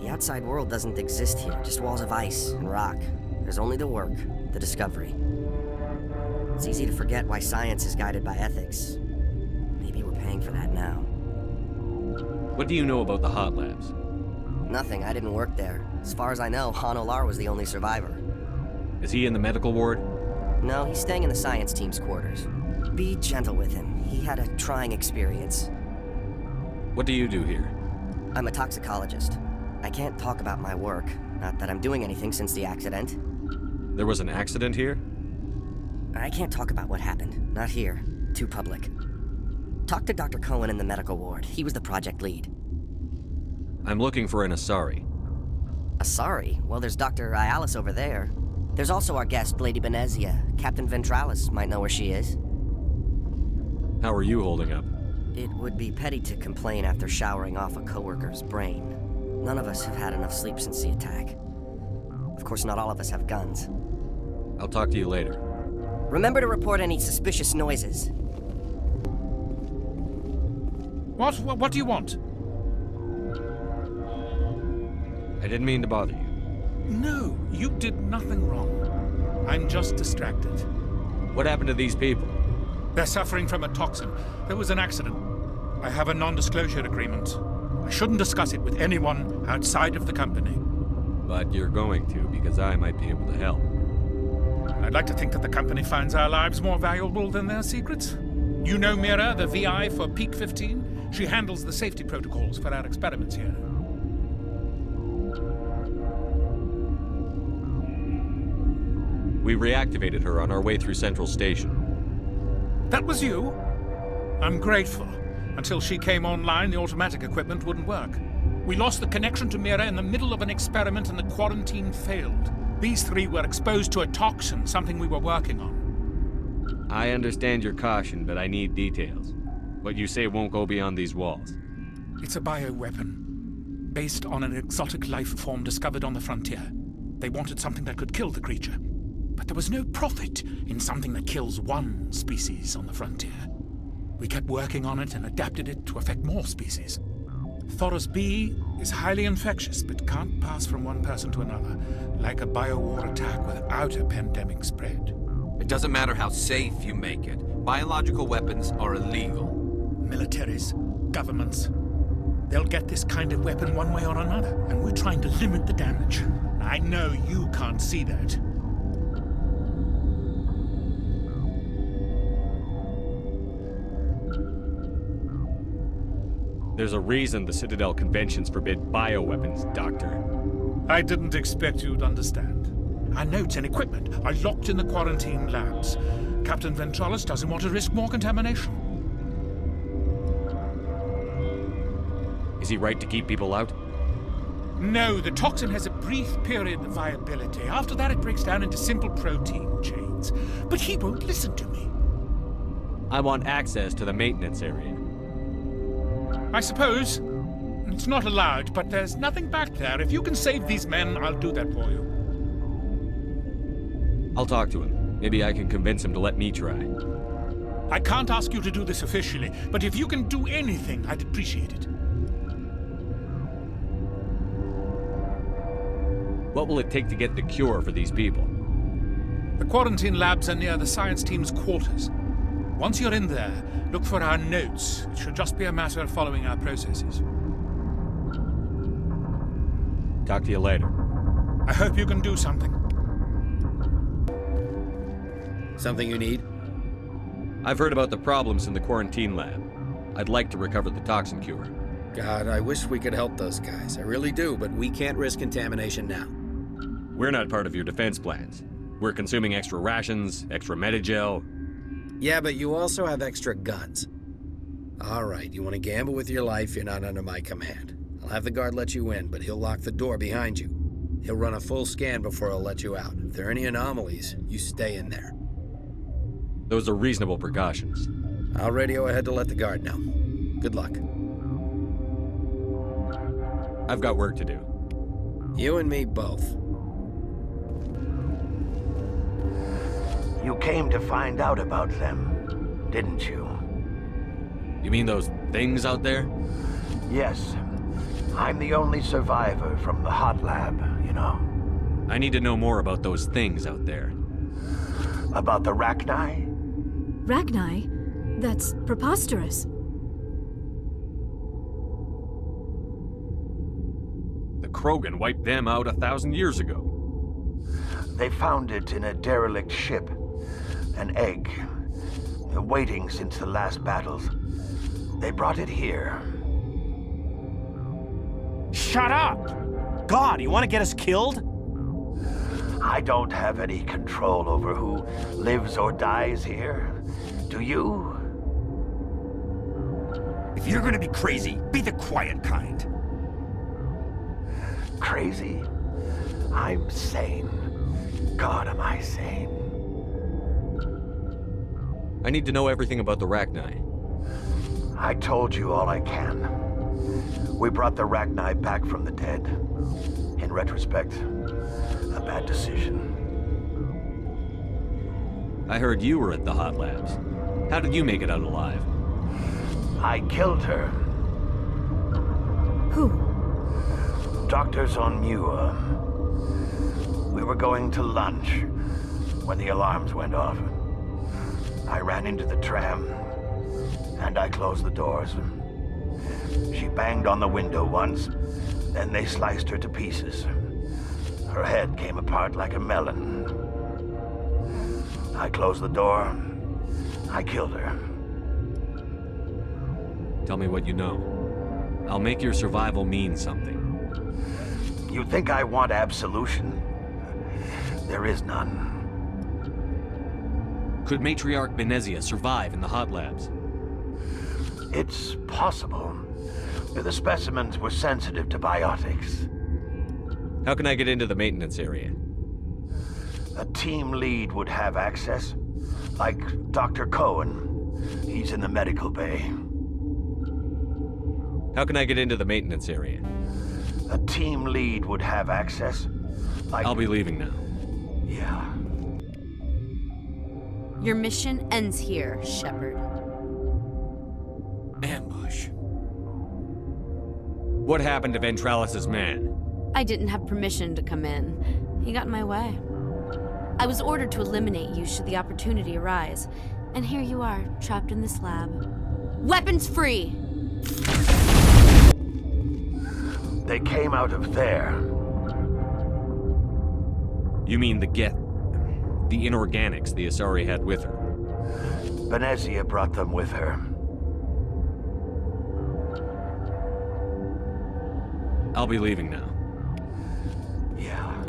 S11: The outside world doesn't exist here, just walls of ice and rock. There's only the work, the discovery. It's easy to forget why science is guided by ethics. Maybe we're paying for that now.
S1: What do you know about the hot labs?
S11: Nothing, I didn't work there. As far as I know, Han Olar was the only survivor.
S1: Is he in the medical ward?
S11: No, he's staying in the science team's quarters. Be gentle with him. He had a trying experience.
S1: What do you do here?
S11: I'm a toxicologist. I can't talk about my work. Not that I'm doing anything since the accident.
S1: There was an accident here?
S11: I can't talk about what happened. Not here. Too public. Talk to Dr. Cohen in the medical ward. He was the project lead.
S1: I'm looking for an Asari.
S11: Asari? Well, there's Dr. Ialis over there. There's also our guest, Lady Benezia. Captain Ventralis might know where she is.
S1: How are you holding up?
S11: It would be petty to complain after showering off a coworker's brain. None of us have had enough sleep since the attack. Of course, not all of us have guns.
S1: I'll talk to you later.
S11: Remember to report any suspicious noises.
S25: What do you want?
S1: I didn't mean to bother you.
S25: No, you did nothing wrong. I'm just distracted.
S1: What happened to these people?
S25: They're suffering from a toxin. There was an accident. I have a non-disclosure agreement. I shouldn't discuss it with anyone outside of the company.
S1: But you're going to, because I might be able to help.
S25: I'd like to think that the company finds our lives more valuable than their secrets. You know Mira, the VI for Peak 15? She handles the safety protocols for our experiments here.
S1: We reactivated her on our way through Central Station.
S25: That was you? I'm grateful. Until she came online, the automatic equipment wouldn't work. We lost the connection to Mira in the middle of an experiment and the quarantine failed. These three were exposed to a toxin, something we were working on.
S1: I understand your caution, but I need details. What you say won't go beyond these walls.
S25: It's a bioweapon, based on an exotic life form discovered on the frontier. They wanted something that could kill the creature. But there was no profit in something that kills one species on the frontier. We kept working on it and adapted it to affect more species. Thoros B is highly infectious, but can't pass from one person to another, like a biowar attack without a pandemic spread.
S10: It doesn't matter how safe you make it. Biological weapons are illegal.
S25: Militaries, governments, they'll get this kind of weapon one way or another, and we're trying to limit the damage. I know you can't see that.
S1: There's a reason the Citadel conventions forbid bioweapons, Doctor.
S25: I didn't expect you'd understand. Our notes and equipment are locked in the quarantine labs. Captain Ventralis doesn't want to risk more contamination.
S1: Is he right to keep people out?
S25: No, the toxin has a brief period of viability. After that, it breaks down into simple protein chains. But he won't listen to me.
S1: I want access to the maintenance area.
S25: I suppose. It's not allowed, but there's nothing back there. If you can save these men, I'll do that for you.
S1: I'll talk to him. Maybe I can convince him to let me try.
S25: I can't ask you to do this officially, but if you can do anything, I'd appreciate it.
S1: What will it take to get the cure for these people?
S25: The quarantine labs are near the science team's quarters. Once you're in there, look for our notes. It should just be a matter of following our processes.
S1: Talk to you later.
S25: I hope you can do something.
S17: Something you need?
S1: I've heard about the problems in the quarantine lab. I'd like to recover the toxin cure.
S17: God, I wish we could help those guys. I really do, but we can't risk contamination now.
S1: We're not part of your defense plans. We're consuming extra rations, extra Medigel.
S17: Yeah, but you also have extra guns. All right, you want to gamble with your life, you're not under my command. I'll have the guard let you in, but he'll lock the door behind you. He'll run a full scan before he'll let you out. If there are any anomalies, you stay in there.
S1: Those are reasonable precautions.
S17: I'll radio ahead to let the guard know. Good luck.
S1: I've got work to do.
S17: You and me both.
S3: You came to find out about them, didn't you?
S1: You mean those things out there?
S3: Yes. I'm the only survivor from the hot lab, you know.
S1: I need to know more about those things out there.
S3: About the Rachni?
S15: Rachni? That's preposterous.
S1: The Krogan wiped them out 1,000 years ago.
S3: They found it in a derelict ship. An egg. Waiting since the last battles. They brought it here.
S7: Shut up! God, you want to get us killed?
S3: I don't have any control over who lives or dies here. Do you?
S7: If you're gonna be crazy, be the quiet kind.
S3: Crazy? I'm sane. God, am I sane?
S1: I need to know everything about the Rachni.
S3: I told you all I can. We brought the Rachni back from the dead. In retrospect, a bad decision.
S1: I heard you were at the hot labs. How did you make it out alive?
S3: I killed her.
S15: Who?
S3: Doctors on Muir. We were going to lunch when the alarms went off. I ran into the tram, and I closed the doors. She banged on the window once, then they sliced her to pieces. Her head came apart like a melon. I closed the door. I killed her.
S1: Tell me what you know. I'll make your survival mean something.
S3: You think I want absolution? There is none.
S1: Could Matriarch Benezia survive in the hot labs?
S3: It's possible. The specimens were sensitive to biotics.
S1: How can I get into the maintenance area?
S3: A team lead would have access. Like Dr. Cohen. He's in the medical bay.
S1: How can I get into the maintenance area?
S3: A team lead would have access. Like...
S1: I'll be leaving now.
S3: Yeah.
S19: Your mission ends here, Shepard.
S1: Ambush. What happened to Ventralis' man?
S19: I didn't have permission to come in. He got in my way. I was ordered to eliminate you should the opportunity arise. And here you are, trapped in this lab. Weapons free!
S3: They came out of there.
S1: You mean the Geth... the inorganics the Asari had with her?
S3: Benezia brought them with her.
S1: I'll be leaving now.
S3: Yeah.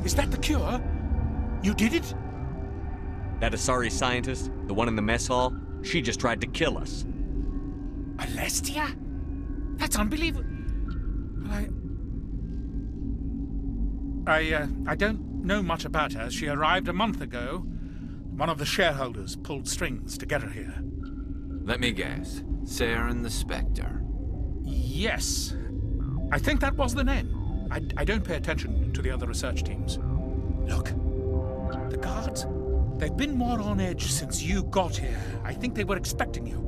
S25: Is that the cure? You did it?
S1: That Asari scientist, the one in the mess hall, she just tried to kill us.
S25: Alestia? That's unbelievable. I don't know much about her. She arrived a month ago. One of the shareholders pulled strings to get her here.
S10: Let me guess. Saren the Spectre.
S25: Yes. I think that was the name. I don't pay attention to the other research teams. Look, the guards, they've been more on edge since you got here. I think they were expecting you.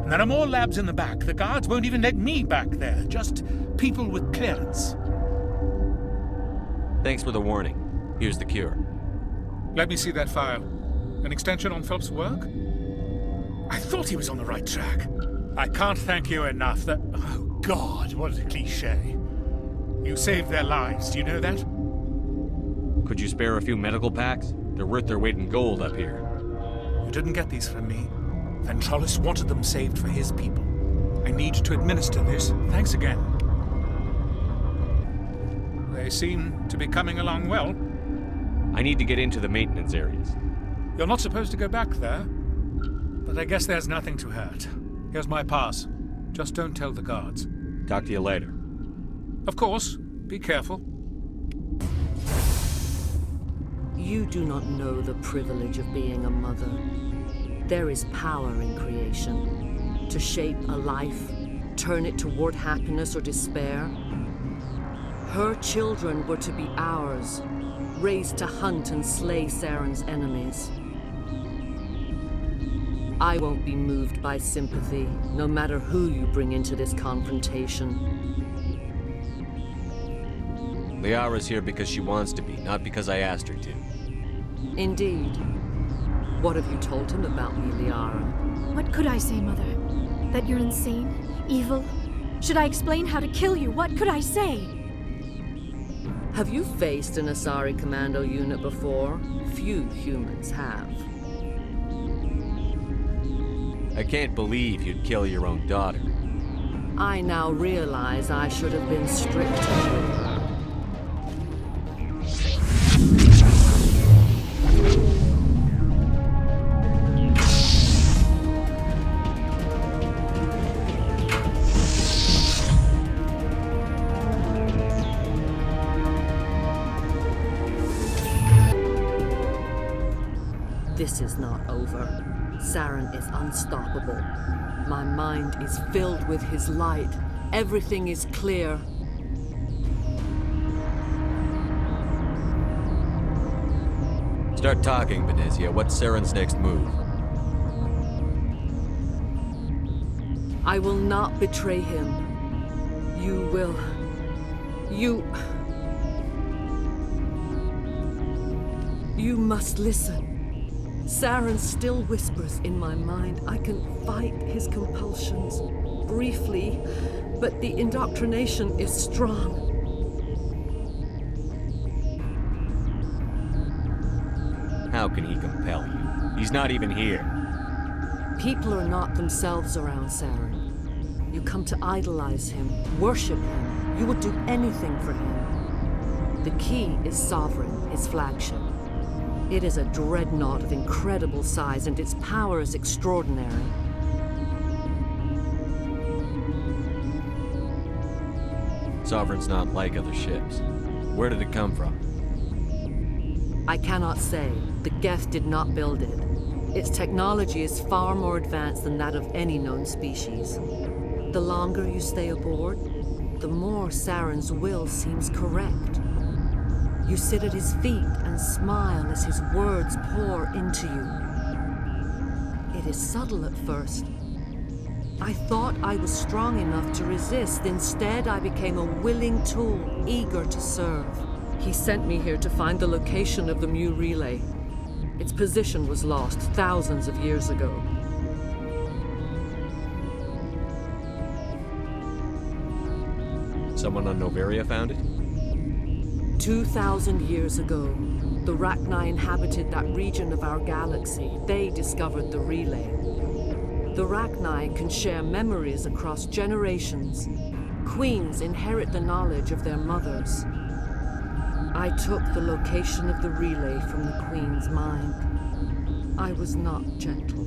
S25: And there are more labs in the back. The guards won't even let me back there. Just people with clearance.
S1: Thanks for the warning. Here's the cure.
S25: Let me see that file. An extension on Phelps' work? I thought he was on the right track. I can't thank you enough that... Oh, God, what a cliché. You saved their lives, do you know that?
S1: Could you spare a few medical packs? They're worth their weight in gold up here.
S25: You didn't get these from me. Ventralis wanted them saved for his people. I need to administer this. Thanks again. They seem to be coming along well.
S1: I need to get into the maintenance areas.
S25: You're not supposed to go back there, but I guess there's nothing to hurt. Here's my pass. Just don't tell the guards.
S1: Talk to you later.
S25: Of course. Be careful.
S8: You do not know the privilege of being a mother. There is power in creation. To shape a life, turn it toward happiness or despair. Her children were to be ours, raised to hunt and slay Saren's enemies. I won't be moved by sympathy, no matter who you bring into this confrontation.
S1: Liara's here because she wants to be, not because I asked her to.
S8: Indeed. What have you told him about me, Liara?
S15: What could I say, Mother? That you're insane? Evil? Should I explain how to kill you? What could I say?
S8: Have you faced an Asari commando unit before? Few humans have.
S1: I can't believe you'd kill your own daughter.
S8: I now realize I should have been stricter with her. This is not over. Saren is unstoppable. My mind is filled with his light. Everything is clear.
S1: Start talking, Benezia. What's Saren's next move?
S8: I will not betray him. You will. You must listen. Saren still whispers in my mind. I can fight his compulsions, briefly, but the indoctrination is strong.
S1: can he compel you? He's not even here.
S8: People are not themselves around Saren. You come to idolize him, worship him. You would do anything for him. The key is Sovereign, his flagship. It is a dreadnought of incredible size, and its power is extraordinary.
S1: Sovereign's not like other ships. Where did it come from?
S8: I cannot say. The Geth did not build it. Its technology is far more advanced than that of any known species. The longer you stay aboard, the more Saren's will seems correct. You sit at his feet and smile as his words pour into you. It is subtle at first. I thought I was strong enough to resist. Instead, I became a willing tool, eager to serve. He sent me here to find the location of the Mu relay. Its position was lost thousands of years ago.
S1: Someone on Noveria found it?
S8: 2,000 years ago, the Rachni inhabited that region of our galaxy. They discovered the relay. The Rachni can share memories across generations. Queens inherit the knowledge of their mothers. I took the location of the relay from the Queen's mind. I was not gentle.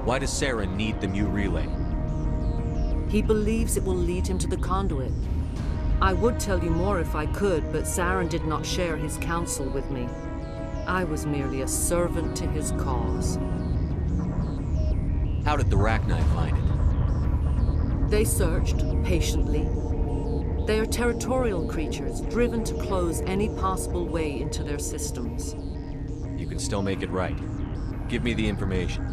S1: Why does Saren need the Mu relay?
S8: He believes it will lead him to the conduit. I would tell you more if I could, but Saren did not share his counsel with me. I was merely a servant to his cause.
S1: How did the Rachni find it?
S8: They searched, patiently. They are territorial creatures, driven to close any possible way into their systems.
S1: You can still make it right. Give me the information.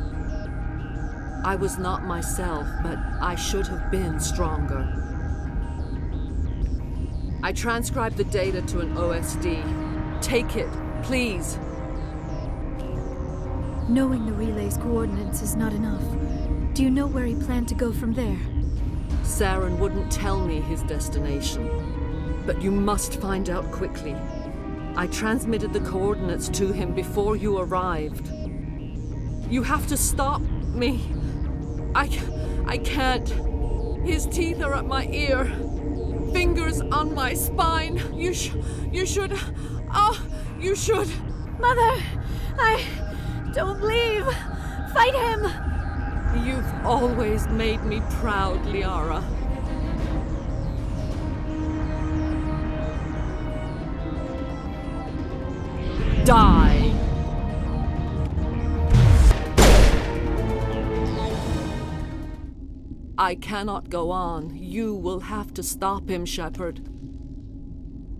S8: I was not myself, but I should have been stronger. I transcribed the data to an OSD. Take it, please.
S15: Knowing the relay's coordinates is not enough. Do you know where he planned to go from there?
S8: Saren wouldn't tell me his destination. But you must find out quickly. I transmitted the coordinates to him before you arrived. You have to stop me. I can't. His teeth are at my ear. Fingers on my spine. You should. Oh, you should.
S15: Mother, don't leave. Fight him.
S8: You've always made me proud, Liara. Die. I cannot go on. You will have to stop him, Shepard.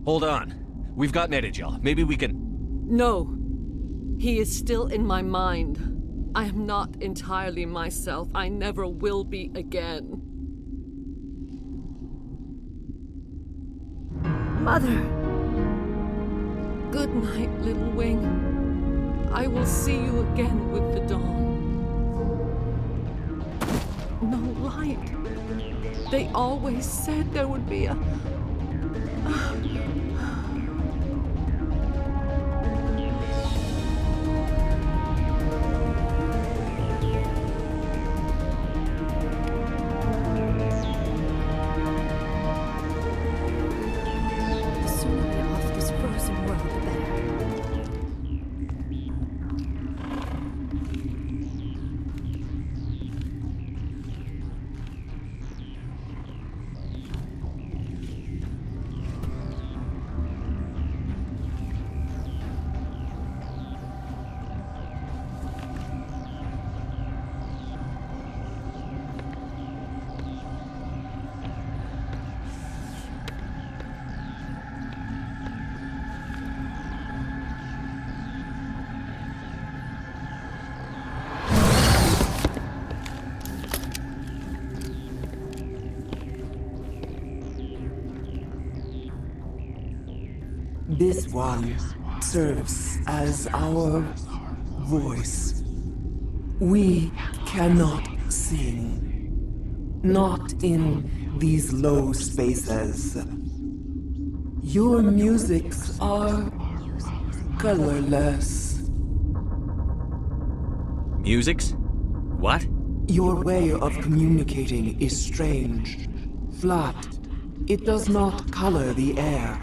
S1: Hold on. We've got Netagel. Maybe we can...
S8: No. He is still in my mind. I am not entirely myself. I never will be again.
S15: Mother!
S8: Good night, Little Wing. I will see you again with the dawn. No light. They always said there would be a...
S9: This one serves as our voice. We cannot sing. Not in these low spaces. Your musics are colorless.
S1: Musics? What?
S9: Your way of communicating is strange, flat. It does not color the air.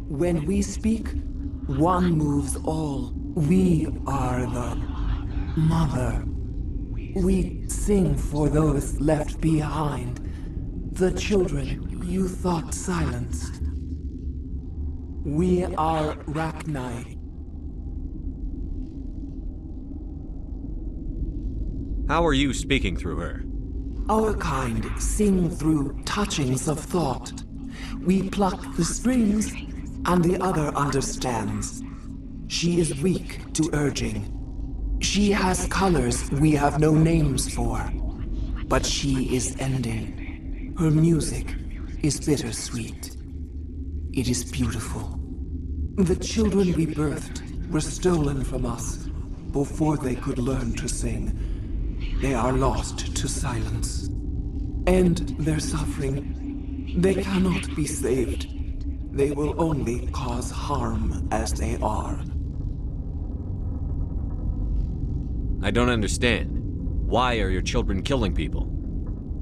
S9: When we speak, one moves all. We are the mother. We sing for those left behind, the children you thought silenced. We are Rachni.
S1: How are you speaking through her?
S9: Our kind sing through touchings of thought. We pluck the strings, and the other understands. She is weak to urging. She has colors we have no names for. But she is ending. Her music is bittersweet. It is beautiful. The children we birthed were stolen from us before they could learn to sing. They are lost to silence. And their suffering, they cannot be saved. They will only cause harm as they are.
S1: I don't understand. Why are your children killing people?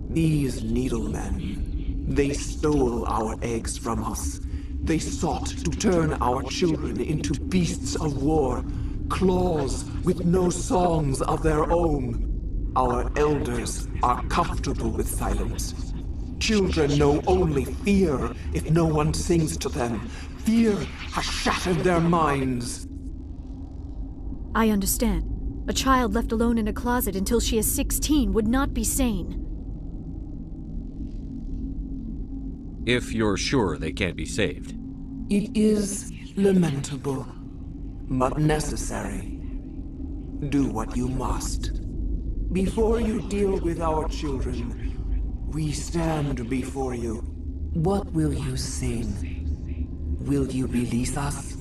S9: These needlemen, they stole our eggs from us. They sought to turn our children into beasts of war, claws with no songs of their own. Our elders are comfortable with silence. Children know only fear if no one sings to them. Fear has shattered their minds.
S15: I understand. A child left alone in a closet until she is 16 would not be sane.
S1: If you're sure they can't be saved.
S9: It is lamentable, but necessary. Do what you must. Before you deal with our children, we stand before you. What will you sing? Will you release us?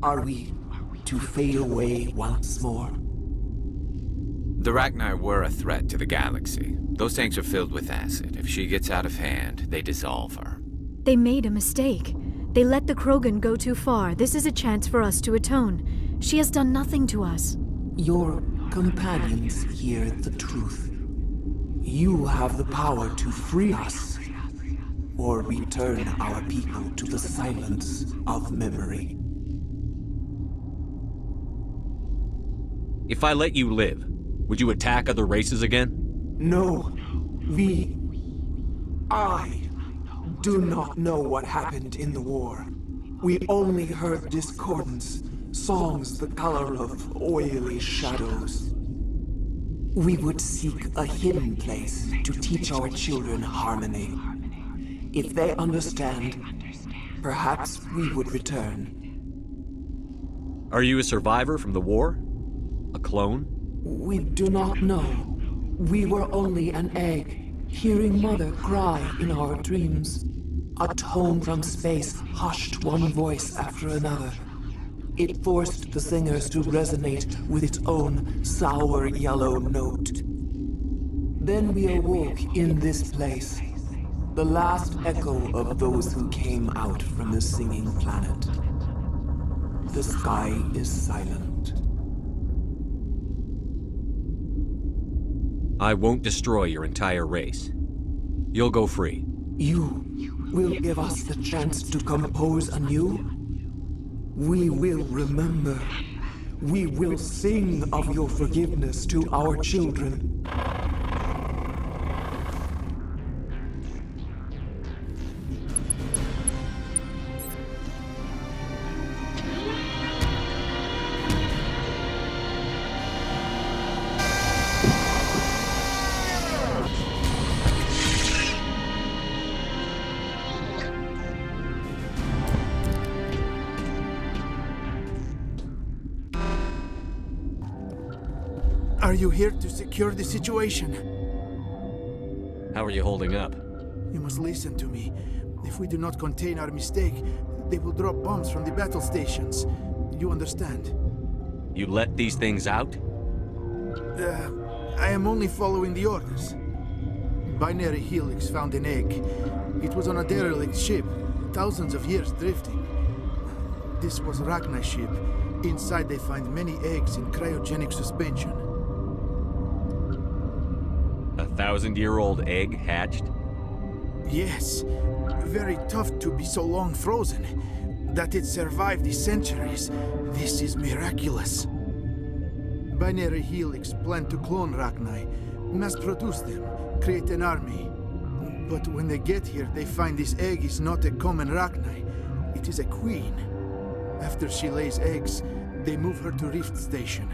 S9: Are we to fade away once more?
S10: The Rachni were a threat to the galaxy. Those tanks are filled with acid. If she gets out of hand, they dissolve her.
S15: They made a mistake. They let the Krogan go too far. This is a chance for us to atone. She has done nothing to us.
S9: Your companions hear the truth. You have the power to free us, or return our people to the silence of memory.
S1: If I let you live, would you attack other races again?
S9: No. I do not know what happened in the war. We only heard discordance, songs the color of oily shadows. We would seek a hidden place to teach our children harmony. If they understand, perhaps we would return.
S1: Are you a survivor from the war? A clone?
S9: We do not know. We were only an egg, hearing Mother cry in our dreams. A tone from space hushed one voice after another. It forced the singers to resonate with its own sour yellow note. Then we awoke in this place, the last echo of those who came out from the singing planet. The sky is silent.
S1: I won't destroy your entire race. You'll go free.
S9: You will give us the chance to compose anew? We will remember. We will sing of your forgiveness to our children.
S12: Are you here to secure the situation?
S1: How are you holding up?
S12: You must listen to me. If we do not contain our mistake, they will drop bombs from the battle stations. You understand?
S1: You let these things out?
S12: I am only following the orders. Binary Helix found an egg. It was on a derelict ship. thousands of years drifting. This was Rachni's ship. Inside they find many eggs in cryogenic suspension.
S1: 1,000-year-old egg hatched?
S12: Yes. Very tough to be so long frozen. That it survived the centuries. This is miraculous. Binary Helix planned to clone Rachni, mass-produce them, create an army. But when they get here, they find this egg is not a common Rachni. It is a queen. After she lays eggs, they move her to Rift Station.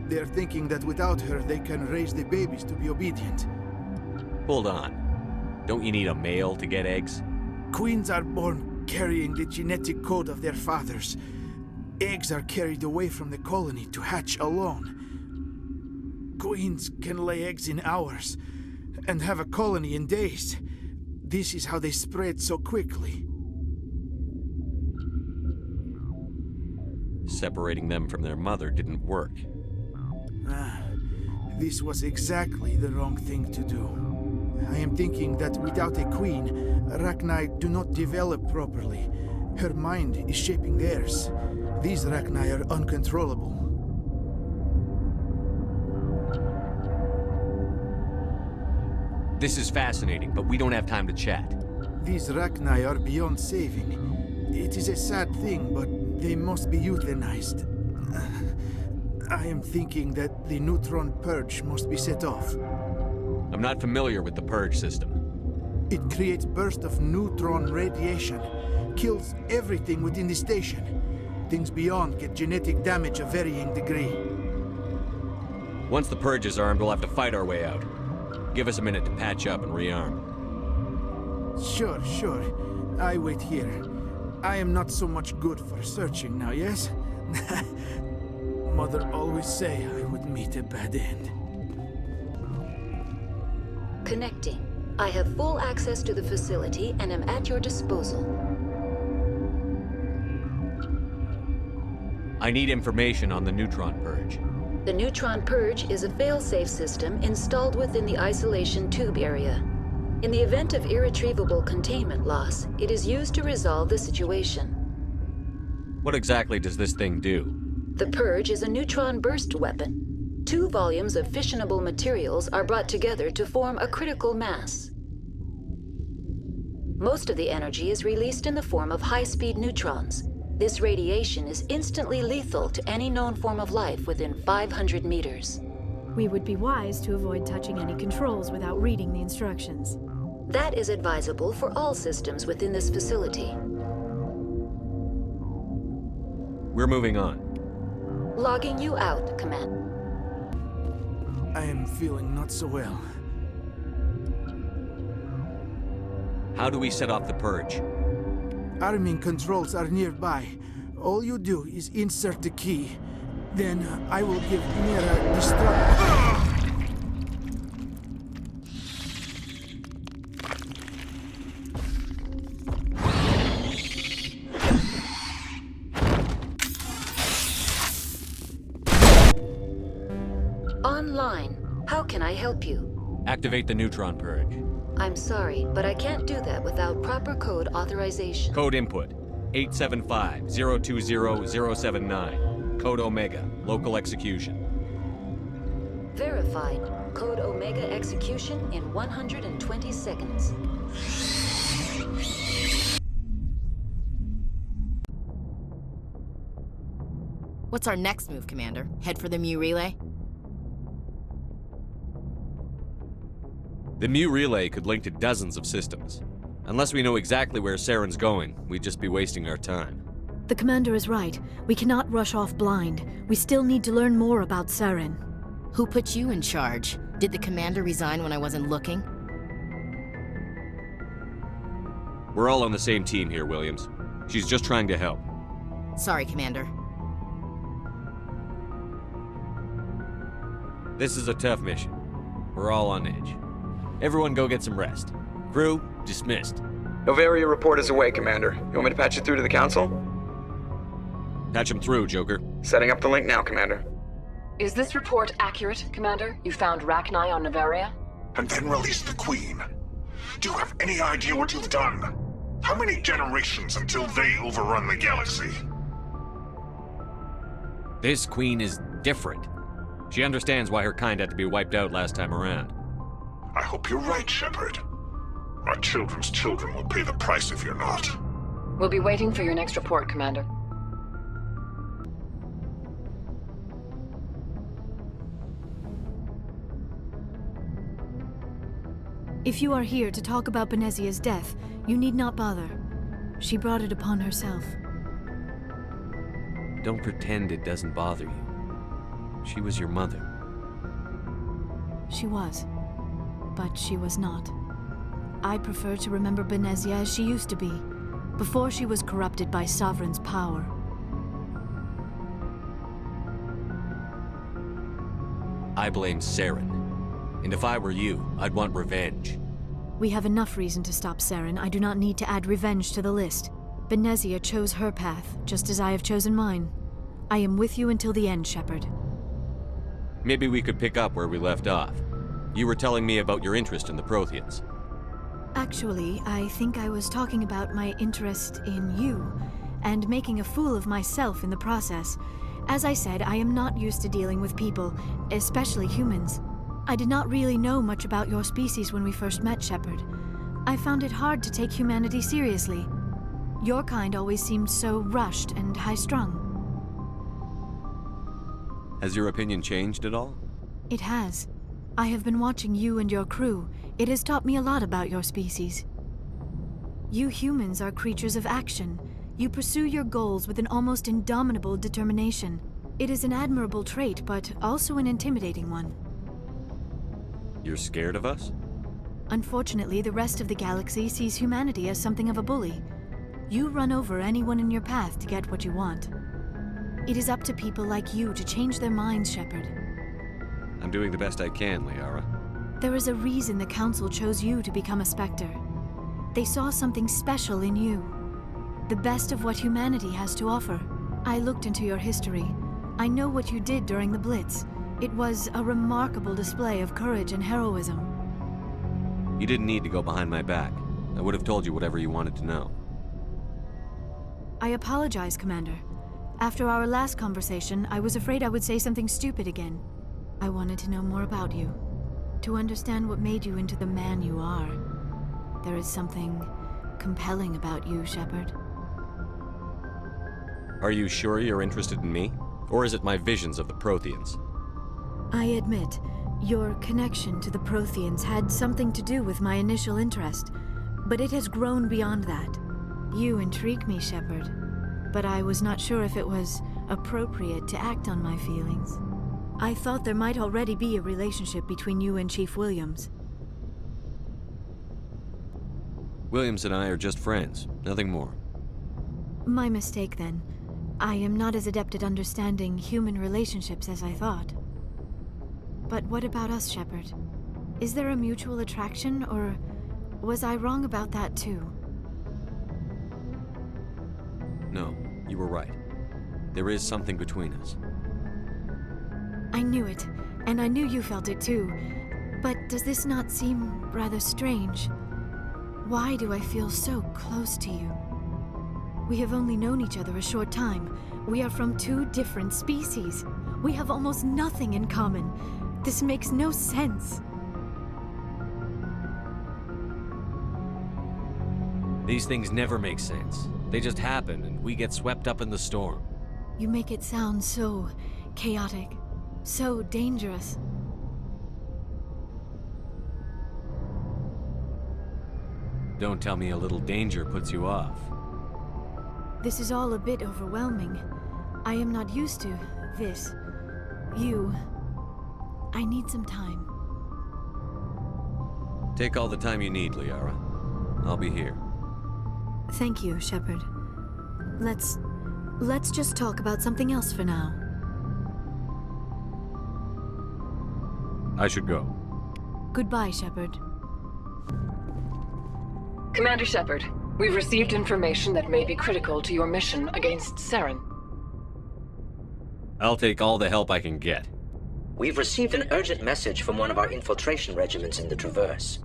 S12: They are thinking that without her, they can raise the babies to be obedient.
S1: Hold on. Don't you need a male to get eggs?
S12: Queens are born carrying the genetic code of their fathers. Eggs are carried away from the colony to hatch alone. Queens can lay eggs in hours and have a colony in days. This is how they spread so quickly.
S1: Separating them from their mother didn't work.
S12: This was exactly the wrong thing to do. I am thinking that without a queen, Rachni do not develop properly. Her mind is shaping theirs. These Rachni are uncontrollable.
S1: This is fascinating, but we don't have time to chat.
S12: These Rachni are beyond saving. It is a sad thing, but they must be euthanized. I am thinking that the neutron purge must be set off.
S1: I'm not familiar with the purge system.
S12: It creates bursts of neutron radiation, kills everything within the station. Things beyond get genetic damage of varying degree.
S1: Once the purge is armed, we'll have to fight our way out. Give us a minute to patch up and rearm.
S12: Sure. I wait here. I am not so much good for searching now, yes? Mother always say I would meet a bad end.
S13: Connecting. I have full access to the facility and am at your disposal.
S1: I need information on the neutron purge.
S13: The neutron purge is a fail-safe system installed within the isolation tube area. In the event of irretrievable containment loss, it is used to resolve the situation.
S1: What exactly does this thing do?
S13: The purge is a neutron burst weapon. 2 volumes of fissionable materials are brought together to form a critical mass. Most of the energy is released in the form of high-speed neutrons. This radiation is instantly lethal to any known form of life within 500 meters.
S15: We would be wise to avoid touching any controls without reading the instructions.
S13: That is advisable for all systems within this facility.
S1: We're moving on.
S13: Logging you out, Command.
S12: I am feeling not so well.
S1: How do we set off the purge?
S12: Arming controls are nearby. All you do is insert the key. Then I will give Mira destruct.
S13: Online. How can I help you?
S1: Activate the neutron purge.
S13: I'm sorry, but I can't do that without proper code authorization.
S1: Code input 875-020-079. Code Omega. Local execution.
S13: Verified. Code Omega execution in 120 seconds.
S14: What's our next move, Commander? Head for the Mu relay?
S1: The Mu relay could link to dozens of systems. Unless we know exactly where Saren's going, we'd just be wasting our time.
S15: The Commander is right. We cannot rush off blind. We still need to learn more about Saren.
S14: Who put you in charge? Did the Commander resign when I wasn't looking?
S1: We're all on the same team here, Williams. She's just trying to help.
S14: Sorry, Commander.
S1: This is a tough mission. We're all on edge. Everyone go get some rest. Crew, dismissed.
S4: Novaria report is away, Commander. You want me to patch it through to the Council?
S1: Patch him through, Joker.
S4: Setting up the link now, Commander.
S2: Is this report accurate, Commander? You found Rachni on Novaria?
S16: And then released the Queen. Do you have any idea what you've done?
S5: How many generations until they overrun the galaxy?
S1: This queen is different. She understands why her kind had to be wiped out last time around.
S5: I hope you're right, Shepard. Our children's children will pay the price if you're not.
S2: We'll be waiting for your next report, Commander.
S15: If you are here to talk about Benezia's death, you need not bother. She brought it upon herself.
S1: Don't pretend it doesn't bother you. She was your mother.
S15: She was. But she was not. I prefer to remember Benezia as she used to be, before she was corrupted by Sovereign's power.
S1: I blame Saren. And if I were you, I'd want revenge.
S15: We have enough reason to stop Saren. I do not need to add revenge to the list. Benezia chose her path, just as I have chosen mine. I am with you until the end, Shepard.
S1: Maybe we could pick up where we left off. You were telling me about your interest in the Protheans.
S15: Actually, I think I was talking about my interest in you, and making a fool of myself in the process. As I said, I am not used to dealing with people, especially humans. I did not really know much about your species when we first met, Shepard. I found it hard to take humanity seriously. Your kind always seemed so rushed and high-strung.
S1: Has your opinion changed at all?
S15: It has. I have been watching you and your crew. It has taught me a lot about your species. You humans are creatures of action. You pursue your goals with an almost indomitable determination. It is an admirable trait, but also an intimidating one.
S1: You're scared of us?
S15: Unfortunately, the rest of the galaxy sees humanity as something of a bully. You run over anyone in your path to get what you want. It is up to people like you to change their minds, Shepard.
S1: I'm doing the best I can, Liara.
S15: There is a reason the Council chose you to become a Spectre. They saw something special in you. The best of what humanity has to offer. I looked into your history. I know what you did during the Blitz. It was a remarkable display of courage and heroism.
S1: You didn't need to go behind my back. I would have told you whatever you wanted to know.
S15: I apologize, Commander. After our last conversation, I was afraid I would say something stupid again. I wanted to know more about you. To understand what made you into the man you are. There is something compelling about you, Shepard.
S1: Are you sure you're interested in me? Or is it my visions of the Protheans?
S15: I admit, your connection to the Protheans had something to do with my initial interest, but it has grown beyond that. You intrigue me, Shepard, but I was not sure if it was appropriate to act on my feelings. I thought there might already be a relationship between you and Chief Williams.
S1: Williams and I are just friends, nothing more.
S15: My mistake, then. I am not as adept at understanding human relationships as I thought. But what about us, Shepard? Is there a mutual attraction, or was I wrong about that too?
S1: No, you were right. There is something between us.
S15: I knew it, and I knew you felt it too. But does this not seem rather strange? Why do I feel so close to you? We have only known each other a short time. We are from two different species. We have almost nothing in common. This makes no sense.
S1: These things never make sense. They just happen, and we get swept up in the storm.
S15: You make it sound so chaotic, so dangerous.
S1: Don't tell me a little danger puts you off.
S15: This is all a bit overwhelming. I am not used to this. You. I need some time.
S1: Take all the time you need, Liara. I'll be here.
S15: Thank you, Shepard. Let's just talk about something else for now.
S1: I should go.
S15: Goodbye, Shepard.
S2: Commander Shepard, we've received information that may be critical to your mission against Saren.
S1: I'll take all the help I can get.
S16: We've received an urgent message from one of our infiltration regiments in the Traverse.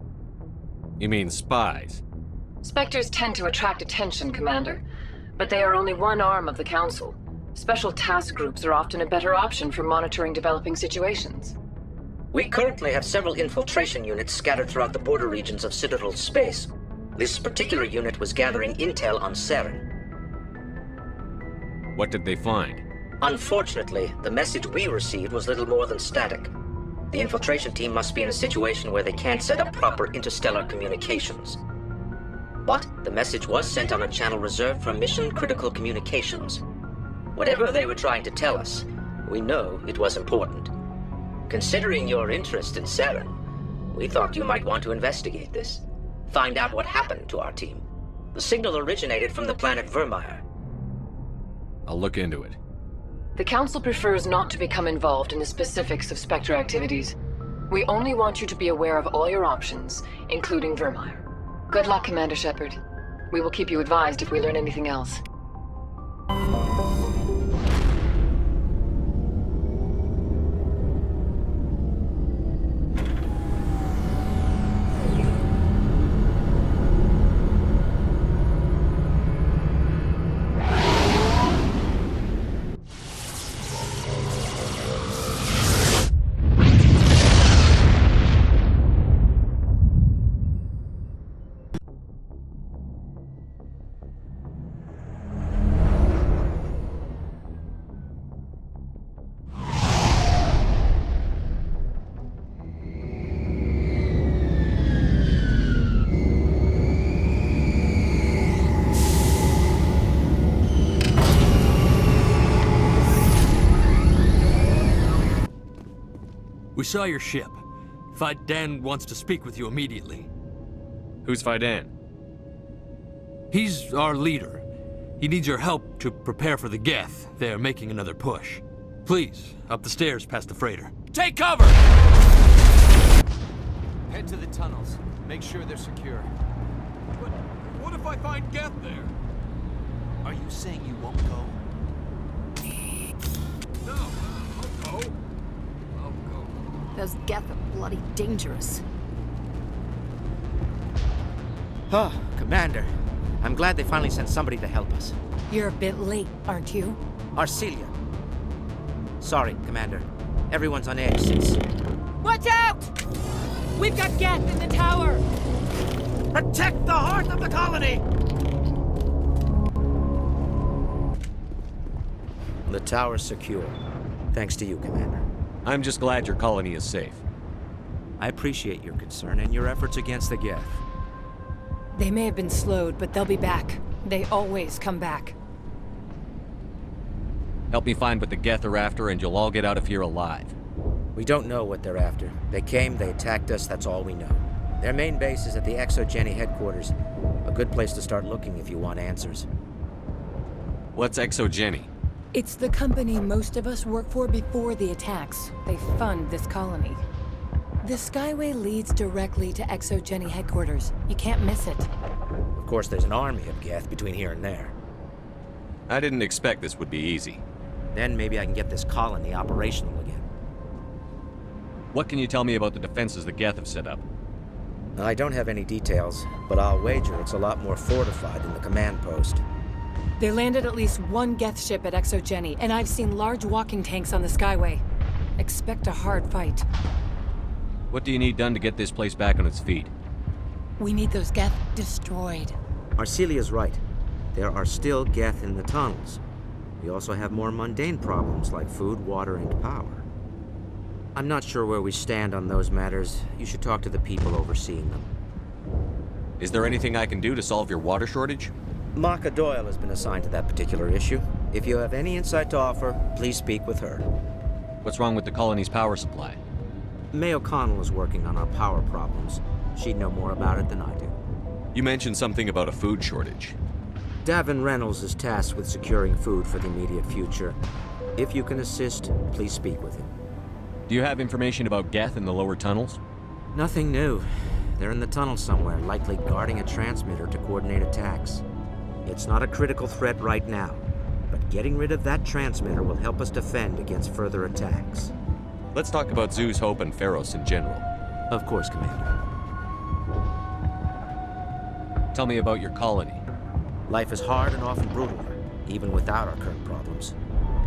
S1: You mean spies?
S2: Spectres tend to attract attention, Commander, but they are only one arm of the Council. Special task groups are often a better option for monitoring developing situations.
S16: We currently have several infiltration units scattered throughout the border regions of Citadel space. This particular unit was gathering intel on Saren.
S1: What did they find?
S16: Unfortunately, the message we received was little more than static. The infiltration team must be in a situation where they can't set up proper interstellar communications. But the message was sent on a channel reserved for mission-critical communications. Whatever they were trying to tell us, we know it was important. Considering your interest in Saren, we thought you might want to investigate this. Find out what happened to our team. The signal originated from the planet Vermeer.
S1: I'll look into it.
S2: The Council prefers not to become involved in the specifics of Spectre activities. We only want you to be aware of all your options, including Vermeer. Good luck, Commander Shepard. We will keep you advised if we learn anything else.
S6: We saw your ship. Faidan wants to speak with you immediately.
S1: Who's Faidan?
S6: He's our leader. He needs your help to prepare for the Geth. They're making another push. Please, up the stairs past the freighter. Take cover!
S17: Head to the tunnels. Make sure they're secure.
S6: But what if I find Geth there?
S17: Are you saying you won't go?
S6: No, I'll go.
S14: Those Geth are bloody dangerous.
S20: Oh, Commander. I'm glad they finally sent somebody to help us.
S18: You're a bit late, aren't you?
S20: Arcelia. Sorry, Commander. Everyone's on edge since...
S18: Watch out! We've got Geth in the tower!
S20: Protect the heart of the colony! The tower's secure. Thanks to you, Commander.
S1: I'm just glad your colony is safe.
S20: I appreciate your concern and your efforts against the Geth.
S18: They may have been slowed, but they'll be back. They always come back.
S1: Help me find what the Geth are after, and you'll all get out of here alive.
S20: We don't know what they're after. They came, they attacked us, that's all we know. Their main base is at the ExoGeni headquarters. A good place to start looking if you want answers.
S1: What's ExoGeni?
S18: It's the company most of us work for before the attacks. They fund this colony. The Skyway leads directly to ExoGeni headquarters. You can't miss it.
S20: Of course, there's an army of Geth between here and there.
S1: I didn't expect this would be easy.
S20: Then maybe I can get this colony operational again.
S1: What can you tell me about the defenses the Geth have set up?
S20: I don't have any details, but I'll wager it's a lot more fortified than the command post.
S18: They landed at least one Geth ship at ExoGeni, and I've seen large walking tanks on the Skyway. Expect a hard fight.
S1: What do you need done to get this place back on its feet?
S18: We need those Geth destroyed.
S20: Arcelia's right. There are still Geth in the tunnels. We also have more mundane problems like food, water, and power. I'm not sure where we stand on those matters. You should talk to the people overseeing them.
S1: Is there anything I can do to solve your water shortage?
S20: Maka Doyle has been assigned to that particular issue. If you have any insight to offer, please speak with her.
S1: What's wrong with the colony's power supply?
S20: May O'Connell is working on our power problems. She'd know more about it than I do.
S1: You mentioned something about a food shortage.
S20: Davin Reynolds is tasked with securing food for the immediate future. If you can assist, please speak with him.
S1: Do you have information about Geth in the lower tunnels?
S20: Nothing new. They're in the tunnel somewhere, likely guarding a transmitter to coordinate attacks. It's not a critical threat right now, but getting rid of that transmitter will help us defend against further attacks.
S1: Let's talk about Zhu's Hope and Pharos in general.
S20: Of course, Commander.
S1: Tell me about your colony.
S20: Life is hard and often brutal, even without our current problems.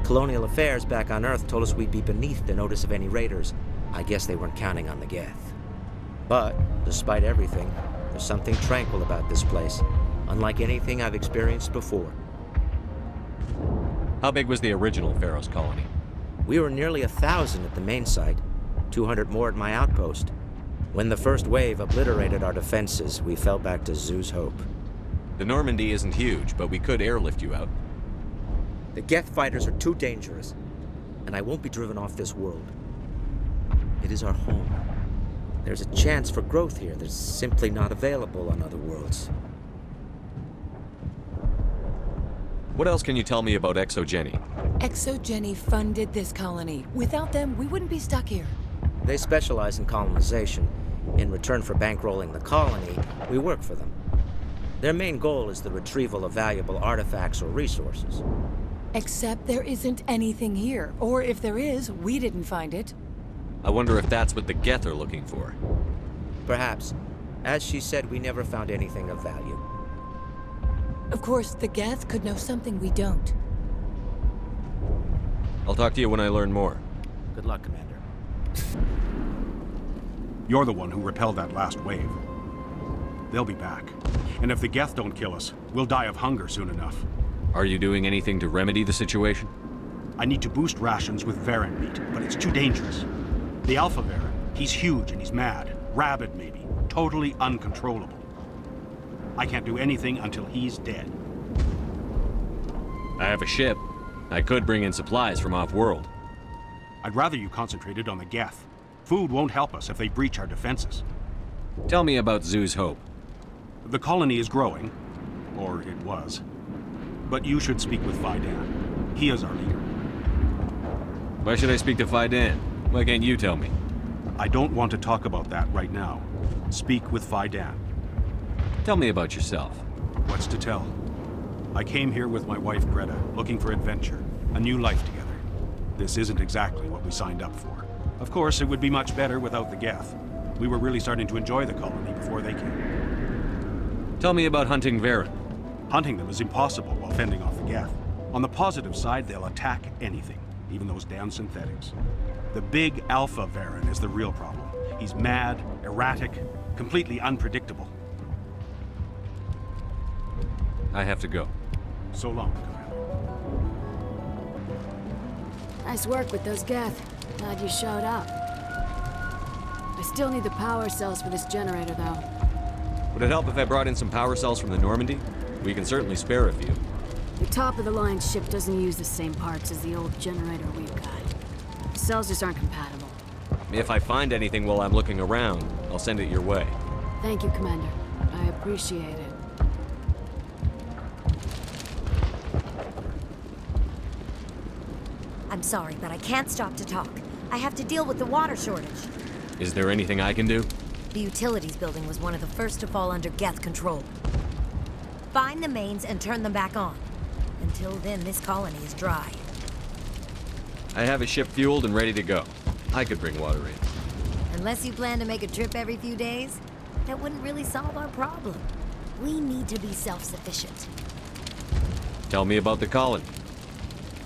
S20: Colonial affairs back on Earth told us we'd be beneath the notice of any raiders. I guess they weren't counting on the Geth. But, despite everything, there's something tranquil about this place, unlike anything I've experienced before.
S1: How big was the original Pharaoh's colony?
S20: We were nearly 1,000 at the main site, 200 more at my outpost. When the first wave obliterated our defenses, we fell back to Zoo's Hope.
S1: The Normandy isn't huge, but we could airlift you out.
S20: The Geth fighters are too dangerous, and I won't be driven off this world. It is our home. There's a chance for growth here that's simply not available on other worlds.
S1: What else can you tell me about Exogeny?
S18: Exogeny funded this colony. Without them, we wouldn't be stuck here.
S20: They specialize in colonization. In return for bankrolling the colony, we work for them. Their main goal is the retrieval of valuable artifacts or resources.
S18: Except there isn't anything here. Or if there is, we didn't find it.
S1: I wonder if that's what the Geth are looking for.
S20: Perhaps. As she said, we never found anything of value.
S18: Of course, the Geth could know something we don't.
S1: I'll talk to you when I learn more.
S20: Good luck, Commander.
S11: You're the one who repelled that last wave. They'll be back. And if the Geth don't kill us, we'll die of hunger soon enough.
S1: Are you doing anything to remedy the situation?
S11: I need to boost rations with Varren meat, but it's too dangerous. The Alpha Varren, he's huge and he's mad. Rabid, maybe. Totally uncontrollable. I can't do anything until he's dead.
S1: I have a ship. I could bring in supplies from off-world.
S11: I'd rather you concentrated on the Geth. Food won't help us if they breach our defenses.
S1: Tell me about Zoo's Hope.
S11: The colony is growing. Or it was. But you should speak with Faidan. He is our leader.
S1: Why should I speak to Faidan? Why can't you tell me?
S11: I don't want to talk about that right now. Speak with Faidan.
S1: Tell me about yourself.
S11: What's to tell? I came here with my wife Greta, looking for adventure, a new life together. This isn't exactly what we signed up for. Of course, it would be much better without the Geth. We were really starting to enjoy the colony before they came.
S1: Tell me about hunting Varren.
S11: Hunting them is impossible while fending off the Geth. On the positive side, they'll attack anything, even those damn synthetics. The big Alpha Varren is the real problem. He's mad, erratic, completely unpredictable.
S1: I have to go.
S11: So long, Commander.
S21: Nice work with those Geth. Glad you showed up. I still need the power cells for this generator, though.
S1: Would it help if I brought in some power cells from the Normandy? We can certainly spare a few.
S21: The top-of-the-line ship doesn't use the same parts as the old generator we've got. The cells just aren't compatible.
S1: If I find anything while I'm looking around, I'll send it your way.
S21: Thank you, Commander. I appreciate it.
S22: I'm sorry, but I can't stop to talk. I have to deal with the water shortage.
S1: Is there anything I can do?
S22: The utilities building was one of the first to fall under Geth control. Find the mains and turn them back on. Until then, this colony is dry.
S1: I have a ship fueled and ready to go. I could bring water in.
S22: Unless you plan to make a trip every few days, that wouldn't really solve our problem. We need to be self-sufficient.
S1: Tell me about the colony.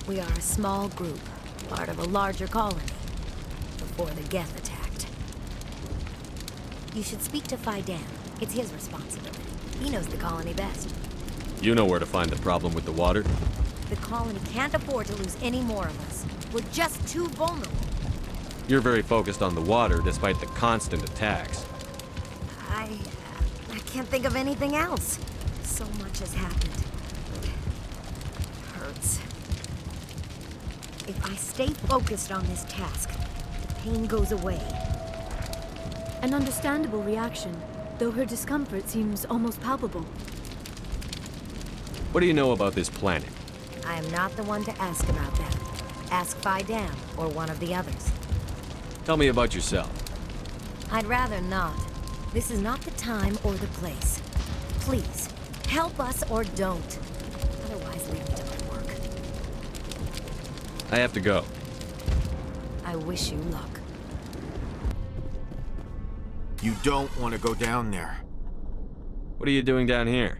S22: We are a small group, part of a larger colony, before the Geth attacked. You should speak to Faidan. It's his responsibility. He knows the colony best.
S1: You know where to find the problem with the water?
S22: The colony can't afford to lose any more of us. We're just too vulnerable.
S1: You're very focused on the water despite the constant attacks.
S22: I can't think of anything else. So much has happened. It hurts. If I stay focused on this task, the pain goes away.
S15: An understandable reaction, though her discomfort seems almost palpable.
S1: What do you know about this planet?
S22: I am not the one to ask about that. Ask Faidan or one of the others.
S1: Tell me about yourself.
S22: I'd rather not. This is not the time or the place. Please, help us or don't. Otherwise, leave me to my work.
S1: I have to go.
S22: I wish you luck.
S23: You don't want to go down there.
S1: What are you doing down here?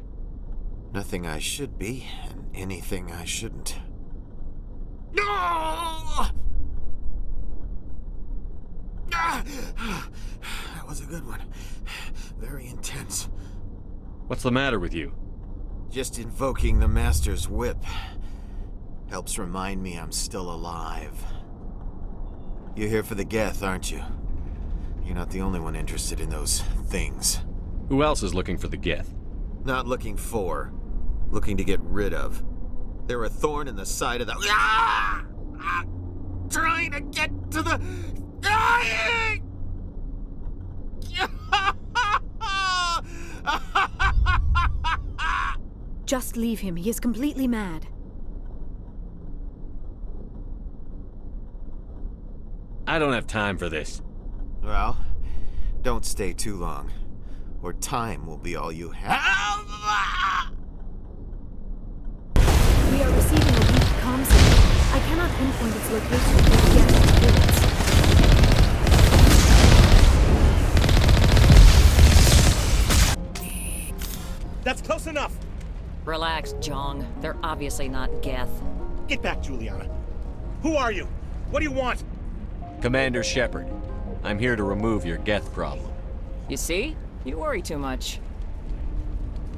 S3: Nothing I should be, and anything I shouldn't. No! That was a good one. Very intense.
S1: What's the matter with you?
S3: Just invoking the Master's whip helps remind me I'm still alive. You're here for the Geth, aren't you? You're not the only one interested in those things.
S1: Who else is looking for the Geth?
S3: Not looking for. Looking to get rid of. They're a thorn in the side of the... Trying to get to the...
S15: Just leave him. He is completely mad.
S1: I don't have time for this.
S3: Well, don't stay too long, or time will be all you have.
S15: We are receiving a weak comm signal. I cannot pinpoint its location yet.
S7: That's close enough!
S19: Relax, Jong. They're obviously not Geth.
S7: Get back, Juliana. Who are you? What do you want?
S1: Commander Shepard. I'm here to remove your Geth problem.
S19: You see? You worry too much.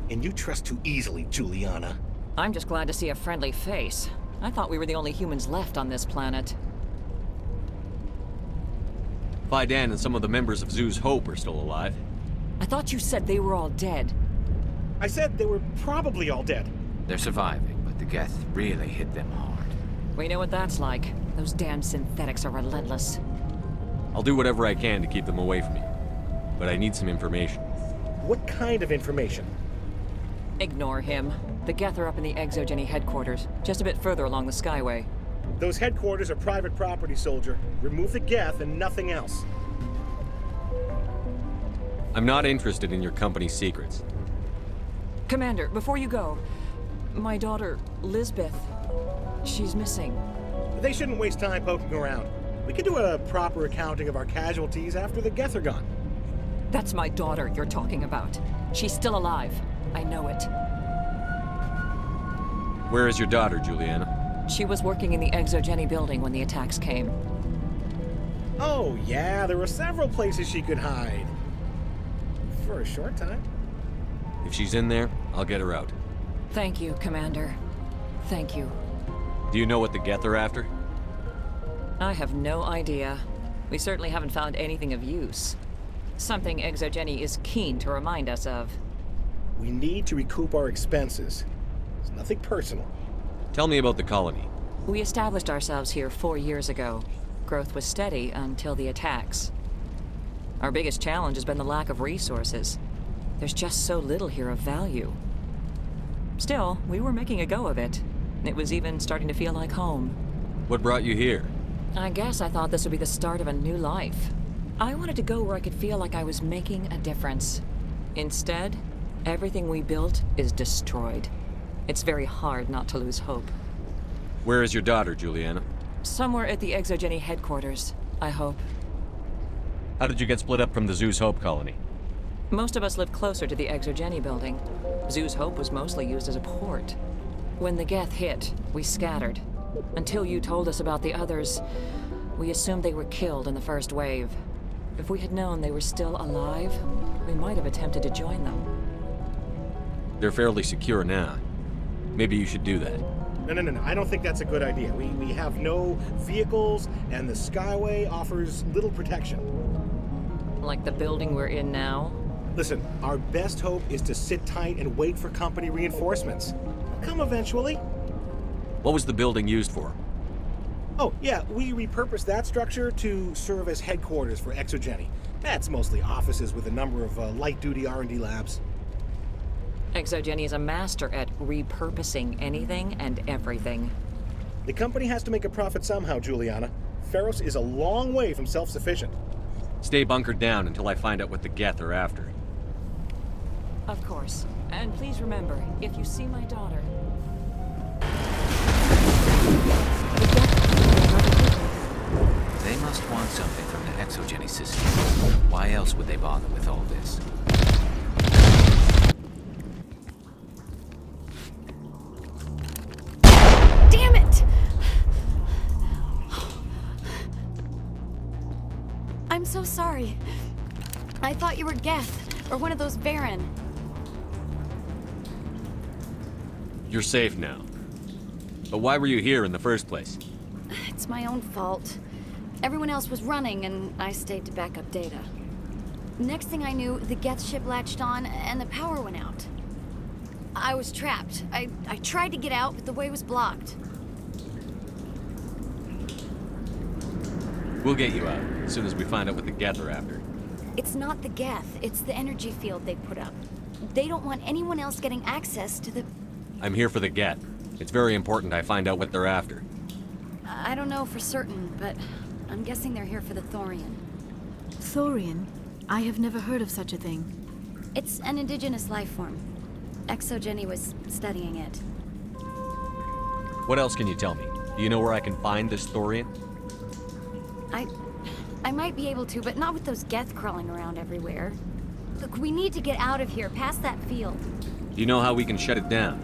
S7: And you trust too easily, Juliana.
S19: I'm just glad to see a friendly face. I thought we were the only humans left on this planet.
S1: Faidan and some of the members of Zoo's Hope are still alive.
S19: I thought you said they were all dead.
S7: I said they were probably all dead.
S10: They're surviving, but the Geth really hit them hard.
S19: We know what that's like. Those damn synthetics are relentless.
S1: I'll do whatever I can to keep them away from me. But I need some information.
S7: What kind of information?
S19: Ignore him. The Geth are up in the Exogeny headquarters, just a bit further along the Skyway.
S7: Those headquarters are private property, soldier. Remove the Geth and nothing else.
S1: I'm not interested in your company's secrets.
S19: Commander, before you go, my daughter, Lisbeth, she's missing.
S7: They shouldn't waste time poking around. We can do a proper accounting of our casualties after the Geth are gone.
S19: That's my daughter you're talking about. She's still alive. I know it.
S1: Where is your daughter, Juliana?
S19: She was working in the Exogeny building when the attacks came.
S7: Oh, yeah, there were several places she could hide. For a short time.
S1: If she's in there, I'll get her out.
S19: Thank you, Commander. Thank you.
S1: Do you know what the Geth are after?
S19: I have no idea. We certainly haven't found anything of use. Something Exogeny is keen to remind us of.
S7: We need to recoup our expenses. It's nothing personal.
S1: Tell me about the colony.
S19: We established ourselves here 4 years ago. Growth was steady until the attacks. Our biggest challenge has been the lack of resources. There's just so little here of value. Still, we were making a go of it. It was even starting to feel like home.
S1: What brought you here?
S19: I guess I thought this would be the start of a new life. I wanted to go where I could feel like I was making a difference. Instead, everything we built is destroyed. It's very hard not to lose hope.
S1: Where is your daughter, Juliana?
S19: Somewhere at the Exogeny headquarters, I hope.
S1: How did you get split up from the Zoo's Hope colony?
S19: Most of us lived closer to the Exogeny building. Zoo's Hope was mostly used as a port. When the Geth hit, we scattered. Until you told us about the others, we assumed they were killed in the first wave. If we had known they were still alive, we might have attempted to join them.
S1: They're fairly secure now. Maybe you should do that.
S7: No. I don't think that's a good idea. We have no vehicles, and the Skyway offers little protection.
S19: Like the building we're in now?
S7: Listen, our best hope is to sit tight and wait for company reinforcements. They'll come eventually.
S1: What was the building used for?
S7: Oh, yeah, we repurposed that structure to serve as headquarters for Exogeny. That's mostly offices with a number of light-duty R&D labs.
S19: Exogeny is a master at repurposing anything and everything.
S7: The company has to make a profit somehow, Juliana. Feros is a long way from self-sufficient.
S1: Stay bunkered down until I find out what the Geth are after.
S19: Of course. And please remember, if you see my daughter...
S10: They must want something from the Exogeny system. Why else would they bother with all this?
S21: I'm so sorry. I thought you were Geth, or one of those Baron.
S1: You're safe now. But why were you here in the first place?
S21: It's my own fault. Everyone else was running, and I stayed to back up data. Next thing I knew, the Geth ship latched on, and the power went out. I was trapped. I tried to get out, but the way was blocked.
S1: We'll get you out, as soon as we find out what the Geth are after.
S21: It's not the Geth, it's the energy field they put up. They don't want anyone else getting access to the...
S1: I'm here for the Geth. It's very important I find out what they're after.
S21: I don't know for certain, but I'm guessing they're here for the Thorian.
S15: Thorian? I have never heard of such a thing.
S21: It's an indigenous life form. ExoGeni was studying it.
S1: What else can you tell me? Do you know where I can find this Thorian?
S21: I might be able to, but not with those Geth crawling around everywhere. Look, we need to get out of here, past that field.
S1: Do you know how we can shut it down?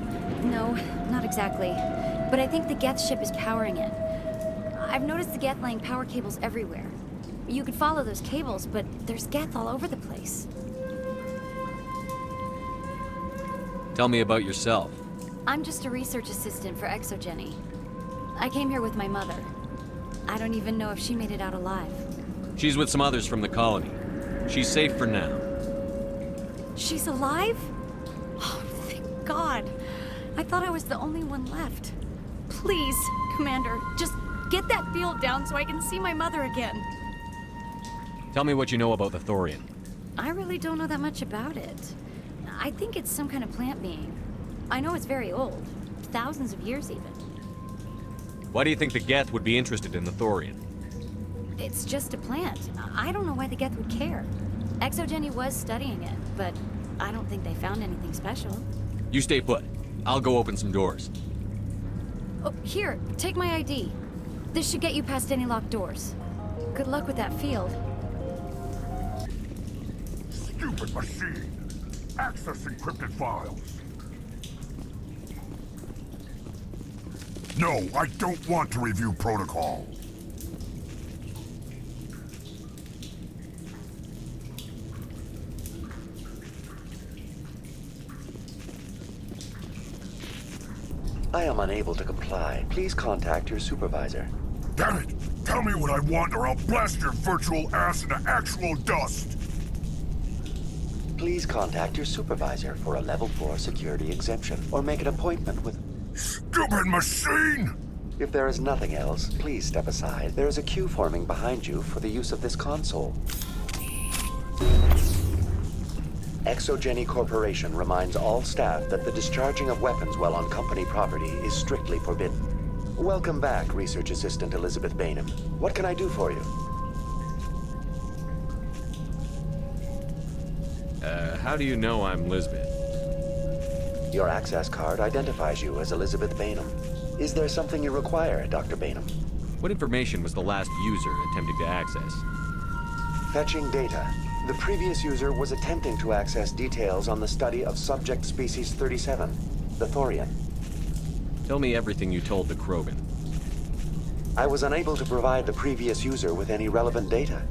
S21: No, not exactly. But I think the Geth ship is powering it. I've noticed the Geth laying power cables everywhere. You could follow those cables, but there's Geth all over the place.
S1: Tell me about yourself.
S21: I'm just a research assistant for ExoGeni. I came here with my mother. I don't even know if she made it out alive.
S1: She's with some others from the colony. She's safe for now.
S21: She's alive? Oh, thank God. I thought I was the only one left. Please, Commander, just get that field down so I can see my mother again.
S1: Tell me what you know about the Thorian.
S21: I really don't know that much about it. I think it's some kind of plant being. I know it's very old. Thousands of years even.
S1: Why do you think the Geth would be interested in the Thorian?
S21: It's just a plant. I don't know why the Geth would care. ExoGeni was studying it, but I don't think they found anything special.
S1: You stay put. I'll go open some doors.
S21: Oh, here, take my ID. This should get you past any locked doors. Good luck with that field.
S5: Stupid machine! Access encrypted files. No, I don't want to review protocol.
S8: I am unable to comply. Please contact your supervisor.
S5: Damn it! Tell me what I want or I'll blast your virtual ass into actual dust!
S8: Please contact your supervisor for a level 4 security exemption, or make an appointment with...
S5: Stupid machine!
S8: If there is nothing else, please step aside. There is a queue forming behind you for the use of this console. ExoGeni Corporation reminds all staff that the discharging of weapons while on company property is strictly forbidden. Welcome back, Research Assistant Elizabeth Bainham. What can I do for you?
S1: How do you know I'm Lisbeth?
S8: Your access card identifies you as Elizabeth Bainham. Is there something you require, Dr. Bainham?
S1: What information was the last user attempting to access?
S8: Fetching data. The previous user was attempting to access details on the study of subject species 37, the Thorian.
S1: Tell me everything you told the Krogan.
S8: I was unable to provide the previous user with any relevant data.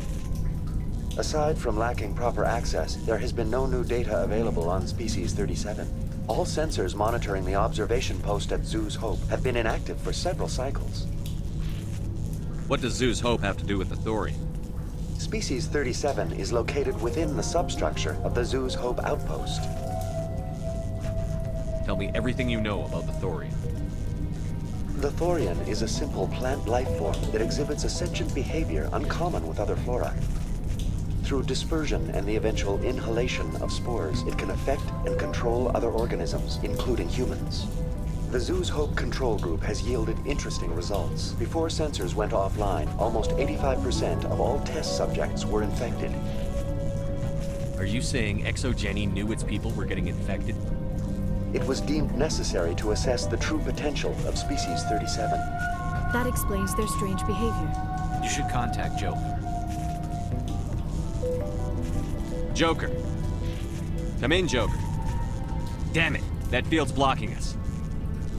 S8: Aside from lacking proper access, there has been no new data available on species 37. All sensors monitoring the observation post at Zhu's Hope have been inactive for several cycles.
S1: What does Zhu's Hope have to do with the Thorian?
S8: Species 37 is located within the substructure of the Zhu's Hope outpost.
S1: Tell me everything you know about the Thorian.
S8: The Thorian is a simple plant life form that exhibits a sentient behavior uncommon with other flora. Through dispersion and the eventual inhalation of spores, it can affect and control other organisms, including humans. The Zhu's Hope control group has yielded interesting results. Before sensors went offline, almost 85% of all test subjects were infected.
S1: Are you saying ExoGeni knew its people were getting infected?
S8: It was deemed necessary to assess the true potential of species 37.
S15: That explains their strange behavior.
S10: You should contact Joker.
S1: Joker. Come in, Joker. Damn it, that field's blocking us.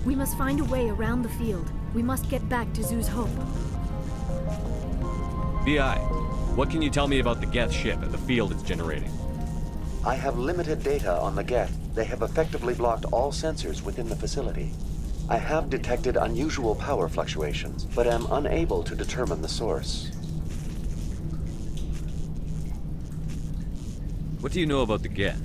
S15: We must find a way around the field. We must get back to Zhu's Hope.
S1: BI, What can you tell me about the Geth ship and the field it's generating?
S8: I have limited data on the Geth. They have effectively blocked all sensors within the facility. I have detected unusual power fluctuations, but am unable to determine the source.
S1: What do you know about the Geth?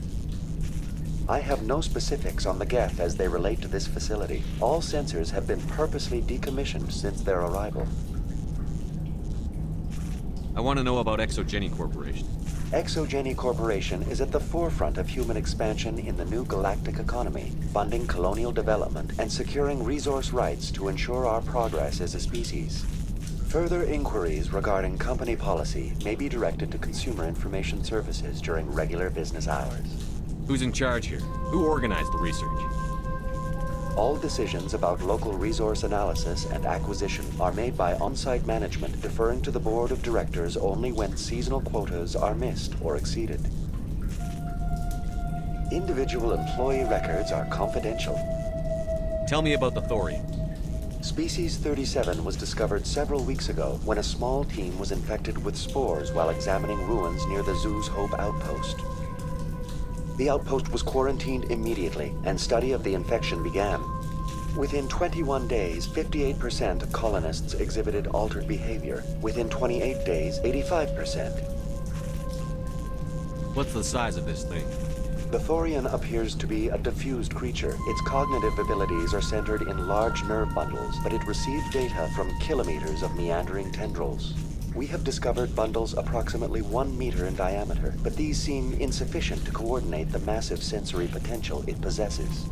S8: I have no specifics on the Geth as they relate to this facility. All sensors have been purposely decommissioned since their arrival.
S1: I want to know about Exogeny Corporation.
S8: Exogeny Corporation is at the forefront of human expansion in the new galactic economy, funding colonial development and securing resource rights to ensure our progress as a species. Further inquiries regarding company policy may be directed to Consumer Information Services during regular business hours.
S1: Who's in charge here? Who organized the research?
S8: All decisions about local resource analysis and acquisition are made by on-site management, deferring to the board of directors only when seasonal quotas are missed or exceeded. Individual employee records are confidential.
S1: Tell me about the thorium.
S8: Species 37 was discovered several weeks ago when a small team was infected with spores while examining ruins near the Zoo's Hope outpost. The outpost was quarantined immediately, and study of the infection began. Within 21 days, 58% of colonists exhibited altered behavior. Within 28 days, 85%.
S1: What's the size of this thing?
S8: The Thorian appears to be a diffused creature. Its cognitive abilities are centered in large nerve bundles, but it received data from kilometers of meandering tendrils. We have discovered bundles approximately 1 meter in diameter, but these seem insufficient to coordinate the massive sensory potential it possesses.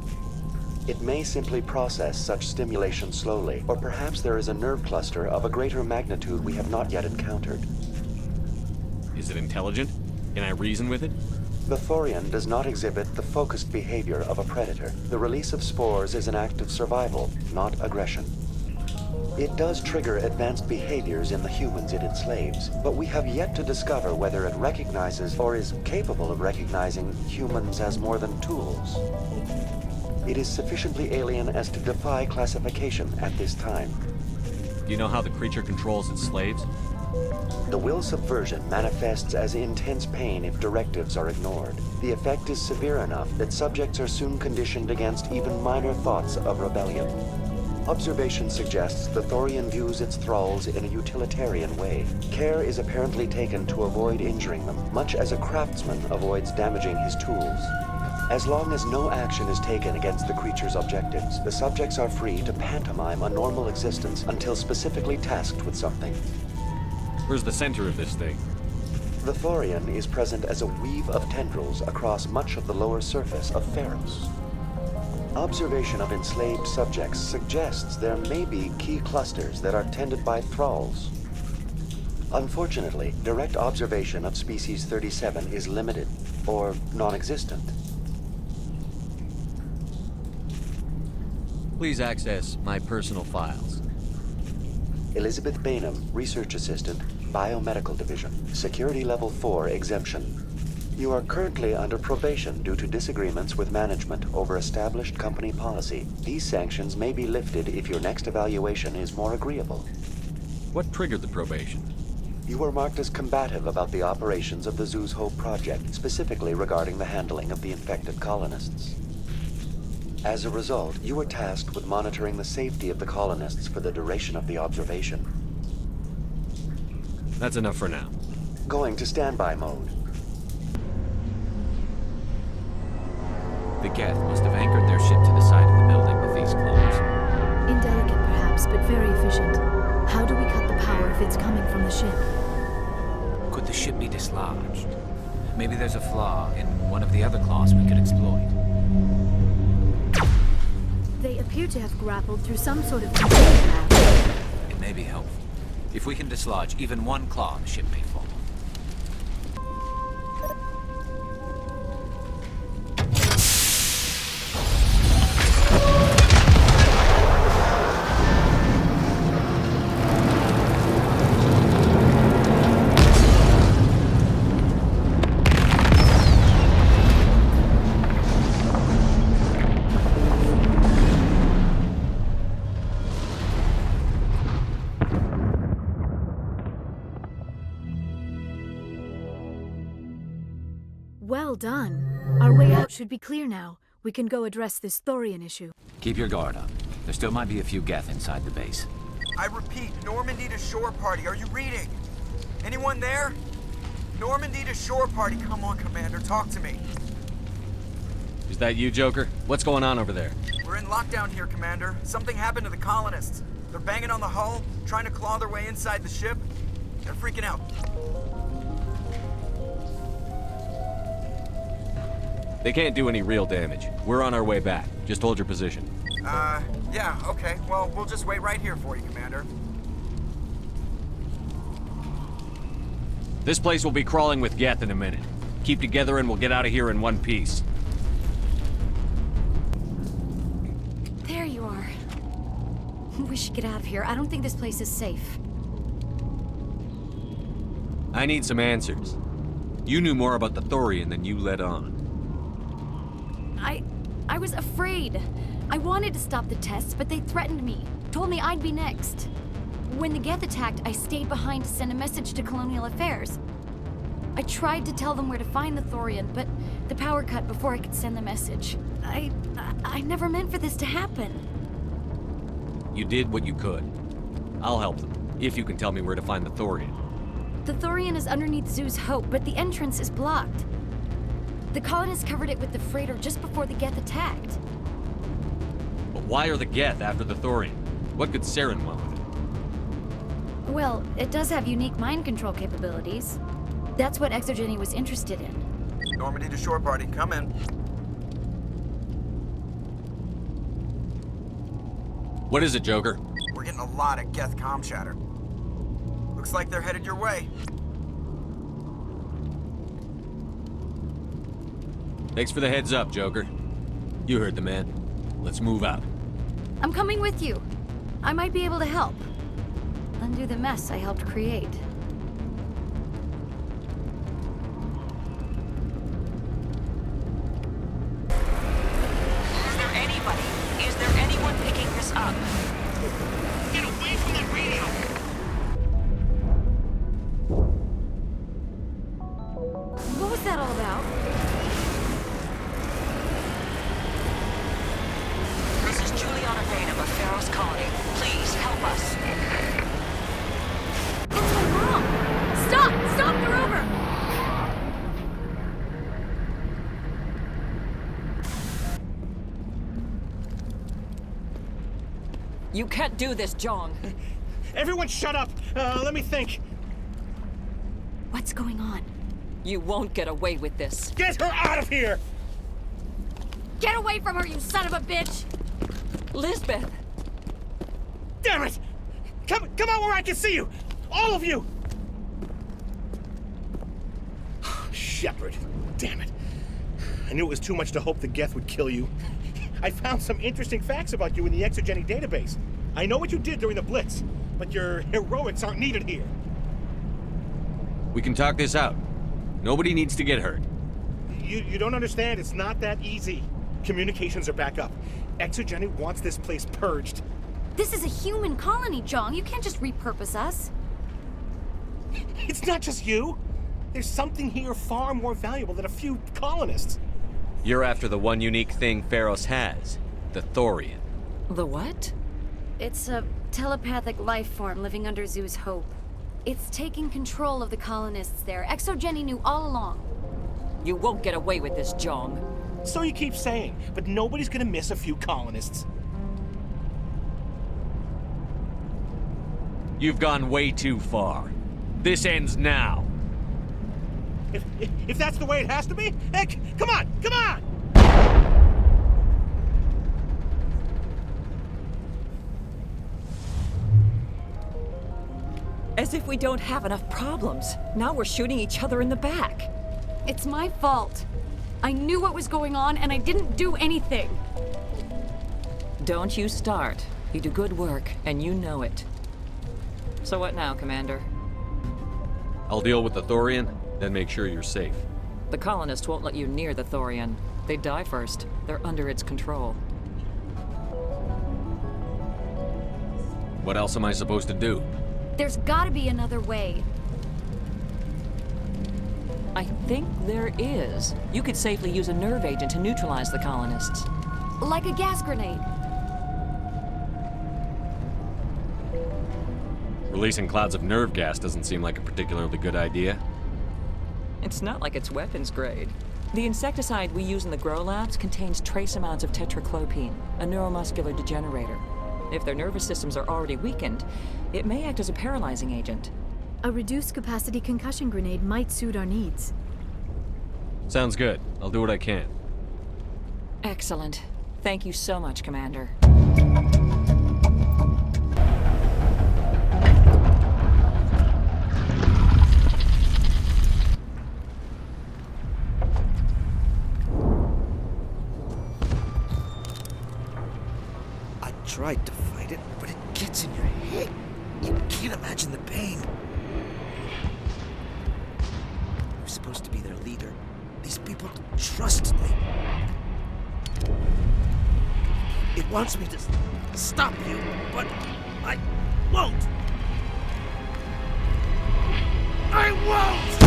S8: It may simply process such stimulation slowly, or perhaps there is a nerve cluster of a greater magnitude we have not yet encountered.
S1: Is it intelligent? Can I reason with it?
S8: The Thorian does not exhibit the focused behavior of a predator. The release of spores is an act of survival, not aggression. It does trigger advanced behaviors in the humans it enslaves, but we have yet to discover whether it recognizes or is capable of recognizing humans as more than tools. It is sufficiently alien as to defy classification at this time.
S1: Do you know how the creature controls its slaves?
S8: The will subversion manifests as intense pain if directives are ignored. The effect is severe enough that subjects are soon conditioned against even minor thoughts of rebellion. Observation suggests the Thorian views its thralls in a utilitarian way. Care is apparently taken to avoid injuring them, much as a craftsman avoids damaging his tools. As long as no action is taken against the creature's objectives, the subjects are free to pantomime a normal existence until specifically tasked with something.
S1: Where's the center of this thing?
S8: The Thorian is present as a weave of tendrils across much of the lower surface of Pharos. Observation of enslaved subjects suggests there may be key clusters that are tended by thralls. Unfortunately, direct observation of species 37 is limited, or non-existent.
S1: Please access my personal files.
S8: Elizabeth Bainham, Research Assistant, Biomedical Division, Security Level 4 exemption. You are currently under probation due to disagreements with management over established company policy. These sanctions may be lifted if your next evaluation is more agreeable.
S1: What triggered the probation?
S8: You were marked as combative about the operations of the Zoo's Hope project, specifically regarding the handling of the infected colonists. As a result, you were tasked with monitoring the safety of the colonists for the duration of the observation.
S1: That's enough for now.
S8: Going to standby mode.
S10: The Geth must have anchored their ship to the side of the building with these clones.
S15: Indelicate, perhaps, but very efficient. How do we cut the power if it's coming from the ship?
S10: Could the ship be dislodged? Maybe there's a flaw in one of the other claws we could exploit.
S15: They appear to have grappled through some sort of control lab.
S10: It may be helpful. If we can dislodge even one claw, the ship may fall.
S15: Well done. Our way out should be clear now. We can go address this Thorian issue.
S10: Keep your guard up. There still might be a few Geth inside the base.
S4: I repeat, Normandy to shore party. Are you reading? Anyone there? Normandy to shore party. Come on, Commander, talk to me.
S1: Is that you, Joker? What's going on over there?
S4: We're in lockdown here, Commander. Something happened to the colonists. They're banging on the hull, trying to claw their way inside the ship. They're freaking out.
S1: They can't do any real damage. We're on our way back. Just hold your position.
S4: Yeah, okay. Well, we'll just wait right here for you, Commander.
S1: This place will be crawling with Geth in a minute. Keep together and we'll get out of here in one piece.
S21: There you are. We should get out of here. I don't think this place is safe.
S1: I need some answers. You knew more about the Thorian than you let on.
S21: I was afraid. I wanted to stop the tests, but they threatened me. Told me I'd be next. When the Geth attacked, I stayed behind to send a message to Colonial Affairs. I tried to tell them where to find the Thorian, but the power cut before I could send the message. I never meant for this to happen.
S1: You did what you could. I'll help them, if you can tell me where to find the Thorian.
S21: The Thorian is underneath Zoo's Hope, but the entrance is blocked. The colonists covered it with the freighter just before the Geth attacked.
S1: But why are the Geth after the Thorian? What could Saren want with it?
S21: Well, it does have unique mind control capabilities. That's what Exogeny was interested in.
S4: Normandy to shore party, come in.
S1: What is it, Joker?
S4: We're getting a lot of Geth comm chatter. Looks like they're headed your way.
S1: Thanks for the heads up, Joker. You heard the man. Let's move out.
S21: I'm coming with you. I might be able to help. Undo the mess I helped create.
S9: Is there anybody? Is there anyone picking this up? Get away from that radio!
S21: What was that all about?
S9: This is Juliana Bainham of Pharaoh's Colony. Please help us.
S21: What's going wrong? Stop! Stop the rover!
S19: You can't do this, Jong.
S7: Everyone shut up! Let me think.
S21: What's going on?
S19: You won't get away with this.
S7: Get her out of here!
S21: Get away from her, you son of a bitch!
S19: Lisbeth!
S7: Damn it! Come out where I can see you! All of you! Shepard. Damn it. I knew it was too much to hope the Geth would kill you. I found some interesting facts about you in the Exogeny database. I know what you did during the Blitz, but your heroics aren't needed here.
S1: We can talk this out. Nobody needs to get hurt.
S7: You don't understand. It's not that easy. Communications are back up. Exogeny wants this place purged.
S21: This is a human colony, Jong. You can't just repurpose us.
S7: It's not just you. There's something here far more valuable than a few colonists.
S1: You're after the one unique thing Pharos has, the Thorian.
S19: The what?
S21: It's a telepathic life form living under Zoo's Hope. It's taking control of the colonists there. Exogeny knew all along.
S19: You won't get away with this, Jong.
S7: So you keep saying, but nobody's gonna miss a few colonists.
S1: You've gone way too far. This ends now.
S7: If that's the way it has to be, heck, come on, come on!
S19: As if we don't have enough problems. Now we're shooting each other in the back.
S21: It's my fault. I knew what was going on and I didn't do anything.
S19: Don't you start. You do good work, and you know it. So what now, Commander?
S1: I'll deal with the Thorian, then make sure you're safe.
S19: The colonists won't let you near the Thorian. They die first. They're under its control.
S1: What else am I supposed to do?
S21: There's gotta be another way.
S19: I think there is. You could safely use a nerve agent to neutralize the colonists.
S21: Like a gas grenade.
S1: Releasing clouds of nerve gas doesn't seem like a particularly good idea.
S19: It's not like it's weapons grade. The insecticide we use in the grow labs contains trace amounts of tetraclopine, a neuromuscular degenerator. If their nervous systems are already weakened, it may act as a paralyzing agent.
S15: A reduced capacity concussion grenade might suit our needs.
S1: Sounds good. I'll do what I can.
S19: Excellent. Thank you so much, Commander.
S12: I tried to fight it, but it gets in your head. You can't imagine the pain. I'm supposed to be their leader. These people trusted me. It wants me to stop you, but I won't. I won't!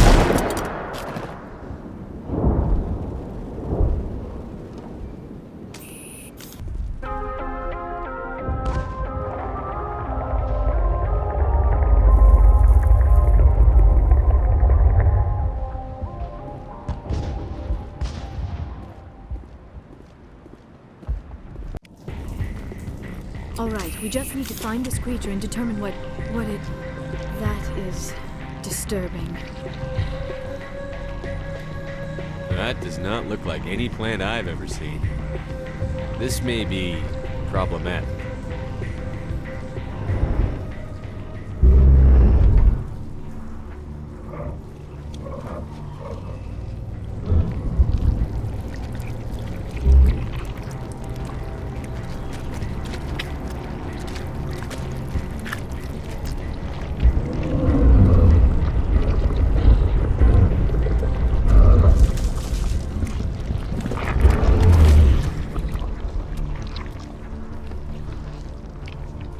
S15: All right, we just need to find this creature and determine what it... That is disturbing.
S1: That does not look like any plant I've ever seen. This may be problematic.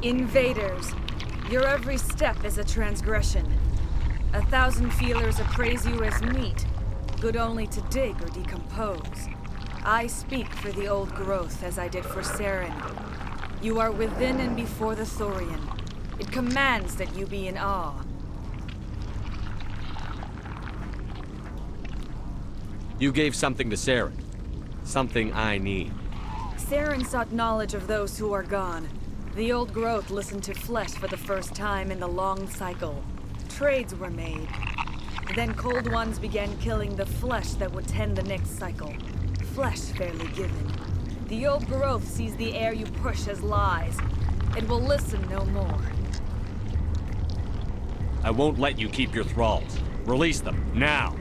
S13: Invaders, your every step is a transgression. 1,000 feelers appraise you as meat, good only to dig or decompose. I speak for the old growth as I did for Saren. You are within and before the Thorian. It commands that you be in awe.
S1: You gave something to Saren. Something I need.
S13: Saren sought knowledge of those who are gone. The old growth listened to flesh for the first time in the long cycle. Trades were made. Then cold ones began killing the flesh that would tend the next cycle. Flesh fairly given. The old growth sees the air you push as lies. It will listen no more.
S1: I won't let you keep your thralls. Release them, now!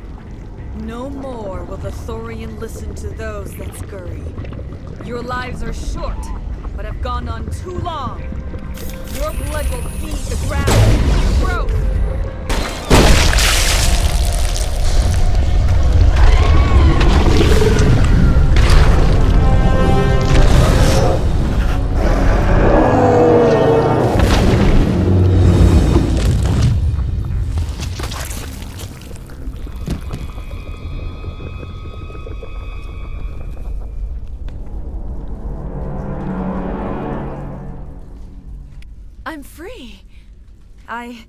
S13: No more will the Thorian listen to those that scurry. Your lives are short, but have gone on too long. Your blood will feed the ground. Growth! I'm free. I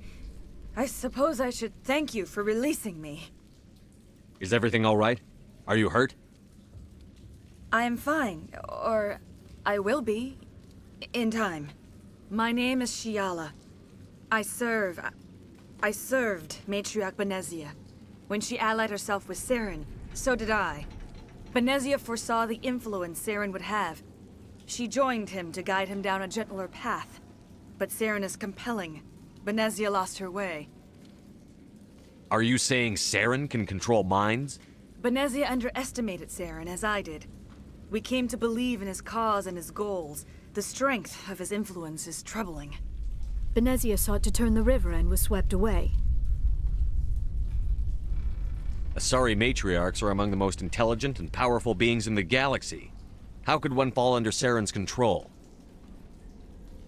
S13: suppose I should thank you for releasing me.
S1: Is everything all right? Are you hurt?
S13: I am fine, or I will be, in time. My name is Shiala. I served Matriarch Benezia. When she allied herself with Saren, so did I. Benezia foresaw the influence Saren would have. She joined him to guide him down a gentler path. But Saren is compelling. Benezia lost her way.
S1: Are you saying Saren can control minds?
S13: Benezia underestimated Saren, as I did. We came to believe in his cause and his goals. The strength of his influence is troubling.
S15: Benezia sought to turn the river and was swept away.
S1: Asari matriarchs are among the most intelligent and powerful beings in the galaxy. How could one fall under Saren's control?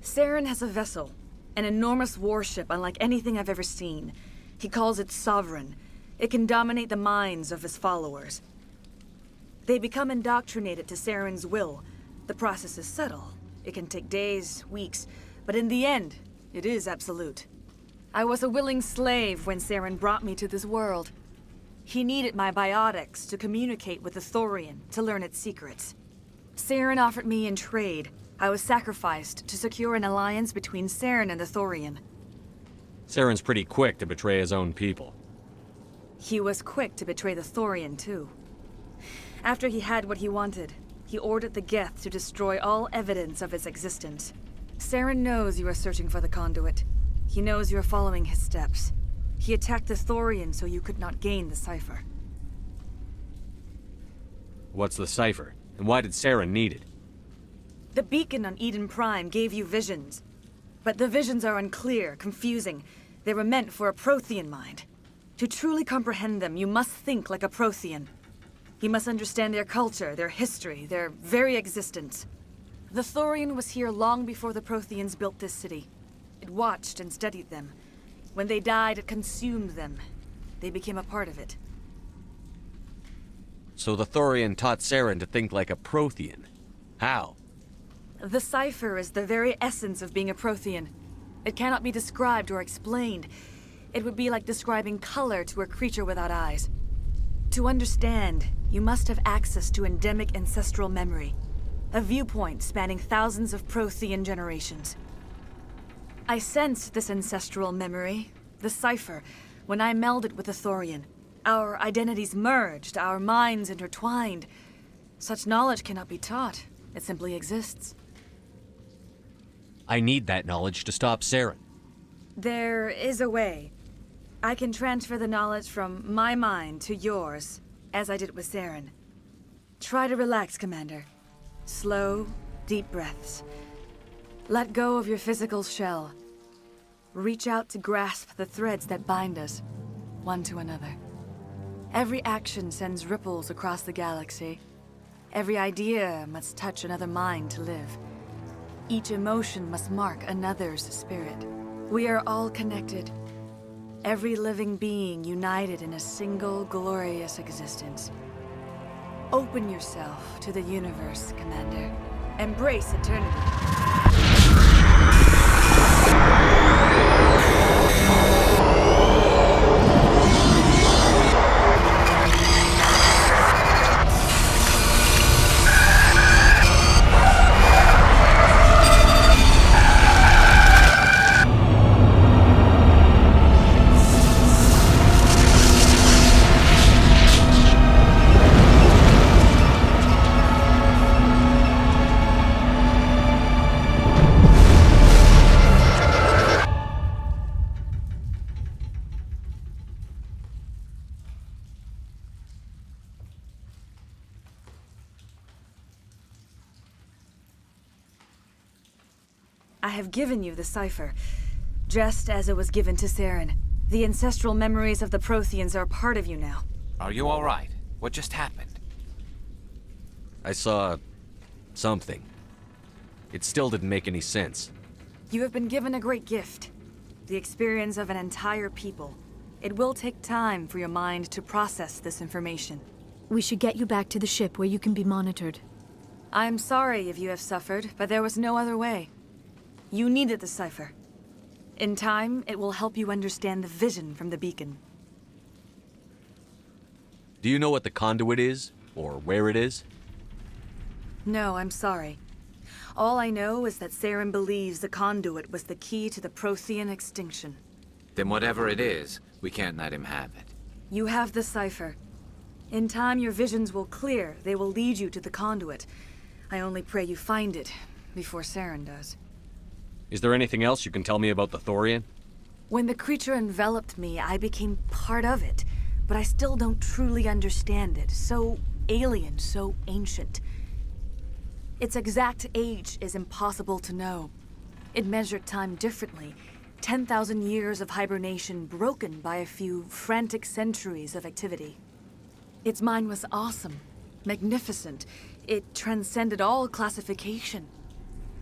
S13: Saren has a vessel, an enormous warship unlike anything I've ever seen. He calls it Sovereign. It can dominate the minds of his followers. They become indoctrinated to Saren's will. The process is subtle. It can take days, weeks, but in the end, it is absolute. I was a willing slave when Saren brought me to this world. He needed my biotics to communicate with the Thorian, to learn its secrets. Saren offered me in trade. I was sacrificed to secure an alliance between Saren and the Thorian.
S1: Saren's pretty quick to betray his own people.
S13: He was quick to betray the Thorian, too. After he had what he wanted, he ordered the Geth to destroy all evidence of its existence. Saren knows you are searching for the conduit. He knows you are following his steps. He attacked the Thorian so you could not gain the cipher.
S1: What's the cipher? And why did Saren need it?
S13: The beacon on Eden Prime gave you visions. But the visions are unclear, confusing. They were meant for a Prothean mind. To truly comprehend them, you must think like a Prothean. You must understand their culture, their history, their very existence. The Thorian was here long before the Protheans built this city. It watched and studied them. When they died, it consumed them. They became a part of it.
S1: So the Thorian taught Saren to think like a Prothean. How?
S13: The cipher is the very essence of being a Prothean. It cannot be described or explained. It would be like describing color to a creature without eyes. To understand, you must have access to endemic ancestral memory, a viewpoint spanning thousands of Prothean generations. I sensed this ancestral memory, the cipher, when I melded with the Thorian. Our identities merged, our minds intertwined. Such knowledge cannot be taught. It simply exists.
S1: I need that knowledge to stop Saren.
S13: There is a way. I can transfer the knowledge from my mind to yours, as I did with Saren. Try to relax, Commander. Slow, deep breaths. Let go of your physical shell. Reach out to grasp the threads that bind us, one to another. Every action sends ripples across the galaxy. Every idea must touch another mind to live. Each emotion must mark another's spirit. We are all connected. Every living being united in a single glorious existence. Open yourself to the universe, Commander. Embrace eternity. I have given you the cipher, just as it was given to Saren. The ancestral memories of the Protheans are part of you now.
S10: Are you all right? What just happened?
S1: I saw something. It still didn't make any sense.
S13: You have been given a great gift. The experience of an entire people. It will take time for your mind to process this information.
S15: We should get you back to the ship where you can be monitored.
S13: I'm sorry if you have suffered, but there was no other way. You needed the cipher. In time, it will help you understand the vision from the beacon.
S1: Do you know what the conduit is? Or where it is?
S13: No, I'm sorry. All I know is that Saren believes the conduit was the key to the Prothean extinction.
S10: Then whatever it is, we can't let him have it.
S13: You have the cipher. In time, your visions will clear. They will lead you to the conduit. I only pray you find it before Saren does.
S1: Is there anything else you can tell me about the Thorian?
S13: When the creature enveloped me, I became part of it, but I still don't truly understand it. So alien, so ancient. Its exact age is impossible to know. It measured time differently. 10,000 years of hibernation broken by a few frantic centuries of activity. Its mind was awesome, magnificent. It transcended all classification.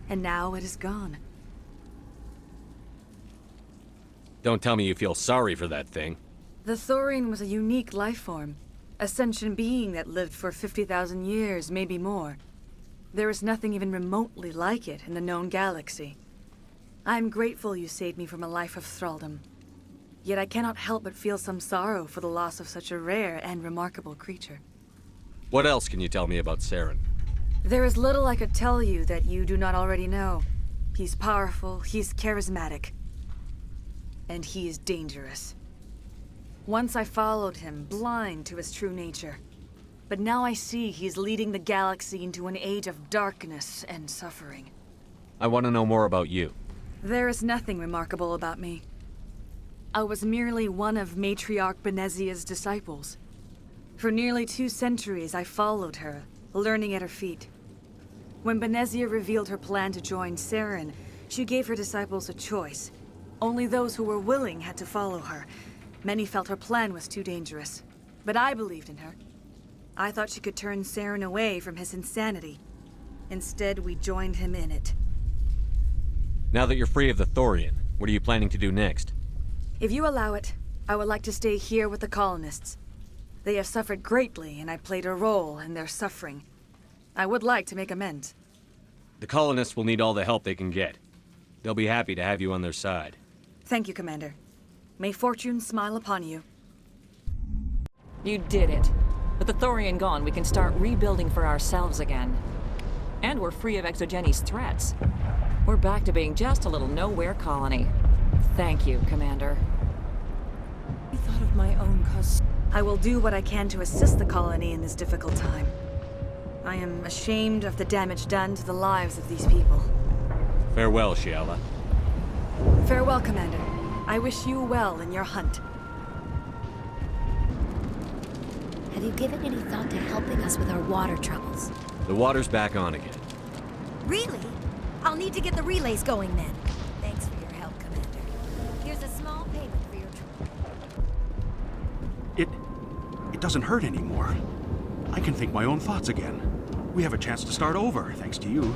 S13: And now it is gone.
S1: Don't tell me you feel sorry for that thing.
S13: The Thorian was a unique life form. A sentient being that lived for 50,000 years, maybe more. There is nothing even remotely like it in the known galaxy. I'm grateful you saved me from a life of thraldom. Yet I cannot help but feel some sorrow for the loss of such a rare and remarkable creature.
S1: What else can you tell me about Saren?
S13: There is little I could tell you that you do not already know. He's powerful, he's charismatic, and he is dangerous. Once I followed him, blind to his true nature. But now I see he's leading the galaxy into an age of darkness and suffering.
S1: I want to know more about you.
S13: There is nothing remarkable about me. I was merely one of Matriarch Benezia's disciples. For nearly 2 centuries I followed her, learning at her feet. When Benezia revealed her plan to join Saren, she gave her disciples a choice. Only those who were willing had to follow her. Many felt her plan was too dangerous, but I believed in her. I thought she could turn Saren away from his insanity. Instead, we joined him in it.
S1: Now that you're free of the Thorian, what are you planning to do next?
S13: If you allow it, I would like to stay here with the colonists. They have suffered greatly, and I played a role in their suffering. I would like to make amends.
S1: The colonists will need all the help they can get. They'll be happy to have you on their side.
S13: Thank you, Commander. May fortune smile upon you.
S19: You did it. With the Thorian gone, we can start rebuilding for ourselves again. And we're free of Exogeni's threats. We're back to being just a little nowhere colony. Thank you, Commander.
S13: I thought of my own cause. I will do what I can to assist the colony in this difficult time. I am ashamed of the damage done to the lives of these people.
S1: Farewell, Shiala.
S13: Farewell, Commander. I wish you well in your hunt.
S15: Have you given any thought to helping us with our water troubles?
S1: The water's back on again.
S22: Really? I'll need to get the relays going then. Thanks for your help, Commander. Here's a small payment for your trouble.
S11: It doesn't hurt anymore. I can think my own thoughts again. We have a chance to start over, thanks to you.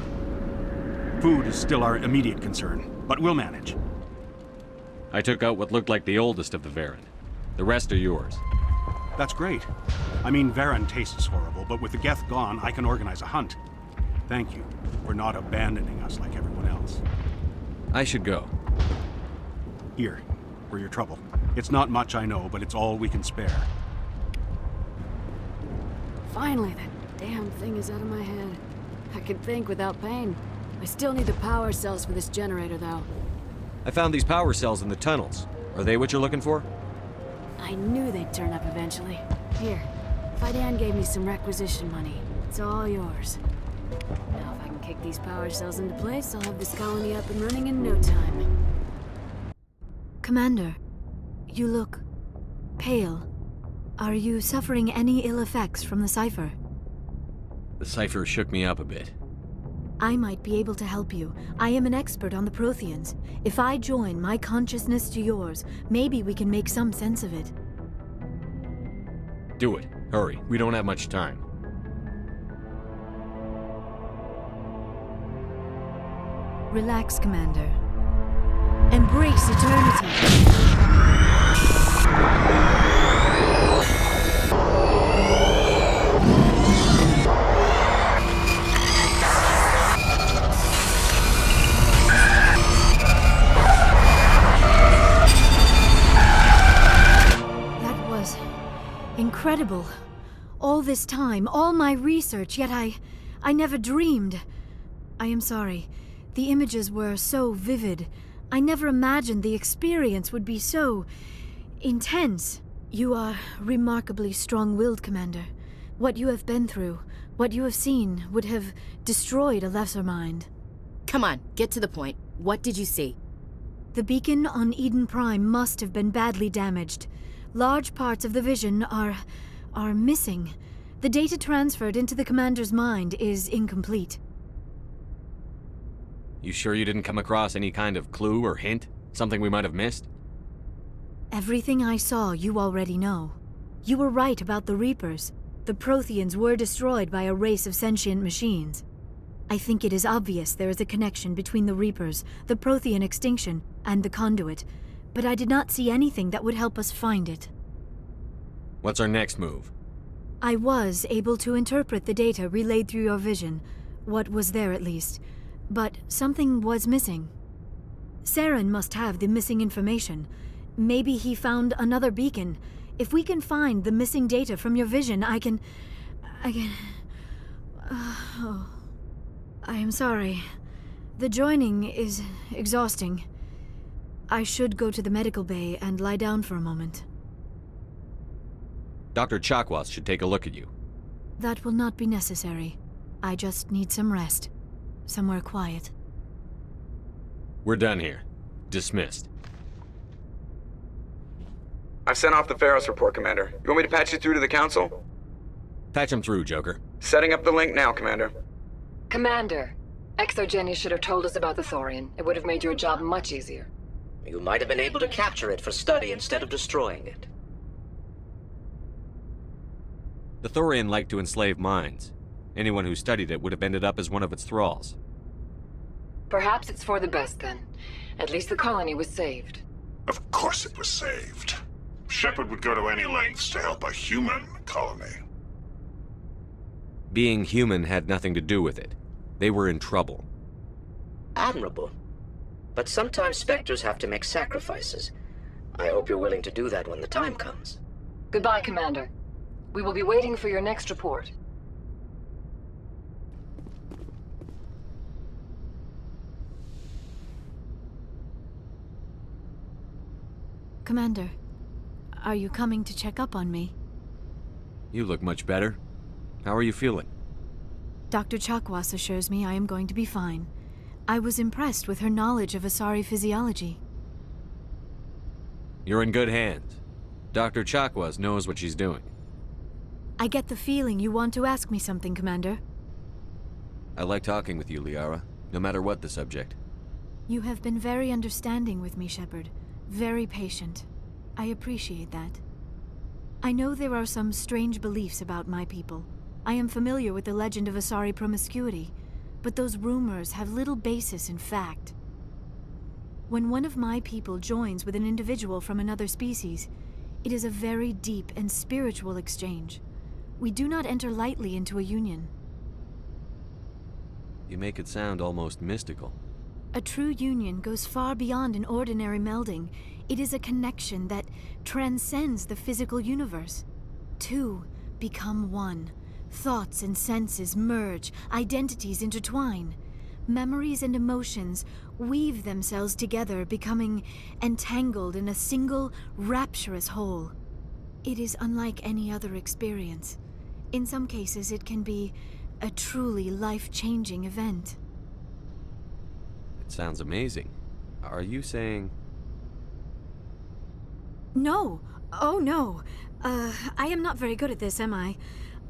S11: Food is still our immediate concern, but we'll manage.
S1: I took out what looked like the oldest of the Varen. The rest are yours.
S11: That's great. I mean, Varen tastes horrible, but with the Geth gone, I can organize a hunt. Thank you for not abandoning us like everyone else.
S1: I should go.
S11: Here, for your trouble. It's not much, I know, but it's all we can spare.
S2: Finally, that damn thing is out of my head. I can think without pain. I still need the power cells for this generator, though.
S1: I found these power cells in the tunnels. Are they what you're looking for?
S2: I knew they'd turn up eventually. Here, Fidan gave me some requisition money. It's all yours. Now if I can kick these power cells into place, I'll have this colony up and running in no time.
S15: Commander, you look pale. Are you suffering any ill effects from the cipher?
S1: The cipher shook me up a bit.
S15: I might be able to help you. I am an expert on the Protheans. If I join my consciousness to yours, maybe we can make some sense of it.
S1: Do it. Hurry. We don't have much time.
S15: Relax, Commander. Embrace eternity. Incredible. All this time, all my research, yet I never dreamed. I am sorry. The images were so vivid. I never imagined the experience would be so intense. You are remarkably strong-willed, Commander. What you have been through, what you have seen, would have destroyed a lesser mind.
S14: Come on, get to the point. What did you see?
S15: The beacon on Eden Prime must have been badly damaged. Large parts of the vision are missing. The data transferred into the commander's mind is incomplete.
S1: You sure you didn't come across any kind of clue or hint? Something we might have missed?
S15: Everything I saw you already know. You were right about the Reapers. The Protheans were destroyed by a race of sentient machines. I think it is obvious there is a connection between the Reapers, the Prothean extinction, and the Conduit, but I did not see anything that would help us find it.
S1: What's our next move?
S15: I was able to interpret the data relayed through your vision, what was there at least, but something was missing. Saren must have the missing information. Maybe he found another beacon. If we can find the missing data from your vision, I can... Oh. I am sorry. The joining is exhausting. I should go to the medical bay and lie down for a moment.
S1: Dr. Chakwas should take a look at you.
S15: That will not be necessary. I just need some rest. Somewhere quiet.
S1: We're done here. Dismissed.
S4: I've sent off the Pharos report, Commander. You want me to patch you through to the Council?
S1: Patch him through, Joker.
S4: Setting up the link now, Commander.
S16: Commander, Exogeny should have told us about the Thorian. It would have made your job much easier.
S17: You might have been able to capture it for study instead of destroying it.
S1: The Thorian liked to enslave minds. Anyone who studied it would have ended up as one of its thralls.
S16: Perhaps it's for the best then. At least the colony was saved.
S5: Of course it was saved. Shepard would go to any lengths to help a human colony.
S1: Being human had nothing to do with it. They were in trouble.
S17: Admirable. But sometimes Spectres have to make sacrifices. I hope you're willing to do that when the time comes.
S16: Goodbye, Commander. We will be waiting for your next report.
S15: Commander, are you coming to check up on me?
S1: You look much better. How are you feeling?
S15: Dr. Chakwas assures me I am going to be fine. I was impressed with her knowledge of Asari physiology.
S1: You're in good hands. Dr. Chakwas knows what she's doing.
S15: I get the feeling you want to ask me something, Commander.
S1: I like talking with you, Liara, no matter what the subject.
S15: You have been very understanding with me, Shepard. Very patient. I appreciate that. I know there are some strange beliefs about my people. I am familiar with the legend of Asari promiscuity, but those rumors have little basis in fact. When one of my people joins with an individual from another species, it is a very deep and spiritual exchange. We do not enter lightly into a union.
S1: You make it sound almost mystical.
S15: A true union goes far beyond an ordinary melding. It is a connection that transcends the physical universe. Two become one. Thoughts and senses merge, identities intertwine. Memories and emotions weave themselves together, becoming entangled in a single, rapturous whole. It is unlike any other experience. In some cases, it can be a truly life-changing event.
S1: It sounds amazing. Are you saying...
S15: No. Oh, no. I am not very good at this, am I?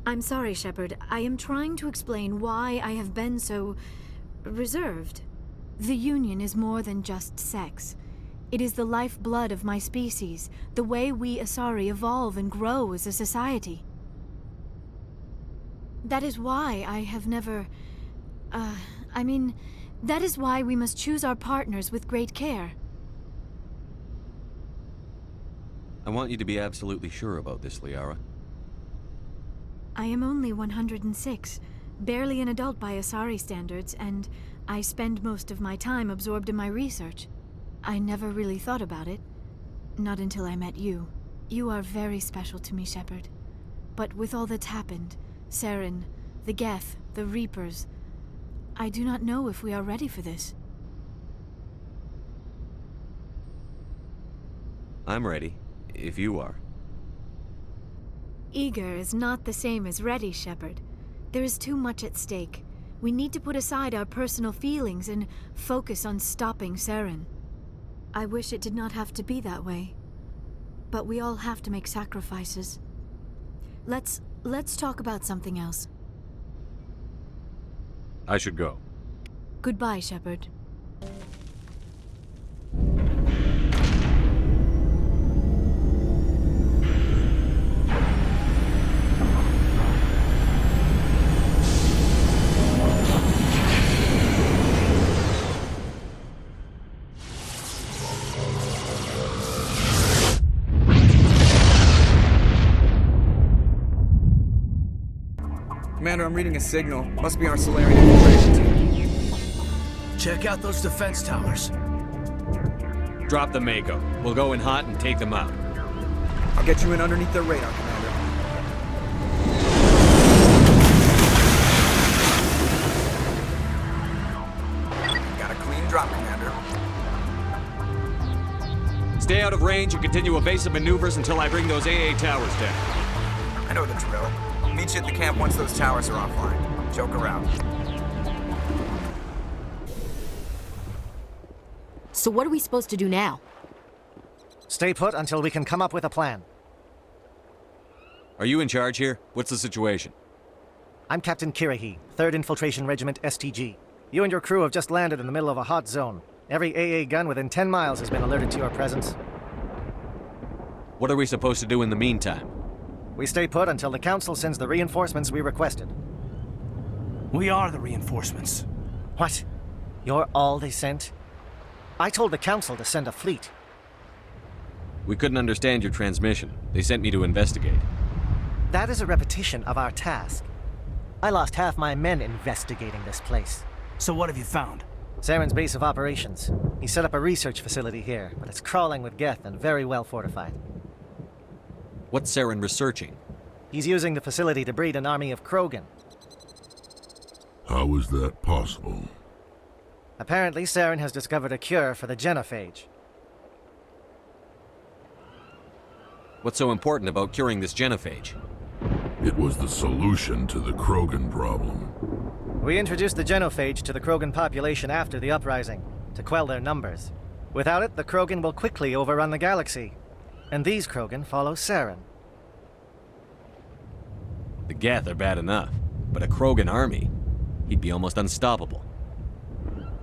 S15: I'm sorry, Shepard. I am trying to explain why I have been so... reserved. The Union is more than just sex. It is the lifeblood of my species, the way we Asari evolve and grow as a society. That is why I have never... that is why we must choose our partners with great care.
S1: I want you to be absolutely sure about this, Liara.
S15: I am only 106, barely an adult by Asari standards, and I spend most of my time absorbed in my research. I never really thought about it. Not until I met you. You are very special to me, Shepard. But with all that's happened, Saren, the Geth, the Reapers, I do not know if we are ready for this.
S1: I'm ready, if you are.
S15: Eager is not the same as ready, Shepard. There is too much at stake. We need to put aside our personal feelings and focus on stopping Saren. I wish it did not have to be that way. But we all have to make sacrifices. Let's talk about something else.
S1: I should go.
S15: Goodbye, Shepard.
S4: Commander, I'm reading a signal. Must be our Solarian infiltration team.
S12: Check out those defense towers.
S1: Drop the Mako. We'll go in hot and take them out.
S4: I'll get you in underneath their radar, Commander. Got a clean drop, Commander.
S1: Stay out of range and continue evasive maneuvers until I bring those AA towers down.
S4: I know the drill. I'll meet you at the camp once those towers are offline. Joke around.
S14: So what are we supposed to do now?
S6: Stay put until we can come up with a plan.
S1: Are you in charge here? What's the situation?
S6: I'm Captain Kirahi, 3rd Infiltration Regiment STG. You and your crew have just landed in the middle of a hot zone. Every AA gun within 10 miles has been alerted to your presence.
S1: What are we supposed to do in the meantime?
S6: We stay put until the Council sends the reinforcements we requested.
S12: We are the reinforcements.
S6: What? You're all they sent? I told the Council to send a fleet.
S1: We couldn't understand your transmission. They sent me to investigate.
S6: That is a repetition of our task. I lost half my men investigating this place.
S12: So what have you found?
S6: Saren's base of operations. He set up a research facility here, but it's crawling with Geth and very well fortified.
S1: What's Saren researching?
S6: He's using the facility to breed an army of Krogan.
S5: How is that possible?
S6: Apparently, Saren has discovered a cure for the genophage.
S1: What's so important about curing this genophage?
S5: It was the solution to the Krogan problem.
S6: We introduced the genophage to the Krogan population after the uprising, to quell their numbers. Without it, the Krogan will quickly overrun the galaxy. And these Krogan follow Saren.
S1: The Geth are bad enough, but a Krogan army? He'd be almost unstoppable.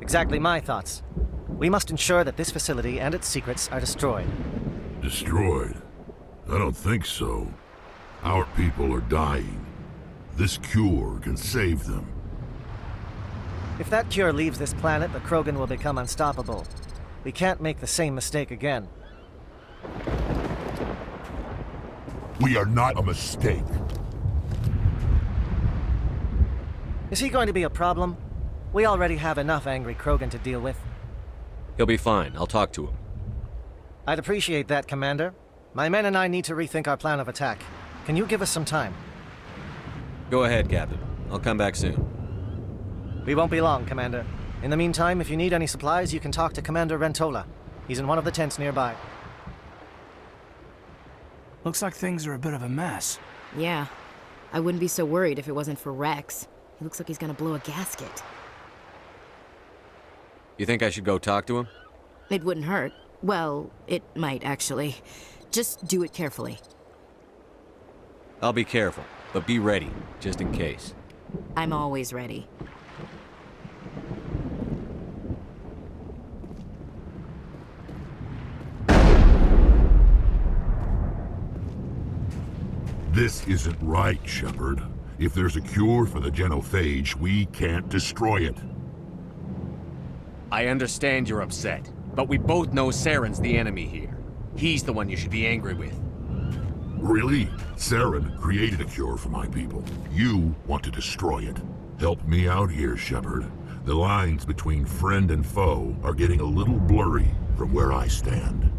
S6: Exactly my thoughts. We must ensure that this facility and its secrets are destroyed.
S5: Destroyed? I don't think so. Our people are dying. This cure can save them.
S6: If that cure leaves this planet, the Krogan will become unstoppable. We can't make the same mistake again.
S5: We are not a mistake.
S6: Is he going to be a problem? We already have enough angry Krogan to deal with.
S1: He'll be fine. I'll talk to him.
S6: I'd appreciate that, Commander. My men and I need to rethink our plan of attack. Can you give us some time?
S1: Go ahead, Captain. I'll come back soon.
S6: We won't be long, Commander. In the meantime, if you need any supplies, you can talk to Commander Rentola. He's in one of the tents nearby.
S12: Looks like things are a bit of a mess.
S14: Yeah. I wouldn't be so worried if it wasn't for Rex. He looks like he's gonna blow a gasket.
S1: You think I should go talk to him?
S14: It wouldn't hurt. Well, it might, actually. Just do it carefully.
S1: I'll be careful, but be ready, just in case.
S14: I'm always ready.
S5: This isn't right, Shepard. If there's a cure for the genophage, we can't destroy it.
S1: I understand you're upset, but we both know Saren's the enemy here. He's the one you should be angry with.
S5: Really? Saren created a cure for my people. You want to destroy it. Help me out here, Shepard. The lines between friend and foe are getting a little blurry from where I stand.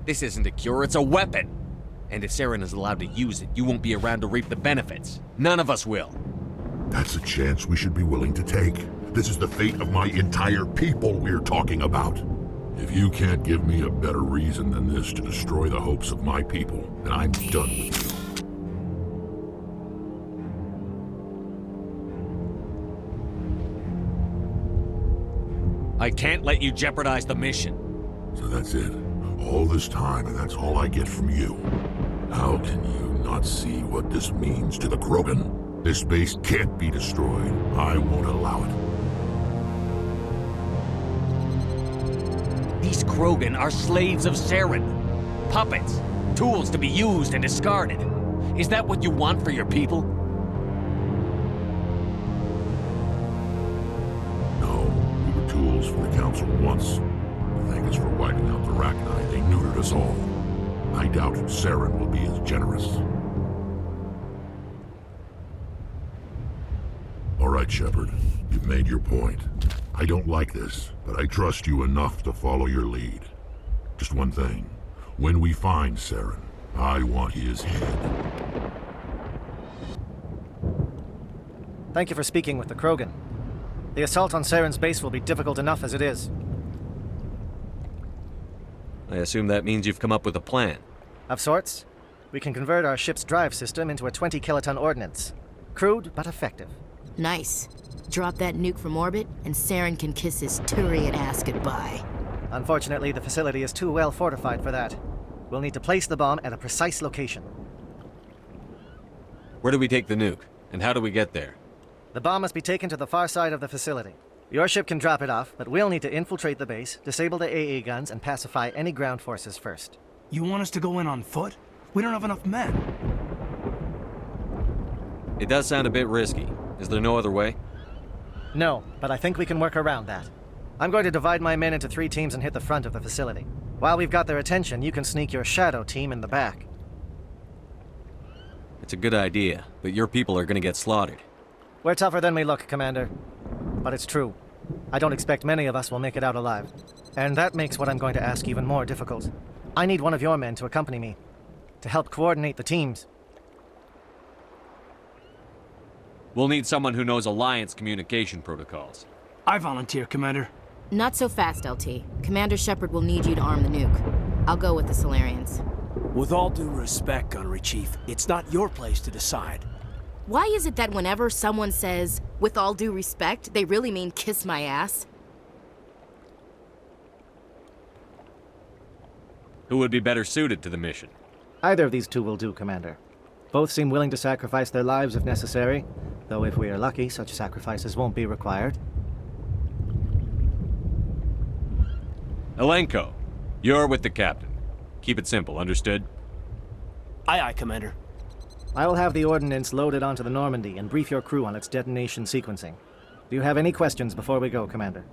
S1: This isn't a cure, it's a weapon! And if Saren is allowed to use it, you won't be around to reap the benefits. None of us will.
S5: That's a chance we should be willing to take. This is the fate of my entire people we're talking about. If you can't give me a better reason than this to destroy the hopes of my people, then I'm done with you.
S1: I can't let you jeopardize the mission.
S5: So that's it. All this time, and that's all I get from you. How can you not see what this means to the Krogan? This base can't be destroyed. I won't allow it.
S1: These Krogan are slaves of Saren. Puppets. Tools to be used and discarded. Is that what you want for your people?
S5: No, we were tools for the Council once. Thank us for wiping out the Rachni. They neutered us all. I doubt Saren will be as generous. right, Shepard. You've made your point. I don't like this, but I trust you enough to follow your lead. Just one thing. When we find Saren, I want his head.
S6: Thank you for speaking with the Krogan. The assault on Saren's base will be difficult enough as it is.
S1: I assume that means you've come up with a plan.
S6: Of sorts. We can convert our ship's drive system into a 20-kiloton ordnance. Crude, but effective.
S14: Nice. Drop that nuke from orbit, and Saren can kiss his Turian ass goodbye.
S6: Unfortunately, the facility is too well fortified for that. We'll need to place the bomb at a precise location.
S1: Where do we take the nuke? And how do we get there?
S6: The bomb must be taken to the far side of the facility. Your ship can drop it off, but we'll need to infiltrate the base, disable the AA guns, and pacify any ground forces first.
S18: You want us to go in on foot? We don't have enough men.
S1: It does sound a bit risky. Is there no other way?
S6: No, but I think we can work around that. I'm going to divide my men into 3 teams and hit the front of the facility. While we've got their attention, you can sneak your shadow team in the back.
S1: It's a good idea, but your people are gonna get slaughtered.
S6: We're tougher than we look, Commander. But it's true. I don't expect many of us will make it out alive. And that makes what I'm going to ask even more difficult. I need one of your men to accompany me, to help coordinate the teams.
S1: We'll need someone who knows Alliance communication protocols.
S18: I volunteer, Commander.
S14: Not so fast, LT. Commander Shepard will need you to arm the nuke. I'll go with the Solarians.
S12: With all due respect, Gunnery Chief, it's not your place to decide.
S14: Why is it that whenever someone says, with all due respect, they really mean kiss my ass?
S1: Who would be better suited to the mission?
S6: Either of these 2 will do, Commander. Both seem willing to sacrifice their lives if necessary, though if we are lucky, such sacrifices won't be required.
S1: Alenko, you're with the captain. Keep it simple, understood?
S12: Aye, aye, Commander.
S6: I will have the ordnance loaded onto the Normandy and brief your crew on its detonation sequencing. Do you have any questions before we go, Commander?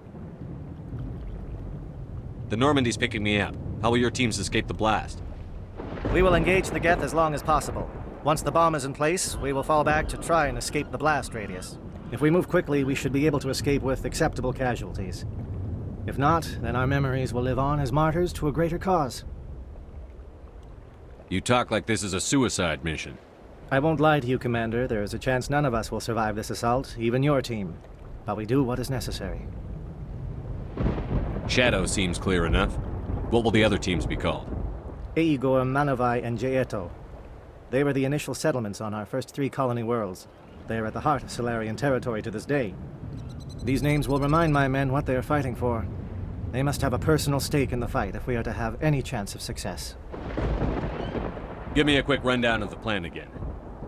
S1: The Normandy's picking me up. How will your teams escape the blast?
S6: We will engage the Geth as long as possible. Once the bomb is in place, we will fall back to try and escape the blast radius. If we move quickly, we should be able to escape with acceptable casualties. If not, then our memories will live on as martyrs to a greater cause.
S1: You talk like this is a suicide mission.
S6: I won't lie to you, Commander. There is a chance none of us will survive this assault, even your team. But we do what is necessary.
S1: Shadow seems clear enough. What will the other teams be called?
S6: Eigor, Manavai, and Jaeto. They were the initial settlements on our first 3 colony worlds. They are at the heart of Solarian territory to this day. These names will remind my men what they are fighting for. They must have a personal stake in the fight if we are to have any chance of success.
S1: Give me a quick rundown of the plan again.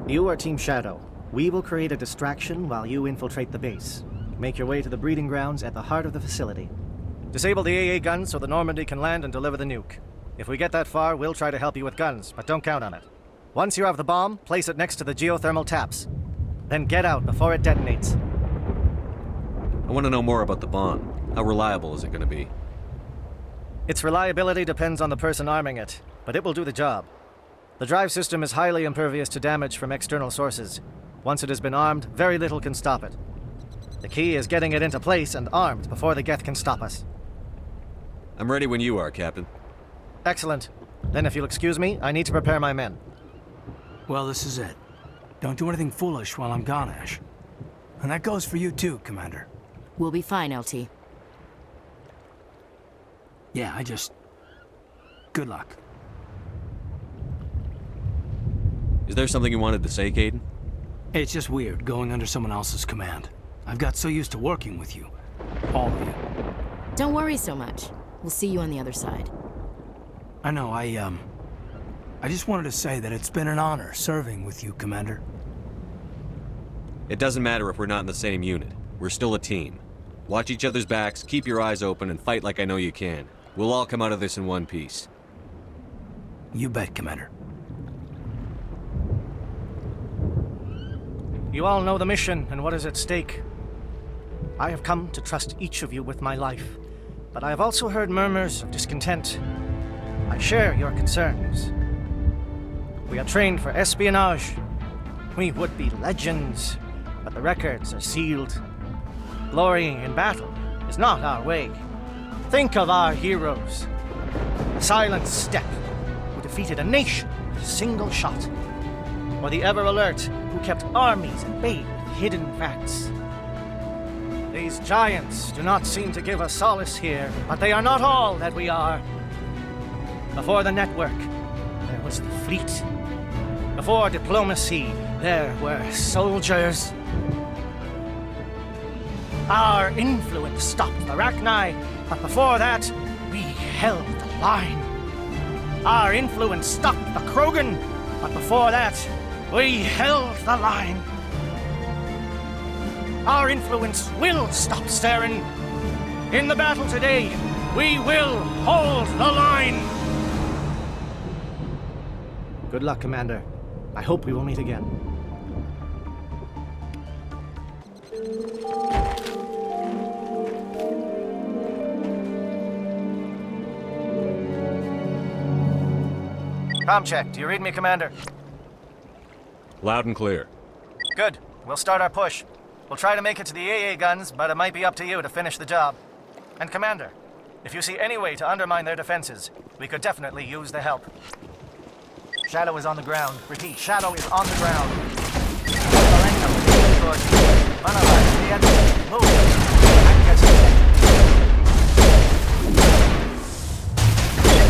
S6: You are Team Shadow. We will create a distraction while you infiltrate the base. Make your way to the breeding grounds at the heart of the facility. Disable the AA guns so the Normandy can land and deliver the nuke. If we get that far, we'll try to help you with guns, but don't count on it. Once you have the bomb, place it next to the geothermal taps. Then get out before it detonates.
S1: I want to know more about the bomb. How reliable is it going to be?
S6: Its reliability depends on the person arming it, but it will do the job. The drive system is highly impervious to damage from external sources. Once it has been armed, very little can stop it. The key is getting it into place and armed before the Geth can stop us.
S1: I'm ready when you are, Captain.
S6: Excellent. Then if you'll excuse me, I need to prepare my men.
S18: Well, this is it. Don't do anything foolish while I'm gone, Ash. And that goes for you too, Commander.
S14: We'll be fine, LT.
S18: Yeah, good luck.
S1: Is there something you wanted to say, Kaidan?
S18: It's just weird going under someone else's command. I've got so used to working with you. All of you.
S14: Don't worry so much. We'll see you on the other side.
S18: I know, I just wanted to say that it's been an honor serving with you, Commander.
S1: It doesn't matter if we're not in the same unit. We're still a team. Watch each other's backs, keep your eyes open, and fight like I know you can. We'll all come out of this in one piece.
S18: You bet, Commander.
S6: You all know the mission and what is at stake. I have come to trust each of you with my life, but I have also heard murmurs of discontent. I share your concerns. We are trained for espionage. We would be legends, but the records are sealed. Glorying in battle is not our way. Think of our heroes. The Silent Step, who defeated a nation with a single shot. Or the Ever Alert, who kept armies at bay with hidden facts. These giants do not seem to give us solace here, but they are not all that we are. Before the network, there was the fleet. Before diplomacy, there were soldiers. Our influence stopped the Rachni, but before that, we held the line. Our influence stopped the Krogan, but before that, we held the line. Our influence will stop Saren. In the battle today, we will hold the line. Good luck, Commander. I hope we will meet again. Comm check. Do you read me, Commander?
S1: Loud and clear.
S6: Good. We'll start our push. We'll try to make it to the AA guns, but it might be up to you to finish the job. And Commander, if you see any way to undermine their defenses, we could definitely use the help. Shadow is on the ground. Repeat, Shadow is on the ground.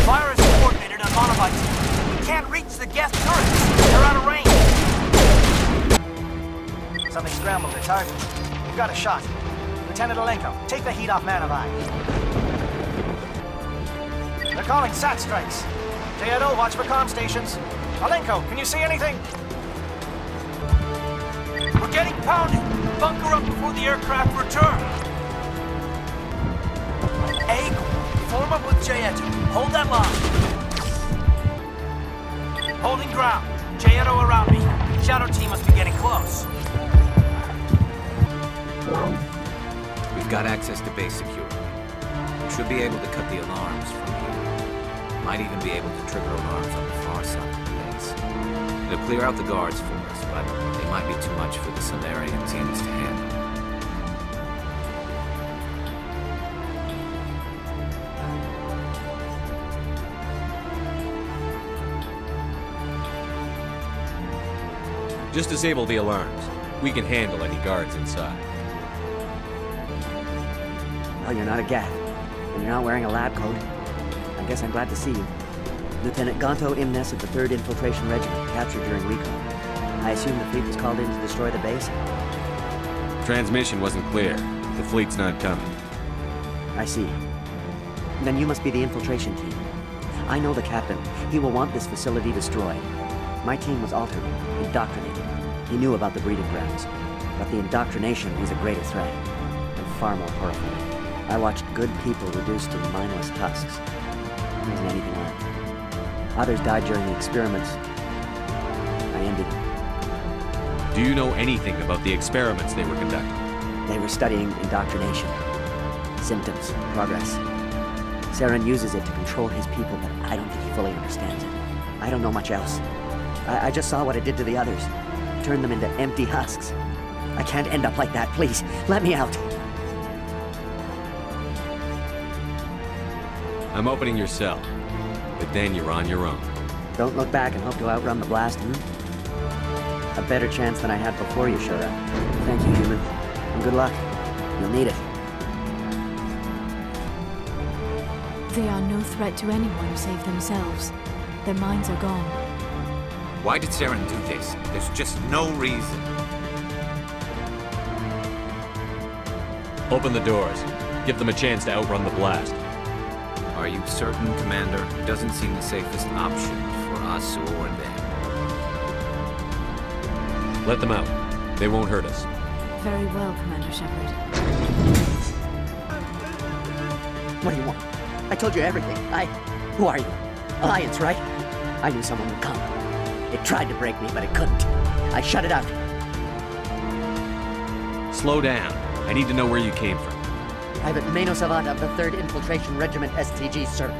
S12: Fire is coordinated on Monobites. We can't reach the Geth turrets. They're out of range.
S6: Something scrambled their target. We've got a shot. Lieutenant Alenko, take the heat off Manavai. They're calling SAT strikes. JNO, watch for comm stations. Alenko, can you see anything?
S12: We're getting pounded. Bunker up before the aircraft return. Egg, form up with Jayeto. Hold that line. Holding ground. Jayeto around me. Shadow team must be getting close.
S10: We've got access to base security. We should be able to cut the alarms from here. Might even be able to trigger alarms on the far side of the base. It'll clear out the guards for us, but they might be too much for the Solarian teams to handle.
S1: Just disable the alarms. We can handle any guards inside.
S3: Well, you're not a Geth, and you're not wearing a lab coat. I guess I'm glad to see you. Lieutenant Gonto Imnes of the 3rd Infiltration Regiment, captured during recon. I assume the fleet was called in to destroy the base?
S1: Transmission wasn't clear. The fleet's not coming.
S3: I see. Then you must be the infiltration team. I know the captain. He will want this facility destroyed. My team was altered, indoctrinated. He knew about the breeding grounds. But the indoctrination is a greater threat, and far more horrifying. I watched good people reduced to mindless husks. There wasn't anything left. Others died during the experiments. I ended them.
S1: Do you know anything about the experiments they were conducting?
S3: They were studying indoctrination. Symptoms, progress. Saren uses it to control his people, but I don't think he fully understands it. I don't know much else. I just saw what it did to the others. Turned them into empty husks. I can't end up like that, please. Let me out.
S1: I'm opening your cell, but then you're on your own.
S3: Don't look back and hope to outrun the blast, A better chance than I had before you showed up. Thank you, human. And good luck. You'll need it.
S15: They are no threat to anyone save themselves. Their minds are gone.
S10: Why did Saren do this? There's just no reason.
S1: Open the doors. Give them a chance to outrun the blast.
S10: Are you certain, Commander? It doesn't seem the safest option for us or them.
S1: Let them out. They won't hurt us.
S2: Very well, Commander Shepard.
S3: What do you want? I told you everything. Who are you? Alliance, right? I knew someone would come. It tried to break me, but it couldn't. I shut it out.
S1: Slow down. I need to know where you came from.
S3: Private Mano Savat of the 3rd Infiltration Regiment STG, sir.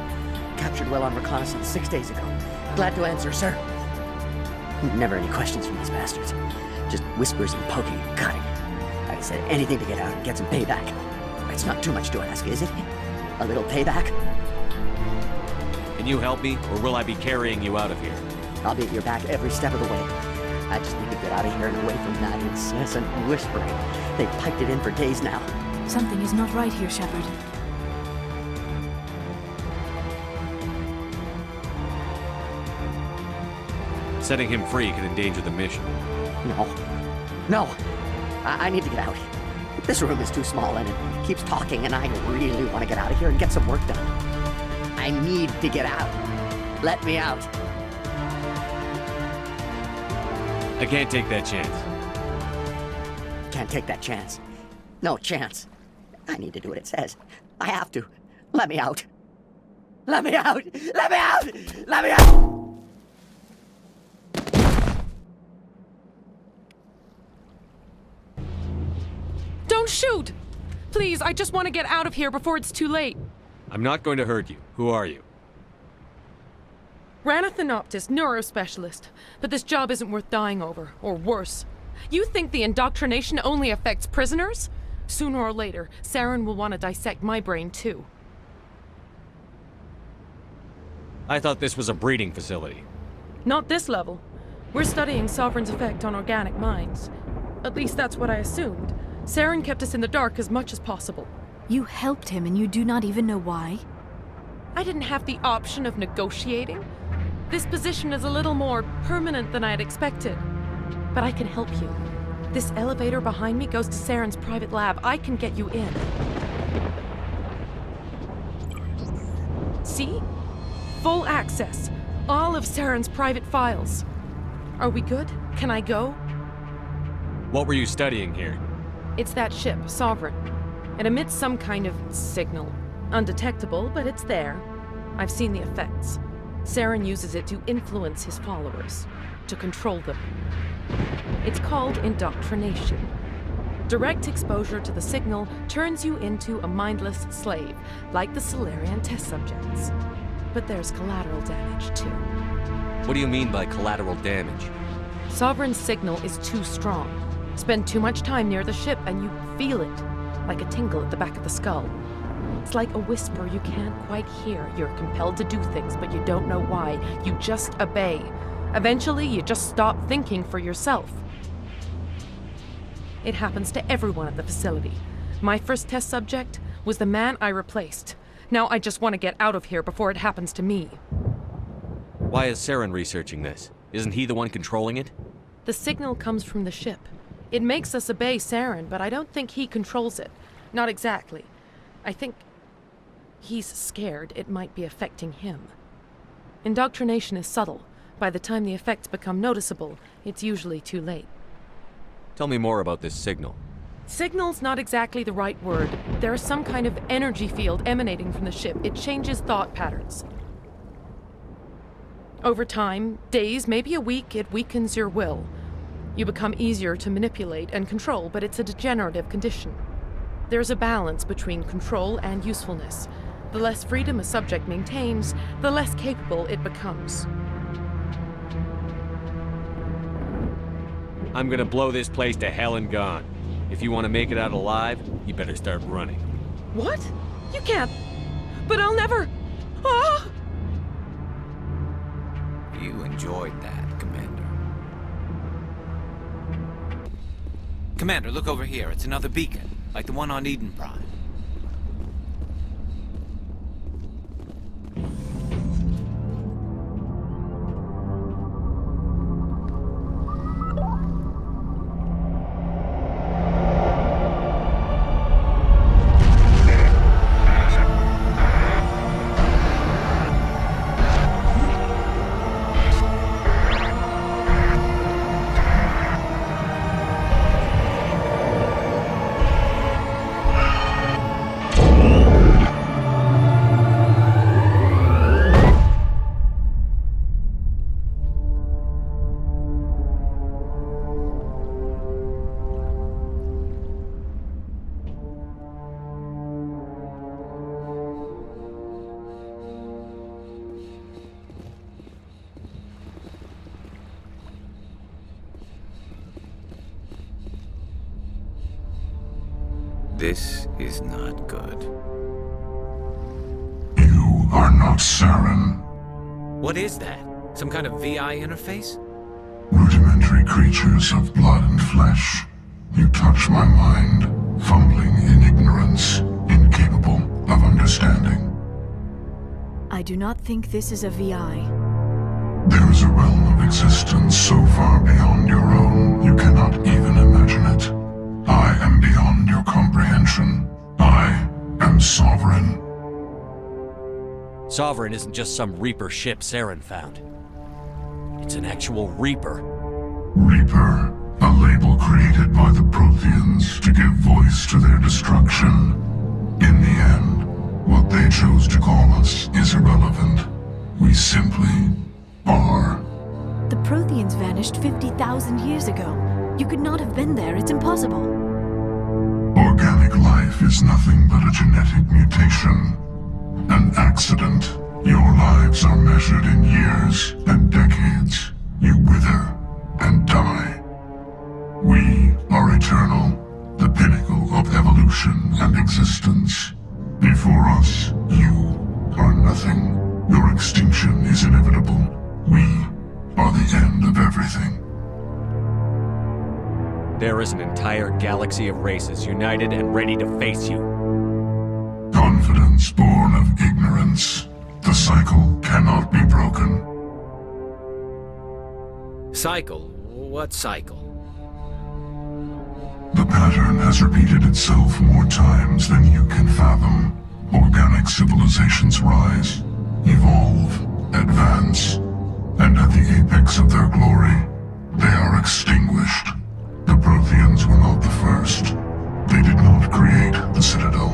S3: Captured well on reconnaissance 6 days ago. Glad to answer, sir. Never any questions from these bastards. Just whispers and poking and cutting. said anything to get out and get some payback. It's not too much to ask, is it? A little payback?
S1: Can you help me, or will I be carrying you out of here?
S3: I'll be at your back every step of the way. I just need to get out of here and away from that incessant whispering. They've piped it in for days now.
S2: Something is not right here, Shepard.
S1: Setting him free could endanger the mission.
S3: No. I need to get out. This room is too small and it keeps talking, and I really want to get out of here and get some work done. I need to get out. Let me out.
S1: I can't take that chance.
S3: Can't take that chance. No chance. I need to do what it says. I have to. Let me out. Let me out! Let me out! Let me out!
S8: Don't shoot! Please, I just want to get out of here before it's too late.
S1: I'm not going to hurt you. Who are you?
S8: Rana Thanoptis, neurospecialist. But this job isn't worth dying over, or worse. You think the indoctrination only affects prisoners? Sooner or later, Saren will want to dissect my brain too.
S1: I thought this was a breeding facility.
S8: Not this level. We're studying Sovereign's effect on organic minds. At least that's what I assumed. Saren kept us in the dark as much as possible.
S2: You helped him and you do not even know why?
S8: I didn't have the option of negotiating. This position is a little more permanent than I had expected. But I can help you. This elevator behind me goes to Saren's private lab. I can get you in. See? Full access. All of Saren's private files. Are we good? Can I go?
S1: What were you studying here?
S8: It's that ship, Sovereign. It emits some kind of signal. Undetectable, but it's there. I've seen the effects. Saren uses it to influence his followers, to control them. It's called indoctrination. Direct exposure to the signal turns you into a mindless slave, like the Salarian test subjects. But there's collateral damage, too.
S1: What do you mean by collateral damage?
S8: Sovereign's signal is too strong. Spend too much time near the ship and you feel it, like a tingle at the back of the skull. It's like a whisper you can't quite hear. You're compelled to do things, but you don't know why. You just obey. Eventually, you just stop thinking for yourself. It happens to everyone at the facility. My first test subject was the man I replaced. Now I just want to get out of here before it happens to me.
S1: Why is Saren researching this? Isn't he the one controlling it?
S8: The signal comes from the ship. It makes us obey Saren, but I don't think he controls it. Not exactly. I think he's scared it might be affecting him. Indoctrination is subtle. By the time the effects become noticeable, it's usually too late.
S1: Tell me more about this signal.
S8: Signal's not exactly the right word. There is some kind of energy field emanating from the ship. It changes thought patterns. Over time, days, maybe a week, it weakens your will. You become easier to manipulate and control, but it's a degenerative condition. There's a balance between control and usefulness. The less freedom a subject maintains, the less capable it becomes.
S1: I'm gonna blow this place to hell and gone. If you want to make it out alive, you better start running.
S8: What? You can't. But I'll never. Ah!
S10: You enjoyed that, Commander. Commander, look over here. It's another beacon, like the one on Eden Prime. This is not good.
S5: You are not Saren.
S10: What is that? Some kind of VI interface?
S5: Rudimentary creatures of blood and flesh. You touch my mind, fumbling in ignorance, incapable of understanding.
S2: I do not think this is a VI.
S5: There is a realm of existence so far beyond your own, you cannot even imagine it. I am beyond your comprehension. I am Sovereign.
S1: Sovereign isn't just some Reaper ship Saren found. It's an actual Reaper.
S5: Reaper, a label created by the Protheans to give voice to their destruction. In the end, what they chose to call us is irrelevant. We simply are.
S2: The Protheans vanished 50,000 years ago. You could not have been there. It's impossible.
S5: Organic life is nothing but a genetic mutation. An accident. Your lives are measured in years and decades. You wither and die. We are eternal, the pinnacle of evolution and existence. Before us, you are nothing. Your extinction is inevitable. We are the end of everything.
S1: There is an entire galaxy of races united and ready to face you.
S5: Confidence born of ignorance. The cycle cannot be broken.
S10: Cycle? What cycle?
S5: The pattern has repeated itself more times than you can fathom. Organic civilizations rise, evolve, advance, and at the apex of their glory, they are extinguished. The Protheans were not the first. They did not create the Citadel.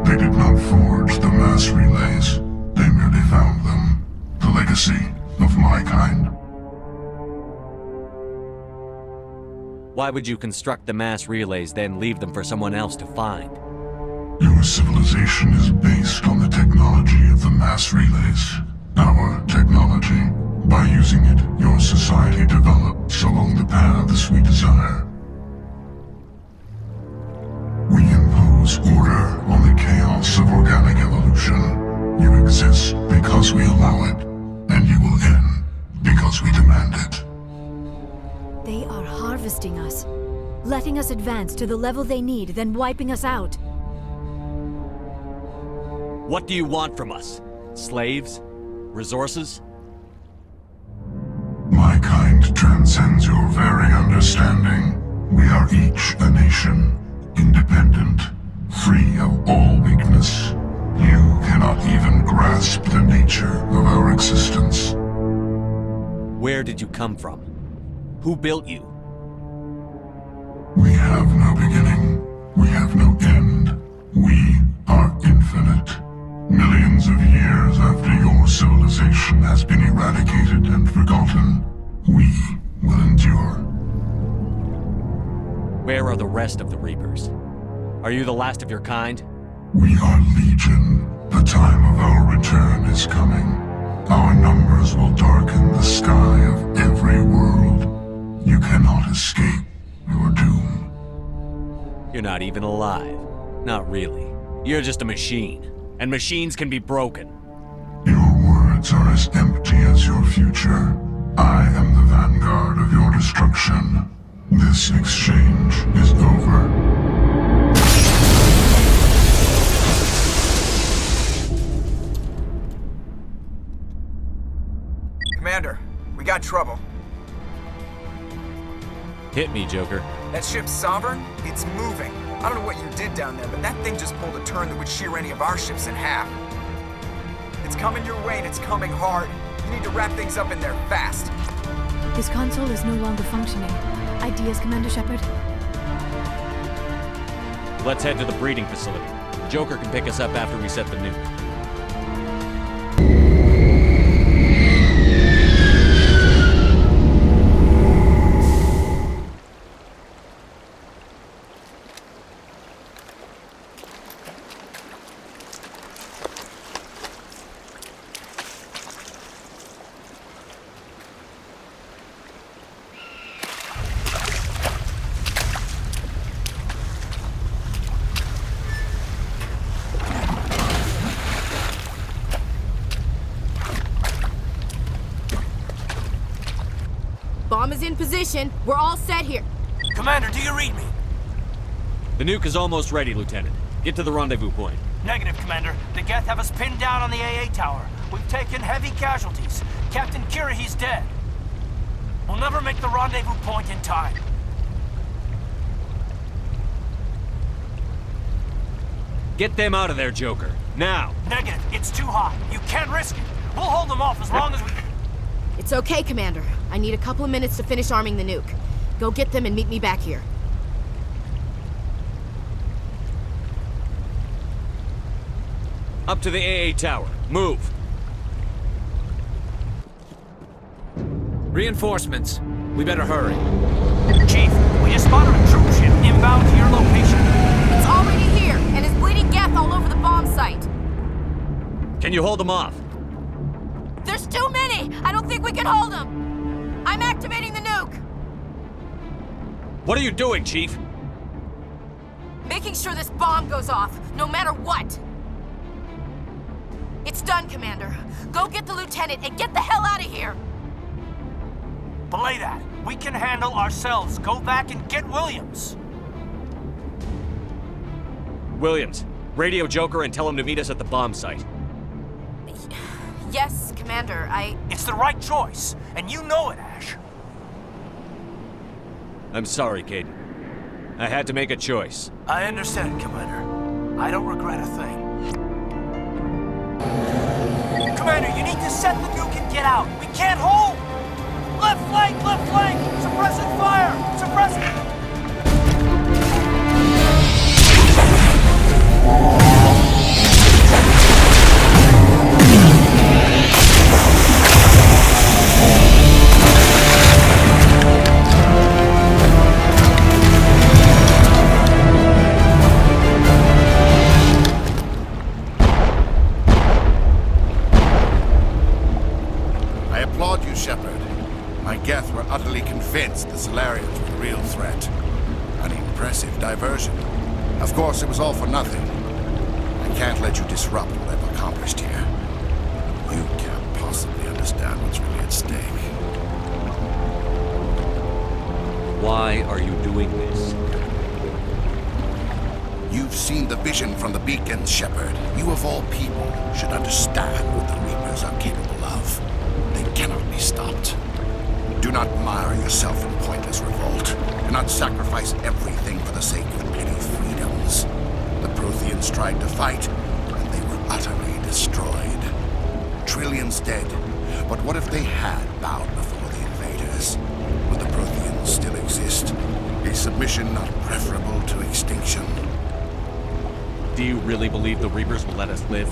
S5: They did not forge the mass relays. They merely found them. The legacy of my kind.
S1: Why would you construct the mass relays, then leave them for someone else to find?
S5: Your civilization is based on the technology of the mass relays. Our technology. By using it, your society develops along the paths we desire. We impose order on the chaos of organic evolution. You exist because we allow it, and you will end because we demand it.
S2: They are harvesting us, letting us advance to the level they need, then wiping us out.
S1: What do you want from us? Slaves? Resources?
S5: My kind transcends your very understanding. We are each a nation, independent, free of all weakness. You cannot even grasp the nature of our existence.
S1: Where did you come from? Who built you?
S5: We have no beginning. We have no end. We are infinite. Millions of years after your civilization has been eradicated and forgotten, we will endure.
S1: Where are the rest of the Reapers? Are you the last of your kind?
S5: We are Legion. The time of our return is coming. Our numbers will darken the sky of every world. You cannot escape your doom.
S1: You're not even alive. Not really. You're just a machine. And machines can be broken.
S5: Your words are as empty as your future. I am the vanguard of your destruction. This exchange is over.
S4: Commander, we got trouble.
S1: Hit me, Joker.
S4: That ship's Sovereign? It's moving. I don't know what you did down there, but that thing just pulled a turn that would shear any of our ships in half. It's coming your way, and it's coming hard. You need to wrap things up in there fast.
S2: This console is no longer functioning. Ideas, Commander Shepard?
S1: Let's head to the breeding facility. Joker can pick us up after we set the nuke.
S14: Bomb is in position. We're all set here.
S18: Commander, do you read me?
S1: The nuke is almost ready, Lieutenant. Get to the rendezvous point.
S18: Negative, Commander. The Geth have us pinned down on the AA tower. We've taken heavy casualties. Captain Kirahi's dead. We'll never make the rendezvous point in time.
S1: Get them out of there, Joker. Now!
S18: Negative. It's too hot. You can't risk it. We'll hold them off as long as we...
S14: It's okay, Commander. I need a couple of minutes to finish arming the nuke. Go get them and meet me back here.
S1: Up to the AA tower. Move!
S10: Reinforcements. We better hurry.
S18: Chief, we just spotted a troop ship inbound to your location.
S14: It's already here, and is bleeding Geth all over the bomb site.
S1: Can you hold them off?
S14: There's too many! I don't think we can hold them! I'm activating the nuke!
S1: What are you doing, Chief?
S14: Making sure this bomb goes off, no matter what! It's done, Commander. Go get the lieutenant and get the hell out of here!
S18: Belay that. We can handle ourselves. Go back and get Williams.
S1: Williams, radio Joker and tell him to meet us at the bomb site.
S14: Yes, Commander,
S18: It's the right choice, and you know it, Ash.
S1: I'm sorry, Caden. I had to make a choice.
S18: I understand, Commander. I don't regret a thing. Commander, you need to set the nuke and get out. We can't hold! Left flank! Left flank! Suppressing fire! Suppressing...
S9: I applaud you, Shepard. My Geth were utterly convinced the Solarians were the real threat. An impressive diversion. Of course, it was all for nothing. I can't let you disrupt what I've accomplished here. You can't possibly understand what's really at stake.
S1: Why are you doing this?
S9: You've seen the vision from the beacons, Shepard. You of all people should understand what the Reapers are capable of. They cannot be stopped. Do not mire yourself in pointless revolt. Do not sacrifice everything for the sake of petty freedoms. The Protheans tried to fight, and they were utterly destroyed. Trillions dead, but what if they had bowed before the invaders? Would the Protheans still exist? Is submission not preferable to extinction?
S1: Do you really believe the Reapers will let us live?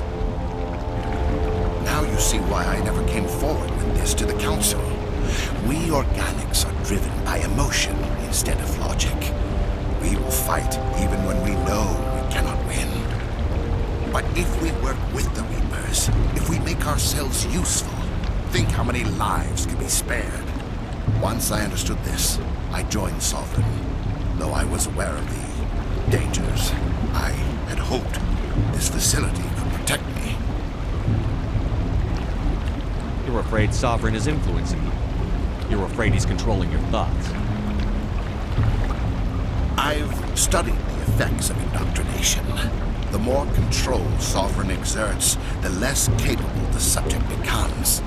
S9: Now you see why I never came forward with this to the Council. We organics are driven by emotion instead of logic. We will fight even when we know we cannot win. But if we work with the Reapers, if we make ourselves useful, think how many lives could be spared. Once I understood this, I joined Sovereign. Though I was aware of the dangers, I had hoped this facility could protect me.
S1: You're afraid Sovereign is influencing you. You're afraid he's controlling your thoughts.
S9: I've studied the effects of indoctrination. The more control Sovereign exerts, the less capable the subject becomes.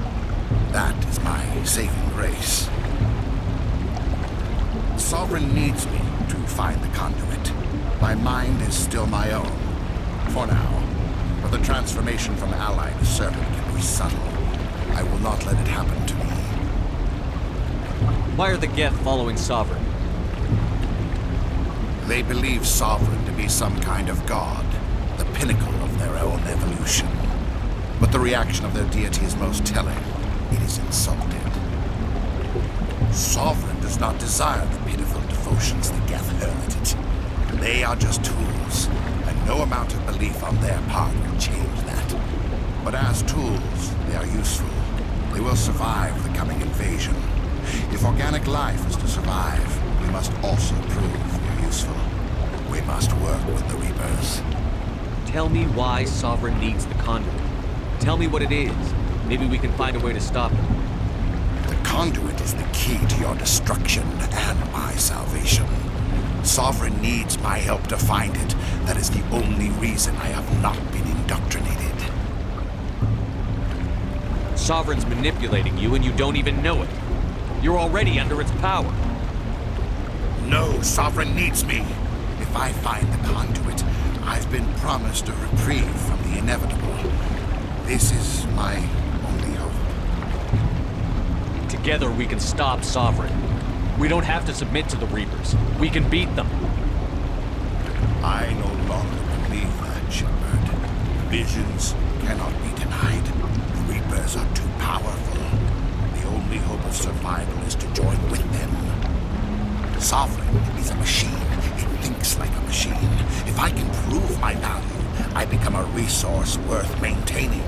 S9: That is my saving grace. Sovereign needs me to find the conduit. My mind is still my own, for now. But the transformation from ally to servant can be subtle. I will not let it happen to me.
S1: Why are the Geth following Sovereign?
S9: They believe Sovereign to be some kind of god, the pinnacle of their own evolution. But the reaction of their deity is most telling. It is insulted. Sovereign does not desire the pitiful devotions the Geth hurl at it. They are just tools, and no amount of belief on their part will change that. But as tools, they are useful. They will survive the coming invasion. If organic life is to survive, we must also prove we're useful. We must work with the Reapers.
S1: Tell me why Sovereign needs the conduit. Tell me what it is. Maybe we can find a way to stop them.
S9: The conduit is the key to your destruction and my salvation. Sovereign needs my help to find it. That is the only reason I have not been indoctrinated.
S1: Sovereign's manipulating you and you don't even know it. You're already under its power.
S9: No, Sovereign needs me. If I find the conduit, I've been promised a reprieve from the inevitable. This is my only hope.
S1: Together we can stop Sovereign. We don't have to submit to the Reapers. We can beat them.
S9: I no longer believe that, Shepard. Visions cannot be denied. The Reapers are too powerful. The only hope of survival is to join with them. Sovereign is a machine. It thinks like a machine. If I can prove my value, I become a resource worth maintaining.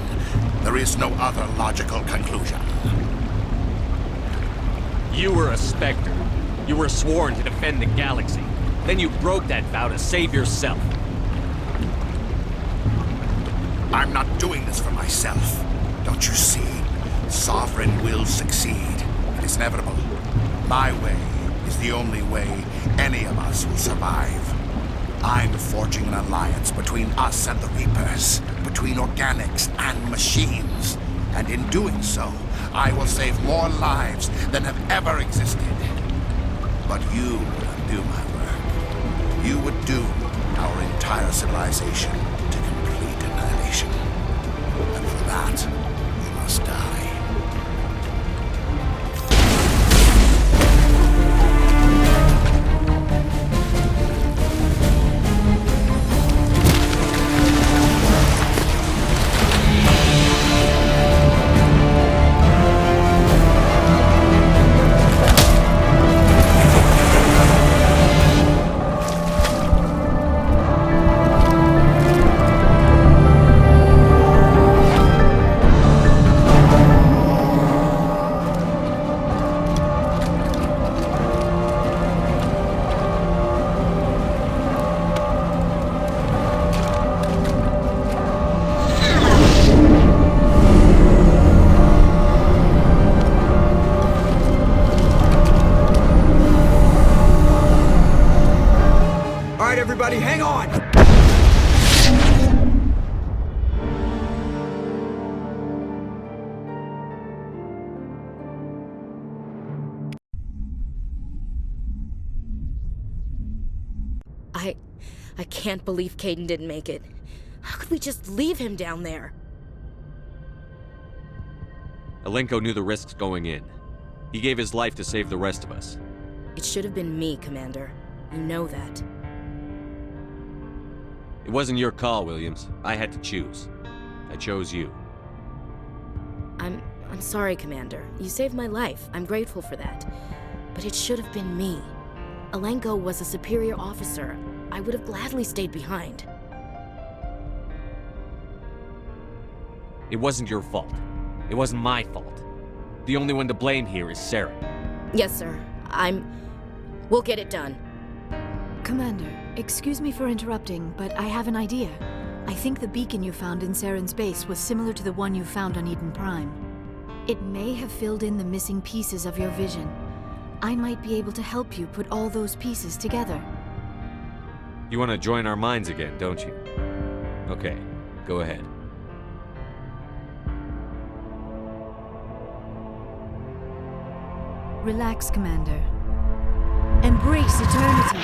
S9: There is no other logical conclusion.
S1: You were a Spectre. You were sworn to defend the galaxy. Then you broke that vow to save yourself.
S9: I'm not doing this for myself. Don't you see? Sovereign will succeed. It is inevitable. My way is the only way any of us will survive. I'm forging an alliance between us and the Reapers, between organics and machines. And in doing so, I will save more lives than have ever existed. But you would undo my work. You would doom our entire civilization to complete annihilation. And for that, you must die.
S4: Everybody, hang on!
S22: I can't believe Kaidan didn't make it. How could we just leave him down there?
S1: Alenko knew the risks going in. He gave his life to save the rest of us.
S22: It should have been me, Commander. You know that.
S1: It wasn't your call, Williams. I had to choose. I chose you.
S22: I'm sorry, Commander. You saved my life. I'm grateful for that. But it should have been me. Alenko was a superior officer. I would have gladly stayed behind.
S1: It wasn't your fault. It wasn't my fault. The only one to blame here is Saren.
S22: Yes, sir. We'll get it done.
S15: Commander, excuse me for interrupting, but I have an idea. I think the beacon you found in Saren's base was similar to the one you found on Eden Prime. It may have filled in the missing pieces of your vision. I might be able to help you put all those pieces together.
S1: You want to join our minds again, don't you? Okay, go ahead.
S15: Relax, Commander. Embrace eternity.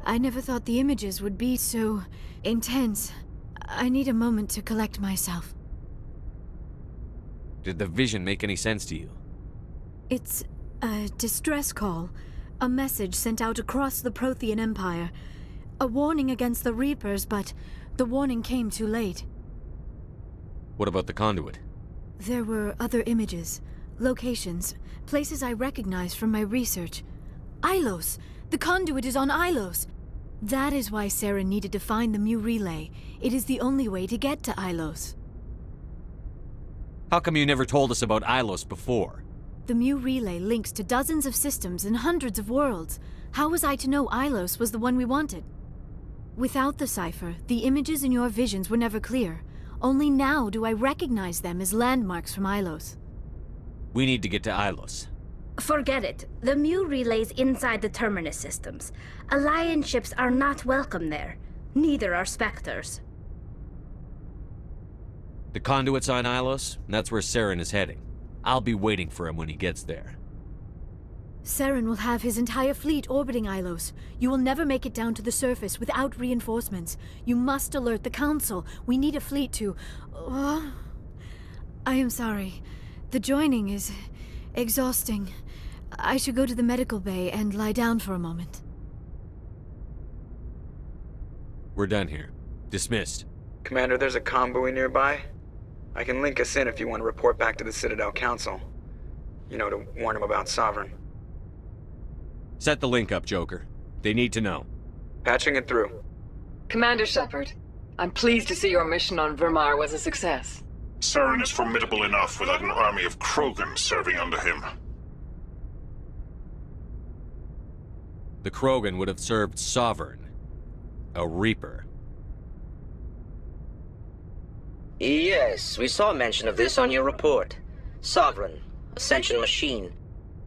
S15: I never thought the images would be so intense. I need a moment to collect myself.
S1: Did the vision make any sense to you?
S15: It's a distress call. A message sent out across the Prothean Empire. A warning against the Reapers, but the warning came too late.
S1: What about the conduit?
S15: There were other images, locations, places I recognized from my research. Ilos! The conduit is on Ilos! That is why Saren needed to find the Mu relay. It is the only way to get to Ilos.
S1: How come you never told us about Ilos before?
S15: The Mu relay links to dozens of systems and hundreds of worlds. How was I to know Ilos was the one we wanted? Without the cipher, the images in your visions were never clear. Only now do I recognize them as landmarks from Ilos.
S1: We need to get to Ilos.
S7: Forget it. The Mu relay's inside the Terminus systems. Alliance ships are not welcome there. Neither are Spectres.
S1: The conduit's on Ilos, and that's where Saren is heading. I'll be waiting for him when he gets there.
S15: Saren will have his entire fleet orbiting Ilos. You will never make it down to the surface without reinforcements. You must alert the Council. We need a fleet to... I am sorry. The joining is exhausting. I should go to the medical bay and lie down for a moment.
S1: We're done here. Dismissed.
S4: Commander, there's a comm buoy nearby. I can link us in if you want to report back to the Citadel Council. You know, to warn them about Sovereign.
S1: Set the link up, Joker. They need to know.
S4: Patching it through.
S16: Commander Shepard, I'm pleased to see your mission on Vermar was a success.
S20: Saren is formidable enough without an army of Krogan serving under him.
S1: The Krogan would have served Sovereign. A Reaper.
S17: Yes, we saw mention of this on your report. Sovereign, Ascension machine,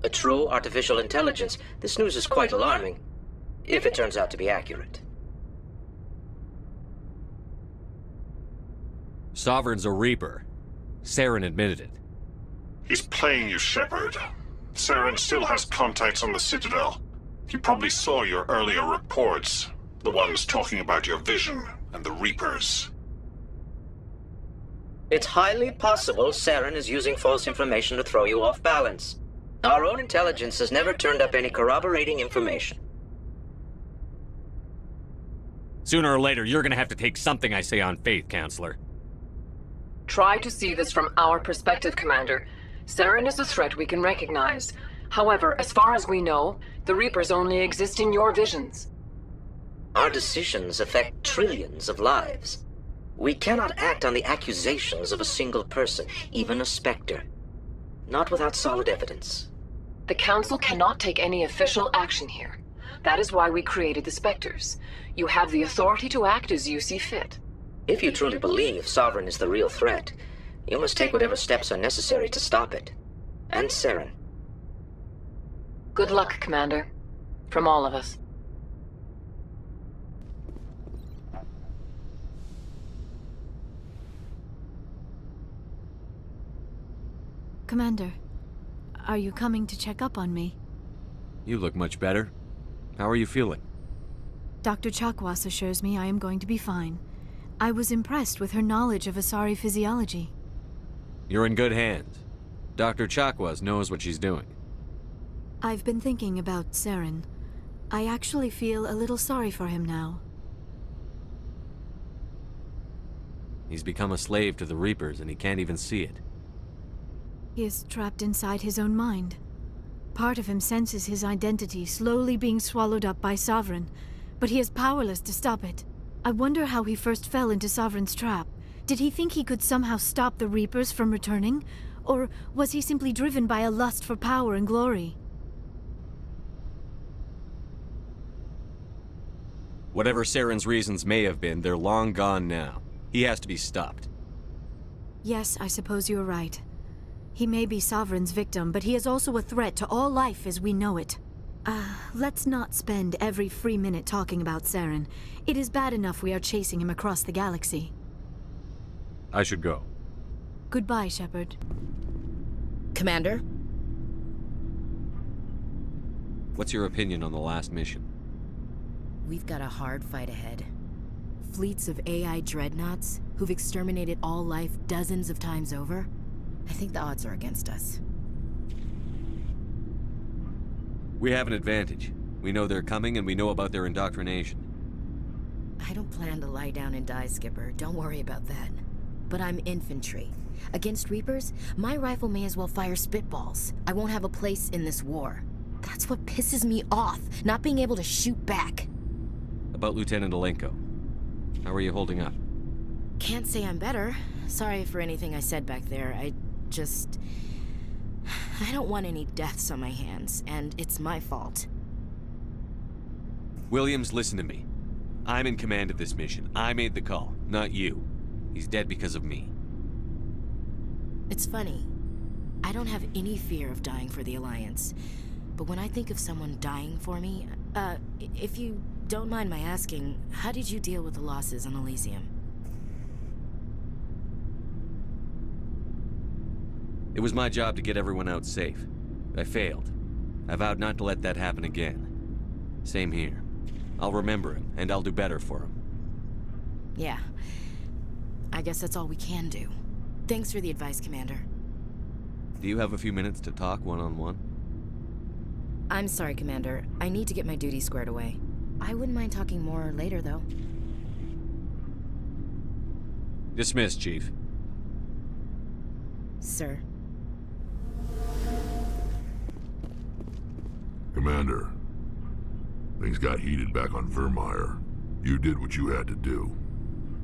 S17: a true artificial intelligence. This news is quite alarming, if it turns out to be accurate.
S1: Sovereign's a Reaper. Saren admitted it.
S20: He's playing you, Shepard. Saren still has contacts on the Citadel. He probably saw your earlier reports, the ones talking about your vision and the Reapers.
S17: It's highly possible Saren is using false information to throw you off balance. Our own intelligence has never turned up any corroborating information.
S1: Sooner or later, you're gonna have to take something I say on faith, Counselor.
S16: Try to see this from our perspective, Commander. Saren is a threat we can recognize. However, as far as we know, the Reapers only exist in your visions.
S17: Our decisions affect trillions of lives. We cannot act on the accusations of a single person, even a Spectre. Not without solid evidence.
S16: The Council cannot take any official action here. That is why we created the Spectres. You have the authority to act as you see fit.
S17: If you truly believe Sovereign is the real threat, you must take whatever steps are necessary to stop it. And Saren.
S16: Good luck, Commander. From all of us.
S15: Commander, are you coming to check up on me?
S1: You look much better. How are you feeling?
S15: Dr. Chakwas assures me I am going to be fine. I was impressed with her knowledge of Asari physiology.
S1: You're in good hands. Dr. Chakwas knows what she's doing.
S15: I've been thinking about Saren. I actually feel a little sorry for him now.
S1: He's become a slave to the Reapers and he can't even see it.
S15: He is trapped inside his own mind. Part of him senses his identity slowly being swallowed up by Sovereign, but he is powerless to stop it. I wonder how he first fell into Sovereign's trap. Did he think he could somehow stop the Reapers from returning? Or was he simply driven by a lust for power and glory?
S1: Whatever Saren's reasons may have been, they're long gone now. He has to be stopped.
S15: Yes, I suppose you're right. He may be Sovereign's victim, but he is also a threat to all life as we know it. Let's not spend every free minute talking about Saren. It is bad enough we are chasing him across the galaxy.
S1: I should go.
S15: Goodbye, Shepard.
S14: Commander?
S1: What's your opinion on the last mission?
S14: We've got a hard fight ahead. Fleets of AI dreadnoughts who've exterminated all life dozens of times over. I think the odds are against us.
S1: We have an advantage. We know they're coming and we know about their indoctrination.
S14: I don't plan to lie down and die, Skipper. Don't worry about that. but I'm infantry. Against Reapers, my rifle may as well fire spitballs. I won't have a place in this war. That's what pisses me off, not being able to shoot back.
S1: About Lieutenant Alenko. How are you holding up?
S14: Can't say I'm better. Sorry for anything I said back there. I don't want any deaths on my hands, and it's my fault.
S1: Williams, listen to me. I'm in command of this mission. I made the call, not you. He's dead because of me.
S14: It's funny. I don't have any fear of dying for the Alliance. But when I think of someone dying for me, if you don't mind my asking, how did you deal with the losses on Elysium?
S1: It was my job to get everyone out safe. I failed. I vowed not to let that happen again. Same here. I'll remember him, and I'll do better for him.
S14: Yeah. I guess that's all we can do. Thanks for the advice, Commander.
S1: Do you have a few minutes to talk one-on-one?
S14: I'm sorry, Commander. I need to get my duty squared away. I wouldn't mind talking more later, though.
S1: Dismissed, Chief.
S14: Sir.
S5: Commander, things got heated back on Vermeer. You did what you had to do.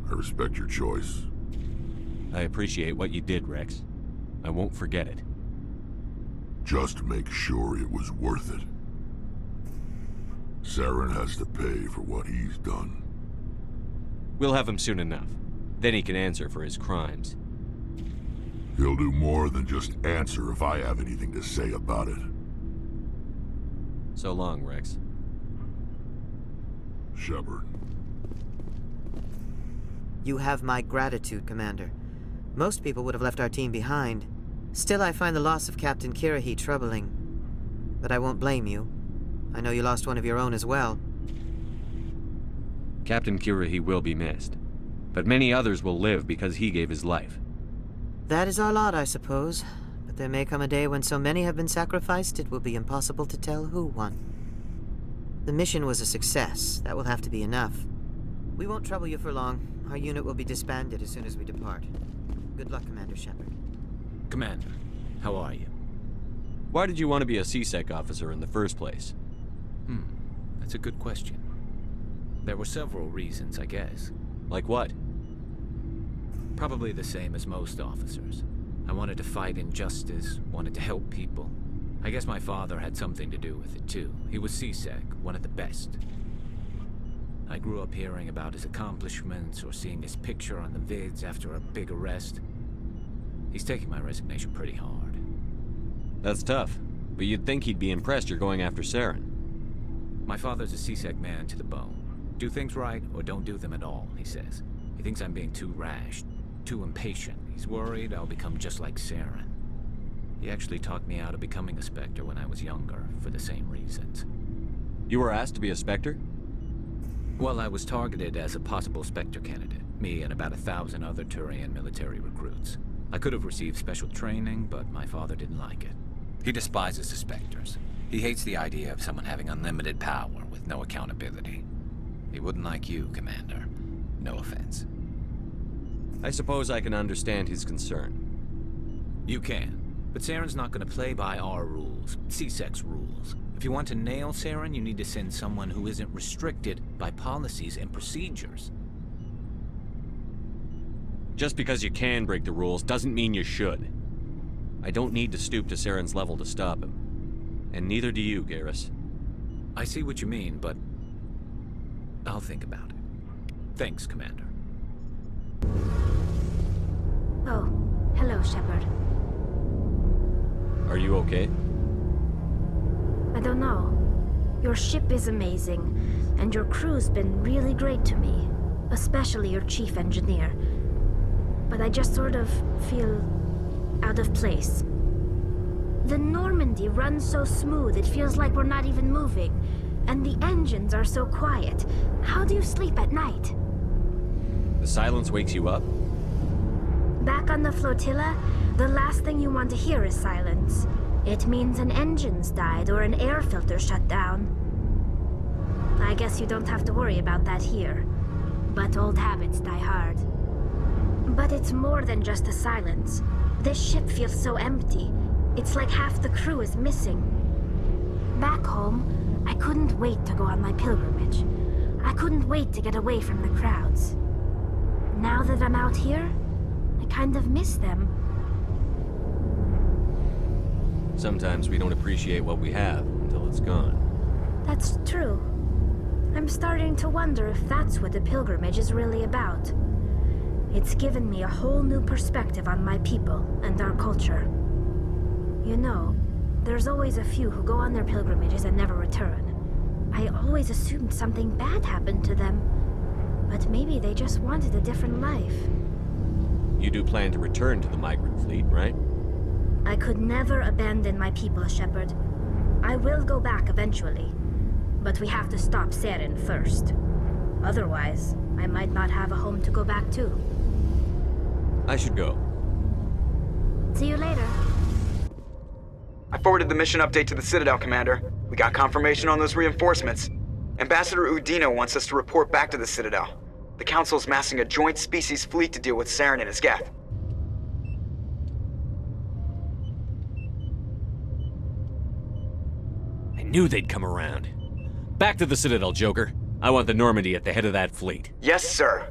S5: I respect your choice.
S1: I appreciate what you did, Rex. I won't forget it.
S5: Just make sure it was worth it. Saren has to pay for what he's done.
S1: We'll have him soon enough. Then he can answer for his crimes.
S5: He'll do more than just answer if I have anything to say about it.
S1: So long, Rex.
S5: Shepard.
S12: You have my gratitude, Commander. Most people would have left our team behind. Still, I find the loss of Captain Kirrahe troubling. But I won't blame you. I know you lost one of your own as well.
S1: Captain Kirrahe will be missed. But many others will live because he gave his life.
S12: That is our lot, I suppose. But there may come a day when so many have been sacrificed, it will be impossible to tell who won. The mission was a success. That will have to be enough. We won't trouble you for long. Our unit will be disbanded as soon as we depart. Good luck, Commander Shepard.
S10: Commander, how are you?
S1: Why did you want to be a CSEC officer in the first place?
S10: That's a good question. There were several reasons, I guess.
S1: Like what?
S10: Probably the same as most officers. I wanted to fight injustice, wanted to help people. I guess my father had something to do with it, too. He was CSEC, one of the best. I grew up hearing about his accomplishments or seeing his picture on the vids after a big arrest. He's taking my resignation pretty hard.
S1: That's tough, but you'd think he'd be impressed you're going after Saren.
S10: My father's a CSEC man to the bone. Do things right or don't do them at all, he says. He thinks I'm being too rash, too impatient. He's worried I'll become just like Saren. He actually talked me out of becoming a Spectre when I was younger, for the same reasons.
S1: You were asked to be a Spectre?
S10: Well, I was targeted as a possible Spectre candidate. Me and about 1,000 other Turian military recruits. I could have received special training, but my father didn't like it. He despises the Spectres. He hates the idea of someone having unlimited power with no accountability. He wouldn't like you, Commander. No offense.
S1: I suppose I can understand his concern.
S10: You can. But Saren's not going to play by our rules, CSEC's rules. If you want to nail Saren, you need to send someone who isn't restricted by policies and procedures.
S1: Just because you can break the rules doesn't mean you should. I don't need to stoop to Saren's level to stop him. And neither do you, Garrus.
S10: I see what you mean, but I'll think about it. Thanks, Commander.
S7: Oh, hello, Shepard.
S1: Are you okay?
S7: I don't know. Your ship is amazing, and your crew's been really great to me, especially your chief engineer. But I just sort of feel out of place. The Normandy runs so smooth it feels like we're not even moving, and the engines are so quiet. How do you sleep at night?
S1: The silence wakes you up?
S7: Back on the flotilla, the last thing you want to hear is silence. It means an engine's died or an air filter shut down. I guess you don't have to worry about that here. But old habits die hard. But it's more than just the silence. This ship feels so empty. It's like half the crew is missing. Back home, I couldn't wait to go on my pilgrimage. I couldn't wait to get away from the crowds. Now that I'm out here, I kind of miss them.
S1: Sometimes we don't appreciate what we have until it's gone.
S7: That's true. I'm starting to wonder if that's what the pilgrimage is really about. It's given me a whole new perspective on my people and our culture. You know, there's always a few who go on their pilgrimages and never return. I always assumed something bad happened to them, but maybe they just wanted a different life.
S1: You do plan to return to the migrant fleet, right?
S7: I could never abandon my people, Shepard. I will go back eventually, but we have to stop Saren first. Otherwise, I might not have a home to go back to.
S1: I should go.
S7: See you later.
S4: I forwarded the mission update to the Citadel, Commander. We got confirmation on those reinforcements. Ambassador Udina wants us to report back to the Citadel. The Council's massing a joint species fleet to deal with Saren and his Geth.
S1: I knew they'd come around. Back to the Citadel, Joker. I want the Normandy at the head of that fleet.
S4: Yes, sir.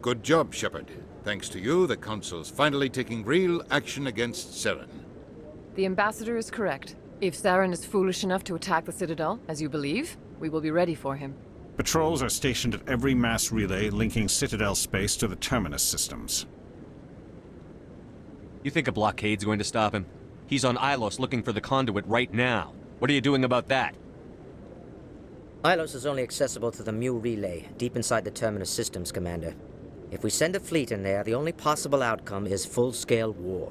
S19: Good job, Shepard. Thanks to you, the Council's finally taking real action against Saren.
S21: The Ambassador is correct. If Saren is foolish enough to attack the Citadel, as you believe, we will be ready for him.
S11: Patrols are stationed at every mass relay linking Citadel space to the Terminus systems.
S1: You think a blockade's going to stop him? He's on Ilos looking for the conduit right now. What are you doing about that?
S17: Ilos is only accessible to the Mu relay, deep inside the Terminus systems, Commander. If we send a fleet in there, the only possible outcome is full-scale war.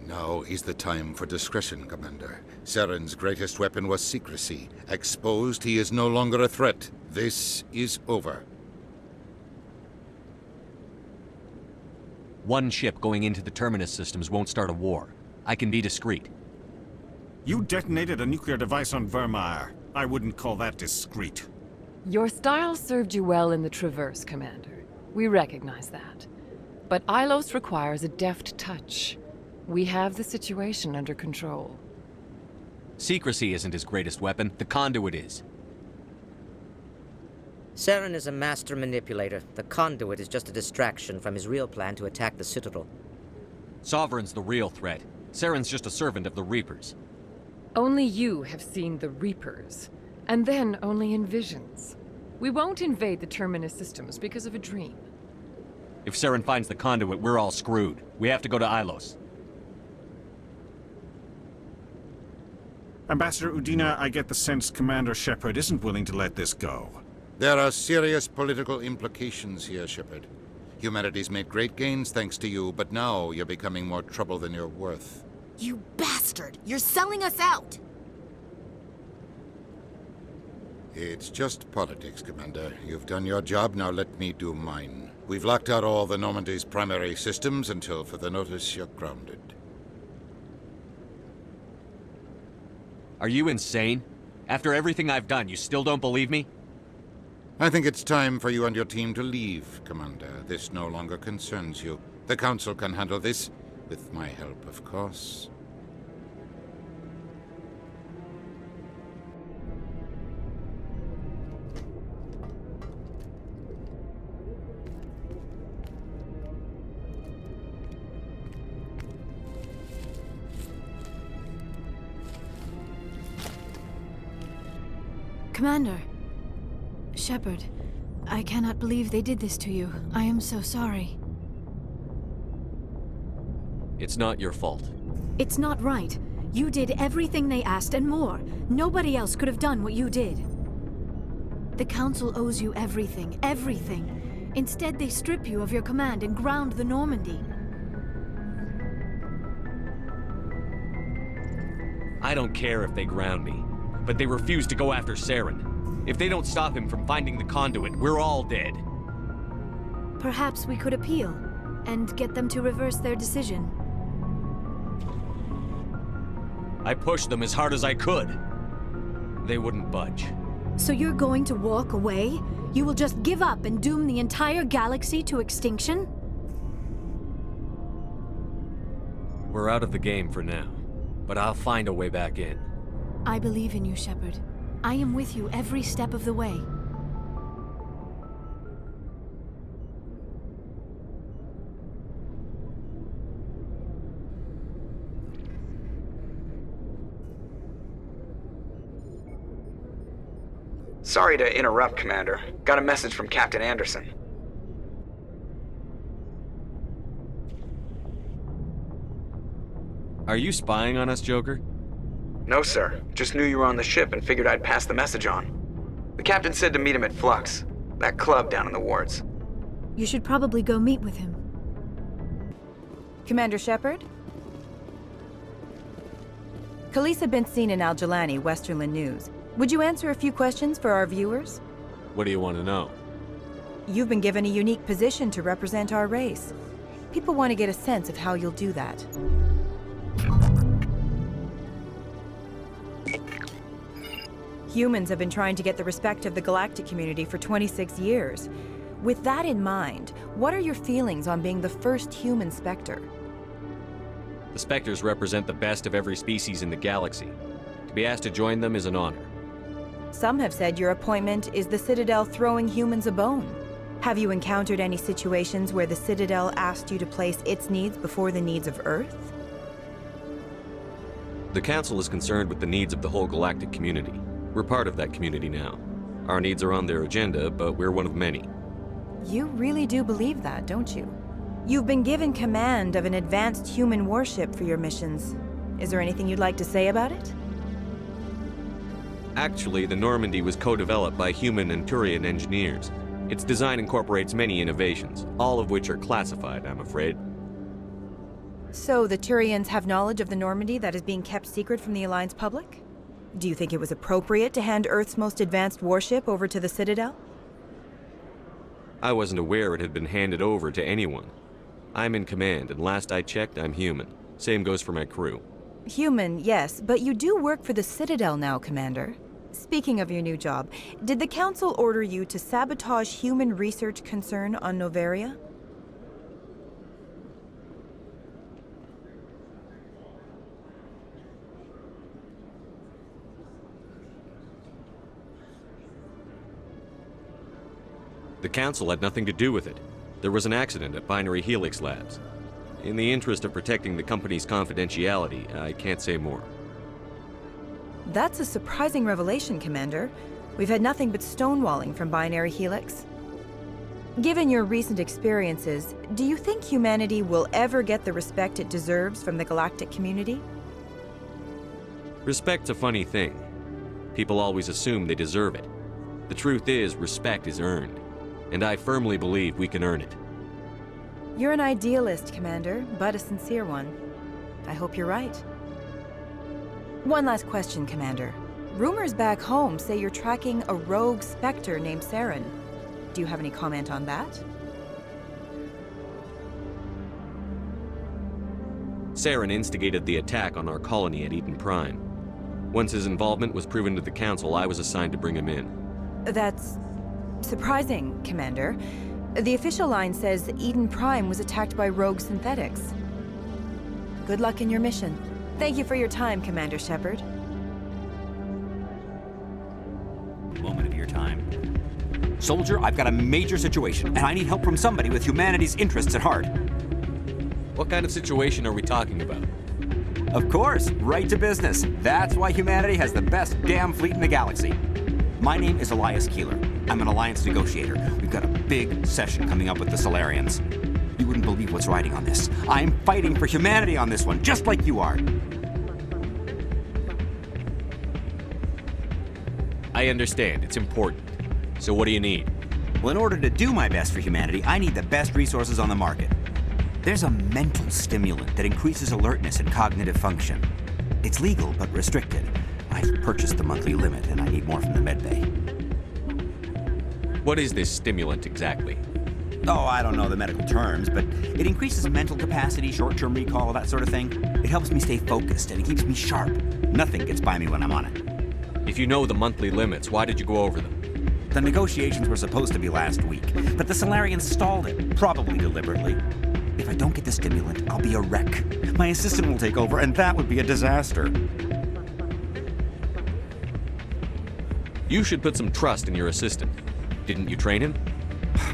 S19: Now is the time for discretion, Commander. Saren's greatest weapon was secrecy. Exposed, he is no longer a threat. This is over.
S1: One ship going into the Terminus systems won't start a war. I can be discreet.
S11: You detonated a nuclear device on Vermeer. I wouldn't call that discreet.
S21: Your style served you well in the Traverse, Commander. We recognize that. But Ilos requires a deft touch. We have the situation under control.
S1: Secrecy isn't his greatest weapon. The conduit is.
S17: Saren is a master manipulator. The conduit is just a distraction from his real plan to attack the Citadel.
S1: Sovereign's the real threat. Saren's just a servant of the Reapers.
S21: Only you have seen the Reapers, and then only in visions. We won't invade the Terminus systems because of a dream.
S1: If Saren finds the conduit, we're all screwed. We have to go to Ilos.
S11: Ambassador Udina, I get the sense Commander Shepard isn't willing to let this go.
S19: There are serious political implications here, Shepard. Humanity's made great gains thanks to you, but now you're becoming more trouble than you're worth.
S23: You bastard! You're selling us out!
S19: It's just politics, Commander. You've done your job, now let me do mine. We've locked out all the Normandy's primary systems until further notice you're grounded.
S1: Are you insane? After everything I've done, you still don't believe me?
S19: I think it's time for you and your team to leave, Commander. This no longer concerns you. The Council can handle this, with my help, of course.
S2: Commander. Shepard, I cannot believe they did this to you. I am so sorry.
S1: It's not your fault.
S2: It's not right. You did everything they asked and more. Nobody else could have done what you did. The Council owes you everything, everything. Instead, they strip you of your command and ground the Normandy.
S1: I don't care if they ground me. but they refuse to go after Saren. If they don't stop him from finding the conduit, we're all dead.
S15: Perhaps we could appeal and get them to reverse their decision.
S1: I pushed them as hard as I could. They wouldn't budge.
S15: So you're going to walk away? You will just give up and doom the entire galaxy to extinction?
S1: We're out of the game for now, but I'll find a way back in.
S15: I believe in you, Shepard. I am with you every step of the way.
S4: Sorry to interrupt, Commander. Got a message from Captain Anderson.
S1: Are you spying on us, Joker?
S4: No, sir. Just knew you were on the ship and figured I'd pass the message on. The captain said to meet him at Flux, that club down in the wards.
S15: You should probably go meet with him.
S3: Commander Shepard? Khaleesa been seen in Al-Jalani, Westerland News. Would you answer a few questions for our viewers?
S1: What do you want to know?
S3: You've been given a unique position to represent our race. People want to get a sense of how you'll do that. Humans have been trying to get the respect of the galactic community for 26 years. With that in mind, what are your feelings on being the first human Spectre?
S1: The Spectres represent the best of every species in the galaxy. To be asked to join them is an honor.
S3: Some have said your appointment is the Citadel throwing humans a bone. Have you encountered any situations where the Citadel asked you to place its needs before the needs of Earth?
S1: The Council is concerned with the needs of the whole galactic community. We're part of that community now. Our needs are on their agenda, but we're one of many.
S3: You really do believe that, don't you? You've been given command of an advanced human warship for your missions. Is there anything you'd like to say about it?
S1: Actually, the Normandy was co-developed by human and Turian engineers. Its design incorporates many innovations, all of which are classified, I'm afraid.
S3: So the Turians have knowledge of the Normandy that is being kept secret from the Alliance public? Do you think it was appropriate to hand Earth's most advanced warship over to the Citadel?
S1: I wasn't aware it had been handed over to anyone. I'm in command, and last I checked, I'm human. Same goes for my crew.
S3: Human, yes, but you do work for the Citadel now, Commander. Speaking of your new job, did the Council order you to sabotage human research concern on Noveria?
S1: The Council had nothing to do with it. There was an accident at Binary Helix Labs. In the interest of protecting the company's confidentiality, I can't say more.
S3: That's a surprising revelation, Commander. We've had nothing but stonewalling from Binary Helix. Given your recent experiences, do you think humanity will ever get the respect it deserves from the galactic community?
S1: Respect's a funny thing. People always assume they deserve it. The truth is, respect is earned. And I firmly believe we can earn it.
S3: You're an idealist, Commander, but a sincere one. I hope you're right. One last question, Commander. Rumors back home say you're tracking a rogue Spectre named Saren. Do you have any comment on that?
S1: Saren instigated the attack on our colony at Eden Prime. Once his involvement was proven to the Council, I was assigned to bring him in.
S3: That's surprising, Commander. The official line says Eden Prime was attacked by rogue synthetics. Good luck in your mission. Thank you for your time, Commander Shepard.
S6: Moment of your time. Soldier, I've got a major situation, and I need help from somebody with humanity's interests at heart.
S1: What kind of situation are we talking about?
S6: Of course, right to business. That's why humanity has the best damn fleet in the galaxy. My name is Elias Keeler. I'm an Alliance negotiator. We've got a big session coming up with the Solarians. You wouldn't believe what's riding on this. I'm fighting for humanity on this one, just like you are.
S1: I understand. It's important. So what do you need?
S6: Well, in order to do my best for humanity, I need the best resources on the market. There's a mental stimulant that increases alertness and cognitive function. It's legal, but restricted. I've purchased the monthly limit, and I need more from the medbay.
S1: What is this stimulant exactly?
S6: Oh, I don't know the medical terms, but it increases mental capacity, short-term recall, that sort of thing. It helps me stay focused, and it keeps me sharp. Nothing gets by me when I'm on it.
S1: If you know the monthly limits, why did you go over them?
S6: The negotiations were supposed to be last week, but the Solarians stalled it, probably deliberately. If I don't get the stimulant, I'll be a wreck. My assistant will take over, and that would be a disaster.
S1: You should put some trust in your assistant. Didn't you train him?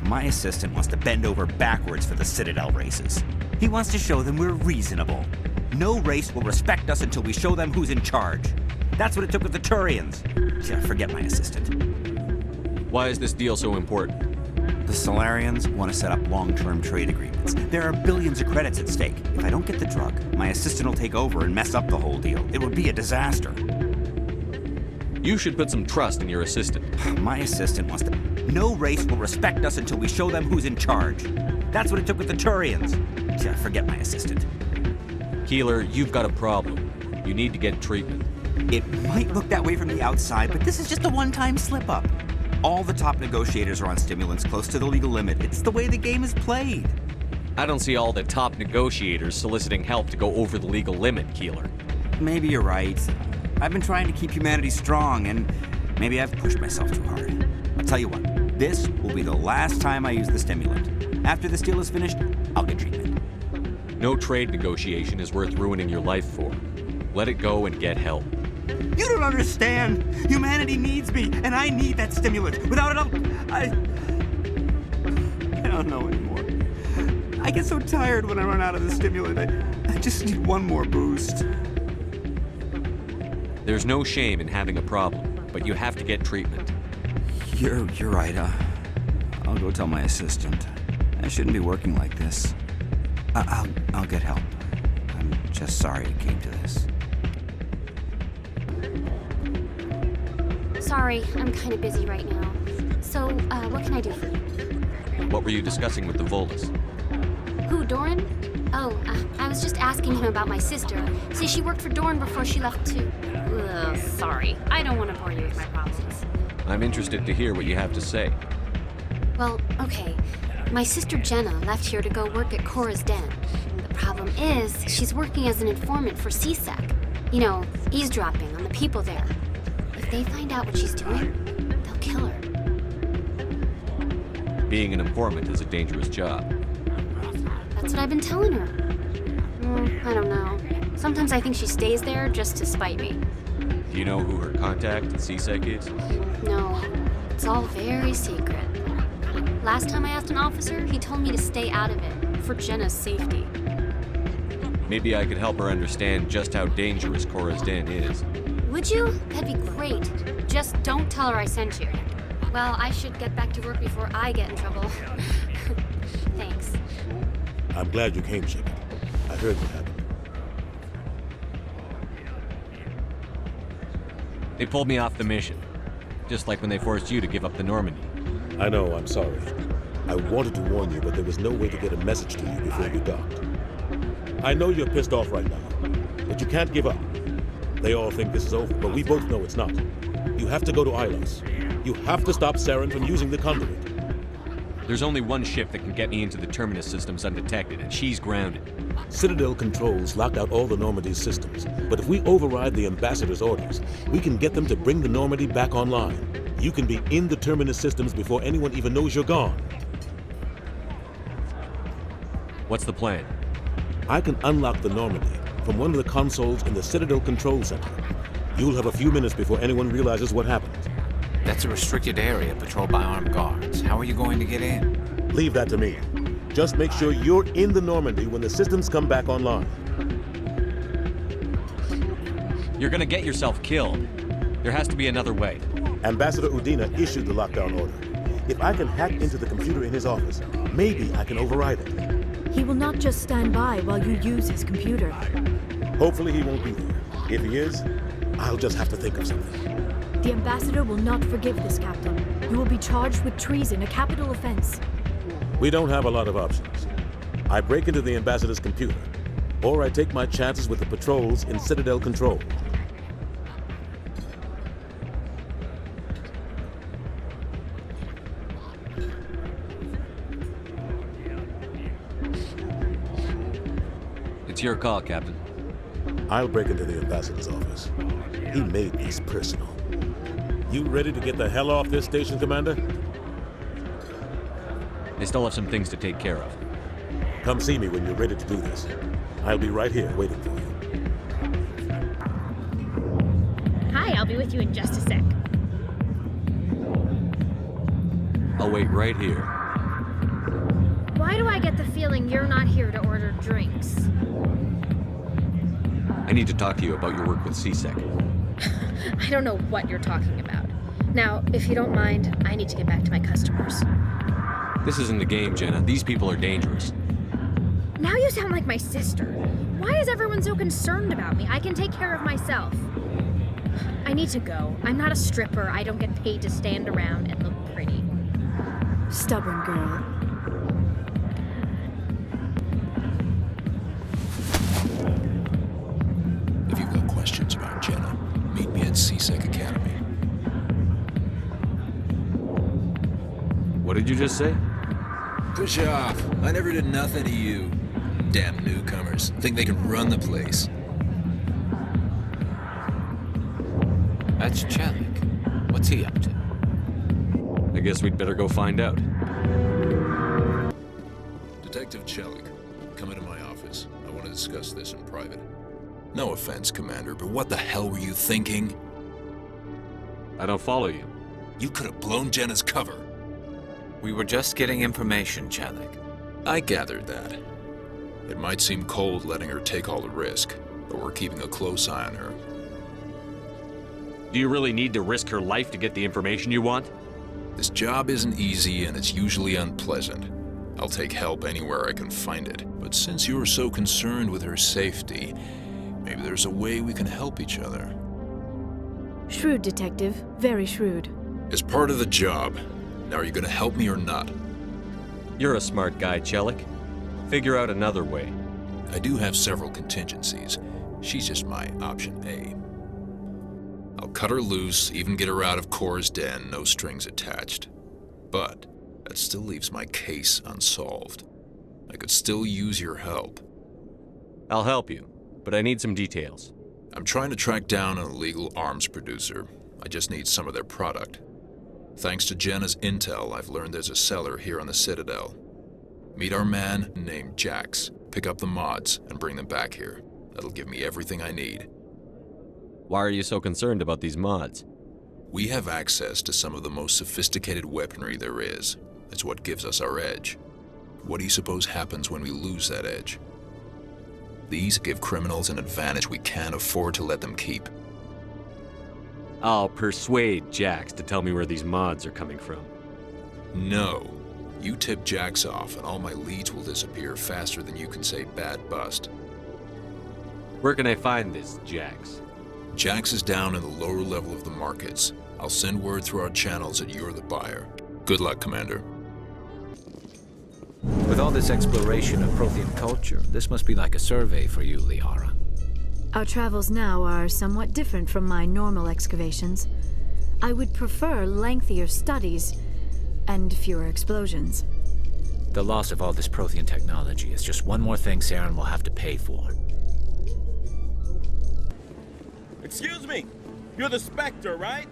S6: My assistant wants to bend over backwards for the Citadel races. He wants to show them we're reasonable. No race will respect us until we show them who's in charge. That's what it took with the Turians. Yeah, forget my assistant.
S1: Why is this deal so important?
S6: The Solarians want to set up long-term trade agreements. There are billions of credits at stake. If I don't get the drug, my assistant will take over and mess up the whole deal. It would be a disaster.
S1: You should put some trust in your assistant.
S6: My assistant wants to... No race will respect us until we show them who's in charge. That's what it took with the Turians. Yeah, forget my assistant.
S1: Keeler, you've got a problem. You need to get treatment.
S6: It might look that way from the outside, but this is just a one-time slip-up. All the top negotiators are on stimulants close to the legal limit. It's the way the game is played.
S1: I don't see all the top negotiators soliciting help to go over the legal limit, Keeler.
S6: Maybe you're right. I've been trying to keep humanity strong, and maybe I've pushed myself too hard. I'll tell you what, this will be the last time I use the stimulant. After this deal is finished, I'll get treatment.
S1: No trade negotiation is worth ruining your life for. Let it go and get help.
S6: You don't understand! Humanity needs me, and I need that stimulant. Without it, I don't know anymore. I get so tired when I run out of the stimulant. I just need one more boost.
S1: There's no shame in having a problem, but you have to get treatment.
S6: You're right. I'll go tell my assistant. I shouldn't be working like this. I'll get help. I'm just sorry it came to this.
S8: Sorry, I'm kind of busy right now. So, what can I do for you?
S1: What were you discussing with the Volus?
S8: Who, Doran? Oh, I was just asking him about my sister. See, she worked for Doran before she left to... Ugh, sorry. I don't want to bore you with my problems.
S1: I'm interested to hear what you have to say.
S8: Well, okay. My sister Jenna left here to go work at Cora's Den. The problem is, she's working as an informant for CSEC. You know, eavesdropping on the people there. If they find out what she's doing, they'll kill her.
S1: Being an informant is a dangerous job.
S8: That's what I've been telling her. I don't know. Sometimes I think she stays there just to spite me.
S1: Do you know who her contact at CSEC is?
S8: No, it's all very secret. Last time I asked an officer, he told me to stay out of it, for Jenna's safety.
S1: Maybe I could help her understand just how dangerous Cora's Den is.
S8: Would you? That'd be great. Just don't tell her I sent you. Well, I should get back to work before I get in trouble. Thanks.
S13: I'm glad you came, Shepard. I heard what happened.
S1: They pulled me off the mission. Just like when they forced you to give up the Normandy.
S13: I know, I'm sorry. I wanted to warn you, but there was no way to get a message to you before you docked. I know you're pissed off right now, but you can't give up. They all think this is over, but we both know it's not. You have to go to Ilos. You have to stop Saren from using the conduit.
S1: There's only one ship that can get me into the Terminus systems undetected, and she's grounded.
S13: Citadel controls locked out all the Normandy's systems, but if we override the Ambassador's orders, we can get them to bring the Normandy back online. You can be in the Terminus systems before anyone even knows you're gone.
S1: What's the plan?
S13: I can unlock the Normandy from one of the consoles in the Citadel Control Center. You'll have a few minutes before anyone realizes what happened.
S10: That's a restricted area patrolled by armed guards. How are you going to get in?
S13: Leave that to me. Just make sure you're in the Normandy when the systems come back online.
S1: You're gonna get yourself killed. There has to be another way.
S13: Ambassador Udina issued the lockdown order. If I can hack into the computer in his office, maybe I can override it.
S15: He will not just stand by while you use his computer.
S13: Hopefully he won't be there. If he is, I'll just have to think of something.
S15: The Ambassador will not forgive this, Captain. You will be charged with treason, a capital offense.
S13: We don't have a lot of options. I break into the Ambassador's computer, or I take my chances with the patrols in Citadel Control.
S1: It's your call, Captain.
S13: I'll break into the ambassador's office. He made this personal. You ready to get the hell off this station, Commander?
S1: They still have some things to take care of.
S13: Come see me when you're ready to do this. I'll be right here waiting for you.
S9: Hi, I'll be with you in just a sec.
S1: I'll wait right here.
S7: Why do I get the feeling you're not here to order drinks?
S1: I need to talk to you about your work with C-Sec.
S9: I don't know what you're talking about. Now, if you don't mind, I need to get back to my customers.
S1: This isn't a game, Jenna. These people are dangerous.
S9: Now you sound like my sister. Why is everyone so concerned about me? I can take care of myself. I need to go. I'm not a stripper. I don't get paid to stand around and look pretty.
S2: Stubborn girl.
S18: If you've got questions about Jenna, meet me at C-Sec Academy.
S1: What did you just say?
S18: Push off. I never did nothing to you. Damn newcomers. Think they can run the place.
S10: That's Chelik. What's he up to?
S1: I guess we'd better go find out.
S18: Detective Chelik, come into my office. I want to discuss this in private. No offense, Commander, but what the hell were you thinking?
S1: I don't follow you.
S18: You could have blown Jenna's cover.
S10: We were just getting information, Chelik.
S18: I gathered that. It might seem cold letting her take all the risk, but we're keeping a close eye on her.
S1: Do you really need to risk her life to get the information you want?
S18: This job isn't easy and it's usually unpleasant. I'll take help anywhere I can find it. But since you're so concerned with her safety, maybe there's a way we can help each other.
S2: Shrewd, Detective. Very shrewd.
S18: As part of the job. Now, are you gonna help me or not?
S1: You're a smart guy, Chelik. Figure out another way.
S18: I do have several contingencies. She's just my option A. I'll cut her loose, even get her out of Cora's den, no strings attached. But that still leaves my case unsolved. I could still use your help.
S1: I'll help you, but I need some details.
S18: I'm trying to track down an illegal arms producer. I just need some of their product. Thanks to Jenna's intel, I've learned there's a seller here on the Citadel. Meet our man named Jax, pick up the mods, and bring them back here. That'll give me everything I need.
S1: Why are you so concerned about these mods?
S18: We have access to some of the most sophisticated weaponry there is. It's what gives us our edge. What do you suppose happens when we lose that edge? These give criminals an advantage we can't afford to let them keep.
S1: I'll persuade Jax to tell me where these mods are coming from.
S18: No. You tip Jax off and all my leads will disappear faster than you can say bad bust.
S1: Where can I find this Jax?
S18: Jax is down in the lower level of the markets. I'll send word through our channels that you're the buyer. Good luck, Commander.
S10: With all this exploration of Prothean culture, this must be like a survey for you, Liara.
S2: Our travels now are somewhat different from my normal excavations. I would prefer lengthier studies and fewer explosions.
S10: The loss of all this Prothean technology is just one more thing Saren will have to pay for.
S22: Excuse me, you're the Spectre, right?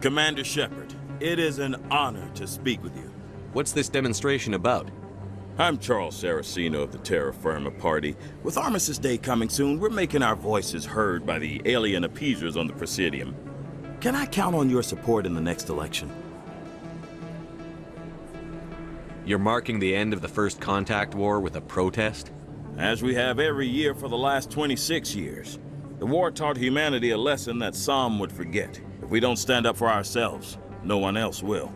S22: Commander Shepard, it is an honor to speak with you.
S1: What's this demonstration about?
S22: I'm Charles Saraceno of the Terra Firma Party. With Armistice Day coming soon, we're making our voices heard by the alien appeasers on the Presidium. Can I count on your support in the next election?
S1: You're marking the end of the First Contact War with a protest?
S22: As we have every year for the last 26 years. The war taught humanity a lesson that some would forget. If we don't stand up for ourselves, no one else will.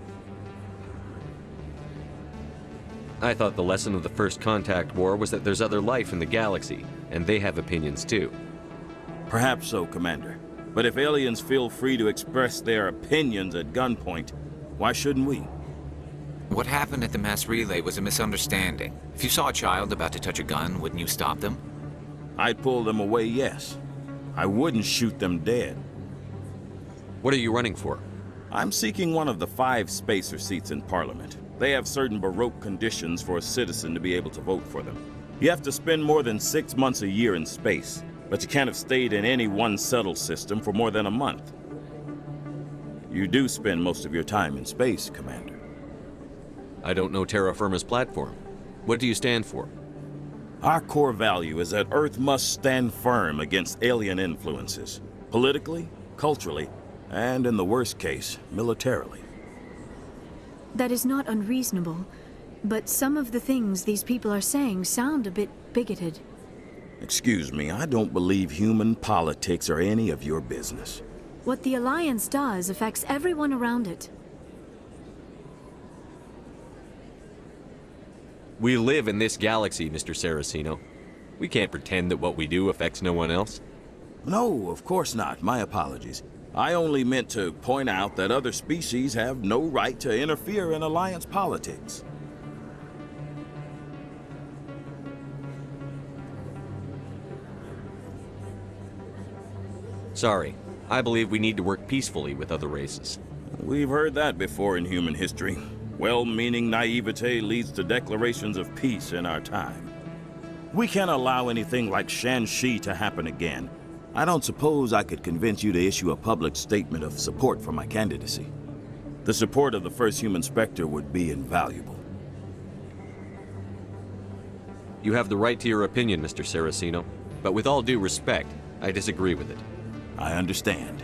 S1: I thought the lesson of the First Contact War was that there's other life in the galaxy, and they have opinions too.
S22: Perhaps so, Commander. But if aliens feel free to express their opinions at gunpoint, why shouldn't we?
S10: What happened at the mass relay was a misunderstanding. If you saw a child about to touch a gun, wouldn't you stop them?
S22: I'd pull them away, yes. I wouldn't shoot them dead.
S1: What are you running for?
S22: I'm seeking one of the 5 spacer seats in Parliament. They have certain Baroque conditions for a citizen to be able to vote for them. You have to spend more than 6 months a year in space, but you can't have stayed in any one settled system for more than a month. You do spend most of your time in space, Commander.
S1: I don't know Terra Firma's platform. What do you stand for?
S22: Our core value is that Earth must stand firm against alien influences, politically, culturally, and in the worst case, militarily.
S15: That is not unreasonable, but some of the things these people are saying sound a bit bigoted.
S22: Excuse me, I don't believe human politics are any of your business.
S15: What the Alliance does affects everyone around it.
S1: We live in this galaxy, Mr. Saraceno. We can't pretend that what we do affects no one else.
S22: No, of course not. My apologies. I only meant to point out that other species have no right to interfere in Alliance politics.
S1: Sorry. I believe we need to work peacefully with other races.
S22: We've heard that before in human history. Well-meaning naivete leads to declarations of peace in our time. We can't allow anything like Shan-Shi to happen again. I don't suppose I could convince you to issue a public statement of support for my candidacy. The support of the first human Spectre would be invaluable.
S1: You have the right to your opinion, Mr. Saraceno, but with all due respect, I disagree with it.
S22: I understand.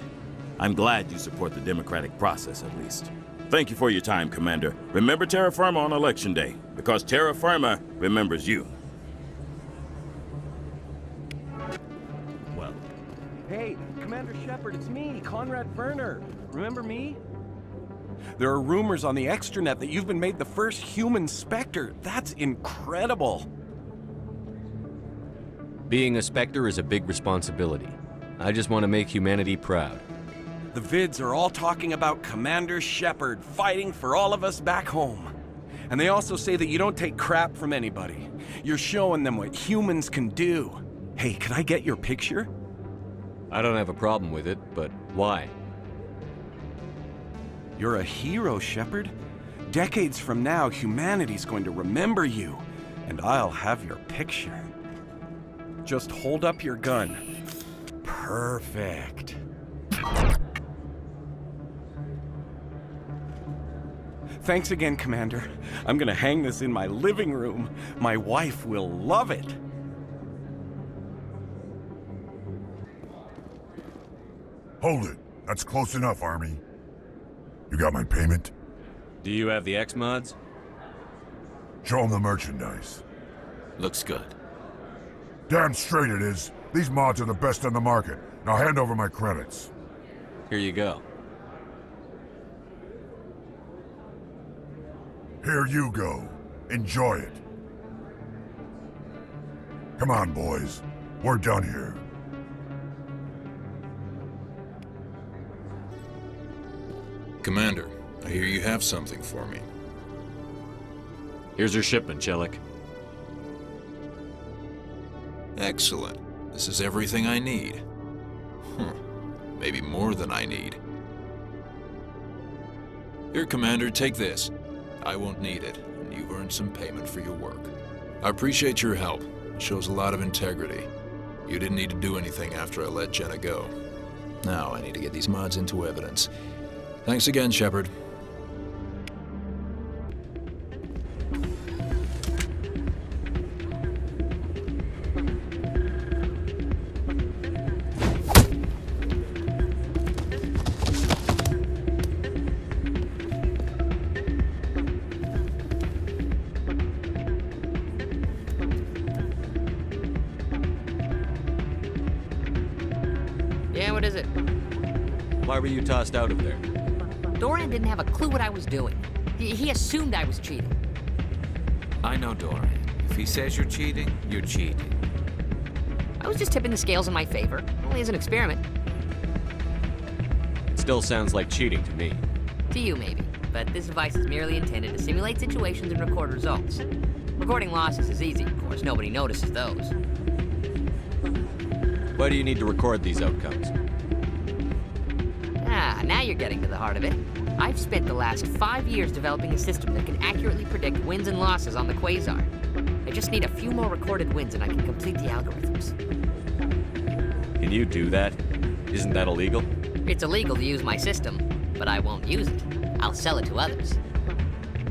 S22: I'm glad you support the democratic process, at least. Thank you for your time, Commander. Remember Terra Firma on Election Day, because Terra Firma remembers you.
S14: Well. Hey, Commander Shepard, it's me, Conrad Werner. Remember me? There are rumors on the extranet that you've been made the first human Spectre. That's incredible.
S1: Being a Spectre is a big responsibility. I just want to make humanity proud.
S14: The vids are all talking about Commander Shepard fighting for all of us back home. And they also say that you don't take crap from anybody. You're showing them what humans can do. Hey, could I get your picture?
S1: I don't have a problem with it, but why?
S14: You're a hero, Shepard. Decades from now, humanity's going to remember you, and I'll have your picture. Just hold up your gun. Perfect. Thanks again, Commander. I'm gonna hang this in my living room. My wife will love it.
S5: Hold it. That's close enough, Army. You got my payment?
S1: Do you have the X-Mods?
S5: Show them the merchandise.
S1: Looks good.
S5: Damn straight it is. These mods are the best on the market. Now hand over my credits.
S1: Here you go.
S5: Here you go. Enjoy it. Come on, boys. We're done here.
S18: Commander, I hear you have something for me.
S1: Here's your shipment, Chelik.
S18: Excellent. This is everything I need. Maybe more than I need. Here, Commander, take this. I won't need it, and you've earned some payment for your work. I appreciate your help. It shows a lot of integrity. You didn't need to do anything after I let Jenna go. Now I need to get these mods into evidence. Thanks again, Shepard.
S16: Yeah, what is it?
S1: Why were you tossed out of there?
S16: Dorian didn't have a clue what I was doing. He assumed I was cheating.
S10: I know Dorian. If he says you're cheating, you're cheating.
S16: I was just tipping the scales in my favor, only as an experiment.
S1: It still sounds like cheating to me.
S16: To you, maybe. But this device is merely intended to simulate situations and record results. Recording losses is easy, of course. Nobody notices those.
S1: Why do you need to record these outcomes?
S16: Now you're getting to the heart of it. I've spent the last 5 years developing a system that can accurately predict wins and losses on the Quasar. I just need a few more recorded wins and I can complete the algorithms.
S1: Can you do that? Isn't that illegal?
S16: It's illegal to use my system, but I won't use it. I'll sell it to others.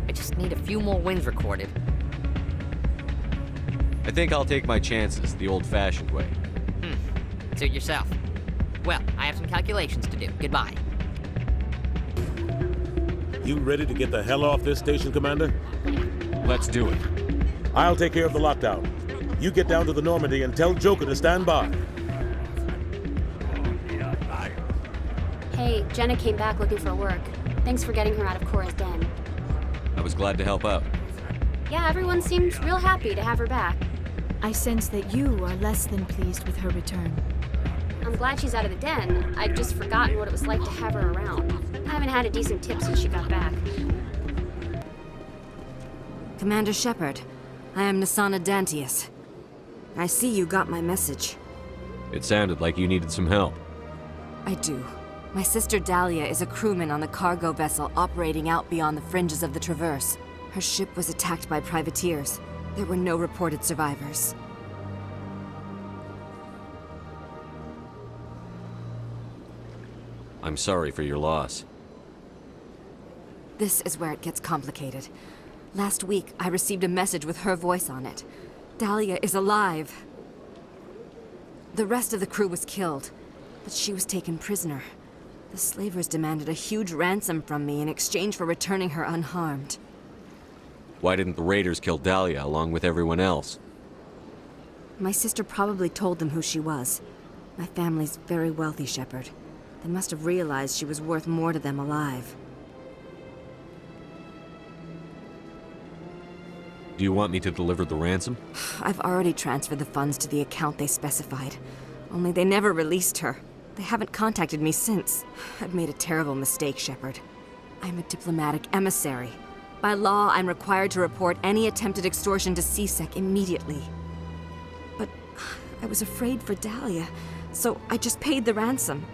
S16: I just need a few more wins recorded.
S1: I think I'll take my chances the old-fashioned way.
S16: Suit yourself. Well, I have some calculations to do. Goodbye.
S13: You ready to get the hell off this station, Commander?
S1: Let's do it.
S13: I'll take care of the lockdown. You get down to the Normandy and tell Joker to stand by.
S8: Hey, Jenna came back looking for work. Thanks for getting her out of Cora's den.
S1: I was glad to help out.
S8: Yeah, everyone seems real happy to have her back.
S2: I sense that you are less than pleased with her return.
S8: I'm glad she's out of the den. I'd just forgotten what it was like to have her around. I haven't had a decent tip since she got back.
S12: Commander Shepard, I am Nasana Dantius. I see you got my message.
S1: It sounded like you needed some help.
S12: I do. My sister Dahlia is a crewman on the cargo vessel operating out beyond the fringes of the Traverse. Her ship was attacked by privateers. There were no reported survivors.
S1: I'm sorry for your loss.
S12: This is where it gets complicated. Last week, I received a message with her voice on it. Dahlia is alive. The rest of the crew was killed, but she was taken prisoner. The slavers demanded a huge ransom from me in exchange for returning her unharmed.
S1: Why didn't the raiders kill Dahlia along with everyone else?
S12: My sister probably told them who she was. My family's very wealthy, Shepard. They must have realized she was worth more to them alive.
S1: Do you want me to deliver the ransom?
S12: I've already transferred the funds to the account they specified. Only they never released her. They haven't contacted me since. I've made a terrible mistake, Shepard. I'm a diplomatic emissary. By law, I'm required to report any attempted extortion to CSEC immediately. But I was afraid for Dahlia, so I just paid the ransom.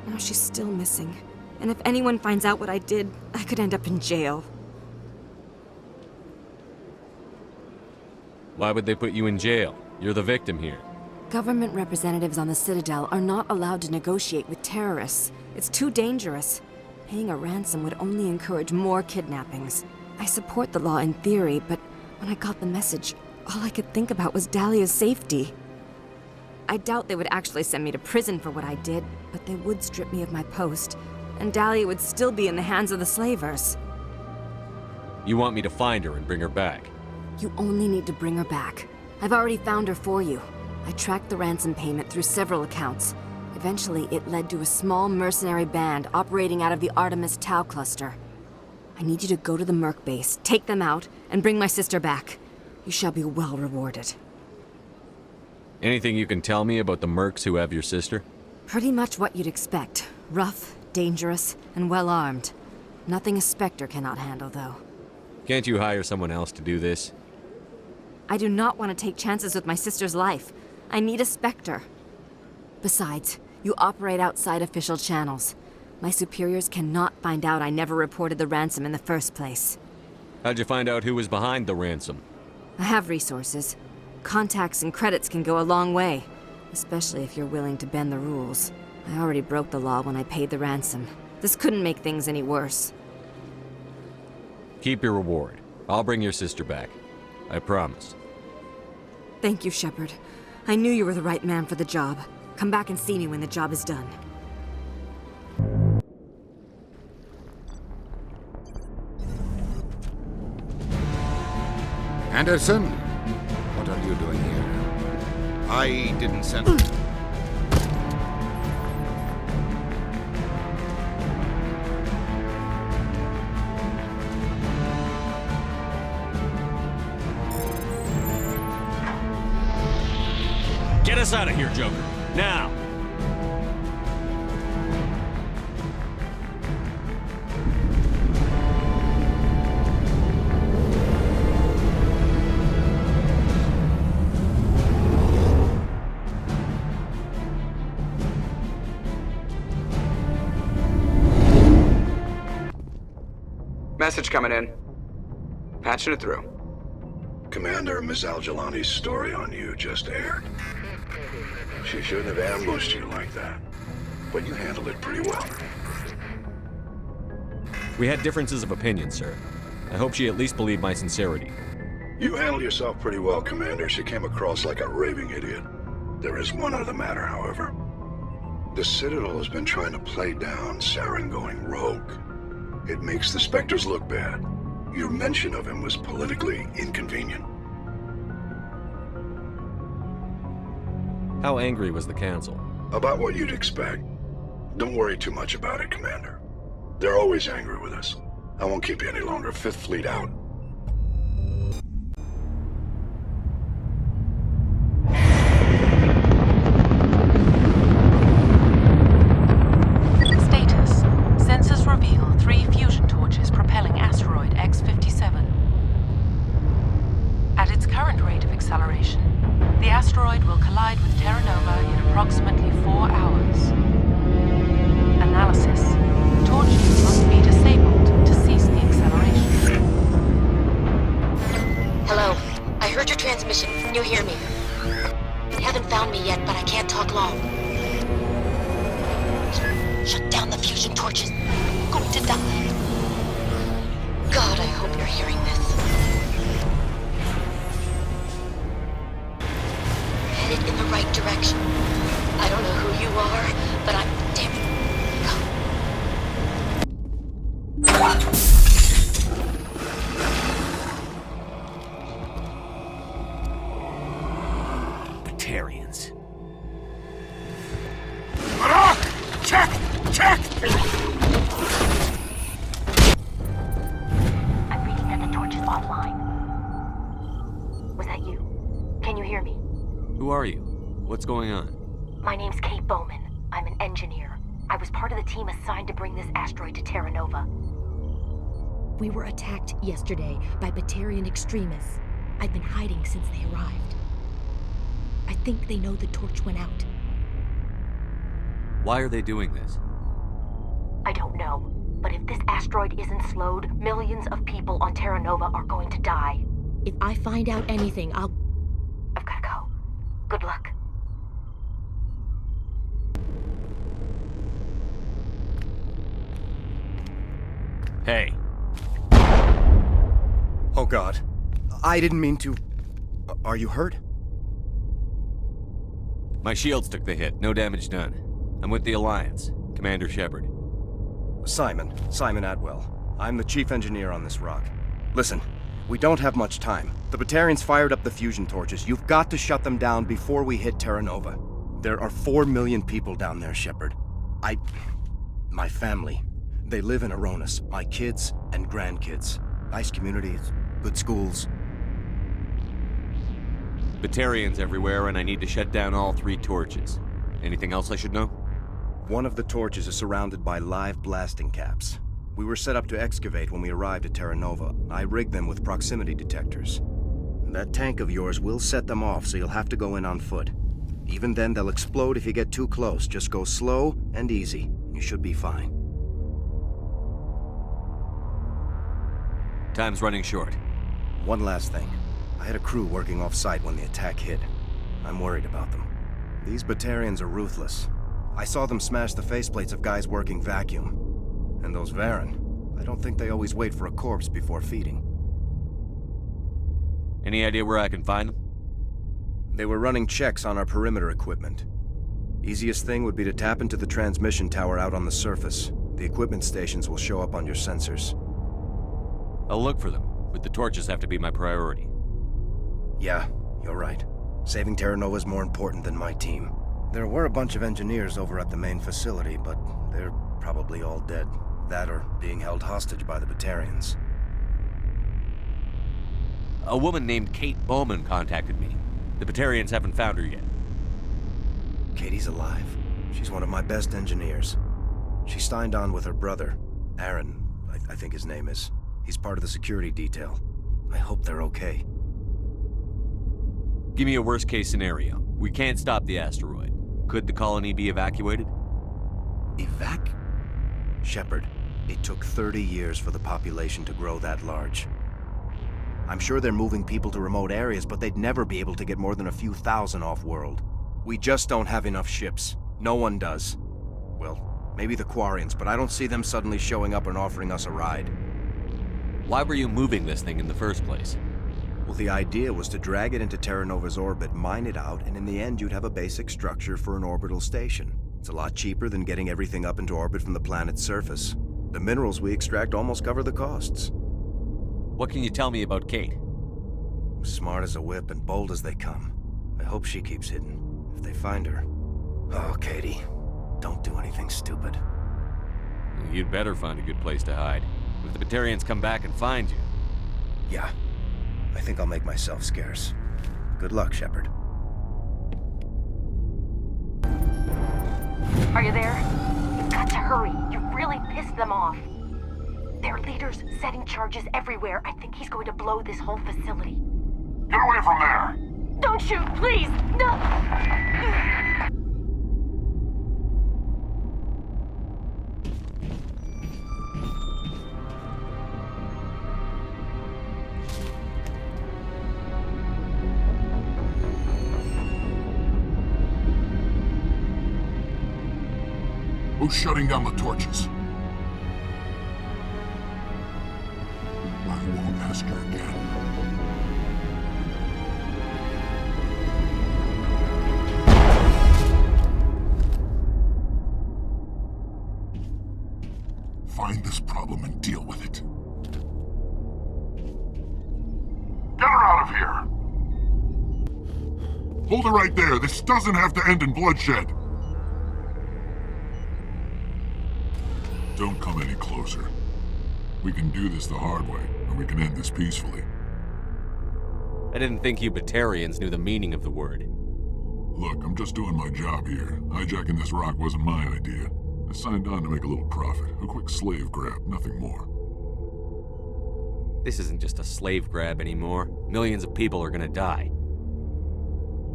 S12: Now she's still missing. And if anyone finds out what I did, I could end up in jail.
S1: Why would they put you in jail? You're the victim here.
S12: Government representatives on the Citadel are not allowed to negotiate with terrorists. It's too dangerous. Paying a ransom would only encourage more kidnappings. I support the law in theory, but when I got the message, all I could think about was Dahlia's safety. I doubt they would actually send me to prison for what I did, but they would strip me of my post, and Dahlia would still be in the hands of the slavers.
S1: You want me to find her and bring her back?
S12: You only need to bring her back. I've already found her for you. I tracked the ransom payment through several accounts. Eventually, it led to a small mercenary band operating out of the Artemis Tau cluster. I need you to go to the Merc base, take them out, and bring my sister back. You shall be well rewarded.
S1: Anything you can tell me about the mercs who have your sister?
S12: Pretty much what you'd expect. Rough, dangerous, and well-armed. Nothing a Spectre cannot handle, though.
S1: Can't you hire someone else to do this?
S12: I do not want to take chances with my sister's life. I need a Spectre. Besides, you operate outside official channels. My superiors cannot find out I never reported the ransom in the first place.
S1: How'd you find out who was behind the ransom?
S12: I have resources. Contacts and credits can go a long way, especially if you're willing to bend the rules. I already broke the law when I paid the ransom. This couldn't make things any worse.
S1: Keep your reward. I'll bring your sister back. I promise.
S12: Thank you, Shepard. I knew you were the right man for the job. Come back and see me when the job is done.
S19: Anderson, what are you doing here? I didn't send...
S1: Get us out of here, Joker. Now!
S4: Message coming in. Patching it through.
S17: Commander, Miss Al-Jalani's story on you just aired. She shouldn't have ambushed you like that, but you handled it pretty well.
S1: We had differences of opinion, sir. I hope she at least believed my sincerity.
S17: You handled yourself pretty well, Commander. She came across like a raving idiot. There is one other matter, however. The Citadel has been trying to play down Saren going rogue. It makes the Spectres look bad. Your mention of him was politically inconvenient.
S1: How angry was the Council?
S17: About what you'd expect. Don't worry too much about it, Commander. They're always angry with us. I won't keep you any longer. Fifth Fleet out.
S20: Status. Sensors reveal 3 fusion torches propelling asteroid X-57. At its current rate of acceleration, the asteroid will collide with Terra Nova in approximately 4 hours. Analysis. Torches must be disabled to cease the acceleration.
S23: Hello. I heard your transmission. Can you hear me? They haven't found me yet, but I can't talk long. Shut down the fusion torches. I'm going to die. God, I hope you're hearing this. Headed in the right direction. I don't know who you are, but I'm damn it.
S6: Batarians.
S17: Check! Check!
S23: I'm reading that the torch is offline. Was that you? Can you hear me?
S1: Who are you? What's going on?
S23: My name's Kate Bowman. I'm an engineer. I was part of the team assigned to bring this asteroid to Terra Nova.
S21: We were attacked yesterday by Batarian extremists. I've been hiding since they arrived. I think they know the torch went out.
S1: Why are they doing this?
S23: I don't know, but if this asteroid isn't slowed, millions of people on Terra Nova are going to die.
S21: If I find out anything, I've
S23: gotta go. Good luck.
S1: Hey.
S24: Oh God. I didn't mean to... Are you hurt?
S1: My shields took the hit. No damage done. I'm with the Alliance. Commander Shepard.
S24: Simon Atwell. I'm the chief engineer on this rock. Listen, we don't have much time. The Batarians fired up the fusion torches. You've got to shut them down before we hit Terra Nova. There are 4 million people down there, Shepard. My family. They live in Aronis. My kids and grandkids. Nice communities, good schools.
S1: Batarians everywhere, and I need to shut down all 3 torches. Anything else I should know?
S24: One of the torches is surrounded by live blasting caps. We were set up to excavate when we arrived at Terra Nova. I rigged them with proximity detectors. That tank of yours will set them off, so you'll have to go in on foot. Even then, they'll explode if you get too close. Just go slow and easy. You should be fine.
S1: Time's running short.
S24: One last thing. I had a crew working off-site when the attack hit. I'm worried about them. These Batarians are ruthless. I saw them smash the faceplates of guys working vacuum. And those Varen, I don't think they always wait for a corpse before feeding.
S1: Any idea where I can find them?
S24: They were running checks on our perimeter equipment. Easiest thing would be to tap into the transmission tower out on the surface. The equipment stations will show up on your sensors.
S1: I'll look for them, but the torches have to be my priority.
S24: Yeah, you're right. Saving Terra Nova is more important than my team. There were a bunch of engineers over at the main facility, but they're probably all dead. That or being held hostage by the Batarians.
S1: A woman named Kate Bowman contacted me. The Batarians haven't found her yet.
S24: Katie's alive. She's one of my best engineers. She signed on with her brother, Aaron, I think his name is. He's part of the security detail. I hope they're okay.
S1: Give me a worst-case scenario. We can't stop the asteroid. Could the colony be evacuated?
S24: Shepard, It took 30 years for the population to grow that large. I'm sure they're moving people to remote areas, but they'd never be able to get more than a few thousand off-world. We just don't have enough ships. No one does. Well, maybe the Quarians, but I don't see them suddenly showing up and offering us a ride.
S1: Why were you moving this thing in the first place?
S24: Well, the idea was to drag it into Terra Nova's orbit, mine it out, and in the end you'd have a basic structure for an orbital station. It's a lot cheaper than getting everything up into orbit from the planet's surface. The minerals we extract almost cover the costs.
S1: What can you tell me about Kate?
S24: Smart as a whip and bold as they come. I hope she keeps hidden, if they find her. Oh, Katie, don't do anything stupid.
S1: You'd better find a good place to hide. If the Batarians come back and find you.
S24: Yeah, I think I'll make myself scarce. Good luck, Shepard.
S23: Are you there? You've got to hurry. You really pissed them off. Their leader's setting charges everywhere. I think he's going to blow this whole facility.
S5: Get away from there!
S23: Don't shoot, please! No!
S5: Who's shutting down the torches? I won't ask you again. Find this problem and deal with it. Get her out of here! Hold her right there. This doesn't have to end in bloodshed. Don't come any closer. We can do this the hard way, or we can end this peacefully.
S1: I didn't think you Batarians knew the meaning of the word.
S5: Look, I'm just doing my job here. Hijacking this rock wasn't my idea. I signed on to make a little profit. A quick slave grab, nothing more.
S1: This isn't just a slave grab anymore. Millions of people are gonna die.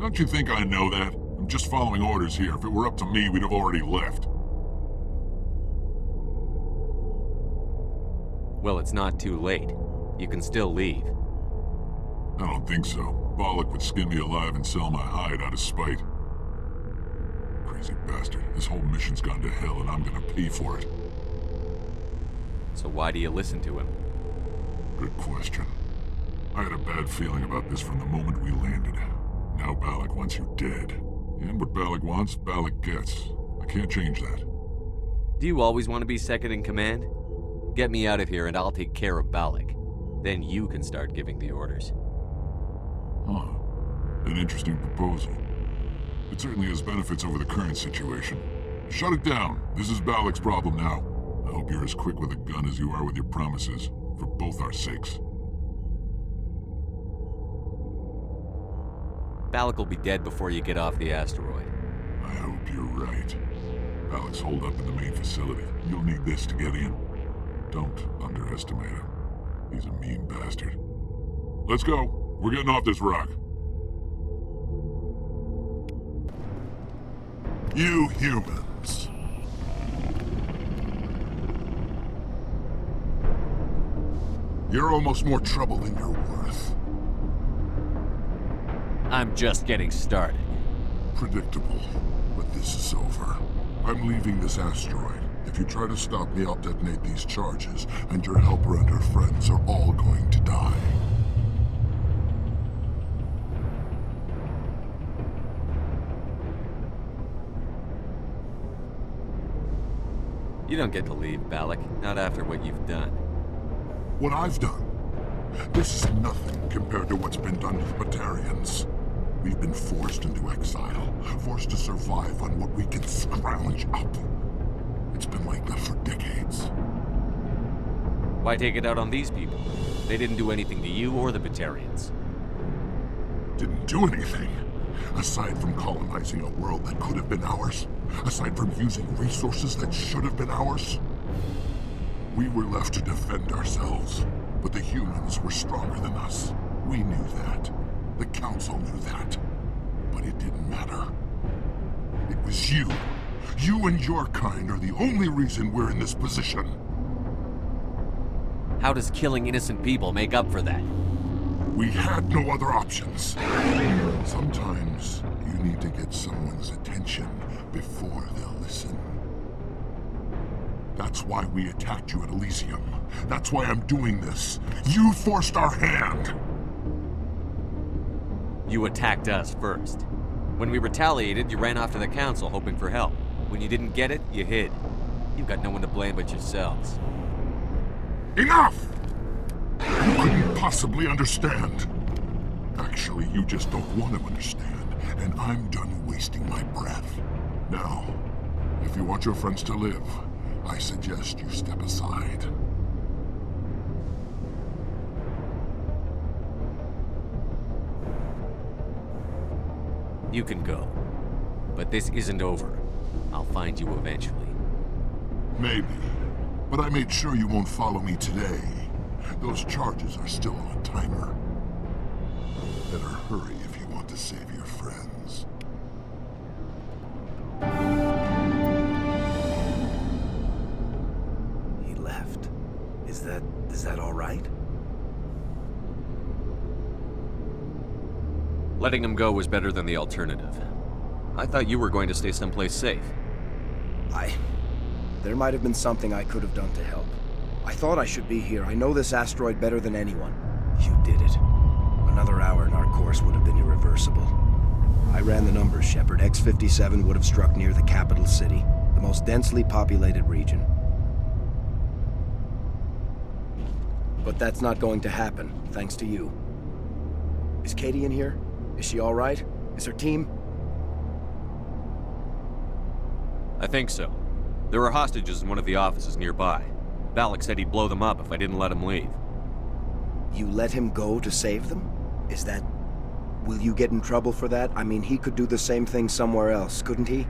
S5: Don't you think I know that? I'm just following orders here. If it were up to me, we'd have already left.
S1: Well, it's not too late. You can still leave.
S5: I don't think so. Balak would skin me alive and sell my hide out of spite. Crazy bastard. This whole mission's gone to hell and I'm gonna pay for it.
S1: So why do you listen to him?
S5: Good question. I had a bad feeling about this from the moment we landed. Now Balak wants you dead. And what Balak wants, Balak gets. I can't change that.
S1: Do you always want to be second in command? Get me out of here and I'll take care of Balak. Then you can start giving the orders.
S5: Huh. An interesting proposal. It certainly has benefits over the current situation. Shut it down. This is Balak's problem now. I hope you're as quick with a gun as you are with your promises, for both our sakes.
S1: Balak will be dead before you get off the asteroid.
S5: I hope you're right. Balak's holed up in the main facility. You'll need this to get in. Don't underestimate him. He's a mean bastard. Let's go. We're getting off this rock. You humans. You're almost more trouble than you're worth.
S1: I'm just getting started.
S5: Predictable, but this is over. I'm leaving this asteroid. If you try to stop me, I'll detonate these charges, and your helper and her friends are all going to die.
S1: You don't get to leave, Balak. Not after what you've done.
S5: What I've done? This is nothing compared to what's been done to the Batarians. We've been forced into exile, forced to survive on what we can scrounge up. It's been like that for decades.
S1: Why take it out on these people? They didn't do anything to you or the Batarians.
S5: Didn't do anything. Aside from colonizing a world that could have been ours. Aside from using resources that should have been ours. We were left to defend ourselves. But the humans were stronger than us. We knew that. The Council knew that. But it didn't matter. It was you. You and your kind are the only reason we're in this position.
S1: How does killing innocent people make up for that?
S5: We had no other options. Sometimes you need to get someone's attention before they'll listen. That's why we attacked you at Elysium. That's why I'm doing this. You forced our hand.
S1: You attacked us first. When we retaliated, you ran off to the council hoping for help. When you didn't get it, you hid. You've got no one to blame but yourselves.
S5: Enough! You couldn't possibly understand. Actually, you just don't want to understand, and I'm done wasting my breath. Now, if you want your friends to live, I suggest you step aside.
S1: You can go. But this isn't over. I'll find you eventually.
S5: Maybe. But I made sure you won't follow me today. Those charges are still on a timer. Better hurry if you want to save your friends.
S24: He left. Is that all right?
S1: Letting him go was better than the alternative. I thought you were going to stay someplace safe.
S24: There might have been something I could have done to help. I thought I should be here. I know this asteroid better than anyone. You did it. Another hour and our course would have been irreversible. I ran the numbers, Shepard. X-57 would have struck near the capital city, the most densely populated region. But that's not going to happen, thanks to you. Is Katie in here? Is she all right? Is her team?
S1: I think so. There were hostages in one of the offices nearby. Balak said he'd blow them up if I didn't let him leave.
S24: You let him go to save them? Is that... Will you get in trouble for that? I mean, he could do the same thing somewhere else, couldn't he?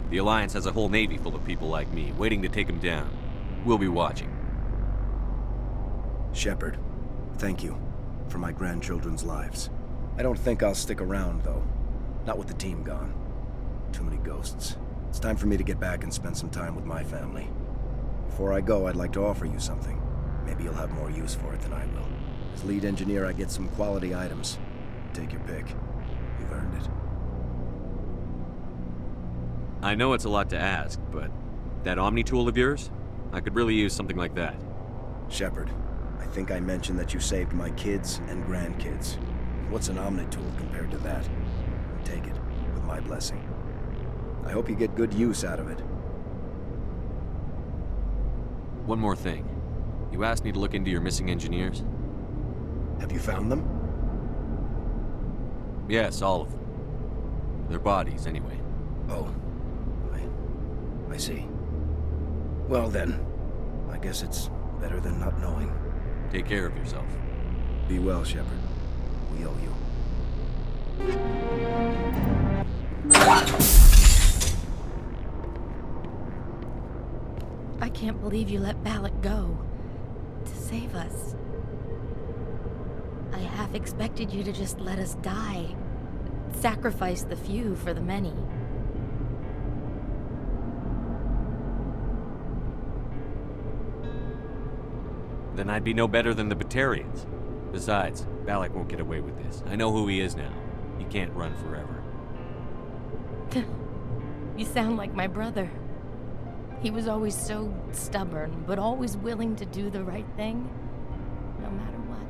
S1: The Alliance has a whole navy full of people like me, waiting to take him down. We'll be watching.
S24: Shepard, thank you for my grandchildren's lives. I don't think I'll stick around, though. Not with the team gone. Too many ghosts. It's time for me to get back and spend some time with my family. Before I go, I'd like to offer you something. Maybe you'll have more use for it than I will. As lead engineer, I get some quality items. Take your pick. You've earned it.
S1: I know it's a lot to ask, but that Omni tool of yours? I could really use something like that.
S24: Shepard, I think I mentioned that you saved my kids and grandkids. What's an Omni tool compared to that? Take it, with my blessing. I hope you get good use out of it.
S1: One more thing. You asked me to look into your missing engineers?
S24: Have you found them?
S1: Yes, all of them. Their bodies, anyway.
S24: Oh. I see. Well then, I guess it's better than not knowing.
S1: Take care of yourself.
S24: Be well, Shepard. We owe you.
S21: I can't believe you let Balak go. To save us. I half expected you to just let us die. Sacrifice the few for the many.
S1: Then I'd be no better than the Batarians. Besides, Balak won't get away with this. I know who he is now. He can't run forever.
S21: You sound like my brother. He was always so stubborn, but always willing to do the right thing, no matter what.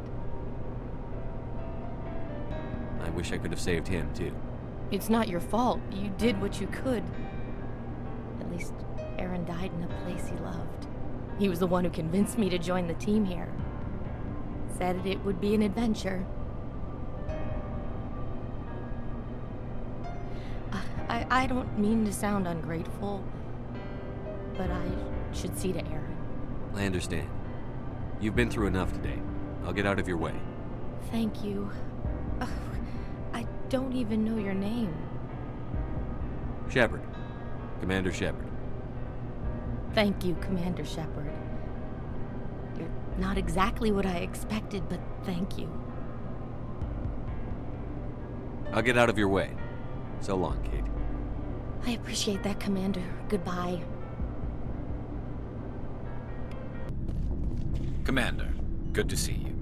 S1: I wish I could have saved him, too.
S21: It's not your fault. You did what you could. At least, Aaron died in a place he loved. He was the one who convinced me to join the team here. Said it would be an adventure. I don't mean to sound ungrateful, but I should see to Aaron.
S1: I understand. You've been through enough today. I'll get out of your way.
S21: Thank you. I don't even know your name.
S1: Shepard. Commander Shepard.
S21: Thank you, Commander Shepard. You're not exactly what I expected, but thank you.
S1: I'll get out of your way. So long, Kate.
S21: I appreciate that, Commander. Goodbye.
S10: Commander, good to see you.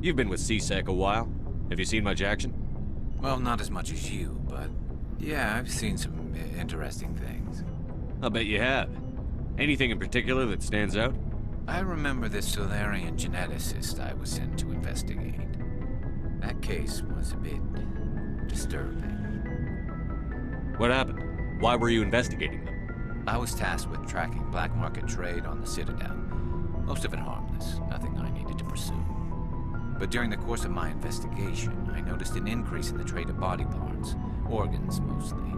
S1: You've been with CSEC a while. Have you seen much action?
S10: Well, not as much as you, but yeah, I've seen some interesting things.
S1: I'll bet you have. Anything in particular that stands out?
S10: I remember this Solarian geneticist I was sent to investigate. That case was a bit disturbing.
S1: What happened? Why were you investigating them?
S10: I was tasked with tracking black market trade on the Citadel. Most of it harmless, nothing I needed to pursue. But during the course of my investigation, I noticed an increase in the trade of body parts, organs mostly.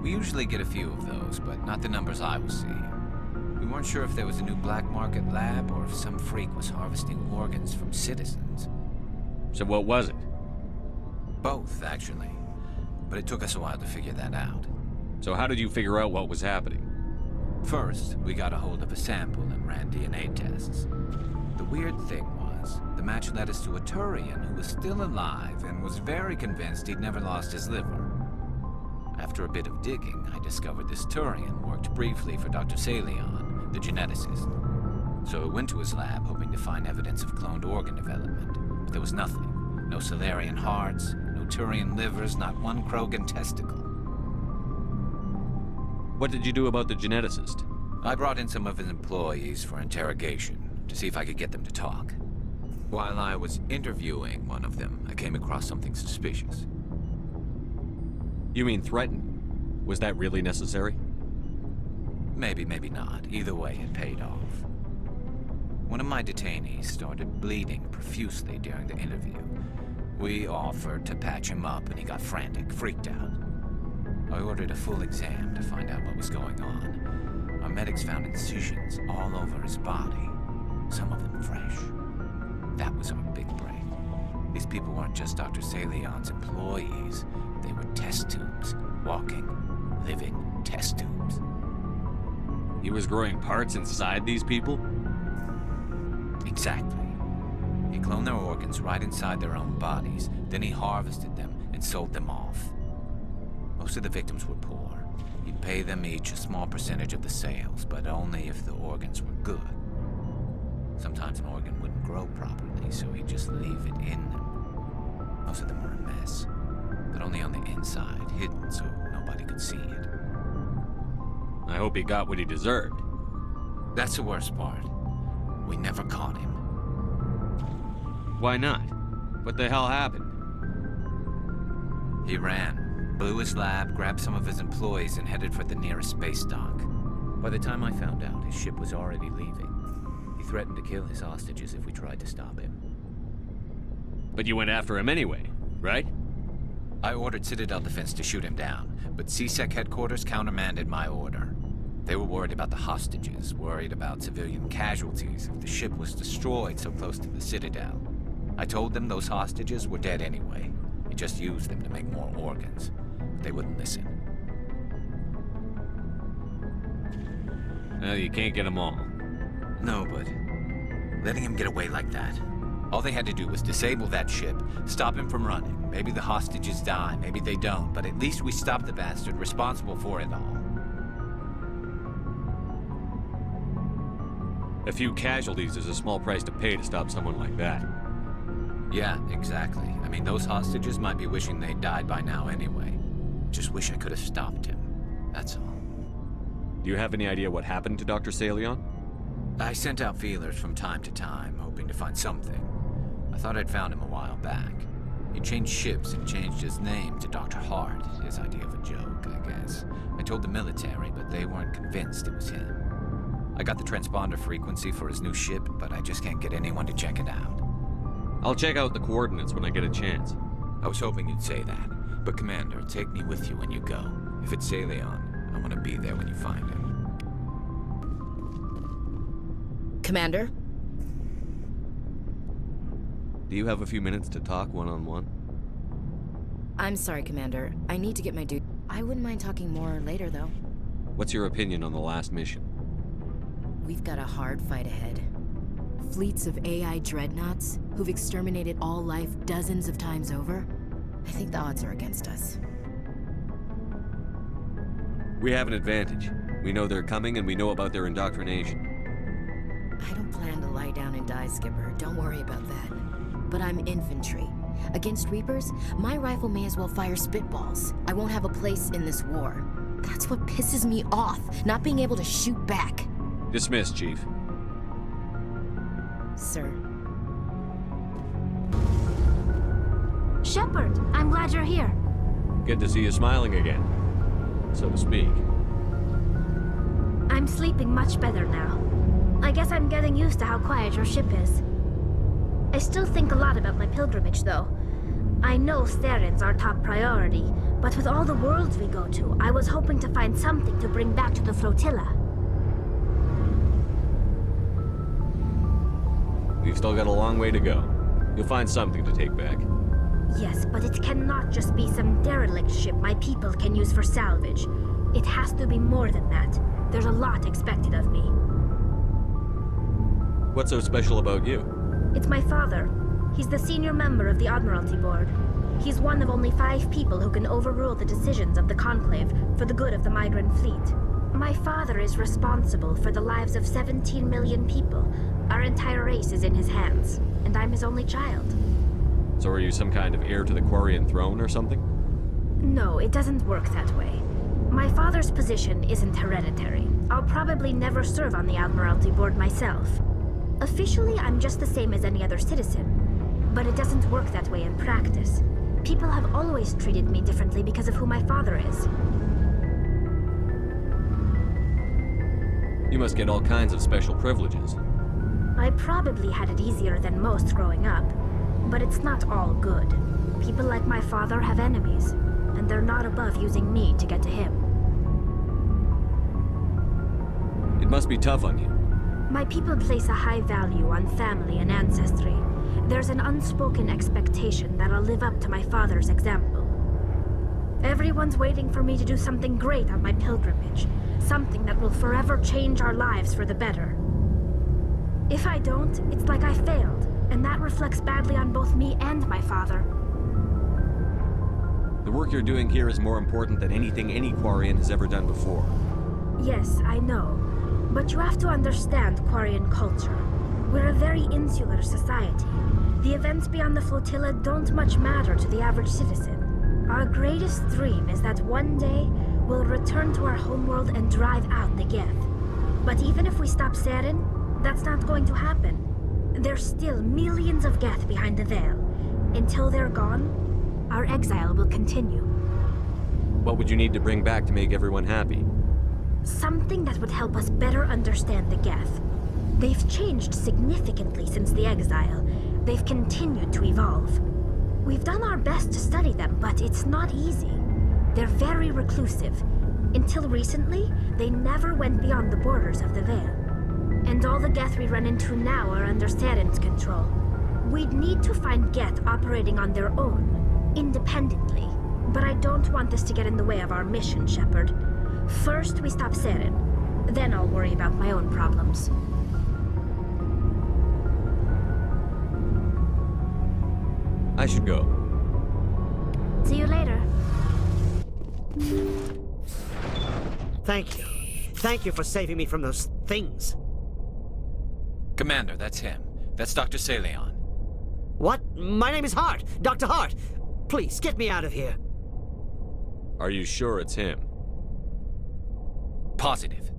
S10: We usually get a few of those, but not the numbers I was seeing. We weren't sure if there was a new black market lab or if some freak was harvesting organs from citizens.
S1: So what was it?
S10: Both, actually. But it took us a while to figure that out.
S1: So how did you figure out what was happening?
S10: First, we got a hold of a sample and ran DNA tests. The weird thing was, the match led us to a Turian who was still alive and was very convinced he'd never lost his liver. After a bit of digging, I discovered this Turian worked briefly for Dr. Salion, the geneticist. So I went to his lab hoping to find evidence of cloned organ development, but there was nothing. No Solarian hearts, no Turian livers, not one Krogan testicle.
S1: What did you do about the geneticist?
S10: I brought in some of his employees for interrogation, to see if I could get them to talk. While I was interviewing one of them, I came across something suspicious.
S1: You mean threatening? Was that really necessary?
S10: Maybe, maybe not. Either way, it paid off. One of my detainees started bleeding profusely during the interview. We offered to patch him up, and he got frantic, freaked out. I ordered a full exam to find out what was going on. Our medics found incisions all over his body, some of them fresh. That was our big break. These people weren't just Dr. Salion's employees. They were test tubes. Walking, living test tubes.
S1: He was growing parts inside these people?
S10: Exactly. He cloned their organs right inside their own bodies. Then he harvested them and sold them off. Most of the victims were poor. He'd pay them each a small percentage of the sales, but only if the organs were good. Sometimes an organ wouldn't grow properly, so he'd just leave it in them. Most of them were a mess, but only on the inside, hidden so nobody could see it.
S1: I hope he got what he deserved.
S10: That's the worst part. We never caught him.
S1: Why not? What the hell happened?
S10: He ran. Blew his lab, grabbed some of his employees, and headed for the nearest space dock. By the time I found out, his ship was already leaving. He threatened to kill his hostages if we tried to stop him.
S1: But you went after him anyway, right?
S10: I ordered Citadel Defense to shoot him down, but CSEC headquarters countermanded my order. They were worried about the hostages, worried about civilian casualties if the ship was destroyed so close to the Citadel. I told them those hostages were dead anyway. He just used them to make more organs. They wouldn't listen.
S1: Well, you can't get them all.
S10: No, but letting him get away like that. All they had to do was disable that ship, stop him from running. Maybe the hostages die, maybe they don't, but at least we stopped the bastard responsible for it all.
S1: A few casualties is a small price to pay to stop someone like that.
S10: Yeah, exactly. I mean, those hostages might be wishing they'd died by now anyway. Just wish I could have stopped him. That's all.
S1: Do you have any idea what happened to Dr. Salion?
S10: I sent out feelers from time to time, hoping to find something. I thought I'd found him a while back. He changed ships and changed his name to Dr. Hart, his idea of a joke, I guess. I told the military, but they weren't convinced it was him. I got the transponder frequency for his new ship, but I just can't get anyone to check it out.
S1: I'll check out the coordinates when I get a chance.
S10: I was hoping you'd say that. But Commander, take me with you when you go. If it's Salion, I want to be there when you find him.
S12: Commander?
S1: Do you have a few minutes to talk one-on-one?
S12: I'm sorry, Commander. I need to get my dude. I wouldn't mind talking more later, though.
S1: What's your opinion on the last mission?
S12: We've got a hard fight ahead. Fleets of AI dreadnoughts who've exterminated all life dozens of times over. I think the odds are against us.
S1: We have an advantage. We know they're coming and we know about their indoctrination.
S3: I don't plan to lie down and die, Skipper. Don't worry about that. But I'm infantry. Against Reapers, my rifle may as well fire spitballs. I won't have a place in this war. That's what pisses me off, not being able to shoot back.
S1: Dismissed, Chief.
S3: Sir.
S15: Shepard, I'm glad you're here.
S1: Good to see you smiling again, so to speak.
S15: I'm sleeping much better now. I guess I'm getting used to how quiet your ship is. I still think a lot about my pilgrimage, though. I know Theron's our top priority, but with all the worlds we go to, I was hoping to find something to bring back to the flotilla.
S1: We've still got a long way to go. You'll find something to take back.
S15: Yes, but it cannot just be some derelict ship my people can use for salvage. It has to be more than that. There's a lot expected of me.
S1: What's so special about you?
S15: It's my father. He's the senior member of the Admiralty Board. He's one of only 5 people who can overrule the decisions of the Conclave for the good of the migrant fleet. My father is responsible for the lives of 17 million people. Our entire race is in his hands, and I'm his only child.
S1: So are you some kind of heir to the Quarian throne or something?
S15: No, it doesn't work that way. My father's position isn't hereditary. I'll probably never serve on the Admiralty Board myself. Officially, I'm just the same as any other citizen, but it doesn't work that way in practice. People have always treated me differently because of who my father is.
S1: You must get all kinds of special privileges.
S15: I probably had it easier than most growing up, but it's not all good. People like my father have enemies, and they're not above using me to get to him.
S1: It must be tough on you.
S15: My people place a high value on family and ancestry. There's an unspoken expectation that I'll live up to my father's example. Everyone's waiting for me to do something great on my pilgrimage, something that will forever change our lives for the better. If I don't, it's like I failed, and that reflects badly on both me and my father.
S1: The work you're doing here is more important than anything any Quarian has ever done before.
S15: Yes, I know. But you have to understand Quarian culture. We're a very insular society. The events beyond the flotilla don't much matter to the average citizen. Our greatest dream is that one day we'll return to our homeworld and drive out the Geth. But even if we stop Saren, that's not going to happen. There's still millions of Geth behind the veil. Until they're gone, our exile will continue.
S1: What would you need to bring back to make everyone happy?
S15: Something that would help us better understand the Geth. They've changed significantly since the exile. They've continued to evolve. We've done our best to study them, but it's not easy. They're very reclusive. Until recently, they never went beyond the borders of the Veil. And all the Geth we run into now are under Saren's control. We'd need to find Geth operating on their own, independently. But I don't want this to get in the way of our mission, Shepard. First, we stop Saren. Then I'll worry about my own problems.
S1: I should go.
S15: See you later.
S7: Thank you. Thank you for saving me from those things.
S10: Commander, that's him. That's Dr. Saleon.
S7: What? My name is Hart. Dr. Hart. Please, get me out of here.
S1: Are you sure it's him?
S10: Positive.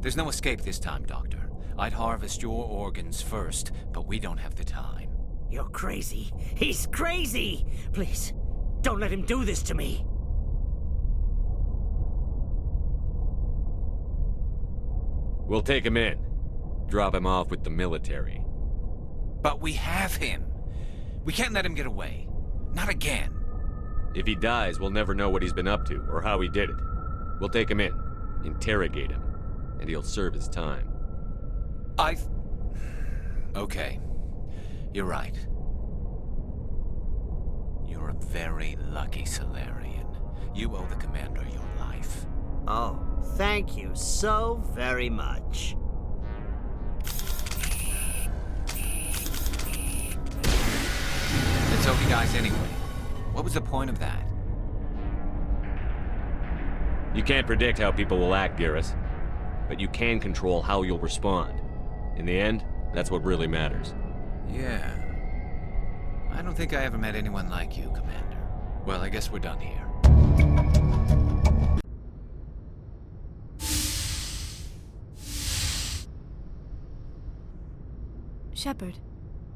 S10: There's no escape this time, Doctor. I'd harvest your organs first, but we don't have the time.
S7: You're crazy. He's crazy! Please, don't let him do this to me.
S1: We'll take him in. Drop him off with the military.
S10: But we have him. We can't let him get away. Not again.
S1: If he dies, we'll never know what he's been up to or how he did it. We'll take him in, interrogate him, and he'll serve his time.
S10: Okay. You're right. You're a very lucky Salarian. You owe the Commander your life.
S7: Oh, thank you so very much.
S10: And so he dies anyway. What was the point of that?
S1: You can't predict how people will act, Garrus. But you can control how you'll respond. In the end, that's what really matters.
S10: Yeah. I don't think I ever met anyone like you, Commander. Well, I guess we're done here.
S15: Shepard,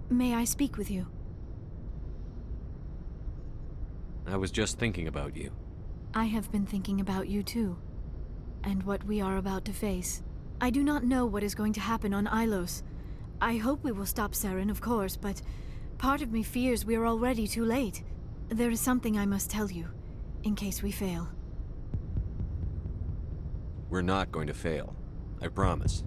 S15: may I speak with you?
S1: I was just thinking about you.
S15: I have been thinking about you too, and what we are about to face. I do not know what is going to happen on Ilos. I hope we will stop Saren, of course, but part of me fears we are already too late. There is something I must tell you, in case we fail.
S1: We're not going to fail. I promise.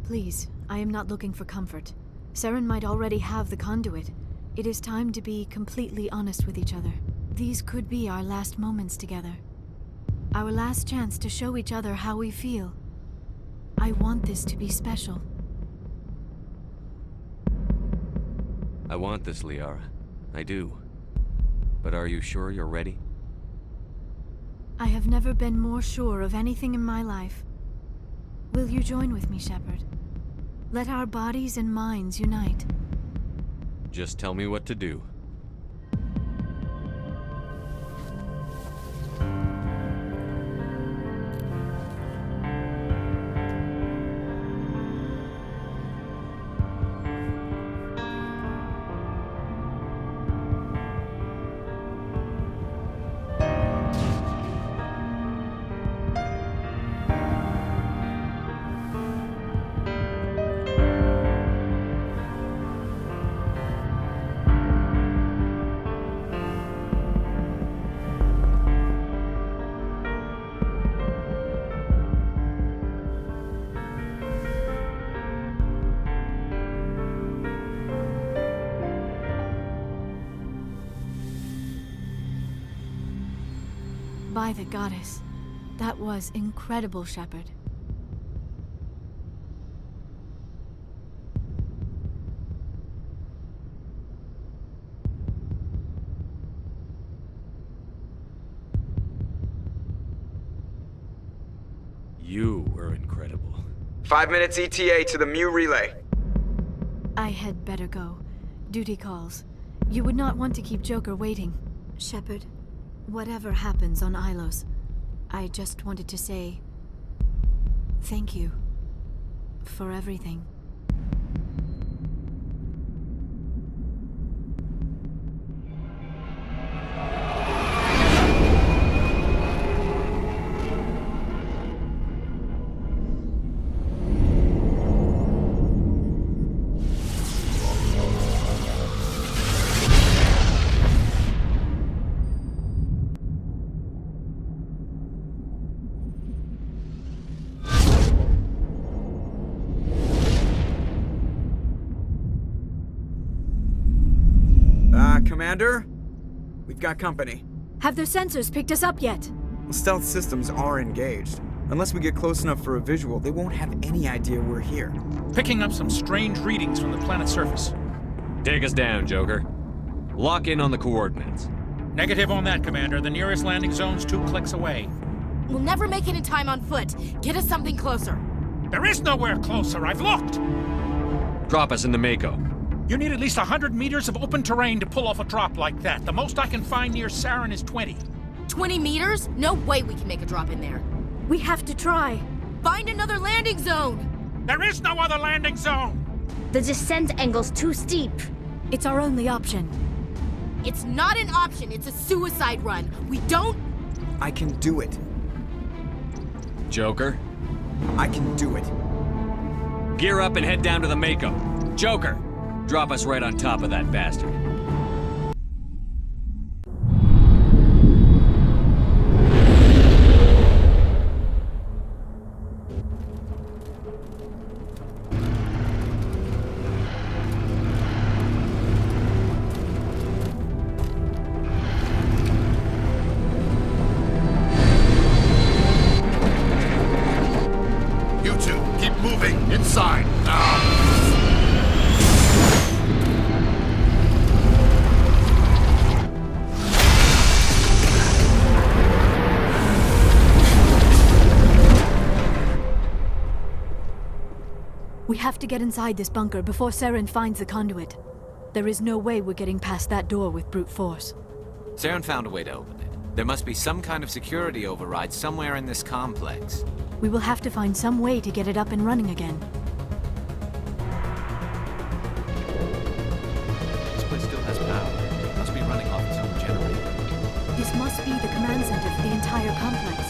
S15: Please, I am not looking for comfort. Saren might already have the conduit. It is time to be completely honest with each other. These could be our last moments together. Our last chance to show each other how we feel. I want this to be special.
S1: I want this, Liara. I do. But are you sure you're ready?
S15: I have never been more sure of anything in my life. Will you join with me, Shepard? Let our bodies and minds unite.
S1: Just tell me what to do.
S15: By the goddess, that was incredible, Shepard.
S1: You were incredible.
S4: 5 minutes ETA to the Mu relay.
S15: I had better go. Duty calls. You would not want to keep Joker waiting. Shepard, whatever happens on Ilos, I just wanted to say thank you for everything.
S4: Commander? We've got company.
S15: Have their sensors picked us up yet?
S4: Well, stealth systems are engaged. Unless we get close enough for a visual, they won't have any idea we're here.
S9: Picking up some strange readings from the planet's surface.
S1: Take us down, Joker. Lock in on the coordinates.
S9: Negative on that, Commander. The nearest landing zone's 2 clicks away.
S3: We'll never make it in time on foot. Get us something closer.
S9: There is nowhere closer. I've looked.
S1: Drop us in the Mako.
S9: You need at least 100 meters of open terrain to pull off a drop like that. The most I can find near Saren is 20.
S3: 20 meters? No way we can make a drop in there.
S15: We have to try.
S3: Find another landing zone!
S9: There is no other landing zone!
S8: The descent angle's too steep.
S15: It's our only option.
S3: It's not an option, it's a suicide run. We don't...
S4: I can do it.
S1: Joker?
S4: I can do it.
S1: Gear up and head down to the Mako. Joker, drop us right on top of that bastard.
S5: You two, keep moving inside now.
S15: We have to get inside this bunker before Saren finds the conduit. There is no way we're getting past that door with brute force.
S10: Saren found a way to open it. There must be some kind of security override somewhere in this complex.
S15: We will have to find some way to get it up and running again.
S10: This place still has power. It must be running off its own generator.
S15: This must be the command center for the entire complex.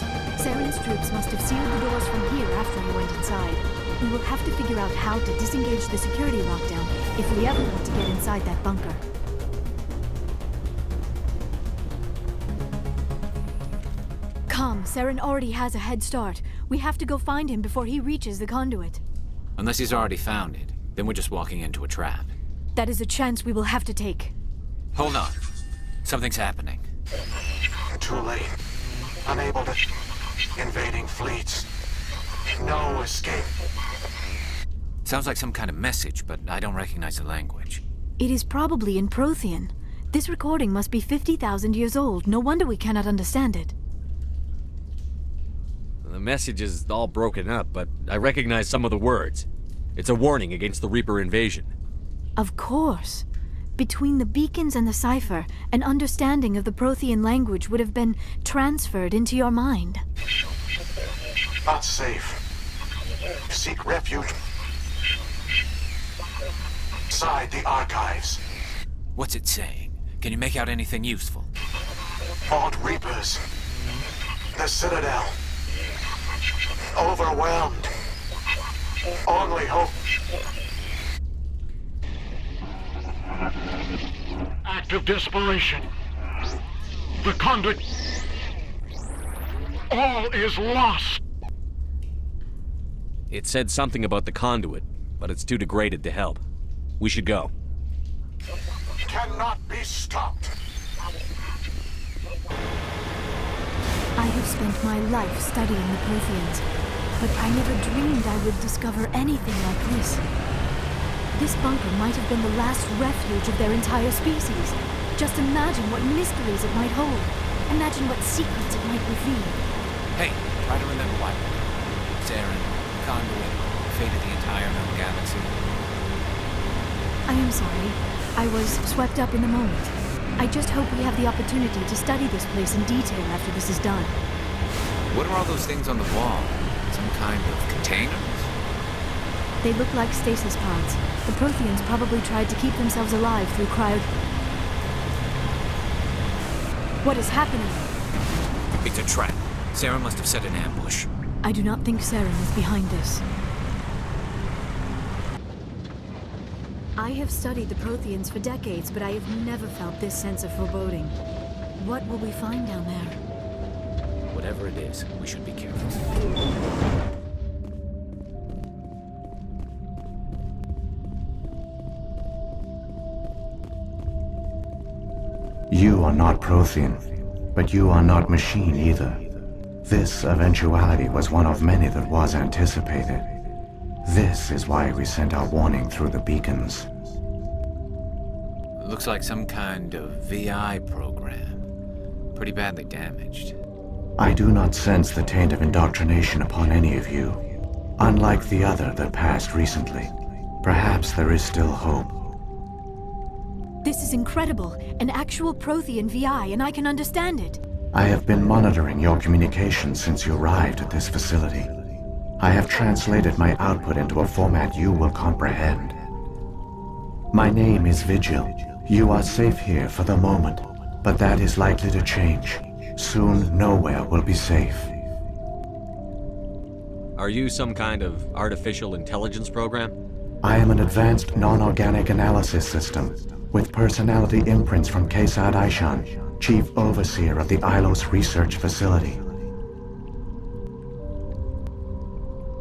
S15: Saren's troops must have sealed the doors from here after he went inside. We will have to figure out how to disengage the security lockdown if we ever want to get inside that bunker. Come, Saren already has a head start. We have to go find him before he reaches the conduit.
S10: Unless he's already found it, then we're just walking into a trap.
S15: That is a chance we will have to take.
S10: Hold on. Something's happening.
S11: Too late. Unable to... Invading fleets. No escape.
S10: Sounds like some kind of message, but I don't recognize the language.
S15: It is probably in Prothean. This recording must be 50,000 years old. No wonder we cannot understand it.
S1: The message is all broken up, but I recognize some of the words. It's a warning against the Reaper invasion.
S15: Of course. Between the beacons and the cipher, an understanding of the Prothean language would have been transferred into your mind.
S11: Not safe. Seek refuge inside the archives.
S10: What's it saying? Can you make out anything useful?
S11: Fought Reapers. The Citadel. Overwhelmed. Only hope. Act of desperation. The conduit. All is lost.
S1: It said something about the conduit, but it's too degraded to help. We should go.
S11: Cannot be stopped.
S15: I have spent my life studying the Protheans, but I never dreamed I would discover anything like this. This bunker might have been the last refuge of their entire species. Just imagine what mysteries it might hold. Imagine what secrets it might reveal.
S10: Hey, try to remember why. Saren, Conduit, fate of the entire known galaxy.
S15: I am sorry. I was swept up in the moment. I just hope we have the opportunity to study this place in detail after this is done.
S10: What are all those things on the wall? Some kind of containers?
S15: They look like stasis pods. The Protheans probably tried to keep themselves alive through cryo... What is happening?
S10: It's a trap. Saren must have set an ambush.
S15: I do not think Saren is behind this. I have studied the Protheans for decades, but I have never felt this sense of foreboding. What will we find down there?
S10: Whatever it is, we should be careful.
S14: You are not Prothean, but you are not machine either. This eventuality was one of many that was anticipated. This is why we sent our warning through the beacons.
S10: Looks like some kind of VI program. Pretty badly damaged.
S14: I do not sense the taint of indoctrination upon any of you. Unlike the other that passed recently, perhaps there is still hope.
S15: This is incredible. An actual Prothean VI, and I can understand it.
S14: I have been monitoring your communications since you arrived at this facility. I have translated my output into a format you will comprehend. My name is Vigil. You are safe here for the moment, but that is likely to change. Soon, nowhere will be safe.
S1: Are you some kind of artificial intelligence program?
S14: I am an advanced non-organic analysis system, with personality imprints from Kesad Aishan, Chief Overseer of the Ilos Research Facility.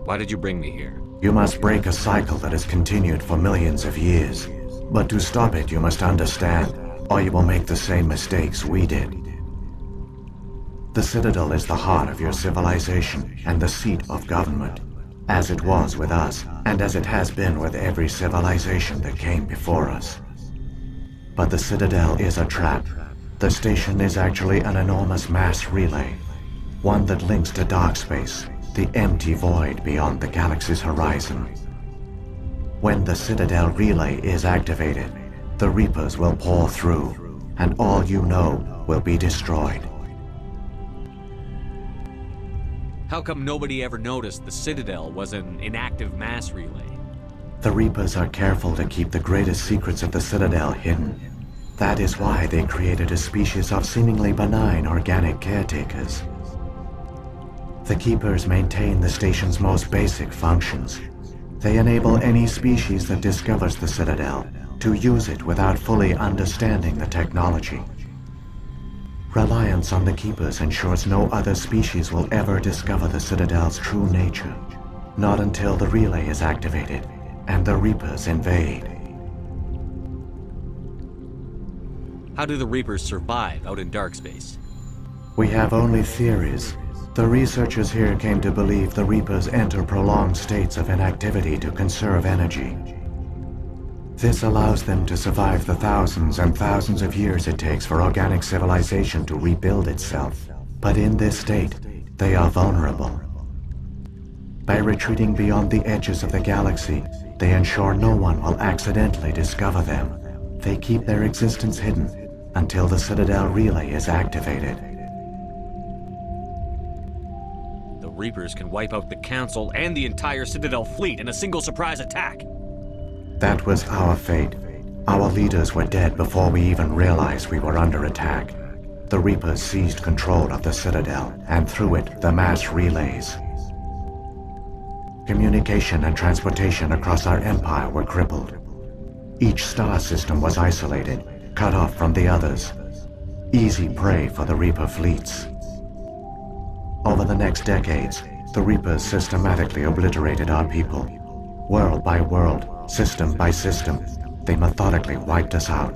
S1: Why did you bring me here?
S14: You must break a cycle that has continued for millions of years. But to stop it, you must understand, or you will make the same mistakes we did. The Citadel is the heart of your civilization and the seat of government, as it was with us, and as it has been with every civilization that came before us. But the Citadel is a trap. The station is actually an enormous mass relay, one that links to dark space, the empty void beyond the galaxy's horizon. When the Citadel relay is activated, the Reapers will pour through, and all you know will be destroyed.
S1: How come nobody ever noticed the Citadel was an inactive mass relay?
S14: The Reapers are careful to keep the greatest secrets of the Citadel hidden. That is why they created a species of seemingly benign organic caretakers. The Keepers maintain the station's most basic functions. They enable any species that discovers the Citadel to use it without fully understanding the technology. Reliance on the Keepers ensures no other species will ever discover the Citadel's true nature. Not until the relay is activated and the Reapers invade.
S1: How do the Reapers survive out in dark space?
S14: We have only theories. The researchers here came to believe the Reapers enter prolonged states of inactivity to conserve energy. This allows them to survive the thousands and thousands of years it takes for organic civilization to rebuild itself. But in this state, they are vulnerable. By retreating beyond the edges of the galaxy, they ensure no one will accidentally discover them. They keep their existence hidden until the Citadel relay is activated.
S1: The Reapers can wipe out the Council and the entire Citadel fleet in a single surprise attack.
S14: That was our fate. Our leaders were dead before we even realized we were under attack. The Reapers seized control of the Citadel, and through it, the mass relays. Communication and transportation across our empire were crippled. Each star system was isolated, cut off from the others. Easy prey for the Reaper fleets. Over the next decades, the Reapers systematically obliterated our people. World by world, system by system, they methodically wiped us out.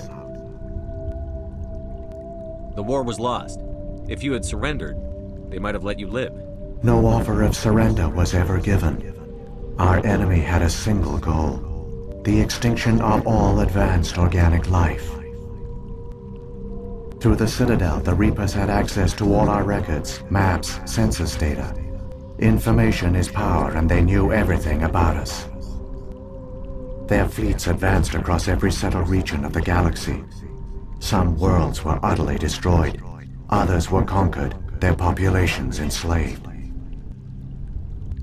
S1: The war was lost. If you had surrendered, they might have let you live.
S14: No offer of surrender was ever given. Our enemy had a single goal: the extinction of all advanced organic life. Through the Citadel, the Reapers had access to all our records, maps, census data. Information is power, and they knew everything about us. Their fleets advanced across every settled region of the galaxy. Some worlds were utterly destroyed. Others were conquered, their populations enslaved.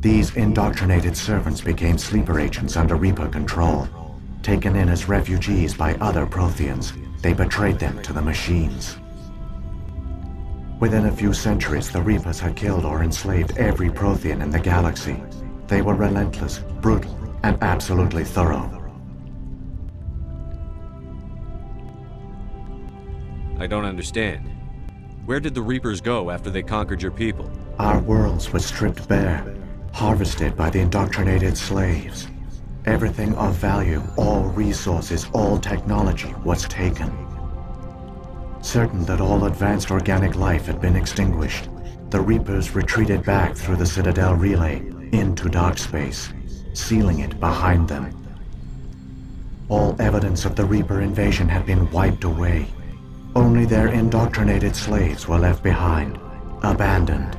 S14: These indoctrinated servants became sleeper agents under Reaper control. Taken in as refugees by other Protheans, they betrayed them to the machines. Within a few centuries, the Reapers had killed or enslaved every Prothean in the galaxy. They were relentless, brutal, and absolutely thorough.
S1: I don't understand. Where did the Reapers go after they conquered your people?
S14: Our worlds were stripped bare, harvested by the indoctrinated slaves. Everything of value, all resources, all technology was taken. Certain that all advanced organic life had been extinguished, the Reapers retreated back through the Citadel relay into dark space, sealing it behind them. All evidence of the Reaper invasion had been wiped away. Only their indoctrinated slaves were left behind, abandoned.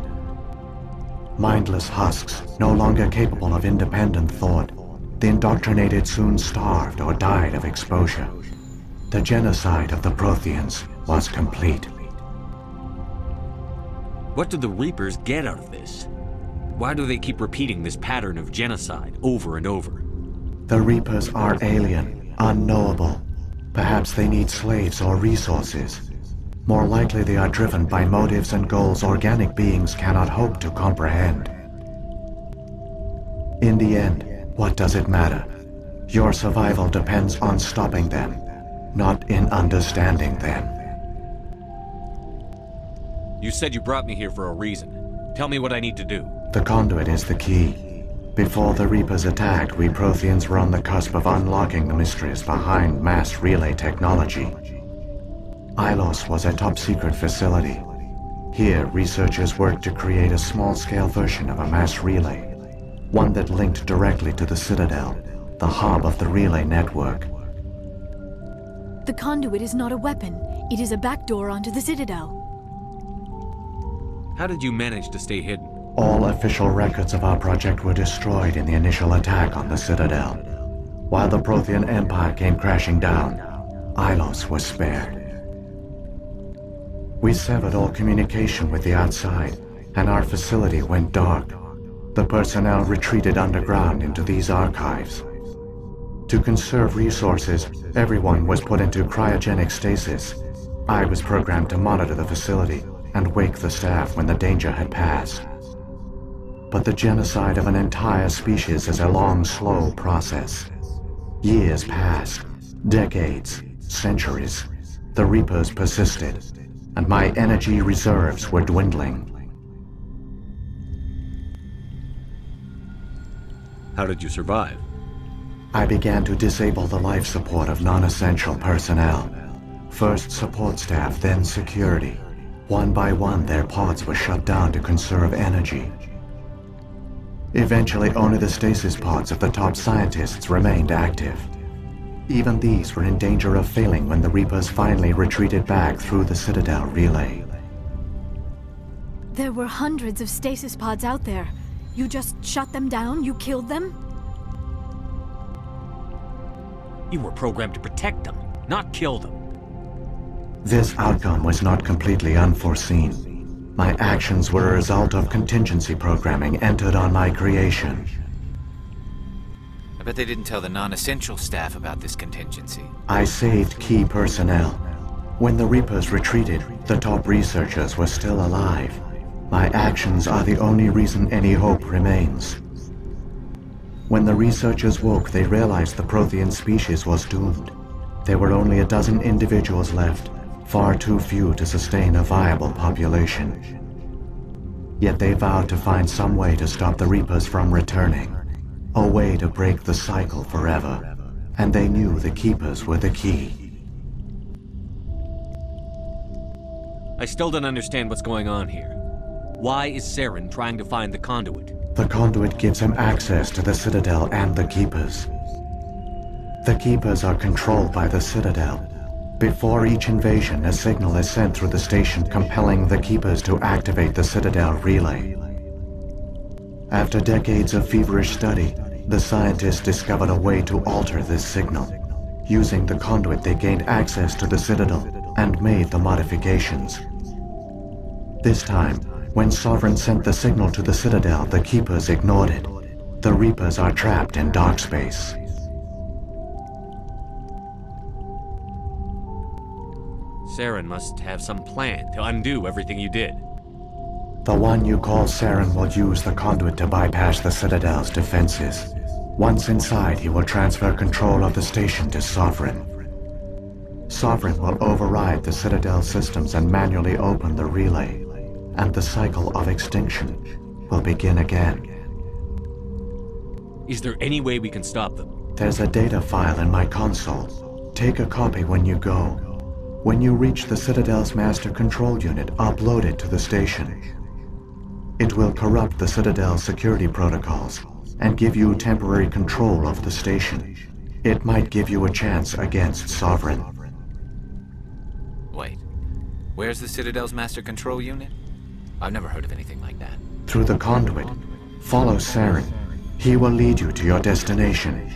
S14: Mindless husks, no longer capable of independent thought, the indoctrinated soon starved or died of exposure. The genocide of the Protheans was complete.
S1: What do the Reapers get out of this? Why do they keep repeating this pattern of genocide over and over?
S14: The Reapers are alien, unknowable. Perhaps they need slaves or resources. More likely they are driven by motives and goals organic beings cannot hope to comprehend. In the end, what does it matter? Your survival depends on stopping them, not in understanding them.
S1: You said you brought me here for a reason. Tell me what I need to do.
S14: The conduit is the key. Before the Reapers attacked, we Protheans were on the cusp of unlocking the mysteries behind mass relay technology. Ilos was a top-secret facility. Here, researchers worked to create a small-scale version of a mass relay, one that linked directly to the Citadel, the hub of the relay network.
S15: The conduit is not a weapon. It is a backdoor onto the Citadel.
S1: How did you manage to stay hidden?
S14: All official records of our project were destroyed in the initial attack on the Citadel. While the Prothean Empire came crashing down, Ilos was spared. We severed all communication with the outside, and our facility went dark. The personnel retreated underground into these archives. To conserve resources, everyone was put into cryogenic stasis. I was programmed to monitor the facility and wake the staff when the danger had passed. But the genocide of an entire species is a long, slow process. Years passed, decades, centuries. The Reapers persisted, and my energy reserves were dwindling.
S1: How did you survive?
S14: I began to disable the life support of non-essential personnel. First support staff, then security. One by one, their pods were shut down to conserve energy. Eventually, only the stasis pods of the top scientists remained active. Even these were in danger of failing when the Reapers finally retreated back through the Citadel relay.
S15: There were hundreds of stasis pods out there. You just shut them down? You killed them?
S7: You were programmed to protect them, not kill them.
S14: This outcome was not completely unforeseen. My actions were a result of contingency programming entered on my creation.
S10: I bet they didn't tell the non-essential staff about this contingency.
S14: I saved key personnel. When the Reapers retreated, the top researchers were still alive. My actions are the only reason any hope remains. When the researchers woke, they realized the Prothean species was doomed. There were only a dozen individuals left, far too few to sustain a viable population. Yet they vowed to find some way to stop the Reapers from returning, a way to break the cycle forever, and they knew the Keepers were the key.
S1: I still don't understand what's going on here. Why is Saren trying to find the conduit?
S14: The conduit gives him access to the Citadel and the Keepers. The Keepers are controlled by the Citadel. Before each invasion, a signal is sent through the station compelling the Keepers to activate the Citadel relay. After decades of feverish study, the scientists discovered a way to alter this signal. Using the conduit, they gained access to the Citadel and made the modifications. This time, when Sovereign sent the signal to the Citadel, the Keepers ignored it. The Reapers are trapped in dark space.
S1: Saren must have some plan to undo everything you did.
S14: The one you call Saren will use the conduit to bypass the Citadel's defenses. Once inside, he will transfer control of the station to Sovereign. Sovereign will override the Citadel systems and manually open the relay, and the cycle of extinction will begin again.
S1: Is there any way we can stop them?
S14: There's a data file in my console. Take a copy when you go. When you reach the Citadel's master control unit, upload it to the station. It will corrupt the Citadel's security protocols and give you temporary control of the station. It might give you a chance against Sovereign.
S10: Wait, where's the Citadel's master control unit? I've never heard of anything like that.
S14: Through the conduit, follow Saren. He will lead you to your destination.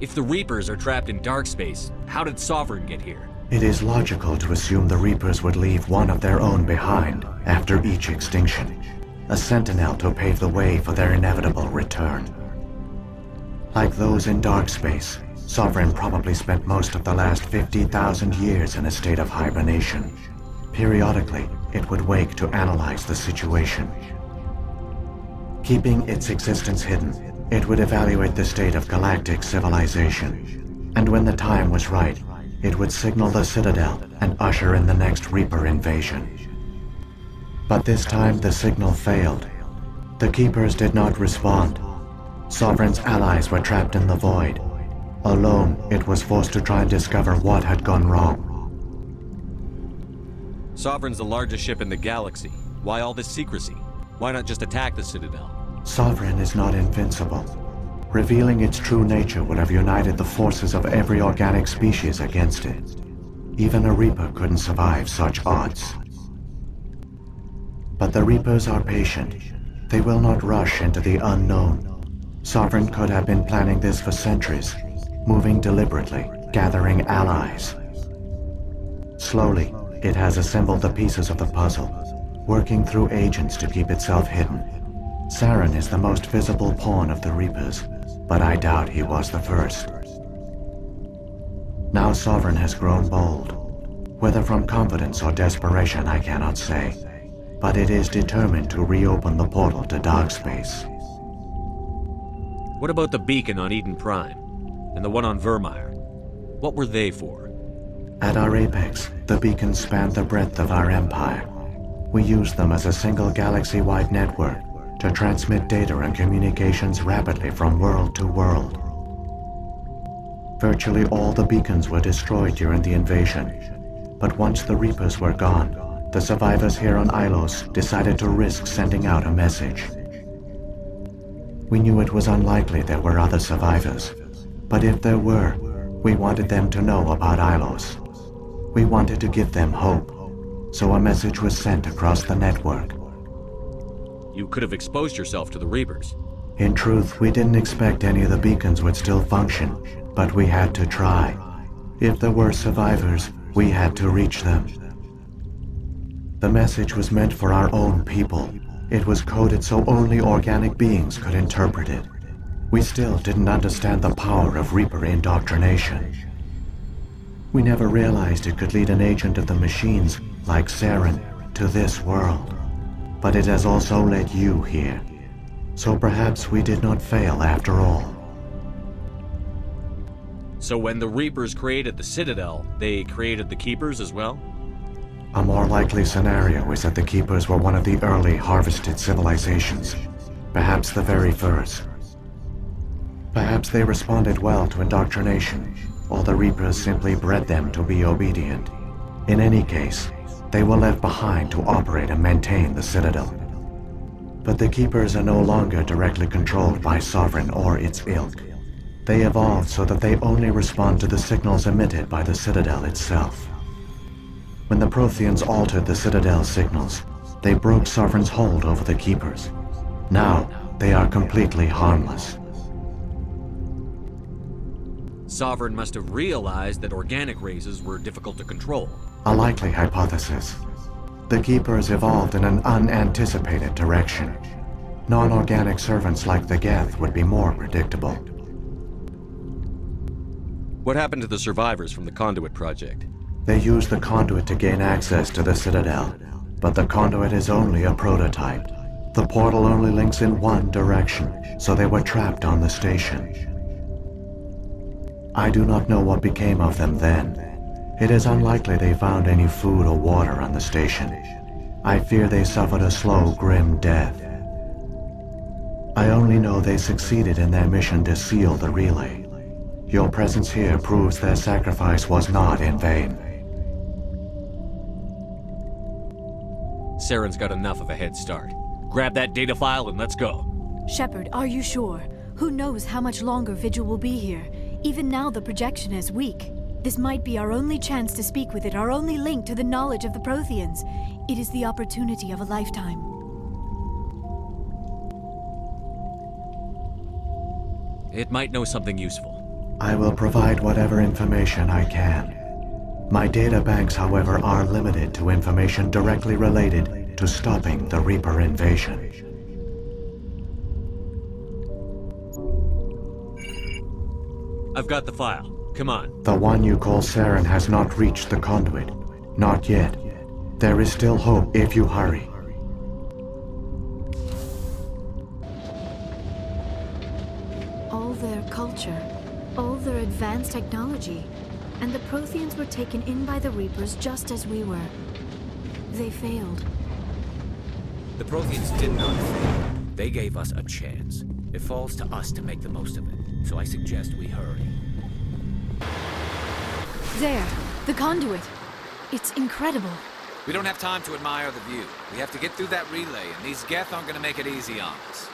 S1: If the Reapers are trapped in dark space, how did Sovereign get here?
S14: It is logical to assume the Reapers would leave one of their own behind after each extinction. A sentinel to pave the way for their inevitable return. Like those in dark space, Sovereign probably spent most of the last 50,000 years in a state of hibernation. Periodically, it would wake to analyze the situation. Keeping its existence hidden, it would evaluate the state of galactic civilization. And when the time was right, it would signal the Citadel and usher in the next Reaper invasion. But this time the signal failed. The Keepers did not respond. Sovereign's allies were trapped in the void. Alone, it was forced to try and discover what had gone wrong.
S1: Sovereign's the largest ship in the galaxy. Why all this secrecy? Why not just attack the Citadel?
S14: Sovereign is not invincible. Revealing its true nature would have united the forces of every organic species against it. Even a Reaper couldn't survive such odds. But the Reapers are patient. They will not rush into the unknown. Sovereign could have been planning this for centuries, moving deliberately, gathering allies. Slowly, it has assembled the pieces of the puzzle, working through agents to keep itself hidden. Saren is the most visible pawn of the Reapers, but I doubt he was the first. Now Sovereign has grown bold. Whether from confidence or desperation, I cannot say, but it is determined to reopen the portal to Darkspace.
S1: What about the beacon on Eden Prime? And the one on Vermeer? What were they for?
S14: At our apex, the beacons spanned the breadth of our empire. We used them as a single galaxy-wide network to transmit data and communications rapidly from world to world. Virtually all the beacons were destroyed during the invasion, but once the Reapers were gone, the survivors here on Ilos decided to risk sending out a message. We knew it was unlikely there were other survivors, but if there were, we wanted them to know about Ilos. We wanted to give them hope, so a message was sent across the network.
S1: You could have exposed yourself to the Reapers.
S14: In truth, we didn't expect any of the beacons would still function, but we had to try. If there were survivors, we had to reach them. The message was meant for our own people. It was coded so only organic beings could interpret it. We still didn't understand the power of Reaper indoctrination. We never realized it could lead an agent of the machines, like Saren, to this world. But it has also led you here. So perhaps we did not fail after all.
S1: So when the Reapers created the Citadel, they created the Keepers as well?
S14: A more likely scenario is that the Keepers were one of the early harvested civilizations, perhaps the very first. Perhaps they responded well to indoctrination, or the Reapers simply bred them to be obedient. In any case, they were left behind to operate and maintain the Citadel. But the Keepers are no longer directly controlled by Sovereign or its ilk. They evolved so that they only respond to the signals emitted by the Citadel itself. When the Protheans altered the Citadel's signals, they broke Sovereign's hold over the Keepers. Now, they are completely harmless.
S1: Sovereign must have realized that organic races were difficult to control.
S14: A likely hypothesis. The Keepers evolved in an unanticipated direction. Non-organic servants like the Geth would be more predictable.
S1: What happened to the survivors from the Conduit project?
S14: They used the Conduit to gain access to the Citadel, but the Conduit is only a prototype. The portal only links in one direction, so they were trapped on the station. I do not know what became of them then. It is unlikely they found any food or water on the station. I fear they suffered a slow, grim death. I only know they succeeded in their mission to seal the relay. Your presence here proves their sacrifice was not in vain.
S1: Saren's got enough of a head start. Grab that data file and let's go.
S15: Shepard, are you sure? Who knows how much longer Vigil will be here? Even now the projection is weak. This might be our only chance to speak with it, our only link to the knowledge of the Protheans. It is the opportunity of a lifetime.
S1: It might know something useful.
S14: I will provide whatever information I can. My data banks, however, are limited to information directly related to stopping the Reaper invasion.
S1: I've got the file. Come on.
S14: The one you call Saren has not reached the Conduit. Not yet. There is still hope if you hurry.
S15: All their culture, all their advanced technology, and the Protheans were taken in by the Reapers just as we were. They failed.
S10: The Protheans did not fail. They gave us a chance. It falls to us to make the most of it, so I suggest we hurry.
S15: There, the Conduit. It's incredible.
S10: We don't have time to admire the view. We have to get through that relay, and these Geth aren't gonna make it easy on us.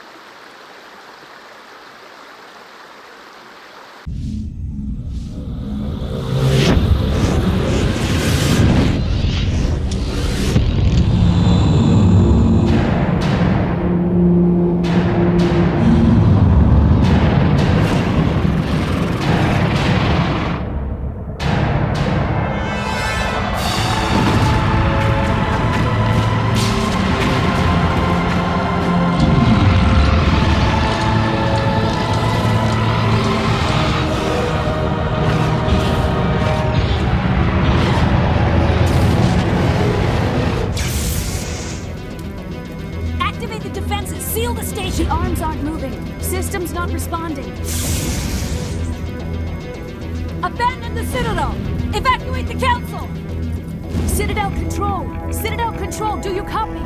S2: station! The arms aren't moving. System's not responding.
S15: Abandon the Citadel! Evacuate the Council!
S2: Citadel Control! Citadel Control, do you copy?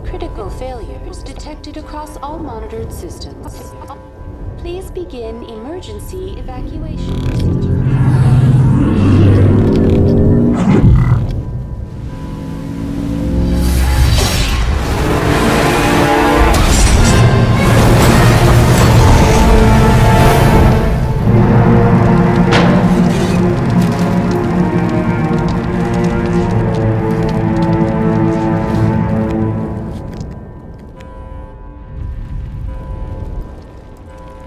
S20: Critical failures detected across all monitored systems. Please begin emergency evacuation procedure.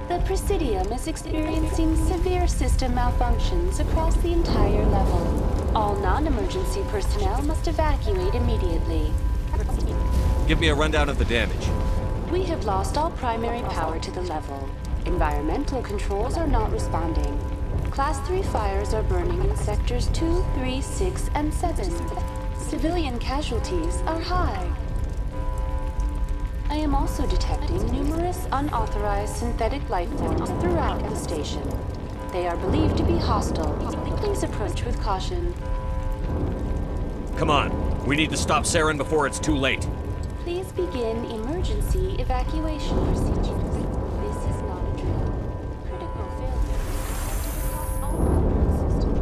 S20: The Presidium is experiencing severe system malfunctions across the entire level. All non-emergency personnel must evacuate immediately.
S1: Give me a rundown of the damage.
S20: We have lost all primary power to the level. Environmental controls are not responding. Class 3 fires are burning in sectors 2, 3, 6, and 7. Civilian casualties are high. I am also detecting numerous unauthorized synthetic life forms throughout the station. They are believed to be hostile. Please approach with caution.
S1: Come on. We need to stop Saren before it's too late.
S20: Please begin emergency evacuation procedures. This is not a drill. Critical failure detected across all monitored systems.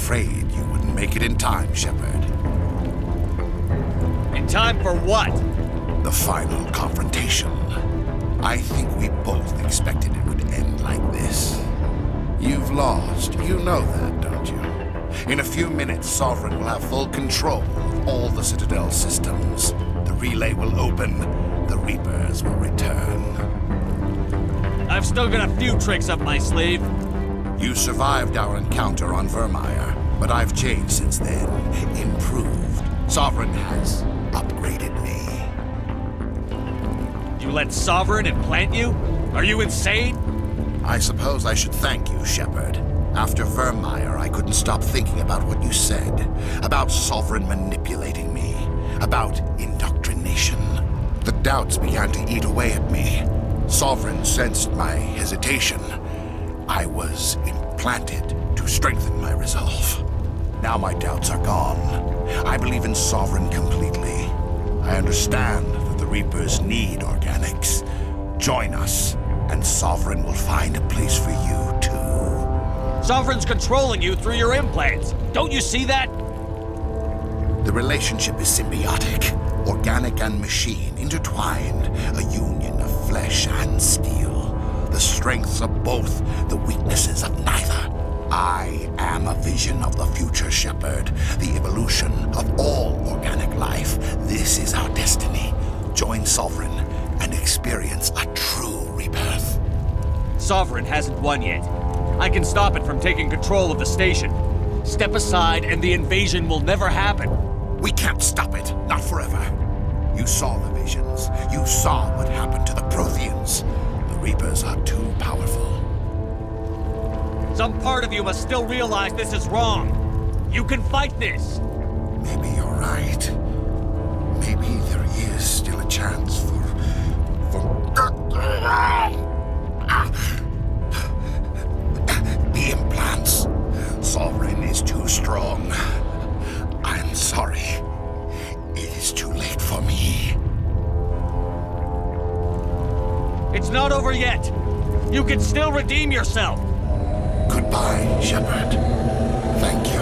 S13: afraid you wouldn't make it in time, Shepard.
S1: In time for what?
S13: The final confrontation. I think we both expected it would end like this. You've lost. You know that, don't you? In a few minutes, Sovereign will have full control of all the Citadel systems. The relay will open. The Reapers will return.
S1: I've still got a few tricks up my sleeve.
S13: You survived our encounter on Vermeer, but I've changed since then. Improved. Sovereign has upgraded me.
S1: You let Sovereign implant you? Are you insane?
S13: I suppose I should thank you, Shepard. After Vermeer, I couldn't stop thinking about what you said. About Sovereign manipulating me. About indoctrination. The doubts began to eat away at me. Sovereign sensed my hesitation. I was implanted to strengthen my resolve. Now my doubts are gone. I believe in Sovereign completely. I understand that the Reapers need organics. Join us, and Sovereign will find a place for you, too.
S1: Sovereign's controlling you through your implants. Don't you see that?
S13: The relationship is symbiotic. Organic and machine, intertwined. A union of flesh and steel. The strengths of both, the weaknesses of neither. I am a vision of the future, Shepard. The evolution of all organic life. This is our destiny. Join Sovereign and experience a true rebirth.
S1: Sovereign hasn't won yet. I can stop it from taking control of the station. Step aside and the invasion will never happen.
S13: We can't stop it. Not forever. You saw the visions. You saw what happened to the Protheans. The Reapers are too powerful.
S1: Some part of you must still realize this is wrong. You can fight this.
S13: Maybe you're right. Maybe there is still a chance for... The implants. Sovereign is too strong. I'm sorry. It is too late for me.
S1: It's not over yet. You can still redeem yourself.
S13: Goodbye, Shepard. Thank you.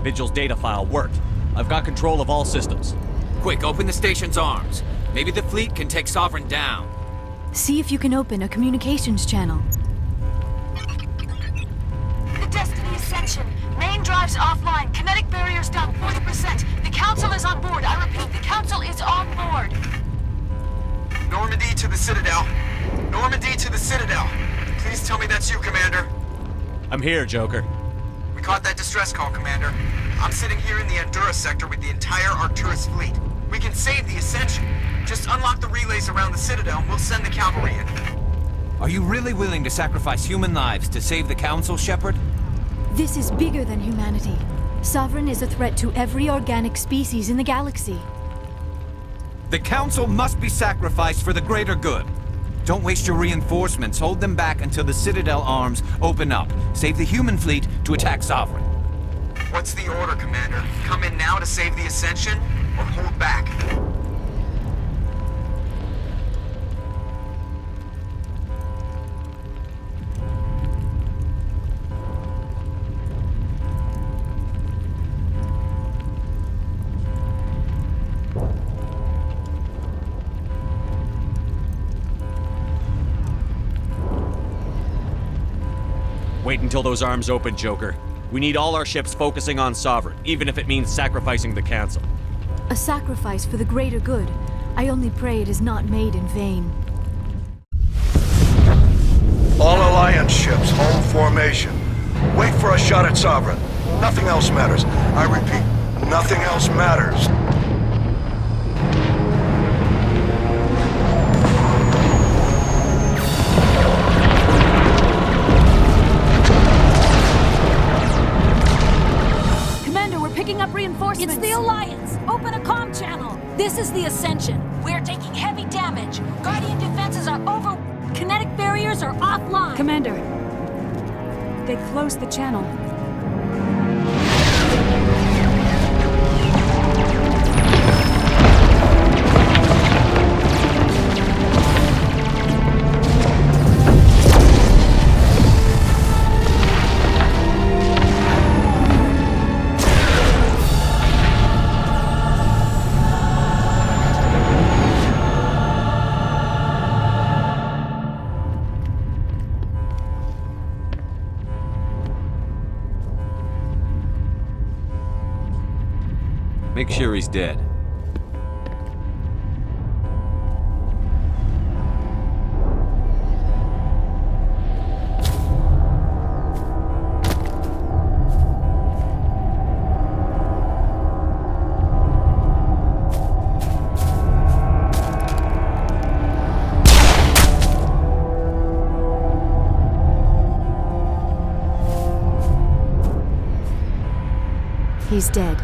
S1: Vigil's data file worked. I've got control of all systems.
S10: Quick, open the station's arms. Maybe the fleet can take Sovereign down.
S15: See if you can open a communications channel.
S23: The Destiny Ascension. Main drives offline. Kinetic barriers down 40%. The Council is on board. I repeat, the Council is on board.
S4: Normandy to the Citadel. Normandy to the Citadel. Please tell me that's you, Commander.
S1: I'm here, Joker.
S4: We caught that distress call, Commander. I'm sitting here in the Endura sector with the entire Arcturus fleet. We can save the Ascension. Just unlock the relays around the Citadel and we'll send the cavalry in.
S10: Are you really willing to sacrifice human lives to save the Council, Shepard?
S15: This is bigger than humanity. Sovereign is a threat to every organic species in the galaxy.
S10: The Council must be sacrificed for the greater good. Don't waste your reinforcements. Hold them back until the Citadel arms open up. Save the human fleet to attack Sovereign.
S4: What's the order, Commander? Come in now to save the Ascension, or hold back?
S1: Wait until those arms open, Joker. We need all our ships focusing on Sovereign, even if it means sacrificing the Council.
S15: A sacrifice for the greater good. I only pray it is not made in vain.
S17: All Alliance ships, hold formation. Wait for a shot at Sovereign. Nothing else matters. I repeat, nothing else matters.
S16: This is the Ascension. We're taking heavy damage. Guardian defenses are over. Kinetic barriers are offline.
S2: Commander, they closed the channel.
S1: Make sure he's dead.
S2: He's dead.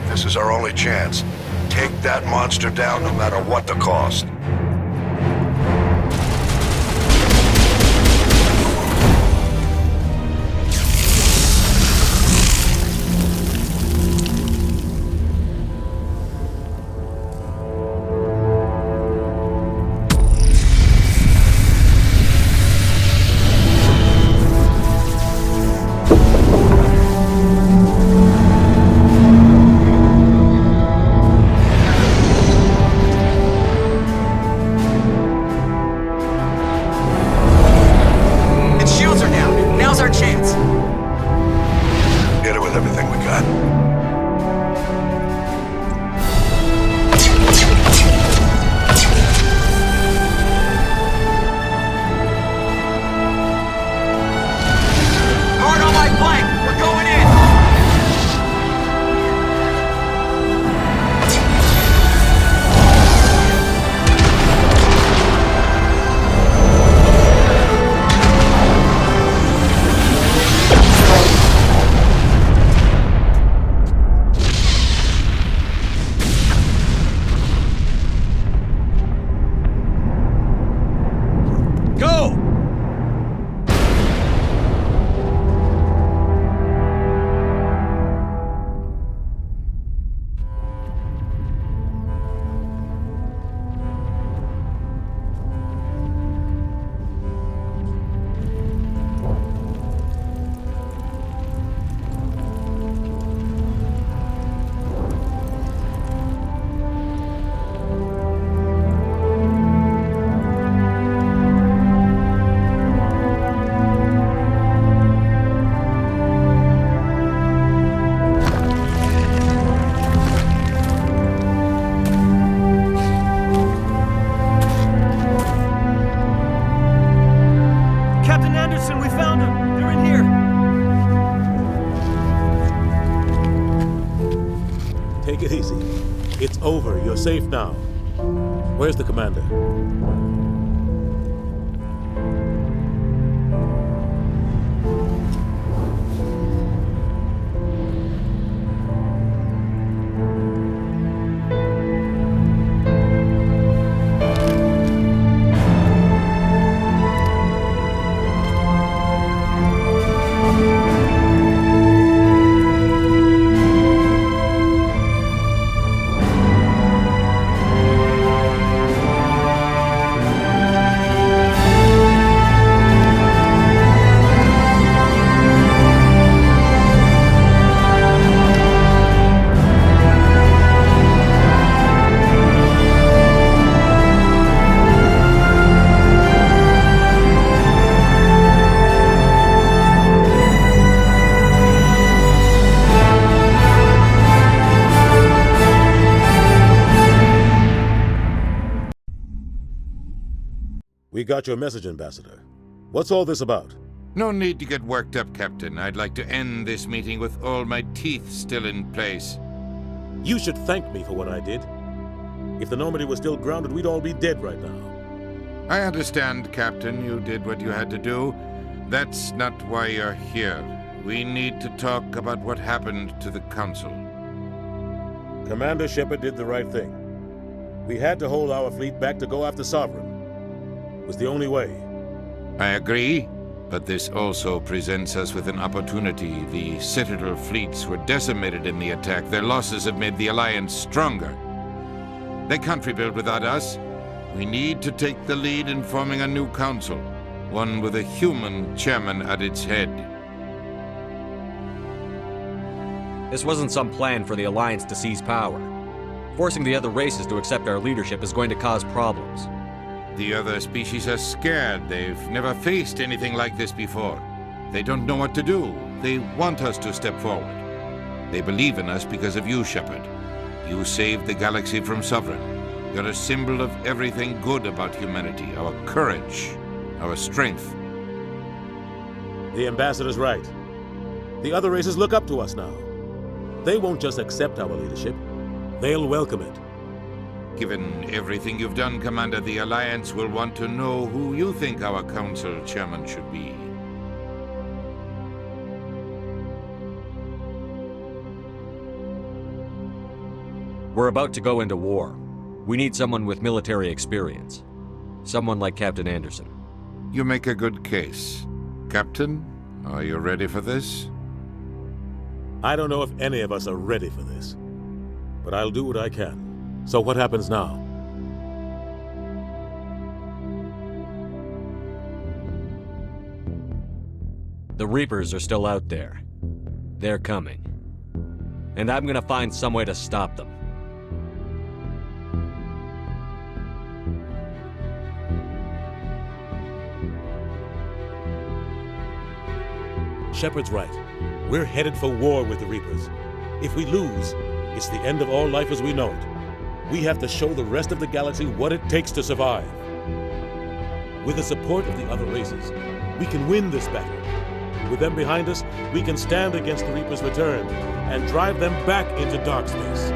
S17: This is our only chance. Take that monster down no matter what the cost.
S6: it easy. It's over. You're safe now. Where's the commander? We got your message, Ambassador. What's all this about?
S18: No need to get worked up, Captain. I'd like to end this meeting with all my teeth still in place.
S6: You should thank me for what I did. If the Normandy was still grounded, we'd all be dead right now.
S18: I understand, Captain. You did what you had to do. That's not why you're here. We need to talk about what happened to the Council.
S6: Commander Shepard did the right thing. We had to hold our fleet back to go after Sovereign. It was the only way.
S18: I agree, but this also presents us with an opportunity. The Citadel fleets were decimated in the attack. Their losses have made the Alliance stronger. They can't rebuild without us. We need to take the lead in forming a new council, one with a human chairman at its head.
S1: This wasn't some plan for the Alliance to seize power. Forcing the other races to accept our leadership is going to cause problems.
S18: The other species are scared. They've never faced anything like this before. They don't know what to do. They want us to step forward. They believe in us because of you, Shepard. You saved the galaxy from Sovereign. You're a symbol of everything good about humanity, our courage, our strength.
S6: The Ambassador's right. The other races look up to us now. They won't just accept our leadership. They'll welcome it.
S18: Given everything you've done, Commander, the Alliance will want to know who you think our Council Chairman should be.
S1: We're about to go into war. We need someone with military experience. Someone like Captain Anderson.
S18: You make a good case. Captain, are you ready for this?
S6: I don't know if any of us are ready for this, but I'll do what I can. So what happens now?
S1: The Reapers are still out there. They're coming. And I'm gonna find some way to stop them.
S6: Shepard's right. We're headed for war with the Reapers. If we lose, it's the end of all life as we know it. We have to show the rest of the galaxy what it takes to survive. With the support of the other races, we can win this battle. With them behind us, we can stand against the Reapers' return and drive them back into dark space.